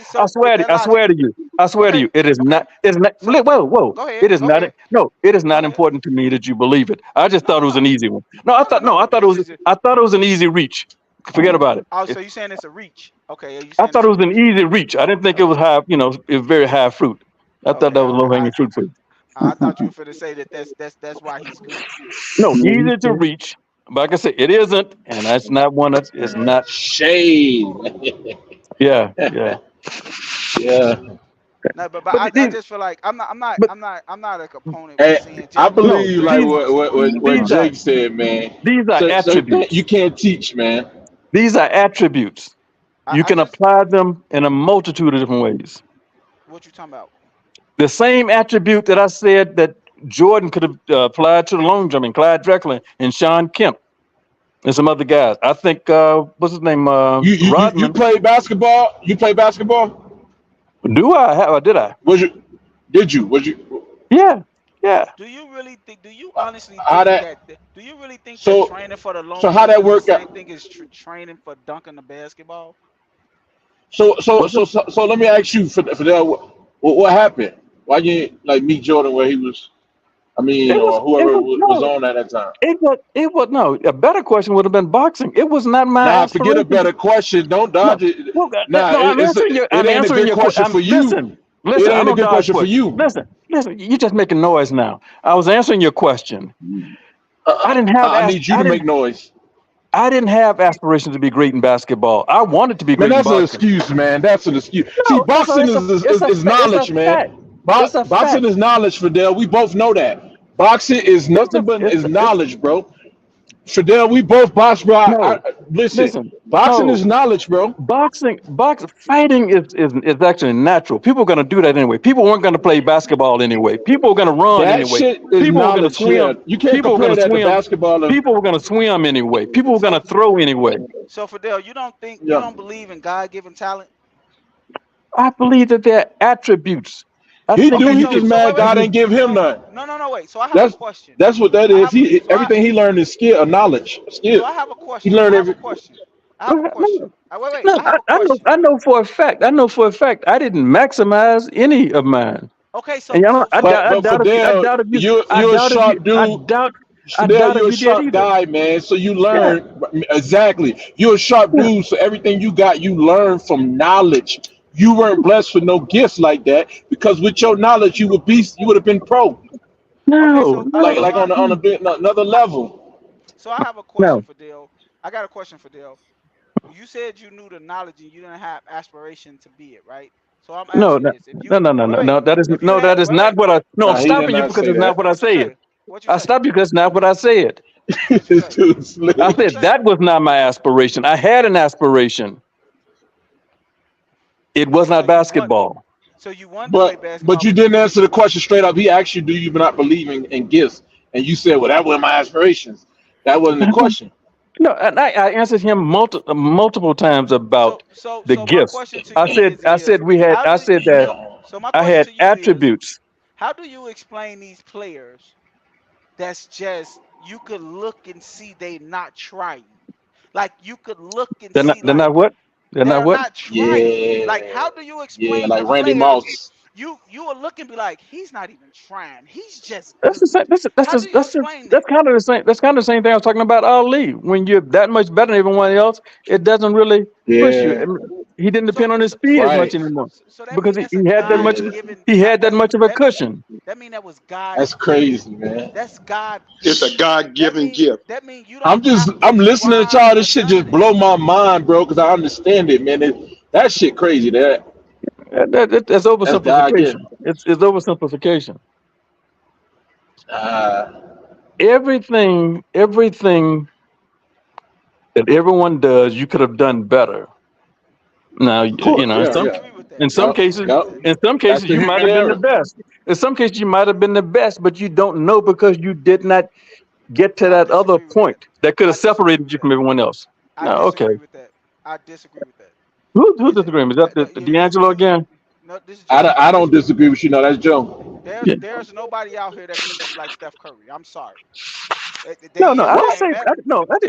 Speaker 5: so with that
Speaker 7: I
Speaker 5: logic,
Speaker 7: swear to you. I swear to
Speaker 5: okay,
Speaker 7: you. It is
Speaker 5: okay.
Speaker 7: not. It's not.
Speaker 5: So
Speaker 7: Whoa.
Speaker 5: go ahead,
Speaker 7: It is
Speaker 5: go
Speaker 7: not.
Speaker 5: ahead,
Speaker 7: No. It is
Speaker 5: go
Speaker 7: not
Speaker 5: ahead.
Speaker 7: important to me that you believe it. I just thought it was an easy one. No, I thought. No, I thought it
Speaker 5: It's
Speaker 7: was.
Speaker 5: just
Speaker 7: I thought it was an easy reach. Forget about it.
Speaker 5: oh, so you saying it's a reach? Okay, you
Speaker 7: I
Speaker 5: saying
Speaker 7: thought
Speaker 5: it's
Speaker 7: it
Speaker 5: a
Speaker 7: was an
Speaker 5: reach?
Speaker 7: easy reach. I didn't think it was
Speaker 5: Okay,
Speaker 7: high. It was very high fruit. I thought that was low hanging fruit for you.
Speaker 5: I thought you were finna say that's why he's good.
Speaker 7: No, easy to reach. But like I said, it isn't, and that's not one. It's not.
Speaker 9: Shade.
Speaker 7: Yeah.
Speaker 9: Yeah.
Speaker 5: No, but
Speaker 7: But
Speaker 5: I just feel like I'm
Speaker 7: but
Speaker 5: not a component with
Speaker 9: Hey,
Speaker 5: saying
Speaker 9: I
Speaker 5: just because you
Speaker 9: believe like
Speaker 5: playing
Speaker 7: these
Speaker 5: one sport.
Speaker 9: what
Speaker 7: these are
Speaker 9: Jake said, man.
Speaker 7: these are
Speaker 9: So you
Speaker 7: attributes.
Speaker 9: can't teach, man.
Speaker 7: These are attributes. You
Speaker 5: I
Speaker 7: can
Speaker 5: just
Speaker 7: apply them in a multitude of different ways.
Speaker 5: what you talking about?
Speaker 7: The same attribute that I said that Jordan could have applied to the long jumping, Clyde Drexler and Sean Kemp and some other guys. I think what's his name?
Speaker 9: You
Speaker 7: Rodman.
Speaker 9: play basketball? You play basketball?
Speaker 7: Do I have or did I?
Speaker 9: Did you? Was you?
Speaker 7: Yeah.
Speaker 5: Do you really think? Do you honestly
Speaker 9: How
Speaker 5: think
Speaker 9: that?
Speaker 5: that? Do you really think that
Speaker 9: So
Speaker 5: training for the
Speaker 9: so
Speaker 5: long
Speaker 9: how
Speaker 5: jump
Speaker 9: that
Speaker 5: is the
Speaker 9: work
Speaker 5: same
Speaker 9: out?
Speaker 5: thing as training for dunking the basketball?
Speaker 7: What's it?
Speaker 9: So let me ask you, Fidel, what happened? Why you ain't, like meet Jordan where he was? I mean,
Speaker 7: It was
Speaker 9: or
Speaker 7: it
Speaker 9: whoever
Speaker 7: was
Speaker 9: was
Speaker 7: no
Speaker 9: on at that time.
Speaker 7: it was no, a better question would have been boxing. It was not my
Speaker 9: Nah, forget a
Speaker 7: aspiration to
Speaker 9: better question. Don't
Speaker 7: no
Speaker 9: dodge it.
Speaker 7: no
Speaker 9: Nah,
Speaker 7: no,
Speaker 9: it
Speaker 7: I'm
Speaker 9: ain't a
Speaker 7: answering
Speaker 9: good
Speaker 7: your
Speaker 9: question for you. It
Speaker 7: listen, I
Speaker 9: ain't a
Speaker 7: don't
Speaker 9: good
Speaker 7: dodge
Speaker 9: question for
Speaker 7: questions.
Speaker 9: you.
Speaker 7: Listen, you're just making noise now. I was answering your question.
Speaker 9: I need you to make noise.
Speaker 7: I didn't have aspirations to be great in basketball. I wanted to be
Speaker 9: Man,
Speaker 7: great in
Speaker 9: that's an
Speaker 7: boxing.
Speaker 9: excuse, man. That's an excuse. See,
Speaker 7: No,
Speaker 9: boxing is
Speaker 7: it's a
Speaker 9: knowledge, man.
Speaker 7: fact. It's a
Speaker 9: Boxing
Speaker 7: fact.
Speaker 9: is knowledge, Fidel. We both know that. Boxing is nothing but is
Speaker 7: It's
Speaker 9: knowledge, bro. Fidel, we both box, bro.
Speaker 7: no.
Speaker 9: Listen,
Speaker 7: Listen,
Speaker 9: boxing
Speaker 7: no.
Speaker 9: is knowledge, bro.
Speaker 7: Fighting is actually natural. People are going to do that anyway. People weren't going to play basketball anyway. People are going to run
Speaker 9: That
Speaker 7: anyway.
Speaker 9: shit is
Speaker 7: People were going to
Speaker 9: knowledge. Yeah,
Speaker 7: swim.
Speaker 9: you can't
Speaker 7: People were going
Speaker 9: compare
Speaker 7: to
Speaker 9: that to
Speaker 7: swim.
Speaker 9: basketball.
Speaker 7: People were going to swim anyway. People were going to
Speaker 5: So
Speaker 7: throw anyway.
Speaker 5: so Fidel, you don't think you
Speaker 9: Yeah,
Speaker 5: don't believe in God given talent?
Speaker 7: I believe that they're attributes. I
Speaker 9: he
Speaker 7: think
Speaker 9: do.
Speaker 5: Okay,
Speaker 7: that
Speaker 9: He
Speaker 7: you
Speaker 9: just
Speaker 7: can.
Speaker 5: so
Speaker 9: mad
Speaker 5: wait.
Speaker 9: God ain't give him
Speaker 5: So
Speaker 9: none.
Speaker 5: no wait. So I have a
Speaker 9: That's
Speaker 5: question.
Speaker 9: that's what that
Speaker 5: I
Speaker 9: is.
Speaker 5: have a
Speaker 9: He everything he learned is skill, knowledge, skill.
Speaker 5: so I have a
Speaker 9: He
Speaker 5: question.
Speaker 9: learned
Speaker 5: I have a
Speaker 9: every.
Speaker 5: question. I have a question. Wait.
Speaker 7: No,
Speaker 5: I have a
Speaker 7: I know.
Speaker 5: question.
Speaker 7: I know for a fact. I didn't maximize any of mine.
Speaker 5: Okay,
Speaker 7: And y'all know,
Speaker 9: But Fidel, you're a sharp dude.
Speaker 7: I
Speaker 9: Fidel,
Speaker 7: doubt if
Speaker 9: you're a
Speaker 7: you did
Speaker 9: sharp
Speaker 7: either.
Speaker 9: guy, man. So you
Speaker 7: Yeah,
Speaker 9: learn exactly. You're a sharp
Speaker 7: yeah.
Speaker 9: dude. So everything you got, you learn from knowledge. You weren't blessed with no gifts like that because with your knowledge, you would have been pro,
Speaker 5: Okay,
Speaker 7: No,
Speaker 5: so okay, so I
Speaker 9: another level.
Speaker 5: so I have a question
Speaker 7: no,
Speaker 5: for Dale. I got a question for Dale. You said you knew the knowledge and you didn't have aspiration to be it, right? So I'm
Speaker 7: no,
Speaker 5: asking you
Speaker 7: no,
Speaker 5: this: if you
Speaker 7: no. That is
Speaker 5: if you had
Speaker 7: not what I. No, I'm
Speaker 9: Nah, he did
Speaker 7: stopping you
Speaker 9: not
Speaker 7: because
Speaker 9: say
Speaker 7: it's not
Speaker 9: that.
Speaker 7: what I
Speaker 5: what you
Speaker 7: said.
Speaker 5: say? What you
Speaker 7: I
Speaker 5: say?
Speaker 7: stopped you because it's not what I said.
Speaker 5: What you
Speaker 9: This
Speaker 5: say?
Speaker 9: dude
Speaker 7: I
Speaker 9: slick.
Speaker 5: What you
Speaker 7: said
Speaker 5: say?
Speaker 7: that was not my aspiration. I had an aspiration. It was
Speaker 5: Okay,
Speaker 7: not basketball.
Speaker 5: so you wanted to play
Speaker 9: But
Speaker 5: basketball,
Speaker 9: you
Speaker 5: but you
Speaker 9: didn't
Speaker 5: didn't.
Speaker 9: answer the question straight up. He asked you, do you not believe in gifts? And you said, well, that wasn't my aspirations. That wasn't the question.
Speaker 7: No, and I answered him multiple times about the
Speaker 5: So my
Speaker 7: gifts.
Speaker 5: question to you
Speaker 7: I said we had.
Speaker 5: how
Speaker 7: I
Speaker 5: do
Speaker 7: said that
Speaker 5: so my
Speaker 7: I
Speaker 5: question
Speaker 7: had
Speaker 5: to you is
Speaker 7: attributes.
Speaker 5: how do you explain these players that's just you could look and see they not trying? Like you could look and see
Speaker 7: They're
Speaker 5: like
Speaker 7: not what? They're not
Speaker 5: They're
Speaker 7: what?
Speaker 5: not trying.
Speaker 9: Yeah,
Speaker 5: Like, how do you
Speaker 9: yeah,
Speaker 5: explain
Speaker 9: like
Speaker 5: to
Speaker 9: Randy
Speaker 5: players?
Speaker 9: Moss.
Speaker 5: You will look and be like, he's not even trying. He's just
Speaker 7: That's the
Speaker 5: good.
Speaker 7: same.
Speaker 5: How do you explain that?
Speaker 7: That's kind of the same. That's kind of the same thing I was talking about Ali. When you're that much better than everyone else, it doesn't really push you.
Speaker 9: Yeah,
Speaker 7: I mean, he didn't
Speaker 5: So,
Speaker 7: depend on his
Speaker 5: so,
Speaker 7: speed as much
Speaker 9: right.
Speaker 7: anymore
Speaker 5: so that
Speaker 7: because
Speaker 5: mean that's
Speaker 7: he
Speaker 5: a
Speaker 7: had that much.
Speaker 5: God
Speaker 9: Yeah,
Speaker 5: given.
Speaker 7: He had that much of a
Speaker 5: That mean
Speaker 7: cushion.
Speaker 5: that was God.
Speaker 9: that's crazy, man.
Speaker 5: That's God.
Speaker 10: It's a God
Speaker 5: That
Speaker 10: given
Speaker 5: mean
Speaker 10: gift.
Speaker 5: that mean you don't have to
Speaker 9: I'm listening to
Speaker 5: try
Speaker 9: y'all.
Speaker 5: or
Speaker 9: This shit
Speaker 5: none of
Speaker 9: just
Speaker 5: that.
Speaker 9: blow my mind, bro, because I understand it, man. That shit crazy. That's
Speaker 7: That's
Speaker 9: God
Speaker 7: oversimplification.
Speaker 9: given.
Speaker 7: It's oversimplification.
Speaker 9: Uh,
Speaker 7: Everything that everyone does, you could have done better. Now,
Speaker 9: of course,
Speaker 5: I
Speaker 7: in
Speaker 9: yeah,
Speaker 7: some
Speaker 9: yeah.
Speaker 5: disagree with that.
Speaker 7: in
Speaker 5: I
Speaker 7: some
Speaker 9: Yep,
Speaker 7: cases,
Speaker 5: disagree with
Speaker 9: yep.
Speaker 5: that.
Speaker 9: That's the
Speaker 7: you might
Speaker 9: human
Speaker 7: have been the
Speaker 9: error.
Speaker 7: best. In some cases, you might have been the best, but you don't know because you did not get to
Speaker 5: I
Speaker 7: that other
Speaker 5: disagree with that.
Speaker 7: point that could
Speaker 5: I
Speaker 7: have
Speaker 5: disagree with
Speaker 7: separated you
Speaker 5: that.
Speaker 7: from everyone else.
Speaker 5: I
Speaker 7: No, okay.
Speaker 5: disagree with that. I disagree with that.
Speaker 7: Who's
Speaker 5: Is it
Speaker 7: disagreeing? Is that
Speaker 5: no,
Speaker 7: the D'Angelo again?
Speaker 5: no, this is Joe.
Speaker 9: I
Speaker 5: I
Speaker 9: don't
Speaker 5: disagree.
Speaker 9: disagree with you. No, that's Joe.
Speaker 7: Yeah.
Speaker 5: There's nobody out here that can shoot like Steph Curry. I'm sorry.
Speaker 7: No,
Speaker 5: They
Speaker 7: I
Speaker 5: ain't
Speaker 7: didn't
Speaker 5: they
Speaker 7: say.
Speaker 5: ain't met him.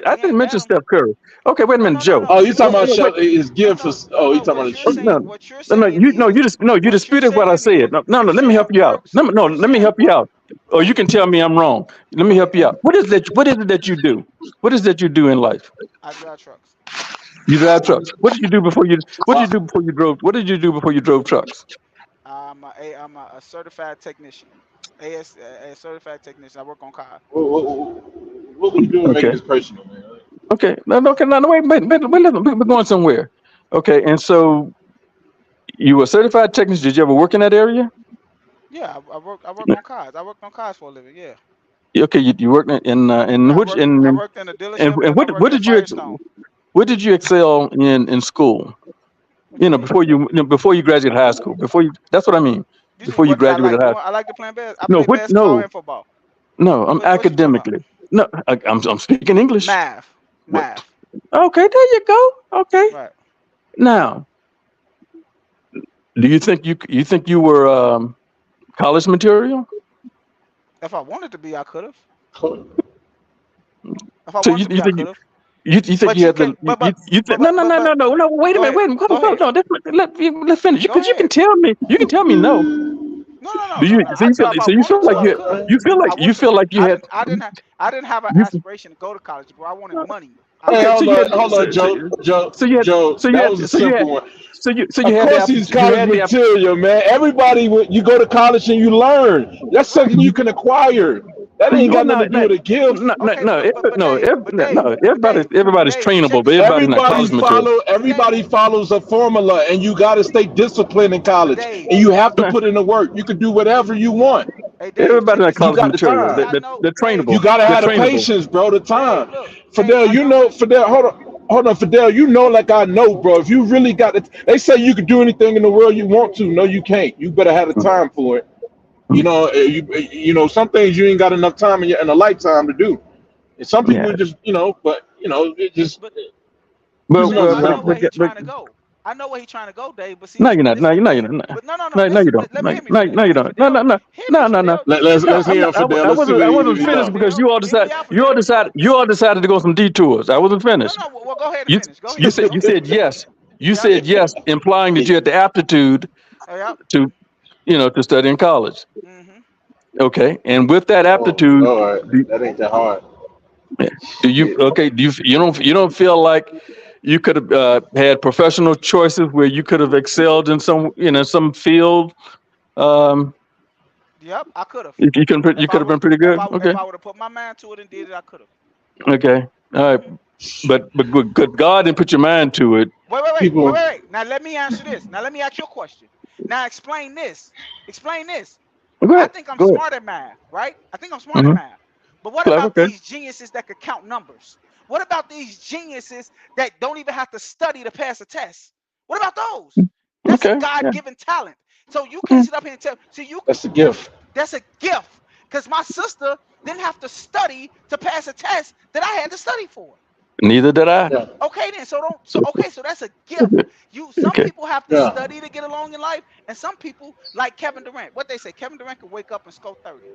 Speaker 7: I
Speaker 5: They
Speaker 7: didn't
Speaker 5: ain't met
Speaker 7: mention
Speaker 5: him.
Speaker 7: Steph Curry. Okay, wait a minute, Joe.
Speaker 9: Oh, you talking
Speaker 7: Wait,
Speaker 9: about
Speaker 7: wait, wait.
Speaker 9: his gift for? Oh, you talking about
Speaker 5: What
Speaker 9: his
Speaker 5: you're
Speaker 7: Oh,
Speaker 9: shoe?
Speaker 5: saying,
Speaker 7: no,
Speaker 5: what you're
Speaker 7: no, no.
Speaker 5: saying is,
Speaker 7: You
Speaker 5: what you're
Speaker 7: disputed what I
Speaker 5: saying is,
Speaker 7: said. No, no,
Speaker 5: you're
Speaker 7: no. Let me
Speaker 5: saying
Speaker 7: help you out.
Speaker 5: works.
Speaker 7: No,
Speaker 5: You're
Speaker 7: let me
Speaker 5: saying
Speaker 7: help you
Speaker 5: work.
Speaker 7: out. Or
Speaker 5: Go
Speaker 7: you
Speaker 5: ahead.
Speaker 7: can tell me I'm wrong. Let me
Speaker 5: Go
Speaker 7: help
Speaker 5: ahead.
Speaker 7: you out. What is it that you do? What is that you do in life?
Speaker 5: I drive trucks.
Speaker 7: You drive trucks. What did you do before you? What did you do before you drove? What did you do before you drove trucks?
Speaker 5: I'm a certified technician. A certified technician. I work on cars.
Speaker 9: What we doing making
Speaker 7: Okay.
Speaker 9: this personal, man?
Speaker 7: Okay. No, okay. No, wait. Listen, we're going somewhere. Okay. And so you were a certified technician. Did you ever work in that area?
Speaker 5: Yeah, I work on cars. I worked on cars for a living. Yeah.
Speaker 7: Okay. You worked in
Speaker 5: I
Speaker 7: which
Speaker 5: worked in a dealership and I worked
Speaker 7: what
Speaker 5: at
Speaker 7: did you
Speaker 5: Firestone.
Speaker 7: what did you excel in school?
Speaker 5: What you mean?
Speaker 7: Before you graduated high school. That's what I mean.
Speaker 5: You see,
Speaker 7: Before you
Speaker 5: what did I
Speaker 7: graduated
Speaker 5: like
Speaker 7: high.
Speaker 5: doing? I like to play bas. I
Speaker 7: No,
Speaker 5: play
Speaker 7: what?
Speaker 5: basketball
Speaker 7: No,
Speaker 5: and football.
Speaker 7: no. I'm
Speaker 5: What you talking about?
Speaker 7: academically. No, I'm speaking English.
Speaker 5: Math.
Speaker 7: What?
Speaker 5: Math.
Speaker 7: Okay, there you go. Okay.
Speaker 5: Right.
Speaker 7: Now, do you think you were college material?
Speaker 5: If I wanted to be, I could have.
Speaker 9: Cool.
Speaker 5: If I
Speaker 7: So
Speaker 5: wanted to be, I could have.
Speaker 7: you think
Speaker 5: But
Speaker 7: you
Speaker 5: you
Speaker 7: had
Speaker 5: can't.
Speaker 7: the you think no. Wait a
Speaker 5: Go
Speaker 7: minute.
Speaker 5: ahead.
Speaker 7: Wait.
Speaker 5: Go ahead.
Speaker 7: Let's finish.
Speaker 5: Go
Speaker 7: Because you can
Speaker 5: ahead.
Speaker 7: tell me. You can tell me no. Do you?
Speaker 5: No. I said if I
Speaker 7: So you feel
Speaker 5: wanted
Speaker 7: like
Speaker 5: to, I could have. I
Speaker 7: you
Speaker 5: went to.
Speaker 7: feel like you had.
Speaker 5: I didn't have an
Speaker 7: You,
Speaker 5: aspiration to go to college, bro. I wanted money. I
Speaker 9: Hey,
Speaker 7: okay. So
Speaker 5: left.
Speaker 7: you had.
Speaker 9: hold on, Joe. That was a simple one.
Speaker 7: So you
Speaker 9: Of
Speaker 7: had the
Speaker 9: course, he's
Speaker 7: you
Speaker 9: college
Speaker 7: had the
Speaker 9: material, man. Everybody, you go to college and you learn. That's something you can acquire. That ain't
Speaker 7: Well,
Speaker 9: got nothing to do with a gift.
Speaker 5: Okay, but Dave,
Speaker 7: everybody's trainable, but everybody's not college material.
Speaker 9: Everybody follows a formula, and you got to stay disciplined in college, and you have to put in the work. You can do whatever you want.
Speaker 5: Hey Dave,
Speaker 7: Everybody's not
Speaker 5: check
Speaker 9: You
Speaker 7: college
Speaker 5: this.
Speaker 9: got the
Speaker 7: material.
Speaker 9: time.
Speaker 7: They're trainable.
Speaker 9: You gotta
Speaker 7: They're
Speaker 9: have the
Speaker 7: trainable.
Speaker 9: patience, bro. The
Speaker 5: Dave,
Speaker 9: time.
Speaker 5: look.
Speaker 9: Fidel,
Speaker 5: I know.
Speaker 9: Fidel, hold on, Fidel. You know, like I know, bro. If you really got it, they say you can do anything in the world you want to. No, you can't. You better have the time for it. You know, some things you ain't got enough time in a lifetime to do. And some people
Speaker 7: Yeah.
Speaker 9: just, it just,
Speaker 5: But
Speaker 7: But,
Speaker 9: you know,
Speaker 5: Dave, I know
Speaker 7: but,
Speaker 5: where
Speaker 7: but,
Speaker 5: he's
Speaker 7: but
Speaker 5: trying to go. I know where he's trying to go, Dave. But see,
Speaker 7: no, you're not. No,
Speaker 5: listen.
Speaker 7: you're not.
Speaker 5: But no.
Speaker 7: No, you
Speaker 5: Listen.
Speaker 7: don't.
Speaker 5: Let
Speaker 7: No,
Speaker 5: me hear me.
Speaker 7: no,
Speaker 5: Hear
Speaker 7: you
Speaker 5: me,
Speaker 7: don't. No,
Speaker 5: Fidel.
Speaker 7: no, no,
Speaker 5: Hear me,
Speaker 7: no, no.
Speaker 5: Fidel.
Speaker 9: let's
Speaker 7: No, I'm
Speaker 9: hear
Speaker 7: not.
Speaker 9: him, Fidel.
Speaker 7: I
Speaker 9: Let's see
Speaker 7: wasn't.
Speaker 9: what
Speaker 7: I
Speaker 9: he,
Speaker 7: wasn't
Speaker 9: you
Speaker 5: Hold on,
Speaker 7: finished
Speaker 9: know.
Speaker 7: because
Speaker 5: Fidel. Hear me out, Fidel.
Speaker 7: you all decided to go some detours. I wasn't finished.
Speaker 5: No. Well, go ahead and
Speaker 7: You
Speaker 5: finish. Go ahead.
Speaker 7: you said yes. You
Speaker 5: Yep.
Speaker 7: said yes, implying that you had the aptitude
Speaker 5: Yep.
Speaker 7: to to study in college.
Speaker 5: Mhm.
Speaker 7: Okay, and with that
Speaker 9: Oh
Speaker 7: aptitude,
Speaker 9: Lord, that ain't that hard.
Speaker 7: do you
Speaker 9: Shit.
Speaker 7: you don't feel like you could have had professional choices where you could have excelled in some field? Um,
Speaker 5: Yep. I could have.
Speaker 7: you could have been pretty good.
Speaker 5: If
Speaker 7: Okay,
Speaker 5: I would have put my mind to it and did it, I could have.
Speaker 7: okay, all right. But good God didn't put your mind to it.
Speaker 5: Wait. Now let me answer this. Now let me ask you a question. Now explain this.
Speaker 7: Go
Speaker 5: I
Speaker 7: ahead.
Speaker 5: think I'm
Speaker 7: Go ahead.
Speaker 5: smart at math, right? I think I'm smart at
Speaker 7: Mm-hmm.
Speaker 5: math. But what
Speaker 7: Clever.
Speaker 5: about
Speaker 7: Okay.
Speaker 5: these geniuses that could count numbers? What about these geniuses that don't even have to study to pass a test? What about those? That's a
Speaker 7: Okay. Yeah.
Speaker 5: God-given talent. So you can't sit up here and tell.
Speaker 9: That's a gift.
Speaker 5: That's a gift. Because my sister didn't have to study to pass a test that I had to study for.
Speaker 7: Neither did I.
Speaker 9: Yeah.
Speaker 5: Okay, then. So that's a gift. Some
Speaker 7: Okay.
Speaker 5: people have to study to get along in life, and some people, like Kevin Durant, what they say, Kevin Durant could wake up and score 30.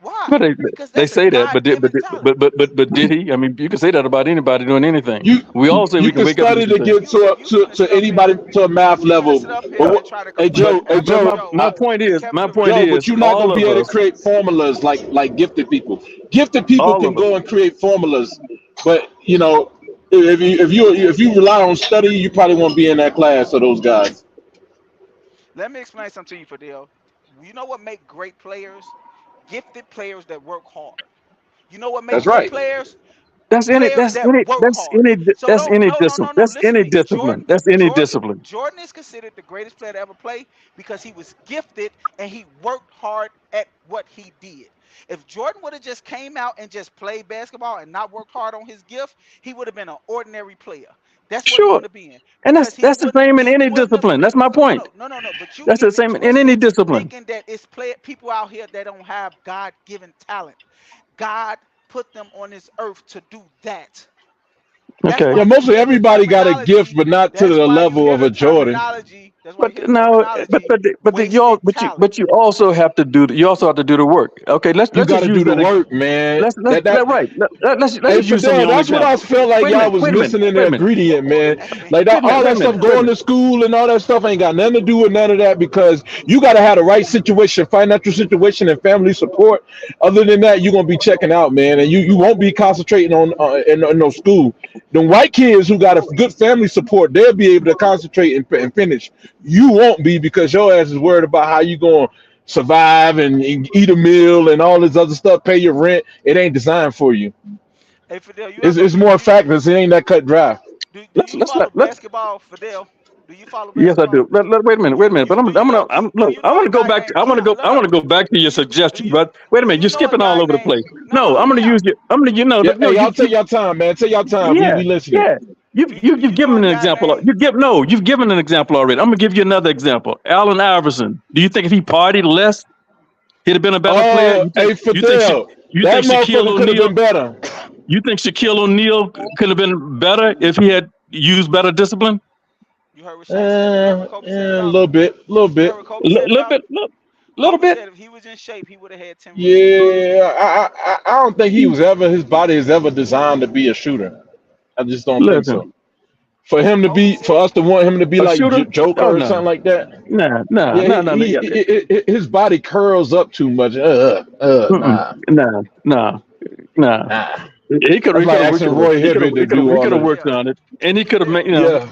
Speaker 5: Why?
Speaker 7: But
Speaker 5: Because
Speaker 7: they
Speaker 5: that's a
Speaker 7: say that, but
Speaker 5: God-given talent.
Speaker 7: but did he? I mean, you can say that about anybody doing anything.
Speaker 9: You
Speaker 7: We all say
Speaker 9: you
Speaker 7: we can
Speaker 9: can
Speaker 7: wake up and
Speaker 9: study
Speaker 7: do
Speaker 9: to
Speaker 7: things.
Speaker 9: get to anybody to a math
Speaker 5: You finna
Speaker 9: level.
Speaker 5: sit up
Speaker 9: But
Speaker 5: here and
Speaker 9: what,
Speaker 5: try to
Speaker 9: hey
Speaker 5: compare
Speaker 9: Joe, hey
Speaker 7: But
Speaker 5: average
Speaker 9: Joe,
Speaker 5: Joe
Speaker 7: my point
Speaker 5: to
Speaker 7: is,
Speaker 5: Kevin
Speaker 9: Joe,
Speaker 5: Durant.
Speaker 9: but you're
Speaker 5: That
Speaker 9: not
Speaker 5: don't
Speaker 9: gonna
Speaker 7: all
Speaker 9: be
Speaker 5: make
Speaker 7: of
Speaker 9: able
Speaker 5: no
Speaker 9: to
Speaker 7: us,
Speaker 9: create
Speaker 5: sense.
Speaker 9: formulas like gifted people. Gifted people
Speaker 7: all
Speaker 9: can
Speaker 7: of us.
Speaker 9: go and create formulas, but you know, if you rely on study, you probably won't be in that class of those guys.
Speaker 5: Let me explain something to you, Fidel. You know what make great players? Gifted players that work hard. You know what make
Speaker 9: That's
Speaker 5: good
Speaker 9: right.
Speaker 5: players?
Speaker 7: That's any
Speaker 5: Players
Speaker 7: that's
Speaker 5: that
Speaker 7: any
Speaker 5: work
Speaker 7: that's
Speaker 5: hard.
Speaker 7: any
Speaker 5: So
Speaker 7: that's
Speaker 5: don't
Speaker 7: any
Speaker 5: no no
Speaker 7: discipline.
Speaker 5: no no.
Speaker 7: That's
Speaker 5: Listen to
Speaker 7: any
Speaker 5: me.
Speaker 7: discipline. That's any discipline.
Speaker 5: Jordan is considered the greatest player to ever play because he was gifted and he worked hard at what he did. If Jordan would have just came out and just played basketball and not worked hard on his gift, he would have been an ordinary player. That's what he
Speaker 7: Sure.
Speaker 5: would have been
Speaker 7: And
Speaker 5: because
Speaker 7: that's the same in
Speaker 5: he
Speaker 7: any
Speaker 5: wouldn't have.
Speaker 7: discipline. That's my point.
Speaker 5: No. But you
Speaker 7: That's the
Speaker 5: getting it
Speaker 7: same in any
Speaker 5: twisted,
Speaker 7: discipline.
Speaker 5: thinking that it's people out here that don't have God-given talent. God put them on this earth to do that. That's
Speaker 7: Okay.
Speaker 5: why
Speaker 9: Yeah,
Speaker 5: you
Speaker 9: mostly
Speaker 5: hear the
Speaker 9: everybody got a gift,
Speaker 5: terminology.
Speaker 9: but not to
Speaker 5: That's
Speaker 9: the
Speaker 5: why you
Speaker 9: level
Speaker 5: hear
Speaker 9: of
Speaker 5: the
Speaker 9: a Jordan.
Speaker 5: terminology. That's why you
Speaker 7: But
Speaker 5: hear the
Speaker 7: no,
Speaker 5: terminology.
Speaker 7: you all
Speaker 5: Wasted talent.
Speaker 7: but you also have to do you also have to do the work. Okay, let's
Speaker 9: You got
Speaker 7: just
Speaker 9: to
Speaker 7: use
Speaker 9: do the
Speaker 7: that.
Speaker 9: work, man.
Speaker 7: Let's right. Let's
Speaker 9: Hey,
Speaker 7: just use some of
Speaker 9: Fidel,
Speaker 7: your own
Speaker 9: that's what I
Speaker 7: examples.
Speaker 9: felt like
Speaker 7: Wait a
Speaker 9: y'all
Speaker 7: minute.
Speaker 9: was
Speaker 7: Wait a minute.
Speaker 9: missing in
Speaker 7: Wait
Speaker 9: the
Speaker 7: a minute.
Speaker 9: ingredient, man.
Speaker 5: That's me.
Speaker 9: Like
Speaker 7: Wait a
Speaker 9: that,
Speaker 7: minute.
Speaker 9: all
Speaker 7: Wait a
Speaker 9: that
Speaker 7: minute.
Speaker 9: stuff
Speaker 7: Wait a
Speaker 9: going to
Speaker 7: minute.
Speaker 9: school and all that stuff ain't got nothing to do with none of that because you got to have the right situation, financial situation, and family support. Other than that, you're gonna be checking out, man, and you won't be concentrating on in no school. The white kids who got a good family support, they'll be able to concentrate and finish. You won't be because your ass is worried about how you gonna survive and eat a meal and all this other stuff, pay your rent. It ain't designed for you.
Speaker 5: Hey Fidel, you ever
Speaker 9: It's more factors. It ain't that cut dry.
Speaker 5: do you follow
Speaker 7: Let's
Speaker 5: basketball, Fidel? Do you follow
Speaker 7: Yes, I
Speaker 5: basketball?
Speaker 7: do. Wait a minute. Wait a minute. But
Speaker 5: Do you know do
Speaker 7: look.
Speaker 5: you
Speaker 7: I
Speaker 5: know
Speaker 7: want
Speaker 5: a
Speaker 7: to go
Speaker 5: guy
Speaker 7: back to.
Speaker 5: named Keon?
Speaker 7: I want to go back to your suggestion. But wait a
Speaker 5: Do
Speaker 7: minute.
Speaker 5: you
Speaker 7: You're
Speaker 5: know a
Speaker 7: skipping all
Speaker 5: guy
Speaker 7: over the
Speaker 5: named
Speaker 7: place. No, I'm going to use you. I'm going to
Speaker 9: Yeah,
Speaker 7: no.
Speaker 9: hey, y'all take your time, man. Take your time.
Speaker 7: Yeah,
Speaker 9: We listening.
Speaker 7: yeah. You've given an example. You've given an example already. I'm gonna give you another example. Allen Iverson. Do you think if he partied less, he'd have been a better player?
Speaker 9: Hey, Fidel,
Speaker 7: You think
Speaker 9: that
Speaker 7: Shaquille
Speaker 9: motherfucker could have
Speaker 7: O'Neal?
Speaker 9: been better.
Speaker 7: You think Shaquille O'Neal could have been better if he had used better discipline?
Speaker 5: You heard what Shaq said. You heard what Kobe said
Speaker 9: A
Speaker 5: about him.
Speaker 9: little
Speaker 5: You heard
Speaker 9: bit.
Speaker 5: what Kobe said about him.
Speaker 7: Little
Speaker 5: Kobe
Speaker 7: bit.
Speaker 5: said if he was in shape, he would have had 10 rings.
Speaker 9: Yeah, I don't think his body is ever designed to be a shooter. I just don't think
Speaker 7: Listen,
Speaker 9: so. For us to want him to be
Speaker 7: a
Speaker 9: like
Speaker 7: shooter?
Speaker 9: Joker
Speaker 7: Oh
Speaker 9: or
Speaker 7: no,
Speaker 9: something like that.
Speaker 7: nah.
Speaker 9: Yeah, his body curls up too much. Nah.
Speaker 7: Nah. He could
Speaker 9: That's like asking Roy Hibbert to do all
Speaker 7: have
Speaker 9: the.
Speaker 7: worked on it, and he could have made.
Speaker 9: Yeah,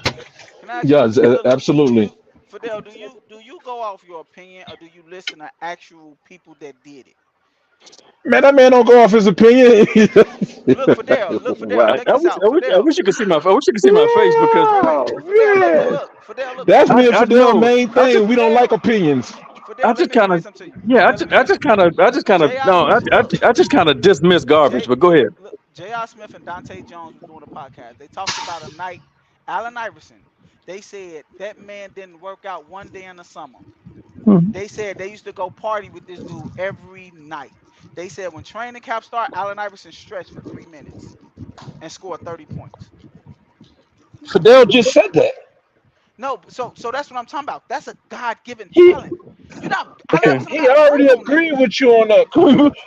Speaker 5: Can I ask you
Speaker 9: yeah,
Speaker 5: something? Look,
Speaker 9: absolutely.
Speaker 5: Fidel, do you go off your opinion or do you listen to actual people that did it?
Speaker 9: Man, that man don't go off his opinion.
Speaker 5: Look, Fidel,
Speaker 7: Wow.
Speaker 5: check this out.
Speaker 7: I wish you could see my. I wish you could see my face because
Speaker 5: Fidel, look.
Speaker 9: That's me and
Speaker 7: I
Speaker 9: Fidel's
Speaker 7: know.
Speaker 9: main thing. We don't like opinions.
Speaker 5: Fidel, let me explain something to you.
Speaker 7: Yeah, I just kind of dismiss garbage. But go ahead.
Speaker 5: Look, J.R. Smith and Dante Jones was doing a podcast. They talked about a night. Allen Iverson. They said that man didn't work out one day in the summer. They said they used to go party with this dude every night. They said when training camp started, Allen Iverson stretched for 3 minutes and scored 30 points.
Speaker 9: Fidel just said that.
Speaker 5: No, so that's what I'm talking about. That's a God-given talent. You're not.
Speaker 9: He already agreed with you on that.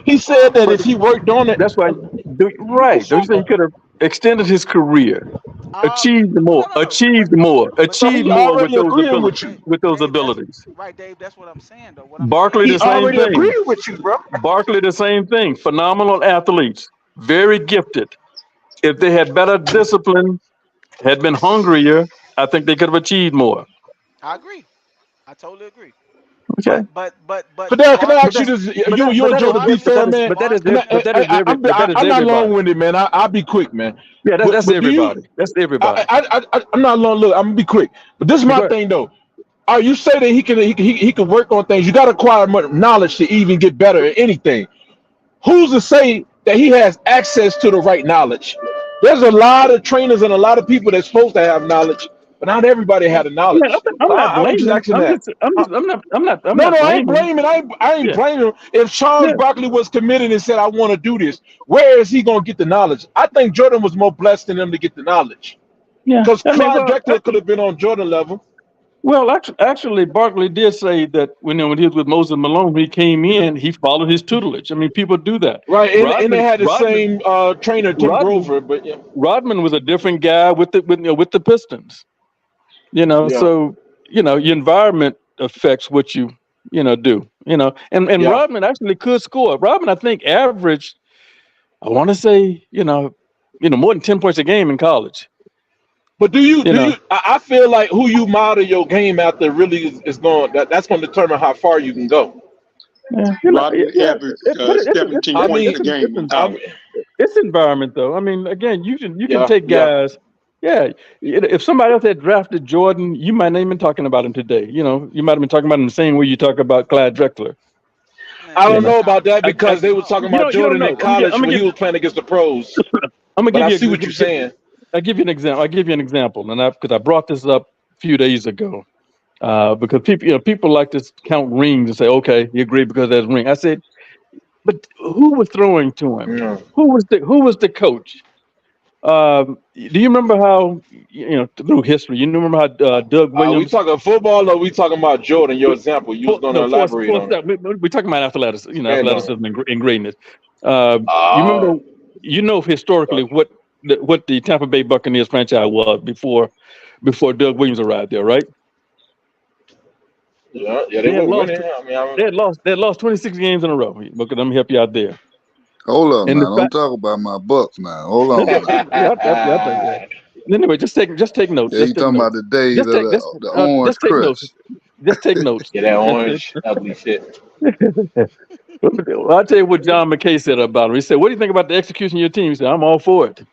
Speaker 9: He said that if he worked on it,
Speaker 7: that's why. Right? Don't you think he could have extended his career, achieved more with those abilities?
Speaker 5: Right, Dave. That's what I'm saying, though.
Speaker 7: Barkley, the same thing.
Speaker 9: Agreed with you, bro.
Speaker 7: Barkley, the same thing. Phenomenal athletes, very gifted. If they had better discipline, had been hungrier, I think they could have achieved more.
Speaker 5: I agree. I totally agree.
Speaker 7: Okay.
Speaker 5: But
Speaker 9: Fidel, can I ask you this? You and Joe, to be fair, man.
Speaker 7: But that is everybody.
Speaker 9: I'm not long-winded, man. I'll be quick, man.
Speaker 7: Yeah, that's everybody. That's everybody.
Speaker 9: I'm not long. Look, I'm gonna be quick. But this is my thing, though. You say that he can work on things. You got to acquire much knowledge to even get better at anything. Who's to say that he has access to the right knowledge? There's a lot of trainers and a lot of people that's supposed to have knowledge, but not everybody had the knowledge.
Speaker 7: I'm not blaming.
Speaker 9: just asking that. I ain't blaming. I ain't blaming him. If Charles Barkley was committed and said, "I want to do this," where is he gonna get the knowledge? I think Jordan was more blessed than him to get the knowledge.
Speaker 7: Yeah,
Speaker 9: because Clyde Drexler could have been on Jordan level.
Speaker 7: Well, actually, Barkley did say that when he was with Moses Malone, when he came in, he followed his tutelage. I mean, people do that.
Speaker 9: Right, and they had the same trainer, Tim Grover, but yeah.
Speaker 7: Rodman was a different guy with the Pistons. So your environment affects what you do. And Rodman actually could score. Rodman, I think, averaged, I want to say, more than 10 points a game in college.
Speaker 9: But do you? I feel like who you model your game after really is going. That's going to determine how far you can go.
Speaker 10: Rodman averaged 17 points a game in college.
Speaker 7: It's environment, though. I mean, again, you can take guys. Yeah, if somebody else had drafted Jordan, you might not even been talking about him today. You might have been talking about him the same way you talk about Clyde Drexler.
Speaker 9: I don't know about that because they were talking about Jordan in college when he was playing against the pros.
Speaker 7: I'm gonna give you.
Speaker 9: I see what you're saying.
Speaker 7: I'll give you an example, and because I brought this up a few days ago, because people like to count rings and say, okay, you agree because there's a ring. I said, but who was throwing to him?
Speaker 9: Yeah.
Speaker 7: Who was the coach? Do you remember how through history? You remember how Doug Williams?
Speaker 9: We talking football, or we talking about Jordan? Your example, you was going to elaborate on it.
Speaker 7: We're talking about athleticism, athleticism and greatness. You remember? Historically what the Tampa Bay Buccaneers franchise was before Doug Williams arrived there, right?
Speaker 9: Yeah, they had
Speaker 7: lost 26 games in a row. Look, let me help you out there.
Speaker 2: Hold on, now. Don't talk about my Bucks now. Hold on.
Speaker 7: Anyway, just take notes.
Speaker 2: Yeah, you talking about the days of the orange crush.
Speaker 7: Just take notes.
Speaker 9: Yeah, that orange ugly shit.
Speaker 7: Well, I'll tell you what John McKay said about him. He said, "What do you think about the execution of your team?" He said, "I'm all for it."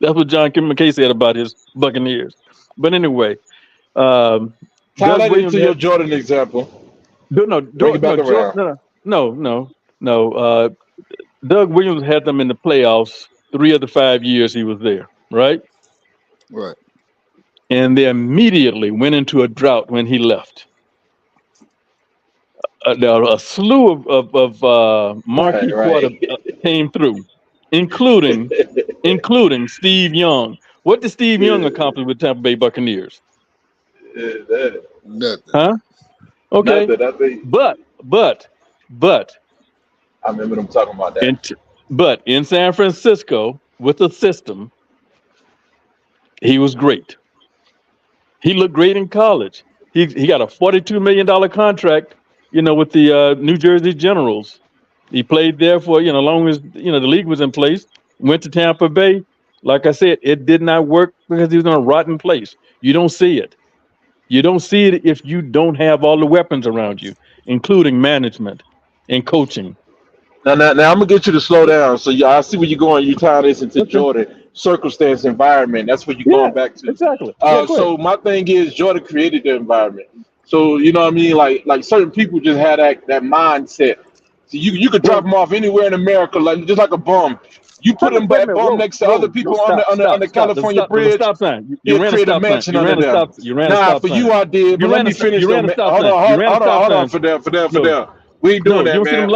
Speaker 7: That's what John McKay said about his Buccaneers. But anyway,
Speaker 9: tie that into your Jordan example.
Speaker 7: No. Doug Williams had them in the playoffs 3 of the 5 years he was there, right?
Speaker 2: Right.
Speaker 7: And they immediately went into a drought when he left. A slew of marquee quarterbacks came through, including Steve Young. What did Steve Young accomplish with Tampa Bay Buccaneers?
Speaker 2: Nothing.
Speaker 7: Huh? Okay.
Speaker 9: Nothing.
Speaker 7: But
Speaker 9: I remember them talking about that.
Speaker 7: But in San Francisco, with the system, he was great. He looked great in college. He got a $42 million contract, with the New Jersey Generals. He played there for, long as, the league was in place. Went to Tampa Bay. Like I said, it did not work because he was in a rotten place. You don't see it. You don't see it if you don't have all the weapons around you, including management and coaching.
Speaker 9: Now, I'm gonna get you to slow down. So I see where you're going. You tie this into Jordan, circumstance, environment. That's what you're going back to.
Speaker 7: Exactly.
Speaker 9: So my thing is, Jordan created the environment. So you know what I mean? Like certain people just had that mindset. So you could drop them off anywhere in America, just like a bum. You put them that bum next to other people on the California bridge.
Speaker 7: Stop sign.
Speaker 9: You create a mansion under them. Nah, for you I did. But let me finish. Hold on, Fidel. We ain't doing that, man.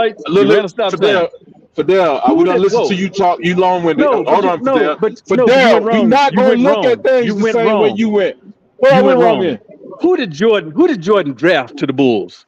Speaker 9: Fidel, we don't listen to you talk. You long-winded. Hold on, Fidel. Fidel, we not gonna look at things the same way you went. Where I went wrong in?
Speaker 7: Who did Jordan draft to the Bulls?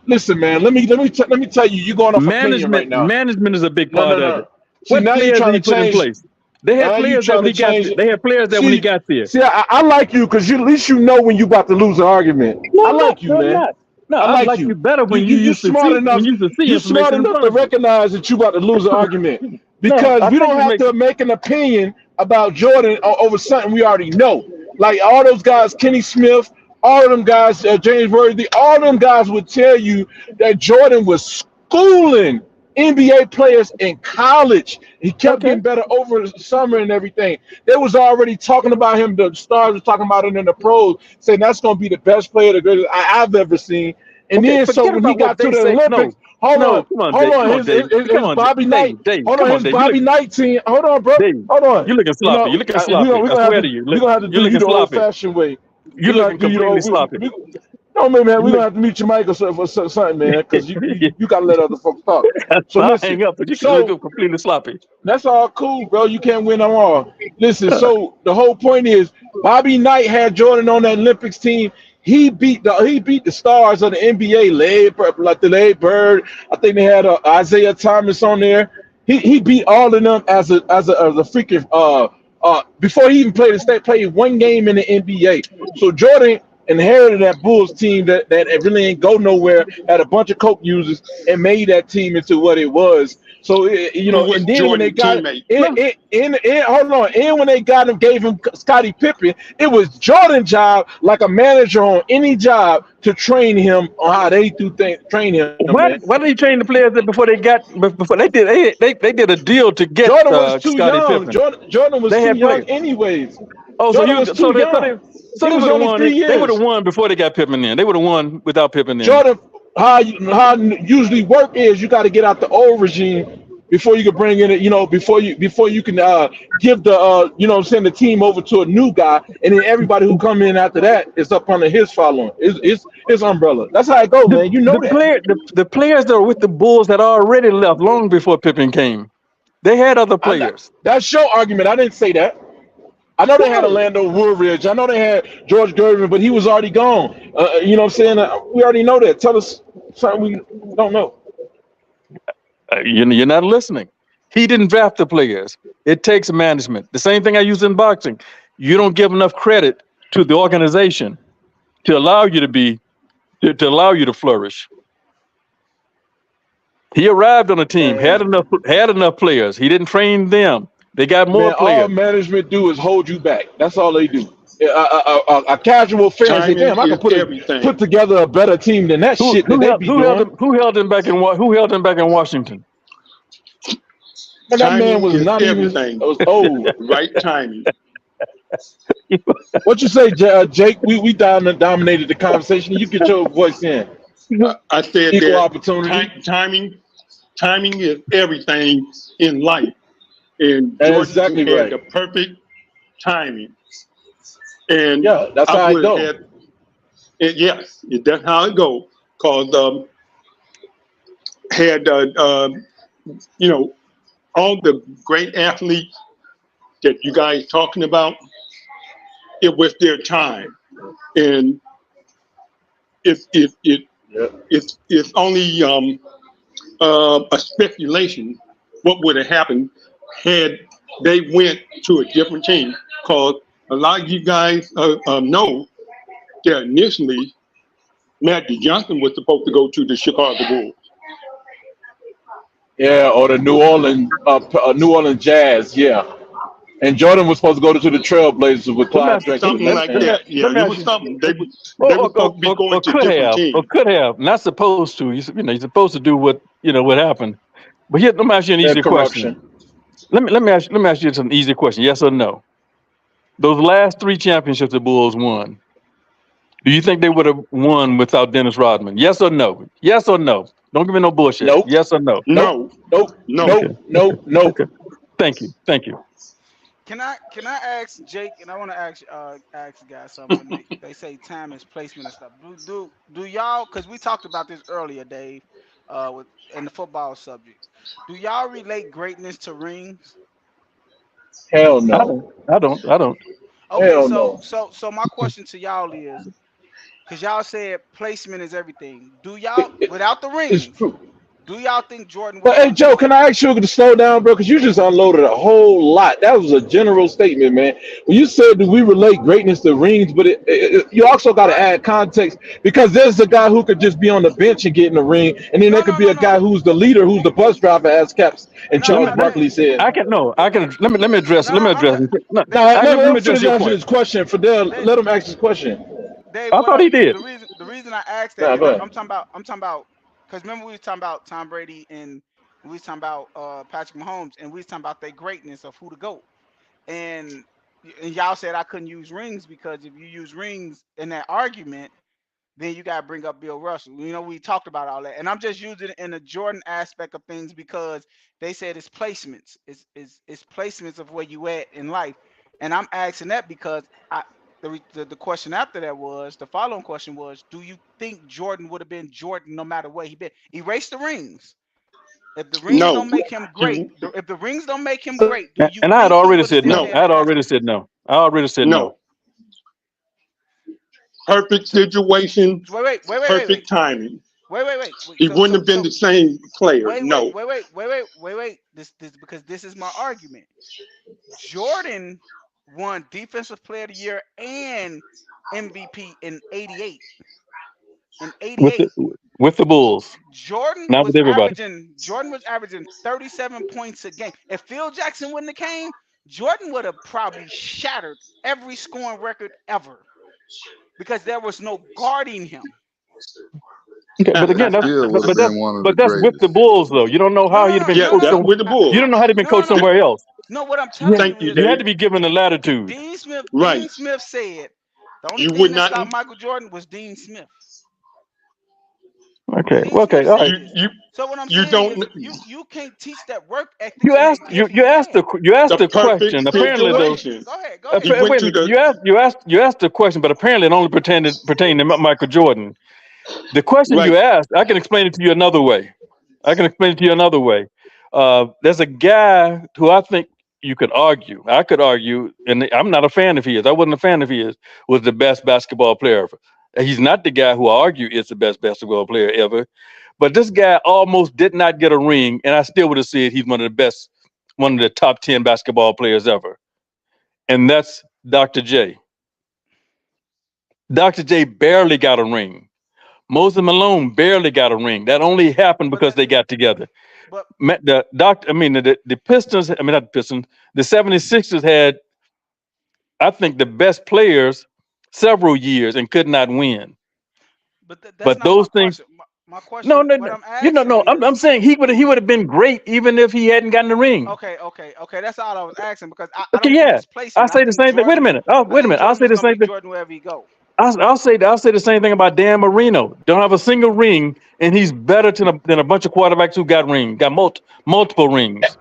Speaker 9: Listen, man. Let me tell you. You're going off opinion right now.
Speaker 7: Management is a big part of it.
Speaker 9: What players did he put in place?
Speaker 7: They had players that when he got there. They had players that when he got there.
Speaker 9: See, I like you because at least you know when you about to lose an argument. I like you, man.
Speaker 7: No, I like you better when you smart enough.
Speaker 9: You're smart enough to recognize that you about to lose an argument because we don't have to make an opinion about Jordan over something we already know. Like all those guys, Kenny Smith, all of them guys, James Worthy, all of them guys would tell you that Jordan was schooling NBA players in college. He kept getting better over the summer and everything. They was already talking about him. The stars were talking about it in the pros, saying that's going to be the best player, the greatest I've ever seen. And then so when he got to the Olympics, hold on, his Bobby Knight. Hold on, his Bobby Knight team. Hold on, bro. Hold on.
Speaker 7: You're looking sloppy. You're looking sloppy. I swear to you.
Speaker 9: We're going to have to do you the old-fashioned way.
Speaker 7: You're looking completely sloppy.
Speaker 9: No, man, we're gonna have to mute your mic or something, man, because you gotta let other folks talk. So
Speaker 7: I'll
Speaker 9: listen,
Speaker 7: hang up, but you can
Speaker 9: so
Speaker 7: look completely sloppy.
Speaker 9: that's all cool, bro. You can't win them all. Listen, so the whole point is Bobby Knight had Jordan on that Olympics team. He beat the stars of the NBA, like the Larry Bird. I think they had Isaiah Thomas on there. He beat all of them as a freaking before he even played one game in the NBA. So Jordan inherited that Bulls team that it really ain't go nowhere, had a bunch of coke users and made that team into what it was. So and then when they got hold on, and when they got him, gave him Scottie Pippen, it was Jordan's job, like a manager on any job, to train him on how they do things. Train him, man.
Speaker 7: Why did he train the players before they did a deal to get
Speaker 9: Jordan was too
Speaker 7: Scottie
Speaker 9: young.
Speaker 7: Pippen?
Speaker 9: Jordan was
Speaker 7: They
Speaker 9: too
Speaker 7: had
Speaker 9: young,
Speaker 7: players.
Speaker 9: anyways.
Speaker 7: Oh,
Speaker 9: Jordan was too young.
Speaker 7: They
Speaker 9: He
Speaker 7: would
Speaker 9: was
Speaker 7: have
Speaker 9: only
Speaker 7: won.
Speaker 9: 3 years.
Speaker 7: They would have won before they got Pippen in. They would have won without Pippen in.
Speaker 9: Jordan, how usually work is, you got to get out the old regime before you can bring in it. Before you can give the the team over to a new guy, and then everybody who come in after that is up under his following. It's his umbrella. That's how it goes, man. You know
Speaker 7: The players that were with the Bulls had already left long before Pippen came. They had other players.
Speaker 9: That's your argument. I didn't say that. I know they had Orlando Woodridge. I know they had George Gervin, but he was already gone. You know what I'm saying? We already know that. Tell us something we don't know.
Speaker 7: You're not listening. He didn't draft the players. It takes management. The same thing I use in boxing. You don't give enough credit to the organization to allow you to allow you to flourish. He arrived on a team, had enough players. He didn't train them. They got more players.
Speaker 9: All management do is hold you back. That's all they do. A casual fan say, "Damn, I can put together a better team than that shit that they be doing."
Speaker 7: Who held him back in Washington?
Speaker 9: And that man was not even old.
Speaker 10: Right timing.
Speaker 9: What you say, Jake? We dominated the conversation. You get your voice in.
Speaker 10: I said
Speaker 9: equal
Speaker 10: that
Speaker 9: opportunity.
Speaker 10: Timing is everything in life. And
Speaker 9: That's
Speaker 10: Jordan
Speaker 9: exactly
Speaker 10: had
Speaker 9: right.
Speaker 10: the perfect timing. And
Speaker 9: yeah, that's how it goes.
Speaker 10: Yes, that's how it goes. Cause had all the great athletes that you guys talking about, it was their time, and it's only a speculation what would have happened had they went to a different team. Cause a lot of you guys know that initially Magic Johnson was supposed to go to the Chicago Bulls.
Speaker 9: Yeah, or the New Orleans Jazz. Yeah, and Jordan was supposed to go to the Trailblazers with Clyde Drexler.
Speaker 10: Something like that. Yeah, it was something. They were supposed to be going to different teams.
Speaker 7: Or could have. Not supposed to. You're supposed to do what happened. But here, let me ask you an easy question. Let me ask you an easy question. Yes or no? Those last 3 championships the Bulls won. Do you think they would have won without Dennis Rodman? Yes or no? Yes or no? Don't give me no bullshit.
Speaker 9: Nope.
Speaker 7: Yes or no?
Speaker 10: No.
Speaker 7: Okay.
Speaker 9: Nope.
Speaker 7: Okay. Thank you.
Speaker 5: Can I ask Jake, and I want to ask guys something. They say time is placement and stuff. Do y'all? Because we talked about this earlier, Dave, in the football subject. Do y'all relate greatness to rings?
Speaker 9: Hell no.
Speaker 7: I don't.
Speaker 5: Okay,
Speaker 9: Hell no.
Speaker 5: so my question to y'all is, because y'all said placement is everything. Do y'all, without the rings, do y'all think Jordan?
Speaker 9: But hey, Joe, can I ask you to slow down, bro? Because you just unloaded a whole lot. That was a general statement, man. When you said, do we relate greatness to rings? But you also got to add context, because there's a guy who could just be on the bench and get in the ring, and then there could be a guy who's the leader, who's the bus driver, as Caps and Charles Barkley said.
Speaker 7: I can. Let me address. Let me address
Speaker 9: his question. Fidel, let him ask his question.
Speaker 5: Dave,
Speaker 7: I thought he did.
Speaker 5: The reason I asked that, I'm talking about. Because remember we was talking about Tom Brady and we was talking about Patrick Mahomes, and we was talking about their greatness of who to go. And y'all said I couldn't use rings because if you use rings in that argument, then you got to bring up Bill Russell. We talked about all that. And I'm just using it in the Jordan aspect of things because they said it's placements. It's placements of where you at in life. And I'm asking that because the question after that was, the following question was, do you think Jordan would have been Jordan no matter where he been? Erase the rings. If the rings
Speaker 10: No.
Speaker 5: don't make him great, if the rings don't make him great, do you
Speaker 7: And I had
Speaker 5: think he
Speaker 7: already
Speaker 5: would
Speaker 7: said
Speaker 5: still
Speaker 7: no.
Speaker 5: be
Speaker 7: I had
Speaker 5: at that
Speaker 7: already said no. I already said no.
Speaker 10: No. Perfect situation,
Speaker 5: Wait.
Speaker 10: perfect timing.
Speaker 5: Wait.
Speaker 10: He wouldn't have been the same player. No.
Speaker 5: Wait. This because this is my argument. Jordan won Defensive Player of the Year and MVP in '88. In '88,
Speaker 7: With the Bulls.
Speaker 5: Jordan
Speaker 7: Not
Speaker 5: was
Speaker 7: with everybody.
Speaker 5: averaging 37 points a game. If Phil Jackson wouldn't have came, Jordan would have probably shattered every scoring record ever because there was no guarding him.
Speaker 7: Okay, but again,
Speaker 2: That still would have been one of the
Speaker 7: that's with
Speaker 2: greatest.
Speaker 7: the Bulls, though. You don't know how he'd have been
Speaker 10: Yeah,
Speaker 7: coached.
Speaker 10: that's with the Bulls.
Speaker 7: You don't know how he'd been coached somewhere else.
Speaker 5: No, what I'm telling
Speaker 10: Thank
Speaker 5: you
Speaker 10: you,
Speaker 5: is
Speaker 7: You had
Speaker 10: Dave.
Speaker 7: to be given the latitude.
Speaker 5: Dean Smith.
Speaker 10: Right.
Speaker 5: Dean Smith said the only
Speaker 10: You
Speaker 5: thing
Speaker 10: would
Speaker 5: that
Speaker 10: not-
Speaker 5: stopped Michael Jordan was Dean Smith.
Speaker 7: Okay,
Speaker 5: Dean
Speaker 7: well, okay,
Speaker 5: Smith
Speaker 7: all
Speaker 5: said
Speaker 7: right.
Speaker 10: You
Speaker 5: So what I'm
Speaker 10: you
Speaker 5: saying
Speaker 10: don't-
Speaker 5: is you can't teach that work ethic.
Speaker 7: You asked the
Speaker 10: The perfect
Speaker 7: question. Apparently, though.
Speaker 10: situation.
Speaker 5: Go ahead.
Speaker 10: He went
Speaker 7: Wait a
Speaker 10: to
Speaker 7: minute.
Speaker 10: the-
Speaker 7: You asked the question, but apparently it only pertained to Michael Jordan. The question you
Speaker 10: Right.
Speaker 7: asked, I can explain it to you another way. There's a guy who I think you could argue. I could argue, and I'm not a fan of his. I wasn't a fan of his. Was the best basketball player ever. He's not the guy who I argue is the best basketball player ever. But this guy almost did not get a ring, and I still would have said he's one of the top 10 basketball players ever. And that's Dr. J. Dr. J barely got a ring. Moses Malone barely got a ring. That only happened because they got together. The Pistons, not the Pistons, the 76ers had, I think, the best players several years and could not win. But those things.
Speaker 5: My question.
Speaker 7: No. I'm saying he would have been great even if he hadn't gotten the ring.
Speaker 5: Okay. That's all I was asking because I
Speaker 7: Okay,
Speaker 5: don't
Speaker 7: yeah.
Speaker 5: think it's placement.
Speaker 7: I say the same thing. Wait a minute. I'll say the same thing.
Speaker 5: Jordan wherever he go.
Speaker 7: I'll say the same thing about Dan Marino. Don't have a single ring, and he's better than a bunch of quarterbacks who got multiple rings.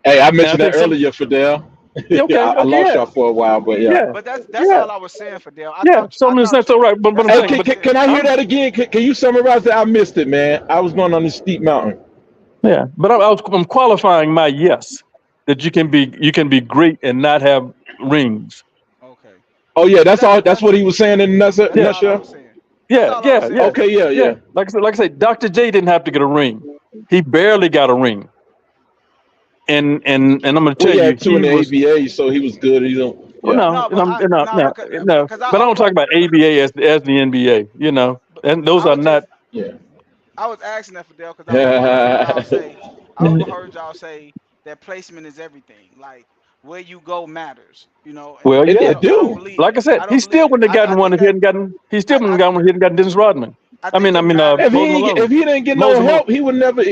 Speaker 9: Hey, I mentioned that earlier, Fidel.
Speaker 7: Okay,
Speaker 9: I lost y'all for a while, but yeah.
Speaker 5: But that's all I was saying, Fidel.
Speaker 7: So that's all right. But I'm saying,
Speaker 9: Can I hear that again? Can you summarize that? I missed it, man. I was going on this steep mountain.
Speaker 7: Yeah, but I'm qualifying my yes that you can be great and not have rings.
Speaker 9: Oh yeah, that's all. That's what he was saying in a nutshell.
Speaker 7: Yeah.
Speaker 9: Okay, yeah.
Speaker 7: Like I said, Dr. J didn't have to get a ring. He barely got a ring. And I'm gonna tell you,
Speaker 9: two in the ABA, so he was good. He don't. Yeah.
Speaker 7: No. But I don't talk about ABA as the NBA. You know, and those are not.
Speaker 9: Yeah.
Speaker 5: I was asking that, Fidel, because I overheard y'all say that placement is everything. Like where you go matters. You know.
Speaker 7: Well, yeah, do. Like I said, he still wouldn't have gotten one if he hadn't gotten. He still wouldn't have gotten one if he hadn't gotten Dennis Rodman.
Speaker 9: If he didn't get no help, he would never.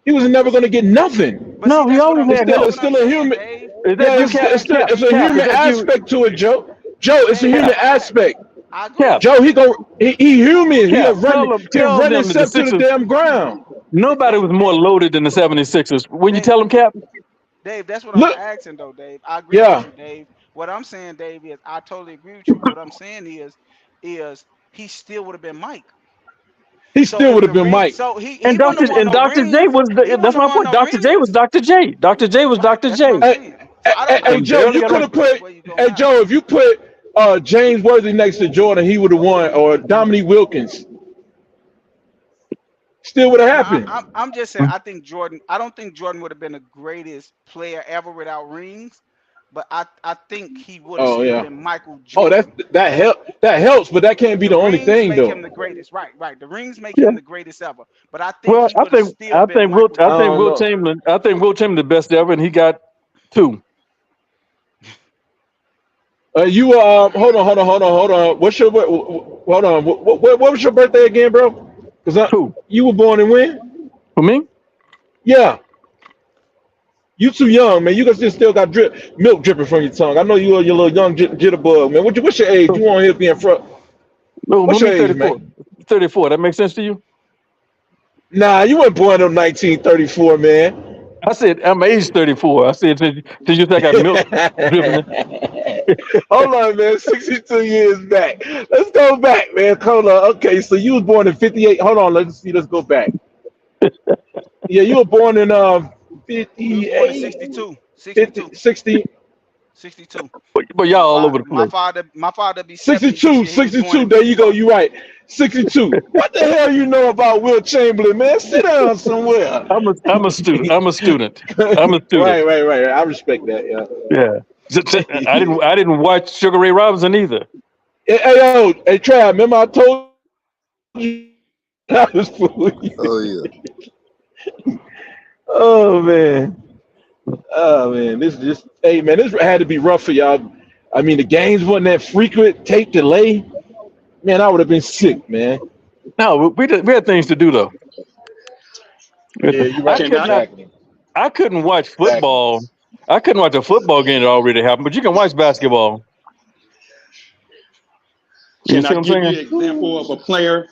Speaker 9: He was never going to get nothing.
Speaker 7: No, he always had help.
Speaker 9: It's still a human. It's a human aspect to it, Joe. It's a human aspect. Joe, he human. He'll run himself to the damn ground.
Speaker 7: Nobody was more loaded than the 76ers. When you tell them, Cap?
Speaker 5: Dave, that's what I'm asking, though, Dave. I agree with you, Dave. What I'm saying, Dave, is I totally agree with you. What I'm saying is he still would have been Mike.
Speaker 9: He still would have been Mike.
Speaker 5: So he
Speaker 7: and Dr. J was that's my point. Dr. J was Dr. J. Dr. J was Dr. J.
Speaker 9: Hey Joe, you could have put. Hey Joe, if you put James Worthy next to Jordan, he would have won, or Dominique Wilkins. Still would have happened.
Speaker 5: I'm just saying. I don't think Jordan would have been the greatest player ever without rings. But I think he would have been Michael Jordan.
Speaker 9: That helps, but that can't be the only thing, though.
Speaker 5: Make him the greatest, right? The rings make him the greatest ever. But I think
Speaker 7: I think Wilt Chamberlain the best ever, and he got 2.
Speaker 9: You hold on. What's your hold on? What was your birthday again, bro? Because you were born in when?
Speaker 7: For me?
Speaker 9: Yeah. You too young, man. You still got milk dripping from your tongue. I know you're your little young jitterbug, man. What's your age? You want to be in front? What's your age,
Speaker 7: 34.
Speaker 9: man?
Speaker 7: 34. That makes sense to you?
Speaker 9: Nah, you weren't born in 1934, man.
Speaker 7: I said I'm age 34. I said, did you think I got milk dripping?
Speaker 9: Hold on, man. 62 years back. Let's go back, man. Hold on. Okay, so you was born in 58. Hold on. Let's see. Let's go back. Yeah, you were born in
Speaker 5: He was born in
Speaker 9: 58,
Speaker 5: 62.
Speaker 9: 50, 60,
Speaker 5: 62.
Speaker 7: But y'all all over the
Speaker 5: My
Speaker 7: place.
Speaker 5: father be 70 this
Speaker 9: 62,
Speaker 5: year. He was born
Speaker 9: 62.
Speaker 5: in
Speaker 9: There you go.
Speaker 5: 54.
Speaker 9: You right. 62. What the hell you know about Will Chamberlain, man? Sit down somewhere.
Speaker 7: I'm a student. I'm a student. I'm a student.
Speaker 9: Right. I respect that. Yeah.
Speaker 7: Yeah. I didn't watch Sugar Ray Robinson either.
Speaker 9: Hey, Trav, remember I told you I was fooling you.
Speaker 2: Oh yeah.
Speaker 9: Oh man, this hey man, this had to be rough for y'all. I mean, the games wasn't that frequent, tape delay. Man, I would have been sick, man.
Speaker 7: No, we had things to do though.
Speaker 9: Yeah, you're right.
Speaker 7: I couldn't watch football. I couldn't watch a football game that already happened, but you can watch basketball.
Speaker 10: Can I give you an example of a player?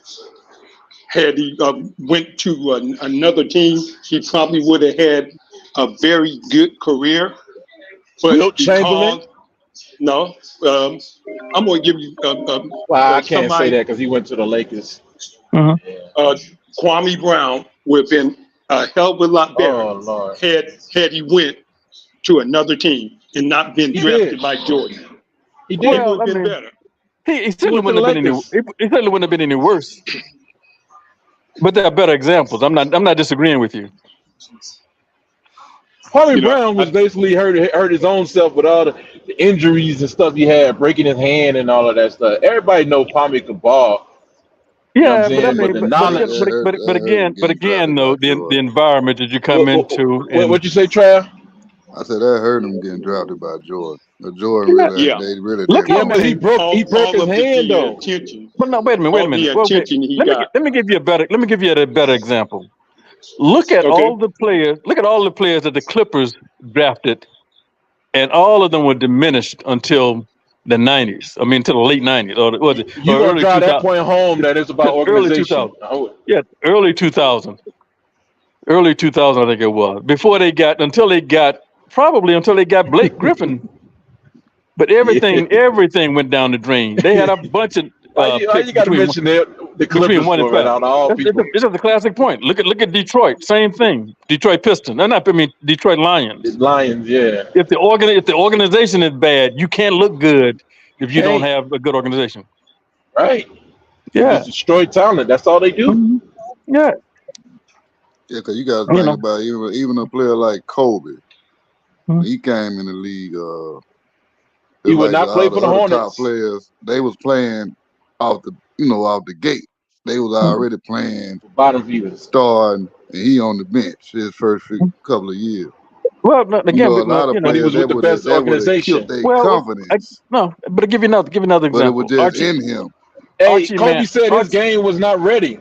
Speaker 10: Had he went to another team, he probably would have had a very good career. But
Speaker 9: Wilt Chamberlain?
Speaker 10: No, I'm going to give you.
Speaker 9: Well, I can't say that because he went to the Lakers.
Speaker 10: Kwame Brown would have been a hell of a lot better had he went to another team and not been drafted by Jordan.
Speaker 9: He did.
Speaker 10: It would have been better.
Speaker 7: He certainly wouldn't have been any. He certainly wouldn't have been any worse. But there are better examples. I'm not disagreeing with you.
Speaker 9: Kwame Brown was basically hurt his own self with all the injuries and stuff he had, breaking his hand and all of that stuff. Everybody know Kwame could ball.
Speaker 7: Yeah, but I mean, but again, though, the environment that you come into.
Speaker 9: What you say, Trav?
Speaker 2: I said that hurt him getting drafted by Jordan. Jordan they really
Speaker 7: look how
Speaker 9: much he broke his hand though.
Speaker 7: But no, wait a minute. Let me give you a better example. Look at all the players. Look at all the players that the Clippers drafted, and all of them were diminished until the 90s. I mean, until the late 90s, or was it?
Speaker 9: You gonna drive that point home that it's about organization.
Speaker 7: Early 2000. Early 2000, I think it was. Until they got Blake Griffin. But everything went down the drain. They had a bunch of
Speaker 9: you got to mention the Clippers out all people.
Speaker 7: This is the classic point. Look at Detroit. Same thing. Detroit Pistons. Detroit Lions.
Speaker 9: Lions, yeah.
Speaker 7: If the organization is bad, you can't look good if you don't have a good organization.
Speaker 9: Right.
Speaker 7: Yeah.
Speaker 9: Just destroy talent. That's all they do.
Speaker 7: Mm-hmm. Yeah.
Speaker 2: Yeah, because you got to think about even a player like Kobe. He came in the league.
Speaker 9: He would not play for the Hornets.
Speaker 2: Top players, they was playing off the gate. They was already playing
Speaker 9: bottom feeders,
Speaker 2: starting, and he on the bench his first couple of years.
Speaker 7: Well, again,
Speaker 2: a lot of players
Speaker 9: he was with the best organization.
Speaker 2: Confidence.
Speaker 7: But give you another example.
Speaker 2: But it was just in him.
Speaker 9: Hey, Kobe said his game was not ready.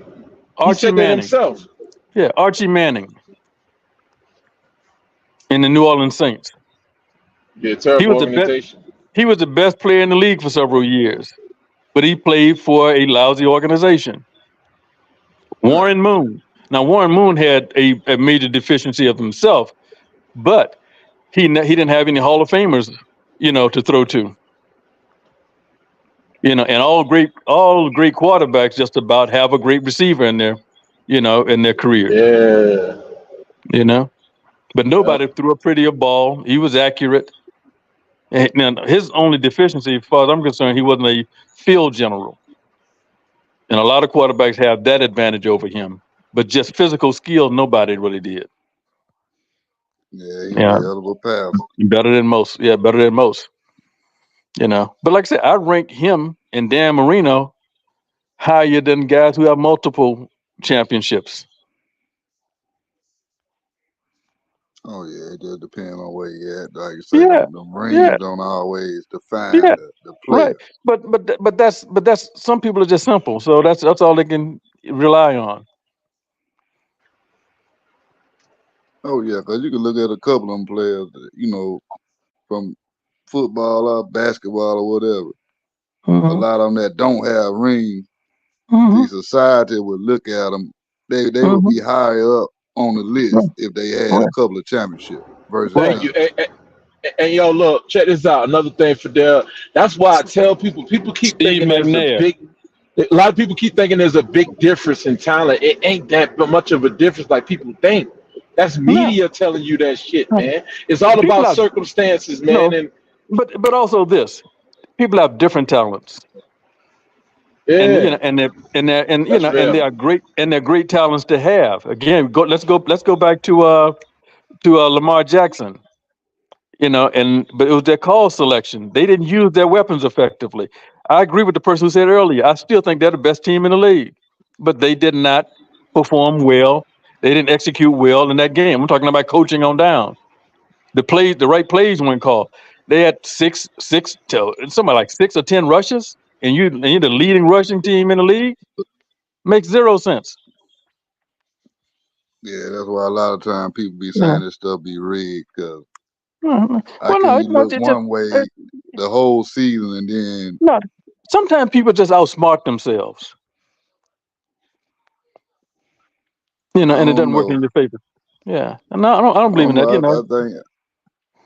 Speaker 9: He said that himself.
Speaker 7: Yeah, Archie Manning in the New Orleans Saints.
Speaker 9: Yeah, terrible organization.
Speaker 7: He was the best player in the league for several years, but he played for a lousy organization. Warren Moon. Now, Warren Moon had a major deficiency of himself, but he didn't have any Hall of Famers, to throw to. And all great quarterbacks just about have a great receiver in their career.
Speaker 9: Yeah.
Speaker 7: But nobody threw a prettier ball. He was accurate. And his only deficiency, as far as I'm concerned, he wasn't a field general. And a lot of quarterbacks have that advantage over him. But just physical skill, nobody really did.
Speaker 2: Yeah, he's a hell of a passer.
Speaker 7: Better than most. Yeah, better than most. But like I said, I rank him and Dan Marino higher than guys who have multiple championships.
Speaker 2: Oh yeah, it just depends on where you at. Like you say, the rings don't always define the player.
Speaker 7: Right. But that's some people are just simple, so that's all they can rely on.
Speaker 2: Oh yeah, because you can look at a couple of them players, from football or basketball or whatever. A lot of them that don't have rings, the society would look at them. They would be higher up on the list if they had a couple of championships.
Speaker 9: Thank you. And yo, look, check this out. Another thing, Fidel. That's why I tell people. People keep
Speaker 7: Steve
Speaker 9: thinking there's a
Speaker 7: McNair.
Speaker 9: big. A lot of people keep thinking there's a big difference in talent. It ain't that much of a difference like people think. That's
Speaker 7: No,
Speaker 9: media telling you that shit,
Speaker 7: no.
Speaker 9: man. It's all
Speaker 7: People
Speaker 9: about
Speaker 7: have
Speaker 9: circumstances, man.
Speaker 7: no,
Speaker 9: And
Speaker 7: but also this. People have different talents, and
Speaker 9: yeah, that's
Speaker 7: and they
Speaker 9: real.
Speaker 7: are great, and they're great talents to have. Again, let's go back to Lamar Jackson. But it was their call selection. They didn't use their weapons effectively. I agree with the person who said earlier. I still think they're the best team in the league, but they did not perform well. They didn't execute well in that game. I'm talking about coaching on down. The right plays weren't called. They had somebody like 6 or 10 rushes, and you're the leading rushing team in the league. Makes zero sense.
Speaker 2: Yeah, that's why a lot of times people be
Speaker 7: Yeah.
Speaker 2: saying this stuff be rigged because
Speaker 7: Well,
Speaker 2: how
Speaker 7: no,
Speaker 2: can
Speaker 7: it's
Speaker 2: you
Speaker 7: not.
Speaker 2: look
Speaker 7: It's just
Speaker 2: one way the whole season and then
Speaker 7: no. Sometimes people just outsmart themselves,
Speaker 2: I
Speaker 7: and it
Speaker 2: don't
Speaker 7: doesn't work in
Speaker 2: know.
Speaker 7: your favor. Yeah, and I don't
Speaker 2: I
Speaker 7: believe in
Speaker 2: don't
Speaker 7: that.
Speaker 2: know. I think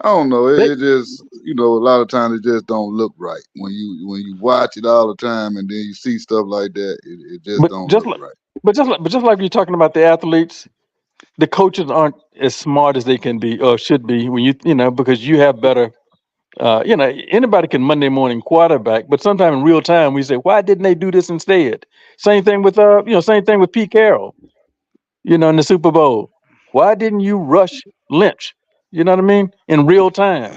Speaker 2: I don't know.
Speaker 7: They,
Speaker 2: It just a lot of times it just don't look right when you watch it all the time and then you see stuff like that. It just
Speaker 7: but
Speaker 2: don't
Speaker 7: just
Speaker 2: look
Speaker 7: like,
Speaker 2: right.
Speaker 7: but just like you're talking about the athletes, the coaches aren't as smart as they can be or should be when because you have better. Anybody can Monday morning quarterback, but sometime in real time we say, why didn't they do this instead? Same thing with Pete Carroll, in the Super Bowl. Why didn't you rush Lynch? You know what I mean? In real time.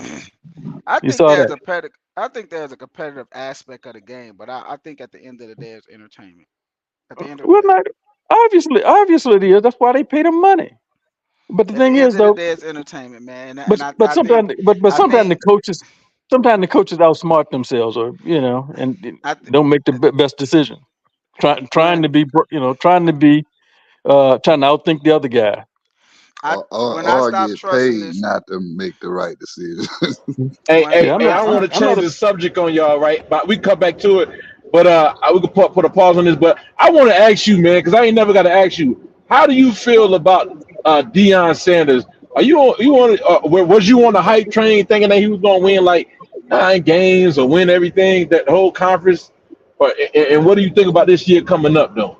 Speaker 5: I
Speaker 7: You
Speaker 5: think
Speaker 7: saw
Speaker 5: there's
Speaker 7: that.
Speaker 5: I think there's a competitive aspect of the game, but I think at the end of the day, it's entertainment. At the end of the
Speaker 7: Well,
Speaker 5: day,
Speaker 7: not obviously it is. That's why they pay them money. But the
Speaker 5: at the
Speaker 7: thing
Speaker 5: end
Speaker 7: is,
Speaker 5: of the
Speaker 7: though,
Speaker 5: day, it's entertainment, man.
Speaker 7: but
Speaker 5: I think I
Speaker 7: sometimes
Speaker 5: think
Speaker 7: the coaches outsmart themselves, or and
Speaker 5: I th-
Speaker 7: don't make the best decision.
Speaker 5: when
Speaker 7: Trying to be, trying to outthink the other guy.
Speaker 5: when I
Speaker 2: Or
Speaker 5: stopped
Speaker 2: get
Speaker 5: trusting
Speaker 2: paid
Speaker 5: this,
Speaker 2: not to make the right decision.
Speaker 9: Hey,
Speaker 5: when
Speaker 9: hey,
Speaker 7: Yeah,
Speaker 9: hey, I don't want to change the subject on y'all, right? But we can come back to it. But we can put a pause on this. But I want to ask you, man, because I ain't never got to ask you. How do you feel about Deion Sanders? Are you was you on the hype train thinking that he was going to win like 9 games or win everything, that whole conference? And what do you think about this year coming up, though?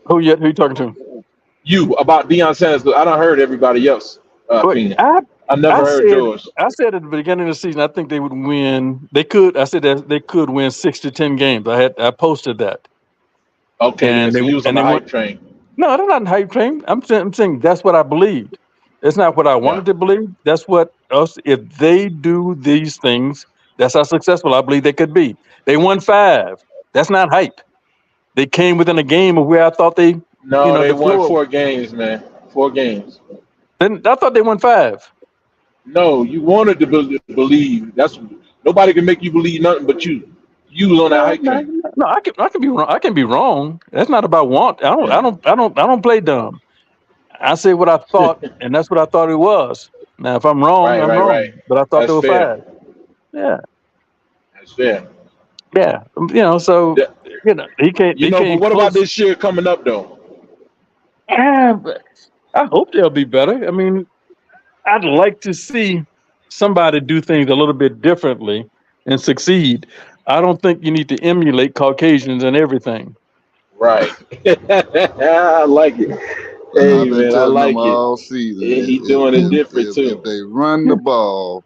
Speaker 7: Who you talking to?
Speaker 9: You about Deion Sanders? 'Cause I don't heard everybody else
Speaker 7: Wait,
Speaker 9: opinion. I never heard yours.
Speaker 7: I said at the beginning of the season, I think they would win. They could. I said that they could win 6 to 10 games. I posted that.
Speaker 9: Okay,
Speaker 7: And
Speaker 9: so you was on the hype train.
Speaker 7: No, they're not in hype train. I'm saying that's what I believed. It's not what I wanted to believe. That's what if they do these things, that's how successful I believe they could be. They won 5. That's not hype. They came within a game of where I thought they,
Speaker 9: No, they
Speaker 7: the
Speaker 9: won
Speaker 7: floor.
Speaker 9: 4 games, man. 4 games.
Speaker 7: Then I thought they won 5.
Speaker 9: No, you wanted to believe. That's nobody can make you believe nothing but you. You was on that hype train.
Speaker 7: No, I can be wrong. I can be wrong. That's not about want. I don't play dumb. I say what I thought, and that's what I thought it was. Now, if I'm wrong, I'm wrong.
Speaker 9: Right.
Speaker 7: But I thought
Speaker 9: That's
Speaker 7: there were
Speaker 9: fair.
Speaker 7: 5. Yeah,
Speaker 9: That's fair.
Speaker 7: yeah. So he can't.
Speaker 9: But what about this year coming up, though?
Speaker 7: I hope they'll be better. I mean, I'd like to see somebody do things a little bit differently and succeed. I don't think you need to emulate Caucasians and everything.
Speaker 9: Right. I like it. Hey,
Speaker 2: I've been
Speaker 9: man, I
Speaker 2: telling
Speaker 9: like
Speaker 2: them
Speaker 9: it.
Speaker 2: all season.
Speaker 9: Yeah, he's doing it different, too.
Speaker 2: If they run the ball,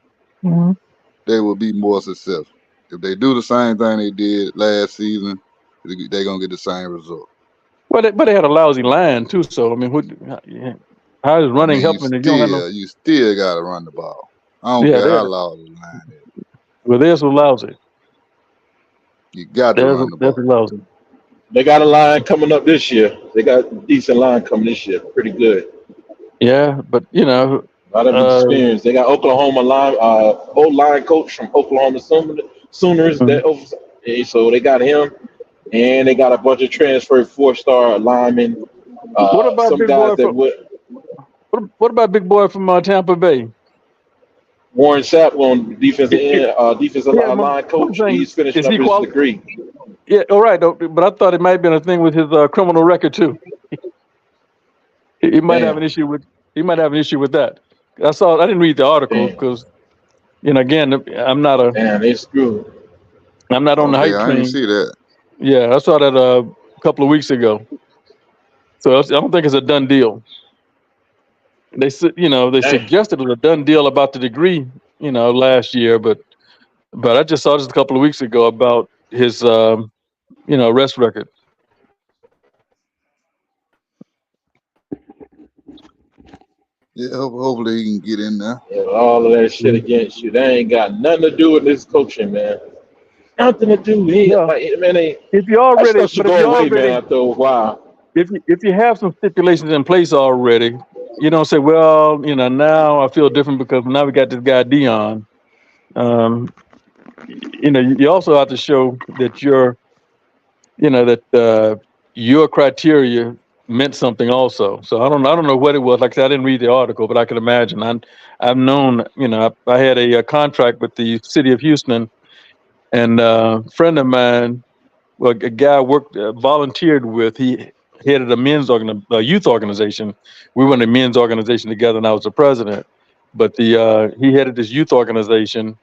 Speaker 2: they will be more successful. If they do the same thing they did last season, they're gonna get the same result.
Speaker 7: Well, but they had a lousy line too. So I mean, how is running helping if you don't have no?
Speaker 2: You still gotta run the ball. I don't care how lousy the line is.
Speaker 7: Well, theirs was lousy.
Speaker 2: You got to run the ball.
Speaker 7: Lousy.
Speaker 9: They got a line coming up this year. They got a decent line coming this year. Pretty good.
Speaker 7: Yeah, but
Speaker 9: a lot of experience. They got Oklahoma line, old line coach from Oklahoma Sooners. So they got him, and they got a bunch of transferred 4-star linemen.
Speaker 7: What about
Speaker 9: some
Speaker 7: big
Speaker 9: guys
Speaker 7: boy what about big boy from Tampa Bay?
Speaker 9: Warren Sapp on defensive line coach. He's finishing up his degree.
Speaker 7: Yeah, all right. But I thought it might have been a thing with his criminal record too. He might have an issue with. He might have an issue with that. I didn't read the article because You know, again, I'm not a.
Speaker 9: Damn, they screwed.
Speaker 7: I'm not on the
Speaker 2: Okay,
Speaker 7: hype
Speaker 2: I didn't
Speaker 7: train.
Speaker 2: see that.
Speaker 7: Yeah, I saw that a couple of weeks ago. So I don't think it's a done deal. They said, you know, they suggested it was a done deal about the degree, you know, last year, but I just saw this a couple of weeks ago about his, you know, arrest record.
Speaker 2: Yeah, hopefully he can get in there.
Speaker 9: Yeah, all of that shit against you, that ain't got nothing to do with this coaching, man. Nothing to do with it.
Speaker 7: Yeah.
Speaker 9: Like, man,
Speaker 7: If you already,
Speaker 9: that stuff should
Speaker 7: but if you
Speaker 9: go away,
Speaker 7: already,
Speaker 9: man, after a while.
Speaker 7: if you have some stipulations in place already, you don't say, well, you know, now I feel different because now we got this guy Dion. You know, you also have to show that your criteria meant something also. So I don't know what it was. Like I said, I didn't read the article, but I can imagine. I've known, you know, I had a contract with the city of Houston, and a friend of mine, well, a guy I worked volunteered with, he headed a youth organization. We were in a men's organization together, and I was the president. But he headed this youth organization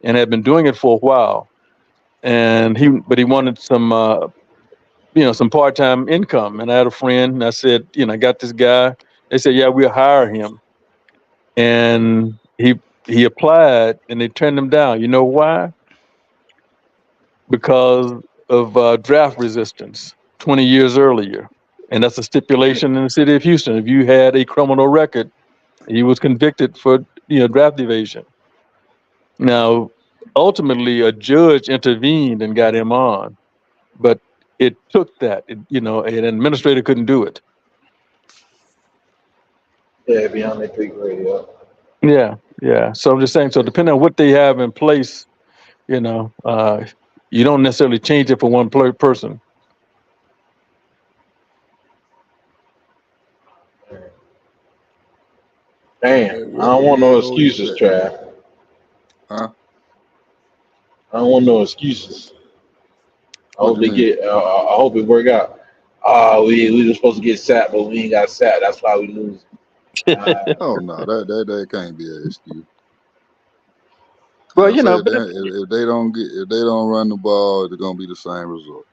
Speaker 7: and had been doing it for a while. And he wanted some some part-time income. And I had a friend, and I said, you know, I got this guy. They said, yeah, we'll hire him. And he applied, and they turned him down. You know why? Because of draft resistance 20 years earlier. And that's a stipulation in the city of Houston. If you had a criminal record, he was convicted for, you know, draft evasion. Now, ultimately, a judge intervened and got him on, but it took that. You know, an administrator couldn't do it.
Speaker 9: Yeah, beyond that big radio.
Speaker 7: Yeah. So I'm just saying. So depending on what they have in place, you know, you don't necessarily change it for one person.
Speaker 9: Damn, I don't want no excuses, Trav.
Speaker 2: Huh?
Speaker 9: I don't want no excuses. I hope they get. I hope it work out. We were supposed to get sacked, but we ain't got sacked. That's why we lose.
Speaker 2: Oh no, that can't be an excuse.
Speaker 7: Well, you know,
Speaker 2: if they don't run the ball, it's gonna be the same result.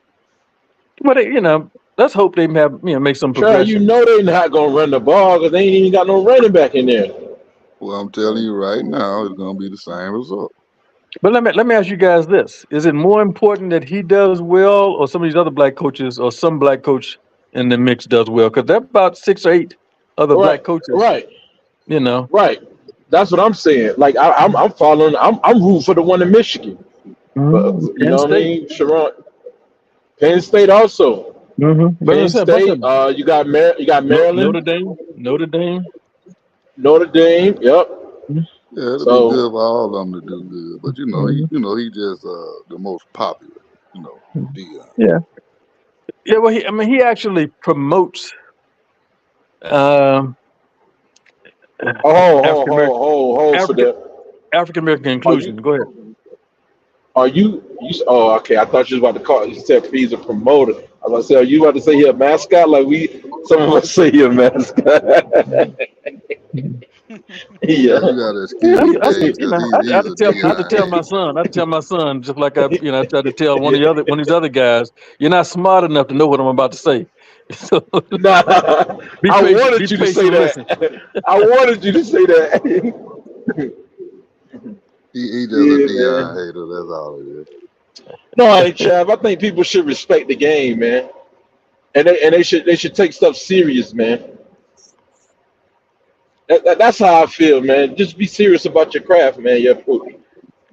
Speaker 7: But you know, let's hope they have, you know, make some progression.
Speaker 9: You know they're not gonna run the ball because they ain't even got no running back in there.
Speaker 2: Well, I'm telling you right now, it's gonna be the same result.
Speaker 7: But let me ask you guys this: is it more important that he does well, or some of these other black coaches, or some black coach in the mix does well? Because there are about 6 or 8 other black coaches.
Speaker 9: Right.
Speaker 7: You know.
Speaker 9: Right. That's what I'm saying. Like I'm following. I'm rooting for the one in Michigan. You know what I mean? Sharon. Penn State also.
Speaker 7: Mm-hmm.
Speaker 9: Penn State. You got Maryland.
Speaker 7: Notre Dame.
Speaker 9: Yep.
Speaker 2: Yeah, it'll be good for all of them to do good. But you know, he just the most popular. You know, Dion.
Speaker 7: Yeah. Yeah. Well, he actually promotes. African American inclusion. Go ahead.
Speaker 9: Are you? Oh, okay. I thought you was about to call. You said he's a promoter. I was about to say, are you about to say he a mascot? Like some of us say he a mascot. Yeah.
Speaker 7: I have to tell my son. I tell my son just like I tried to tell one of these other guys. You're not smart enough to know what I'm about to say. So,
Speaker 9: I wanted you to say that. I wanted you to say that.
Speaker 2: He just a Dion hater. That's all it is.
Speaker 9: No, I ain't, Trav. I think people should respect the game, man, and they should take stuff serious, man. That's how I feel, man. Just be serious about your craft, man.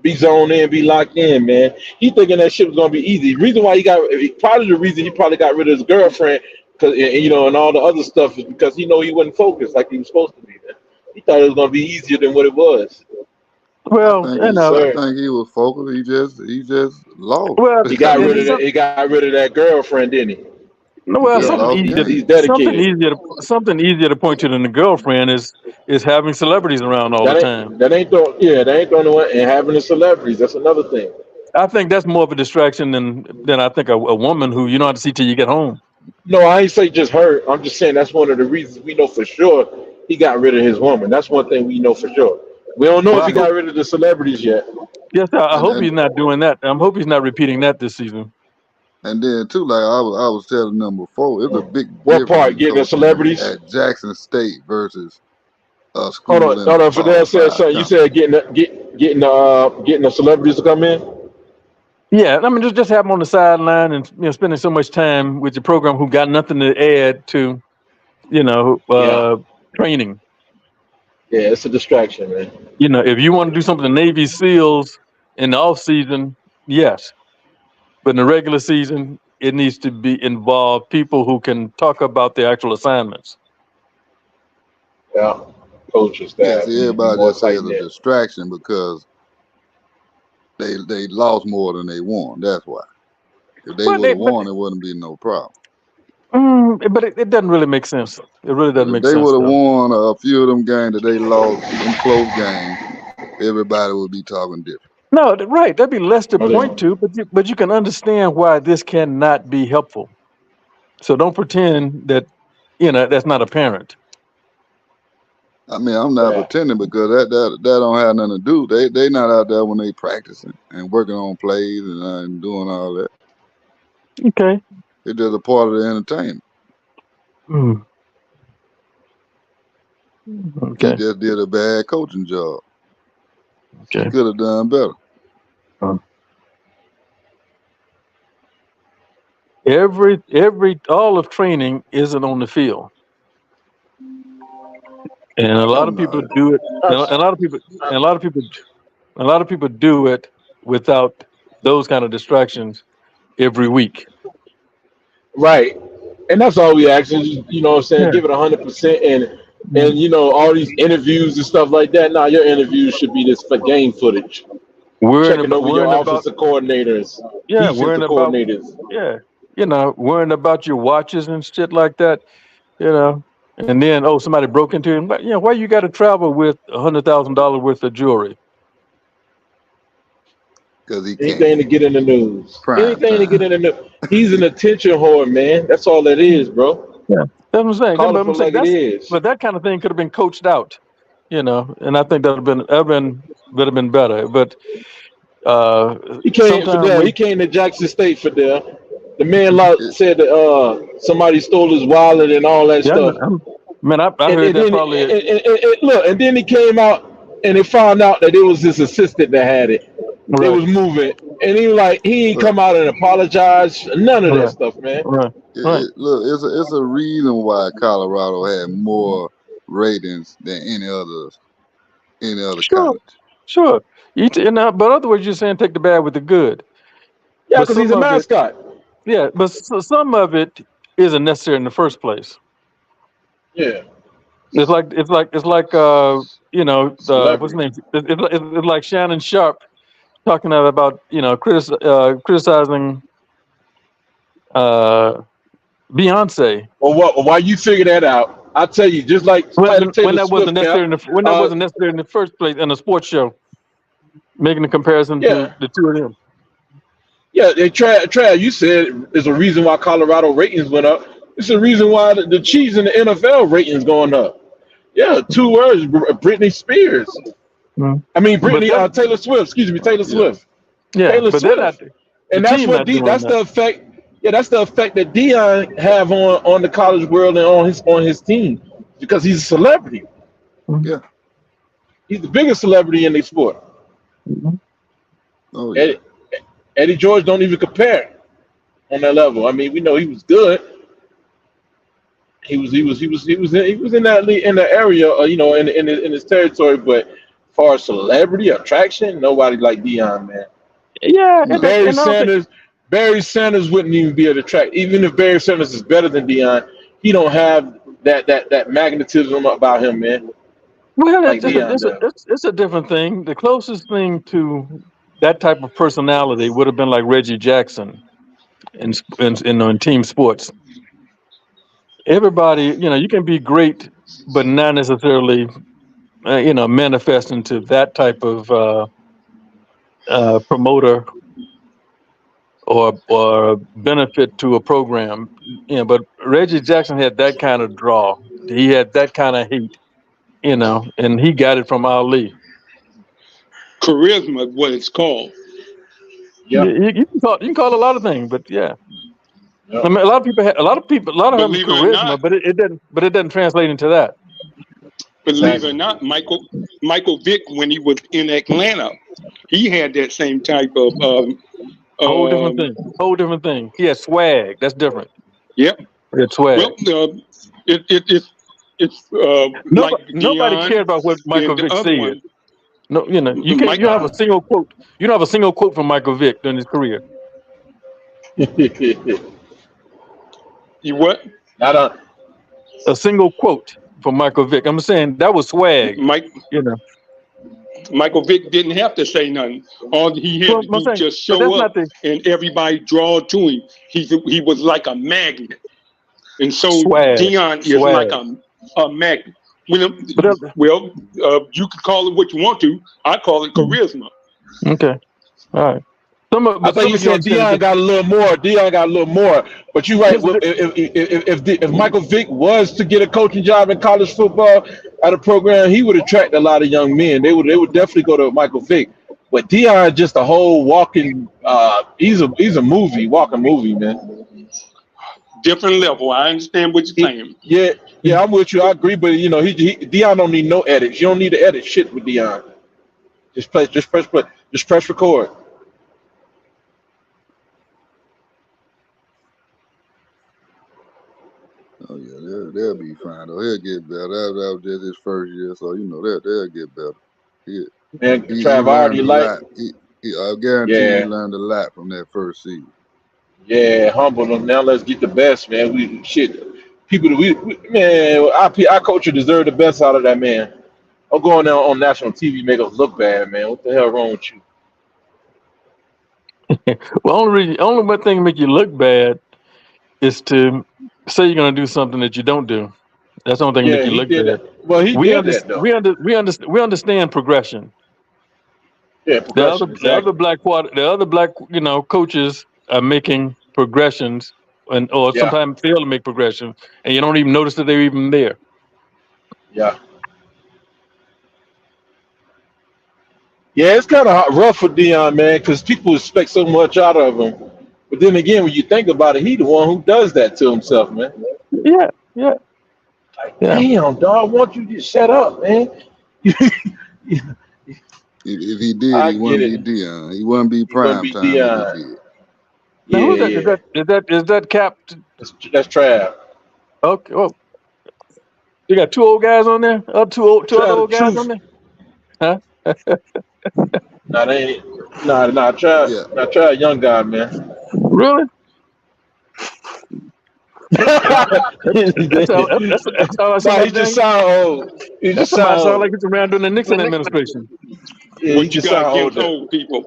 Speaker 9: Be zoned in, be locked in, man. He thinking that shit was gonna be easy. Reason why he probably got rid of his girlfriend, cause and all the other stuff is because he wasn't focused like he was supposed to be, man. He thought it was gonna be easier than what it was.
Speaker 7: Well,
Speaker 2: I think he was focused. He just lost.
Speaker 7: Well,
Speaker 9: he got rid of that girlfriend, didn't he?
Speaker 7: Well, something easier to point to than the girlfriend is having celebrities around all the time.
Speaker 9: That ain't the only one. And having the celebrities, that's another thing.
Speaker 7: I think that's more of a distraction than I think a woman who you don't have to see till you get home.
Speaker 9: No, I ain't say just her. I'm just saying that's one of the reasons we know for sure he got rid of his woman. That's one thing we know for sure. We don't know
Speaker 7: Well,
Speaker 9: if he got rid of the celebrities yet.
Speaker 7: yes, I
Speaker 2: And
Speaker 7: hope
Speaker 2: and
Speaker 7: he's not doing that. I hope he's not repeating that this season.
Speaker 2: and then too, like I was telling them before, it's a big
Speaker 9: What
Speaker 2: difference
Speaker 9: part?
Speaker 2: in
Speaker 9: Getting the
Speaker 2: coaching
Speaker 9: celebrities?
Speaker 2: at Jackson State versus a
Speaker 9: Hold
Speaker 2: school
Speaker 9: on,
Speaker 2: in
Speaker 9: hold
Speaker 2: a
Speaker 9: on.
Speaker 2: Power
Speaker 9: Fidel said
Speaker 2: 5
Speaker 9: something. You
Speaker 2: conference.
Speaker 9: said getting the celebrities to come in.
Speaker 7: Yeah, I mean, just have him on the sideline and spending so much time with the program who got nothing to add to,
Speaker 9: Yeah,
Speaker 7: training.
Speaker 9: yeah, it's a distraction, man.
Speaker 7: If you want to do something to Navy SEALs in the off season, yes, but in the regular season, it needs to be involve people who can talk about the actual assignments.
Speaker 9: Yeah, coaches,
Speaker 2: Yeah,
Speaker 9: staff
Speaker 2: see,
Speaker 9: need to be
Speaker 2: everybody
Speaker 9: more
Speaker 2: just say
Speaker 9: tight
Speaker 2: it's a
Speaker 9: knit.
Speaker 2: distraction because they lost more than they won. That's why. If they
Speaker 7: Well,
Speaker 2: would have won, it wouldn't be no problem.
Speaker 7: but it doesn't really make sense. It really doesn't
Speaker 2: If
Speaker 7: make
Speaker 2: they
Speaker 7: sense,
Speaker 2: would have
Speaker 7: though.
Speaker 2: won a few of them games that they lost, them close games, everybody would be talking different.
Speaker 7: No, right. There'd be less to
Speaker 9: Oh,
Speaker 7: point to, but you can understand why this cannot be helpful. So don't pretend that that's not apparent.
Speaker 2: I mean, I'm not pretending because that don't have nothing to do. They not out there when they practicing and working on plays and doing all that.
Speaker 7: Okay.
Speaker 2: It's just a part of the entertainment.
Speaker 7: Mm.
Speaker 2: He
Speaker 7: Okay.
Speaker 2: just did a bad coaching job. He
Speaker 7: Okay.
Speaker 2: could have done better.
Speaker 7: All of training isn't on the field, and a lot of people do it. And a lot of people do it without those kind of distractions every week.
Speaker 9: Right, and that's all we ask is, you know what I'm saying,
Speaker 7: Yeah.
Speaker 9: give it 100%, and all these interviews and stuff like that. Nah, your interviews should be this for game footage, checking over your offensive coordinators, defensive coordinators.
Speaker 7: Worrying about your watches and shit like that, and then somebody broke into it. But why you got to travel with $100,000 worth of jewelry?
Speaker 2: Because he
Speaker 9: Anything to get in the news.
Speaker 2: Prime
Speaker 9: Anything to get in the news. He's an attention whore, man. That's all that is, bro.
Speaker 7: Yeah, that's what I'm saying.
Speaker 9: Call
Speaker 7: But
Speaker 9: it for like it is.
Speaker 7: But that kind of thing could have been coached out, and I think would have been better. But
Speaker 9: He came to Jackson State, Fidel. The man said that somebody stole his wallet and all that stuff.
Speaker 7: I heard that probably.
Speaker 9: And then he came out and they found out that it was his assistant that had it.
Speaker 7: Right.
Speaker 9: They was moving, and he ain't come out and apologize. None of that stuff, man.
Speaker 7: Right.
Speaker 2: Look, it's a reason why Colorado had more ratings than any other college.
Speaker 7: Sure. But otherwise, you're saying take the bad with the good.
Speaker 9: Yeah, because he's a mascot.
Speaker 7: But some of it isn't necessary in the first place.
Speaker 9: Yeah.
Speaker 7: It's like what's his name? It's like Shannon Sharp talking about criticizing Beyonce.
Speaker 9: Well, why you figure that out? I'll tell you, just like
Speaker 7: when that wasn't necessary in the first place in a sports show, making a comparison to the two of them.
Speaker 9: Yeah, Trav, you said there's a reason why Colorado ratings went up. It's a reason why the Chiefs in the NFL ratings going up. Yeah, 2 words, Britney Spears.
Speaker 7: Mm.
Speaker 9: I mean, Taylor Swift. Excuse me, Taylor Swift.
Speaker 7: Yeah,
Speaker 9: Taylor
Speaker 7: but
Speaker 9: Swift. And that's what the effect. Yeah, that's the effect that Deion have on the college world and on his team, because he's a celebrity.
Speaker 2: Yeah,
Speaker 9: he's the biggest celebrity in the sport.
Speaker 7: Mm-hmm.
Speaker 2: Oh, yeah.
Speaker 9: Eddie George don't even compare on that level. I mean, we know he was good. He was in that league, in the area, in his territory. But as far as celebrity attraction, nobody like Deion, man.
Speaker 7: Yeah,
Speaker 9: Barry Sanders wouldn't even be an attract. Even if Barry Sanders is better than Deion, he don't have that magnetism about him, man.
Speaker 7: Well,
Speaker 9: like
Speaker 7: it's a different thing. The closest thing to that type of personality would have been like Reggie Jackson in team sports. Everybody, you can be great, but not necessarily, manifest into that type of promoter or benefit to a program. But Reggie Jackson had that kind of draw. He had that kind of heat, and he got it from Ali.
Speaker 10: charisma, what it's called.
Speaker 9: Yeah.
Speaker 7: You can call it a lot of things, but yeah.
Speaker 9: Yeah.
Speaker 7: I mean, a lot of them have
Speaker 10: Believe it or
Speaker 7: charisma,
Speaker 10: not,
Speaker 7: but it doesn't translate into that.
Speaker 10: believe it or not, Michael Vick, when he was in Atlanta, he had that same type of
Speaker 7: Whole different thing. He has swag. That's different.
Speaker 10: Yep.
Speaker 7: It's swag.
Speaker 10: Well, it's like
Speaker 7: Nobody
Speaker 10: Deion
Speaker 7: cared about what Michael
Speaker 10: and the
Speaker 7: Vick
Speaker 10: other
Speaker 7: said.
Speaker 10: one.
Speaker 7: No, you know, you don't have a single quote. You don't have a single quote from Michael Vick during his career.
Speaker 10: You what?
Speaker 9: Not
Speaker 7: a single quote from Michael Vick. I'm saying that was swag.
Speaker 10: Michael Vick didn't have to say nothing. All he had to do just show up, and everybody draw to him. He was like a magnet, and so Deion is like a magnet. Well, you can call it what you want to. I call it charisma.
Speaker 7: Okay, all right.
Speaker 9: I thought you said Deion got a little more. Deion got a little more. But you're right. If Michael Vick was to get a coaching job in college football at a program, he would attract a lot of young men. They would definitely go to Michael Vick. But Deion just a whole walking. He's a walking movie, man.
Speaker 10: Different level. I understand what you're saying.
Speaker 9: Yeah, I'm with you. I agree. But you know, Deion don't need no edits. You don't need to edit shit with Deion. Just press play. Just press record.
Speaker 2: Oh yeah, they'll be fine though. He'll get better. That was just his first year, so you know they'll get better. I guarantee he learned a lot from that first season.
Speaker 9: Yeah, humble them. Now let's get the best, man. Our culture deserve the best out of that man. I'm going down on national TV, make us look bad, man. What the hell wrong with you?
Speaker 7: Well, only one thing to make you look bad is to say you're going to do something that you don't do. That's the only thing to make you look bad.
Speaker 9: Well,
Speaker 7: we understand progression.
Speaker 9: Yeah, progression.
Speaker 7: The other black, coaches are making progressions, or sometimes fail to make progressions, and you don't even notice that they're even there.
Speaker 9: Yeah. Yeah, it's kind of rough for Deion, man, because people expect so much out of him. But then again, when you think about it, he's the one who does that to himself, man.
Speaker 7: Yeah.
Speaker 9: Damn, dog, why don't you just shut up, man?
Speaker 2: If he did, he wouldn't be Deion. He wouldn't be prime time.
Speaker 7: Now, is that Cap?
Speaker 9: That's Trav.
Speaker 7: Okay. Well, you got two old guys on there. Two other old guys on there. Huh?
Speaker 9: Nah, Trav. Yeah. Nah, Trav, young guy, man.
Speaker 7: Really? That's how I sound.
Speaker 9: He just sound old. He just
Speaker 7: sound like it's around during the Nixon administration.
Speaker 10: Yeah, what you got against old people?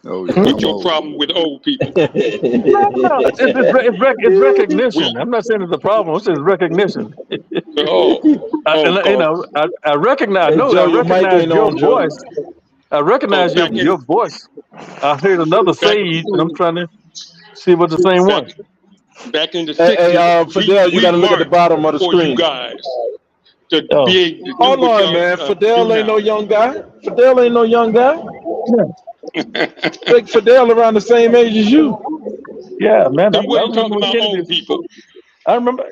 Speaker 2: Oh, yeah.
Speaker 10: What's your problem with old people?
Speaker 7: It's recognition. I'm not saying it's a problem. It's just recognition. I recognize. Your voice. I recognize your voice. I heard another Sage, and I'm trying to see what the same one.
Speaker 10: Back in the 60s.
Speaker 9: Fidel, you got to look at the bottom of the screen.
Speaker 10: You guys.
Speaker 9: Hold on, man. Fidel ain't no young guy. Fidel ain't no young guy. Like Fidel around the same age as you.
Speaker 7: Yeah, man.
Speaker 10: You wasn't talking about old people.
Speaker 7: I remember.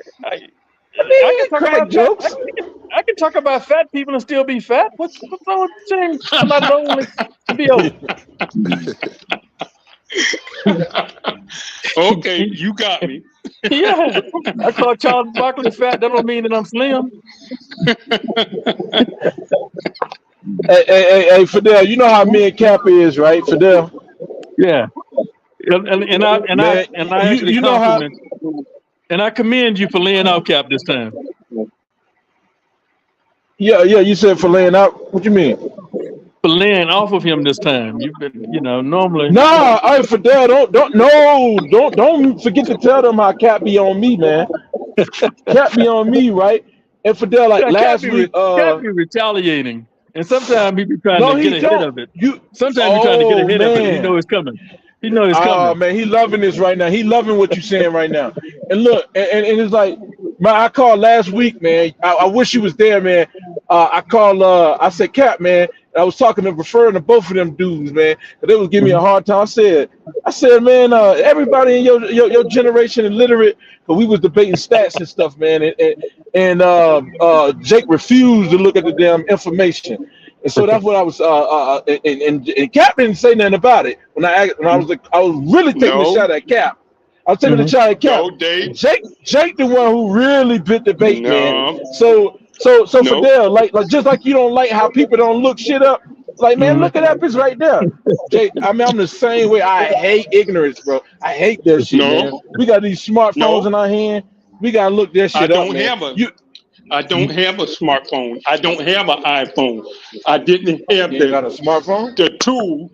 Speaker 7: I can talk about fat people and still be fat. What's wrong with saying somebody's only to be old?
Speaker 10: Okay, you got me.
Speaker 7: Yeah, I call Charles Barkley fat. That don't mean that I'm slim.
Speaker 9: Hey, Fidel, you know how me and Cap is, right, Fidel?
Speaker 7: Yeah, and I actually
Speaker 9: you know how.
Speaker 7: And I commend you for laying out Cap this time.
Speaker 9: Yeah, you said for laying out. What you mean?
Speaker 7: For laying off of him this time. You've been, normally.
Speaker 9: Nah, hey, Fidel, don't forget to tell them how Cap be on me, man. Cap be on me, right? And Fidel, like last week,
Speaker 7: Cap be retaliating, and sometimes he be trying to get ahead of it. Sometimes he's trying to get ahead of it. He know it's coming. He knows it's coming.
Speaker 9: Oh man, he loving this right now. He loving what you're saying right now. And look, and it's like, man, I called last week, man. I wish you was there, man. I called. I said, Cap, man. I was referring to both of them dudes, man. They was giving me a hard time. I said, man, everybody in your generation illiterate, but we was debating stats and stuff, man. And Jake refused to look at the damn information. And so that's what I was. And Cap didn't say nothing about it when I was really taking a shot at Cap. I was taking a shot at Cap.
Speaker 10: No, Dave.
Speaker 9: Jake, the one who really bit the bait, man. So Fidel, like just like you don't like how people don't look shit up. Like, man, look at that bitch right there. Jake, I mean, I'm the same way. I hate ignorance, bro. I hate that shit, man. We got these smartphones in our hand. We gotta look that shit up, man.
Speaker 10: I don't have a smartphone. I don't have an iPhone. I didn't have
Speaker 9: got a smartphone?
Speaker 10: The tool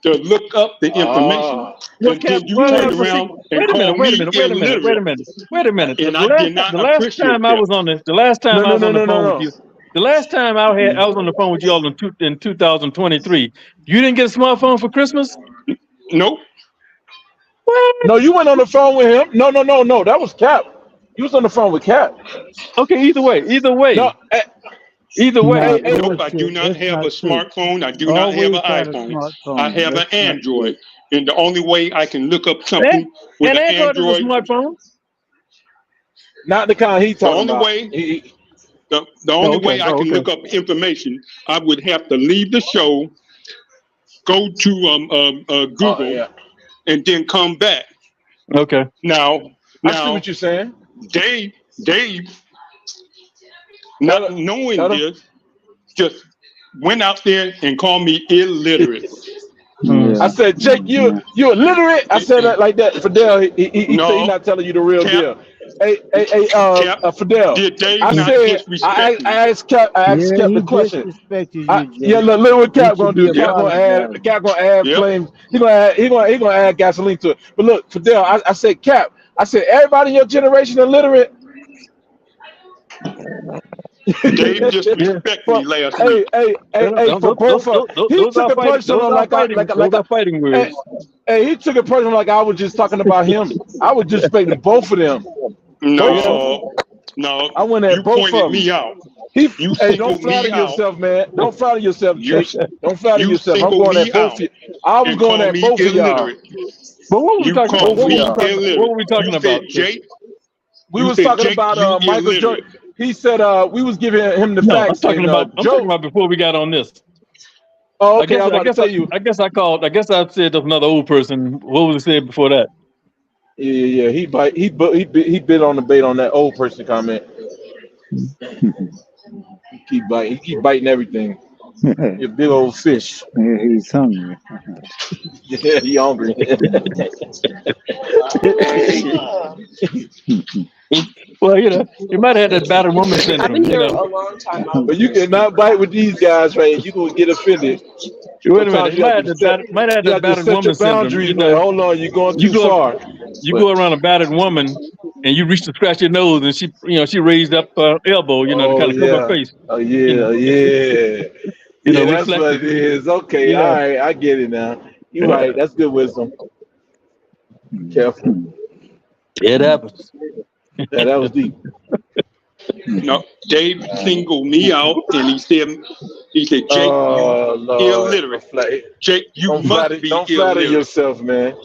Speaker 10: to look up the information. And then you turn around and call me illiterate.
Speaker 7: Wait a minute.
Speaker 10: And I did not appreciate that.
Speaker 7: The last time I was on the phone with you. The last time I was on the phone with you all in 2023, you didn't get a smartphone for Christmas?
Speaker 10: Nope.
Speaker 7: What?
Speaker 9: No, you went on the phone with him. No. That was Cap. You was on the phone with Cap.
Speaker 7: Okay, either way.
Speaker 9: No,
Speaker 7: either way.
Speaker 10: Nope, I do not have a smartphone. I do not have an iPhone. I have an Android. And the only way I can look up something with an Android.
Speaker 7: Smartphone?
Speaker 9: Not the kind he talking about.
Speaker 10: The only way I can look up information, I would have to leave the show, go to Google, and then come back.
Speaker 7: Okay.
Speaker 10: Now,
Speaker 9: I see what you're saying.
Speaker 10: Dave, not knowing this, just went out there and called me illiterate.
Speaker 9: I said, Jake, you illiterate. I said that like that. Fidel, he said he's not telling you the real deal. Hey, Fidel. I asked Cap the question. Look what Cap gonna do. Cap gonna add flames. He gonna add gasoline to it. But look, Fidel, I said Cap. I said everybody in your generation illiterate.
Speaker 10: Dave disrespected me last week.
Speaker 9: For both of them. He took it personal like
Speaker 7: fighting words.
Speaker 9: Hey, he took it personal like I was just talking about him. I was disrespecting both of them.
Speaker 10: No.
Speaker 9: I went at both of them.
Speaker 10: Me out.
Speaker 9: Don't flatter yourself, man. Don't flatter yourself, Jake. Don't flatter yourself. I'm going at both of you. I was going at both of y'all.
Speaker 7: But what were we talking about? What were we talking about?
Speaker 10: Jake?
Speaker 9: We was talking about Michael Jordan. He said we was giving him the facts.
Speaker 7: I'm talking about before we got on this.
Speaker 9: Oh, okay. I guess
Speaker 7: I said of another old person. What was it said before that?
Speaker 9: Yeah. He bit on the bait on that old person comment. He keep biting everything. You big old fish.
Speaker 3: Yeah, he's hungry.
Speaker 9: Yeah, he hungry.
Speaker 7: Well, you might have had that battered woman syndrome.
Speaker 11: I've been here a long time.
Speaker 9: But you cannot bite with these guys, right? You gonna get offended.
Speaker 7: Wait a minute. You might have that battered woman syndrome.
Speaker 9: Hold on, you're going too far.
Speaker 7: You go around a battered woman, and you reach to scratch your nose, and she raised up elbow, to kind of cover her face.
Speaker 9: Oh yeah. That's what it is. Okay, all right, I get it now. You're right. That's good wisdom. Careful.
Speaker 7: It happens.
Speaker 9: Yeah, that was deep.
Speaker 10: No, Dave singled me out, and he said, Jake, you illiterate. Jake, you must be illiterate.
Speaker 9: Don't flatter yourself, man.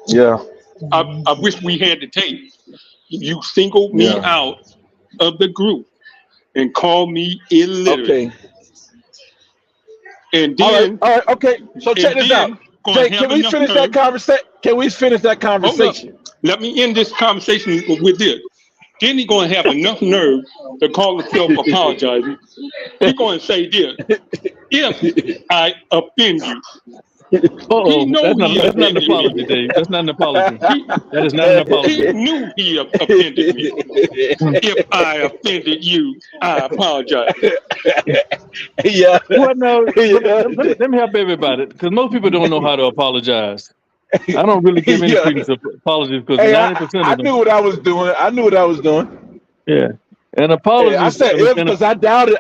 Speaker 9: Yeah.
Speaker 10: I wish we had the tape. You singled me out of the group and called me illiterate.
Speaker 9: Okay.
Speaker 10: And then,
Speaker 9: all right, okay. So check this out. Jake, can we finish that conversation? Can we finish that conversation?
Speaker 10: Let me end this conversation with this. Then he's going to have enough nerve to call himself apologizing. He's going to say this: if I offend you.
Speaker 7: That's not an apology, Dave. That's not an apology. That is not an apology.
Speaker 10: He knew he offended me. If I offended you, I apologize.
Speaker 9: Yeah.
Speaker 7: Well, no, let me help everybody, because most people don't know how to apologize. I don't really give any credence to apologies because 90% of them.
Speaker 9: I knew what I was doing.
Speaker 7: Yeah. And apologies.
Speaker 9: I said if because I doubted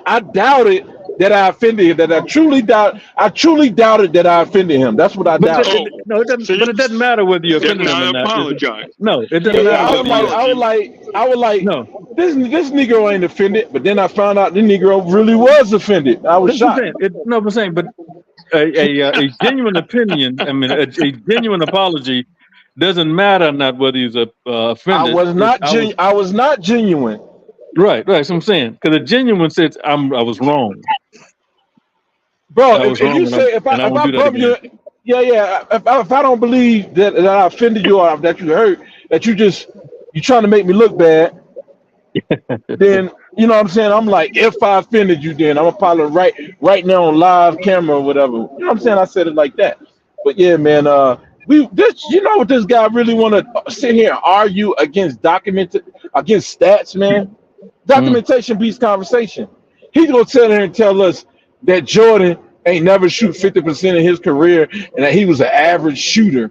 Speaker 9: that I offended, that I truly doubted that I offended him. That's what I
Speaker 7: But
Speaker 9: doubted.
Speaker 7: it doesn't matter whether you offended him or not.
Speaker 10: Apologize.
Speaker 7: No, it
Speaker 9: Yeah,
Speaker 7: doesn't matter
Speaker 9: I
Speaker 7: whether you.
Speaker 9: was like,
Speaker 7: No,
Speaker 9: this Negro ain't offended. But then I found out the Negro really was offended. I was
Speaker 7: that's what
Speaker 9: shocked.
Speaker 7: I'm saying. But a genuine opinion, I mean, a genuine apology doesn't matter not whether he's offended.
Speaker 9: I was not genuine.
Speaker 7: Right. So I'm saying, because a genuine says I was wrong.
Speaker 9: Bro,
Speaker 7: I was
Speaker 9: if
Speaker 7: wrong,
Speaker 9: you say if I
Speaker 7: won't do that
Speaker 9: prove you,
Speaker 7: again.
Speaker 9: if I don't believe that I offended you or that you hurt, that you trying to make me look bad, then you know what I'm saying. I'm like, if I offended you, then I'm apologize right now on live camera or whatever. You know what I'm saying? I said it like that. But yeah, man, you know what this guy really want to sit here and argue against against stats, man. Documentation beats conversation. He's gonna sit here and tell us that Jordan ain't never shoot 50% of his career and that he was an average shooter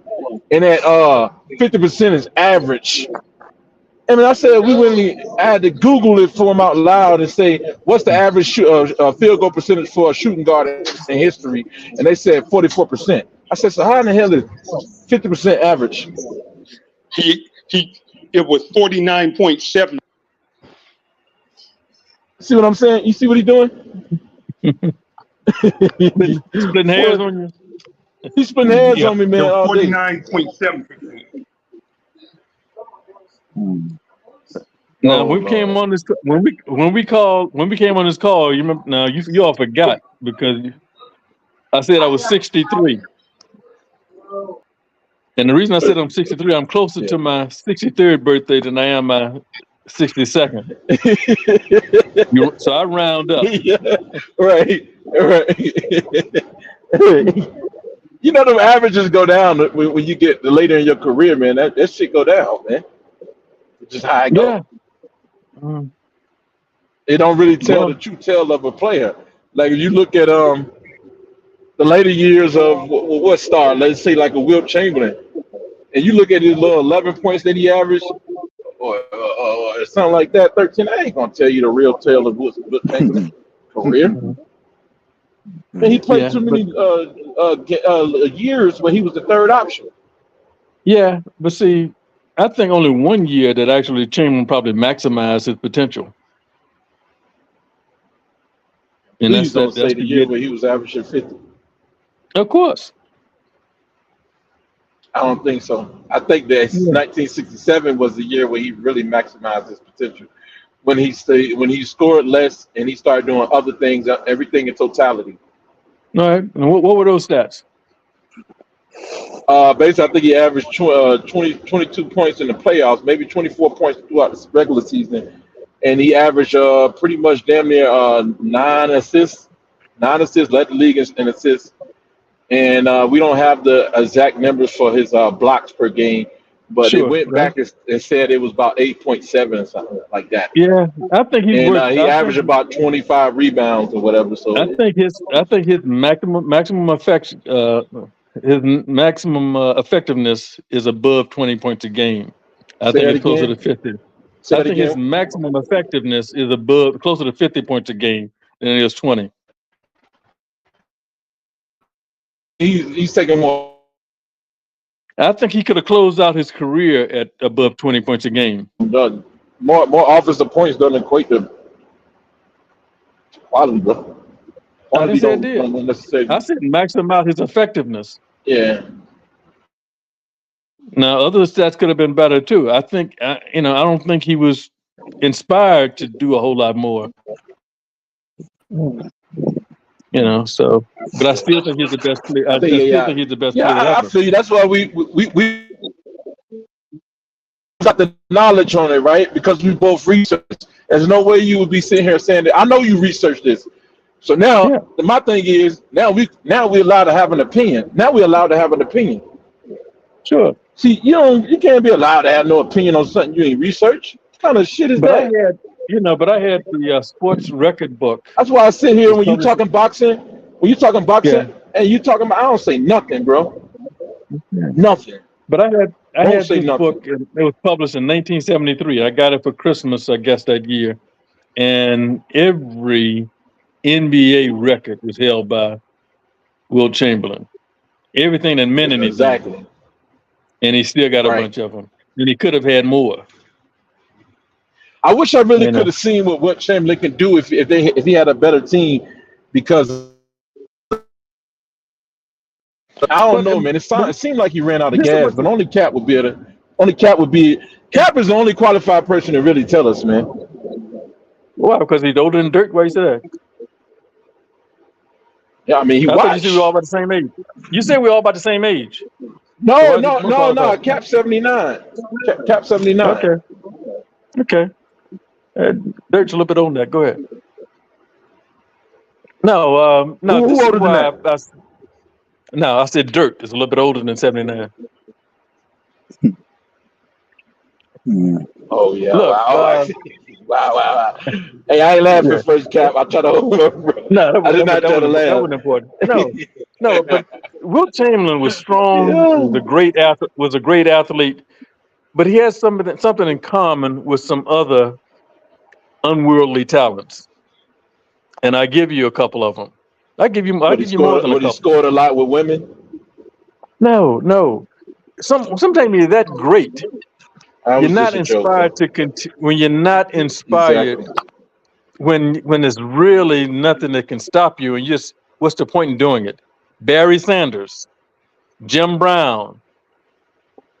Speaker 9: and that 50% is average. I mean, I said I had to Google it for him out loud and say, what's the average field goal percentage for a shooting guard in history? And they said 44%. I said, so how in the hell is 50% average?
Speaker 10: It was 49.7.
Speaker 9: See what I'm saying? You see what he's doing?
Speaker 7: Splitting hairs on you.
Speaker 9: He's splitting hairs on me, man.
Speaker 10: 49.7%.
Speaker 7: Now, when we came on this, when we came on this call, you remember? Now you all forgot because I said I was 63, and the reason I said I'm 63, I'm closer to my 63rd birthday than I am my 62nd. So I round up.
Speaker 9: Yeah, right. You know, the averages go down when you get later in your career, man. That shit go down, man. It's just how it goes.
Speaker 7: Yeah.
Speaker 9: It don't really tell the true tale of a player. Like if you look at the later years of what star, let's say like a Wilt Chamberlain, and you look at his little 11 points that he averaged, or something like that, 13. I ain't gonna tell you the real tale of Wilt Chamberlain's career. And he played too many years when he was the third option.
Speaker 7: Yeah, but see, I think only 1 year that actually Chamberlain probably maximized his potential. And
Speaker 9: Please don't say the year where he was averaging 50.
Speaker 7: Of course.
Speaker 9: I don't think so. I think that 1967 was the year where he really maximized his potential. When he scored less and he started doing other things, everything in totality.
Speaker 7: All right. And what were those stats?
Speaker 9: Basically, I think he averaged 22 points in the playoffs, maybe 24 points throughout the regular season. And he averaged pretty much damn near 9 assists. 9 assists, led the league in assists. And we don't have the exact numbers for his blocks per game, but they went back and said it was about 8.7 or something like that.
Speaker 7: Yeah, I think he
Speaker 9: averaged about 25 rebounds or whatever. So
Speaker 7: I think his maximum effectiveness is above 20 points a game. I think it's closer to 50. I think his maximum effectiveness is closer to 50 points a game than it is 20.
Speaker 9: He's taking more.
Speaker 7: I think he could have closed out his career at above 20 points a game.
Speaker 9: More offensive points doesn't equate to quality, bro.
Speaker 7: I said maximize his effectiveness.
Speaker 9: Yeah.
Speaker 7: Now, other stats could have been better too. I think, I don't think he was inspired to do a whole lot more. So, but I still think he's the best player. I still think he's the best player ever.
Speaker 9: I feel you. That's why we got the knowledge on it, right? Because we both researched. There's no way you would be sitting here saying that. I know you researched this. So now, my thing is, now we're allowed to have an opinion. Now we're allowed to have an opinion.
Speaker 7: Sure.
Speaker 9: See, you can't be allowed to have no opinion on something you ain't researched. What kind of shit is that?
Speaker 7: But I had the sports record book.
Speaker 9: That's why I sit here when you talking boxing. When you talking boxing, and you talking about, I don't say nothing, bro. Nothing.
Speaker 7: But I had this book. It was published in 1973. I got it for Christmas, I guess, that year. And every NBA record was held by Wilt Chamberlain. Everything that meant anything.
Speaker 9: Exactly.
Speaker 7: And he still got a bunch of them. And he could have had more.
Speaker 9: I wish I really could have seen what Chamberlain can do if he had a better team, because I don't know, man. It seemed like he ran out of gas, but only Cap would be able to. Cap is the only qualified person to really tell us, man.
Speaker 7: Why? Because he's older than Dirk? Why you say that?
Speaker 9: Yeah, I mean, he
Speaker 7: I
Speaker 9: watched.
Speaker 7: thought you said we all about the same age. You said we all about the same age.
Speaker 9: No. Cap 79. Cap 79.
Speaker 7: Okay. Dirk's a little bit older than that. Go ahead. No.
Speaker 9: Who older than that?
Speaker 7: I said Dirk is a little bit older than 79.
Speaker 9: Oh yeah.
Speaker 7: Look,
Speaker 9: wow. Hey, I ain't laughing first, Cap. I try to hold up.
Speaker 7: No,
Speaker 9: I did not try to laugh.
Speaker 7: That wasn't important. No, but Wilt Chamberlain was strong. Was a great athlete, but he has something in common with some other unworldly talents, and I give you a couple of them. I give you more than a couple.
Speaker 9: He scored a lot with women.
Speaker 7: No. Sometimes you're that great. You're not inspired to continue when you're not inspired.
Speaker 9: Exactly.
Speaker 7: When there's really nothing that can stop you, and just what's the point in doing it? Barry Sanders, Jim Brown,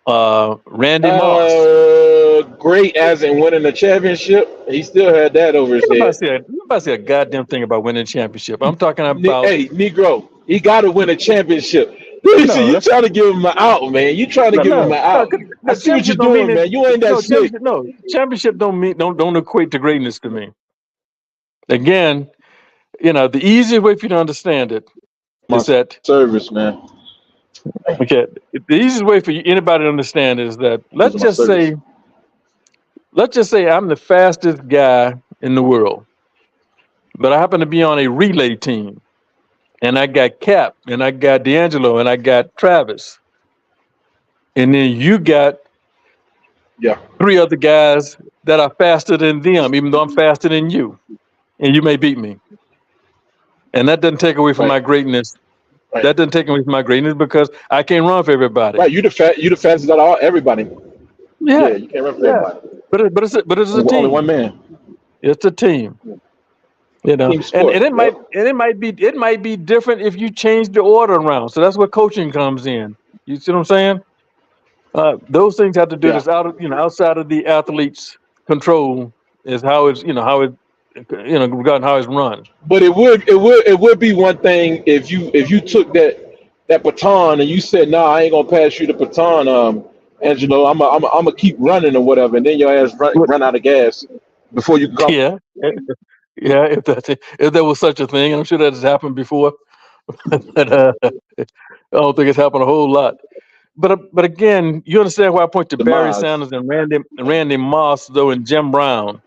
Speaker 7: Randy Moss.
Speaker 9: Great as in winning a championship. He still had that over his head.
Speaker 7: Nobody say a goddamn thing about winning a championship. I'm talking about.
Speaker 9: Hey, Negro, he got to win a championship. Listen, you trying to give him an out, man. You trying to give him an out. I see what you're doing, man. You ain't that slick.
Speaker 7: Championship don't equate to greatness to me. Again, the easiest way for you to understand it is that
Speaker 9: service, man.
Speaker 7: Okay, the easiest way for anybody to understand is that let's just say I'm the fastest guy in the world, but I happen to be on a relay team. And I got Cap, and I got D'Angelo, and I got Travis. And then you got 3 other guys that are faster than them, even though I'm faster than you. And you may beat me. And that doesn't take away from my greatness. Right. That doesn't take away from my greatness because I can't run for everybody.
Speaker 9: Right, you the fastest out of everybody.
Speaker 7: Yeah,
Speaker 9: you can't run for everybody.
Speaker 7: But it's a team.
Speaker 9: Only one man.
Speaker 7: It's a team. And it might be different if you change the order around. So that's where coaching comes in. You see what I'm saying? Those things have to do this outside of the athlete's control is how it's regarding how it's run.
Speaker 9: But it would be one thing if you took that baton and you said, "Nah, I ain't gonna pass you the baton, Angelo. I'm gonna keep running or whatever," and then your ass run out of gas before you come.
Speaker 7: Yeah. Yeah, if there was such a thing, and I'm sure that has happened before, but I don't think it's happened a whole lot. But again, you understand why I point to Barry Sanders and Randy Moss, though, and Jim Brown.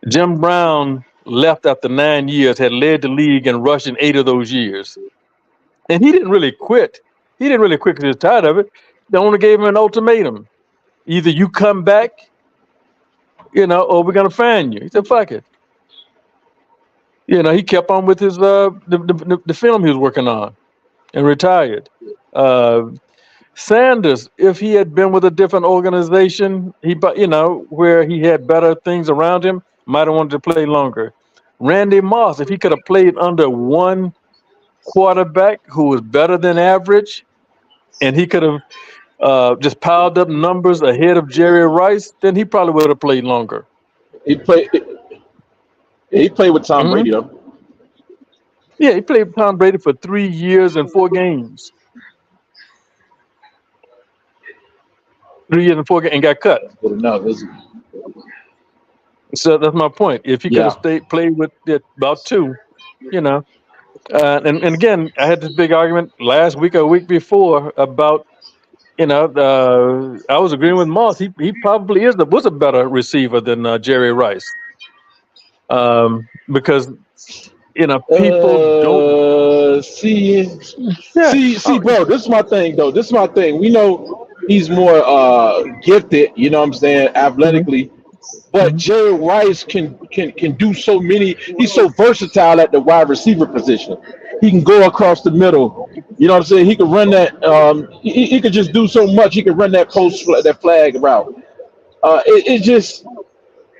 Speaker 7: Jim Brown left after 9 years, had led the league in rushing 8 of those years, and he didn't really quit. He didn't really quit because he was tired of it. They only gave him an ultimatum: either you come back, or we're gonna fine you. He said, "Fuck it." He kept on with his the film he was working on, and retired. Sanders, if he had been with a different organization, where he had better things around him, might have wanted to play longer. Randy Moss, if he could have played under one quarterback who was better than average, and he could have just piled up numbers ahead of Jerry Rice, then he probably would have played longer.
Speaker 9: He played with Tom Brady, though.
Speaker 7: Yeah, he played with Tom Brady for 3 years and 4 games. 3 years and 4 games and got cut. So that's my point. If he could have played with about 2, and again, I had this big argument last week or a week before about. I was agreeing with Moss. He probably was a better receiver than Jerry Rice, because people don't
Speaker 9: see, bro. This is my thing, though. This is my thing. We know he's more gifted. You know what I'm saying, athletically, But Jared Rice can do so many. He's so versatile at the wide receiver position. He can go across the middle. You know what I'm saying? He can run that. He could just do so much. He can run that that flag route. It just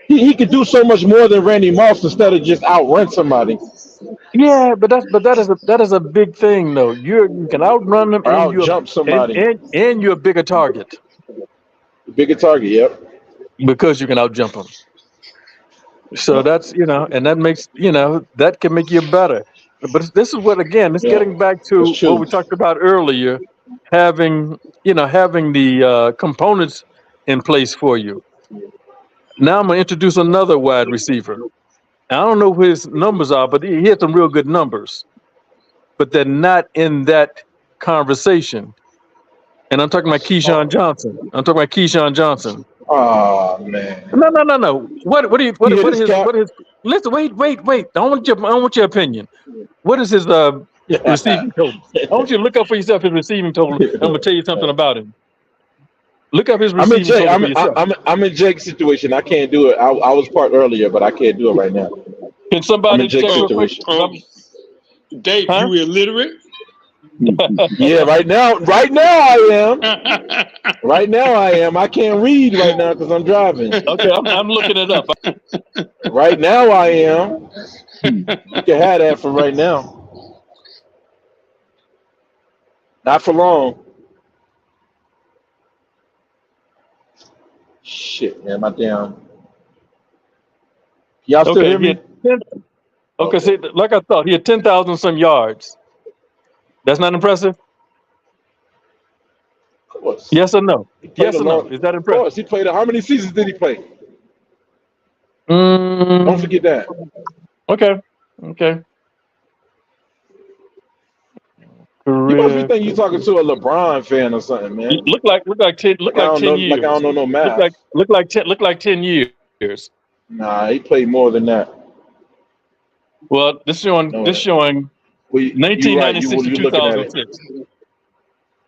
Speaker 9: he could do so much more than Randy Moss instead of just outrun somebody.
Speaker 7: Yeah, but that is a big thing though. You can outrun them
Speaker 9: Or
Speaker 7: and
Speaker 9: out-jump somebody.
Speaker 7: and you're a bigger target
Speaker 9: Bigger target, yep.
Speaker 7: because you can outjump them. So that's and that makes that can make you better. But this is what again, it's
Speaker 9: Yeah,
Speaker 7: getting back to
Speaker 9: that's true.
Speaker 7: what we talked about earlier, having the components in place for you. Now I'm gonna introduce another wide receiver. I don't know who his numbers are, but he had some real good numbers. But they're not in that conversation. And I'm talking about Keyshawn Johnson.
Speaker 9: Oh man.
Speaker 7: No. What
Speaker 9: You hit his cap.
Speaker 7: Listen, wait. I don't want your opinion. What is his receiving total? I want you to look up for yourself his receiving total. I'm gonna tell you something about him. Look up his receiving total for yourself.
Speaker 9: I'm in Jake's situation. I can't do it. I was part earlier, but I can't do it right now.
Speaker 7: Can
Speaker 9: I'm
Speaker 7: somebody
Speaker 9: in Jake's
Speaker 7: check real quick?
Speaker 9: situation.
Speaker 10: Dave,
Speaker 7: Huh?
Speaker 10: you illiterate?
Speaker 9: Yeah, right now I am. Right now I am. I can't read right now because I'm driving.
Speaker 7: Okay, I'm looking it up.
Speaker 9: Right now I am. You can have that for right now. Not for long. Shit, man, my damn. Y'all still
Speaker 7: Okay,
Speaker 9: hear
Speaker 7: he
Speaker 9: me?
Speaker 7: had 10, okay, see, like I thought, he had 10,000 some yards. That's not impressive?
Speaker 9: Of course.
Speaker 7: Yes or no?
Speaker 9: He played
Speaker 7: Yes
Speaker 9: a
Speaker 7: or no?
Speaker 9: long.
Speaker 7: Is that
Speaker 9: Of course,
Speaker 7: impressive?
Speaker 9: he played. How many seasons did he play? Don't
Speaker 7: Mm,
Speaker 9: forget that.
Speaker 7: okay.
Speaker 9: You must be
Speaker 7: Career.
Speaker 9: thinking you talking to a LeBron fan or something, man.
Speaker 7: Look like 10
Speaker 9: Like I don't know. Like I
Speaker 7: years.
Speaker 9: don't know no
Speaker 7: Look
Speaker 9: math.
Speaker 7: like 10 years.
Speaker 9: Nah, he played more than that.
Speaker 7: Well, this showing
Speaker 9: No,
Speaker 7: showing
Speaker 9: well, you right.
Speaker 7: 1996 to
Speaker 9: You looking at it.
Speaker 7: 2006.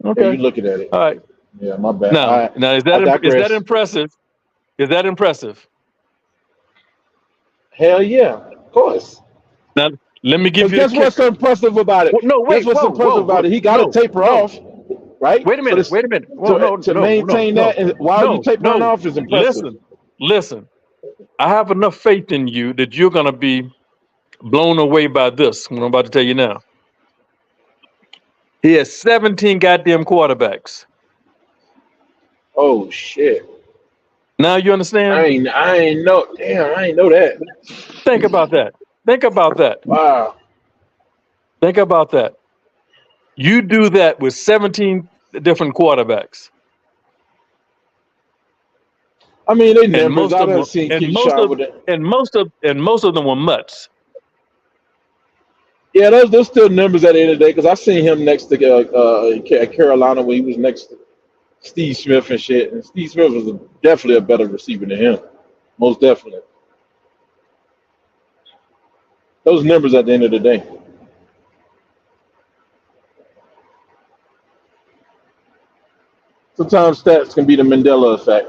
Speaker 9: Yeah,
Speaker 7: Okay.
Speaker 9: you looking at it.
Speaker 7: All right.
Speaker 9: Yeah, my bad.
Speaker 7: Now is
Speaker 9: I
Speaker 7: that
Speaker 9: digress.
Speaker 7: impressive? Is that impressive?
Speaker 9: Hell yeah, of course.
Speaker 7: Now let me give
Speaker 9: Because
Speaker 7: you the
Speaker 9: guess what's
Speaker 7: kicker.
Speaker 9: so impressive about it?
Speaker 7: Well, no,
Speaker 9: Guess
Speaker 7: wait,
Speaker 9: what's so impressive about it? He got to taper off, right?
Speaker 7: Wait a minute. Whoa,
Speaker 9: To maintain that, and while you tapering off is impressive.
Speaker 7: Listen. I have enough faith in you that you're gonna be blown away by this. What I'm about to tell you now. He has 17 goddamn quarterbacks.
Speaker 9: Oh shit!
Speaker 7: Now you understand?
Speaker 9: I ain't know. Damn, I ain't know that.
Speaker 7: Think about that.
Speaker 9: Wow.
Speaker 7: Think about that. You do that with 17 different quarterbacks.
Speaker 9: I mean, they
Speaker 7: And
Speaker 9: numbers.
Speaker 7: most
Speaker 9: I've
Speaker 7: of them,
Speaker 9: never seen Keyshawn with it.
Speaker 7: and most of them were mutts.
Speaker 9: Yeah, those still numbers at the end of the day. Because I seen him next to Carolina when he was next to Steve Smith and shit. And Steve Smith was definitely a better receiver than him. Most definitely. Those numbers at the end of the day. Sometimes stats can be the Mandela effect.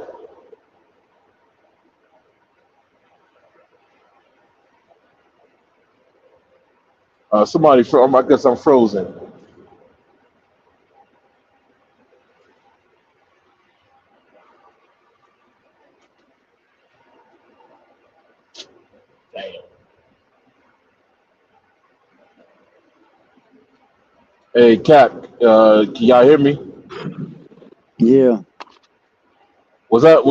Speaker 9: Somebody from, I guess I'm frozen. Damn. Hey, Cap, can y'all hear me?
Speaker 3: Yeah.
Speaker 9: Was that?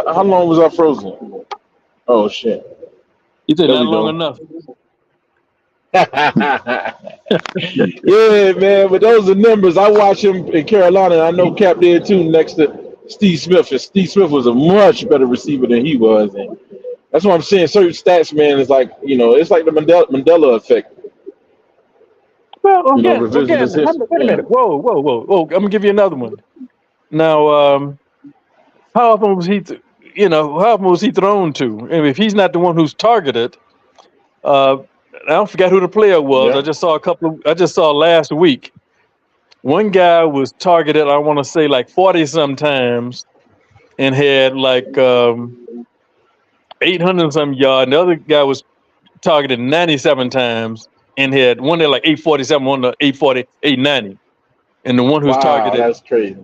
Speaker 9: How long was I frozen? Oh shit.
Speaker 7: You said
Speaker 9: There
Speaker 7: not
Speaker 9: we
Speaker 7: long
Speaker 9: go.
Speaker 7: enough.
Speaker 9: Yeah, man, but those are numbers. I watched him in Carolina, and I know Cap did too, next to Steve Smith. And Steve Smith was a much better receiver than he was. And that's what I'm saying. Certain stats, man, is like, it's like the Mandela effect.
Speaker 7: Well,
Speaker 9: Revisionist
Speaker 7: again,
Speaker 9: history.
Speaker 7: wait a minute. Whoa. I'm gonna give you another one. Now, how often was he thrown to? And if he's not the one who's targeted, I don't forget who the player was.
Speaker 9: Yeah.
Speaker 7: I just saw last week. One guy was targeted, I want to say like 40 sometimes, and had like 800 and some yards. And the other guy was targeted 97 times and had one there like 847, one to 840, 890. And the one who's targeted.
Speaker 9: That's crazy.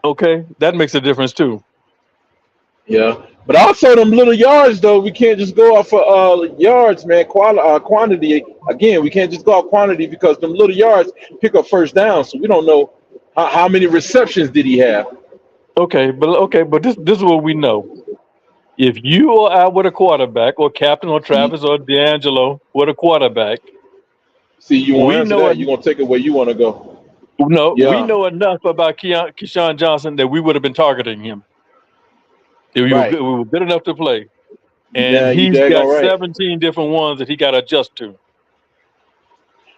Speaker 7: Okay, that makes a difference too.
Speaker 9: Yeah, but also them little yards though, we can't just go off of yards, man. Quantity again, we can't just go off quantity because them little yards pick up first down, so we don't know how many receptions did he have.
Speaker 7: Okay, but this is what we know. If you or I with a quarterback, or Captain, or Travis, or D'Angelo with a quarterback,
Speaker 9: see, you want to answer that, you're gonna take it where you want to go.
Speaker 7: No,
Speaker 9: Yeah.
Speaker 7: we know enough about Keyshawn Johnson that we would have been targeting him. We were good enough to play. And he's got 17 different ones that he got to adjust to.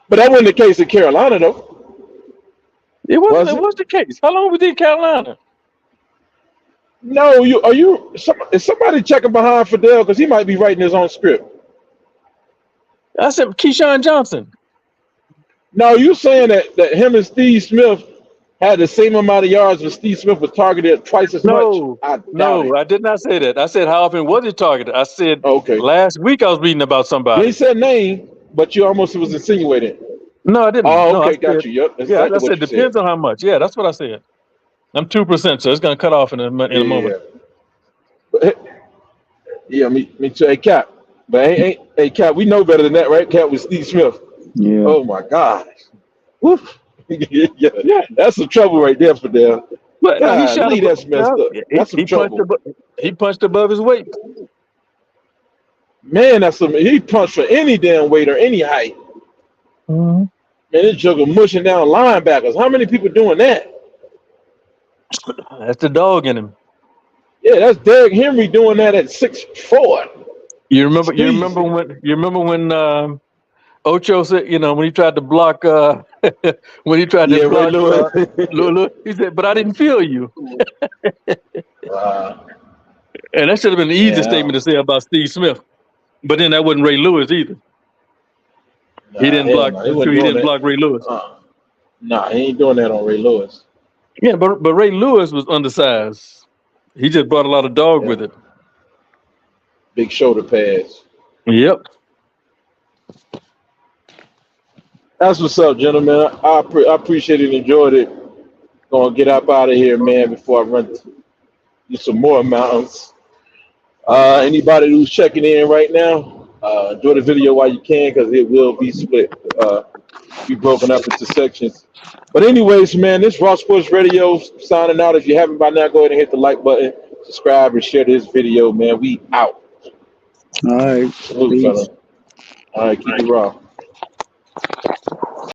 Speaker 9: But that wasn't the case in Carolina, though.
Speaker 7: It was the case. How long was he in Carolina?
Speaker 9: No, is somebody checking behind Fidel? Because he might be writing his own script.
Speaker 7: I said Keyshawn Johnson.
Speaker 9: No, you saying that him and Steve Smith had the same amount of yards, but Steve Smith was targeted twice as much?
Speaker 7: I did not say that. I said how often was he targeted? I said last week I was reading about somebody.
Speaker 9: He said name, but you almost was insinuating.
Speaker 7: No, I didn't.
Speaker 9: Oh, okay, got you. Yep.
Speaker 7: I said depends on how much. Yeah, that's what I said. I'm 2%, so it's gonna cut off in a moment.
Speaker 9: Yeah, me too. Hey, Cap, but hey, Cap, we know better than that, right? Cap with Steve Smith.
Speaker 3: Yeah.
Speaker 9: Oh my gosh. Woof. yeah, that's some trouble right there for them.
Speaker 7: But
Speaker 9: that's messed up. That's some trouble.
Speaker 7: He punched above his weight.
Speaker 9: Man, he punched for any damn weight or any height.
Speaker 7: Mm-hmm.
Speaker 9: Man, this joker mushing down linebackers. How many people doing that?
Speaker 7: That's the dog in him.
Speaker 9: Yeah, that's Derrick Henry doing that at 6'4".
Speaker 7: You remember when Ocho said, when he tried to block block Lulu, he said, but I didn't feel you.
Speaker 9: Wow.
Speaker 7: And that should have been the easiest statement to say about Steve Smith. But then that wasn't Ray Lewis either. He didn't block Ray Lewis.
Speaker 9: Nah, he ain't doing that on Ray Lewis.
Speaker 7: Yeah, but Ray Lewis was undersized. He just brought a lot of dog with it.
Speaker 9: Big shoulder pads.
Speaker 7: Yep.
Speaker 9: That's what's up, gentlemen. I appreciate it and enjoyed it. Gonna get up out of here, man, before I run do some more mountains. Anybody who's checking in right now, enjoy the video while you can, because it will be split, be broken up into sections. But anyways, man, this Raw Sports Radio signing out. If you haven't by now, go ahead and hit the like button, subscribe, and share this video, man. We out.
Speaker 3: All right.
Speaker 9: Salute, fella. All right, keep it raw.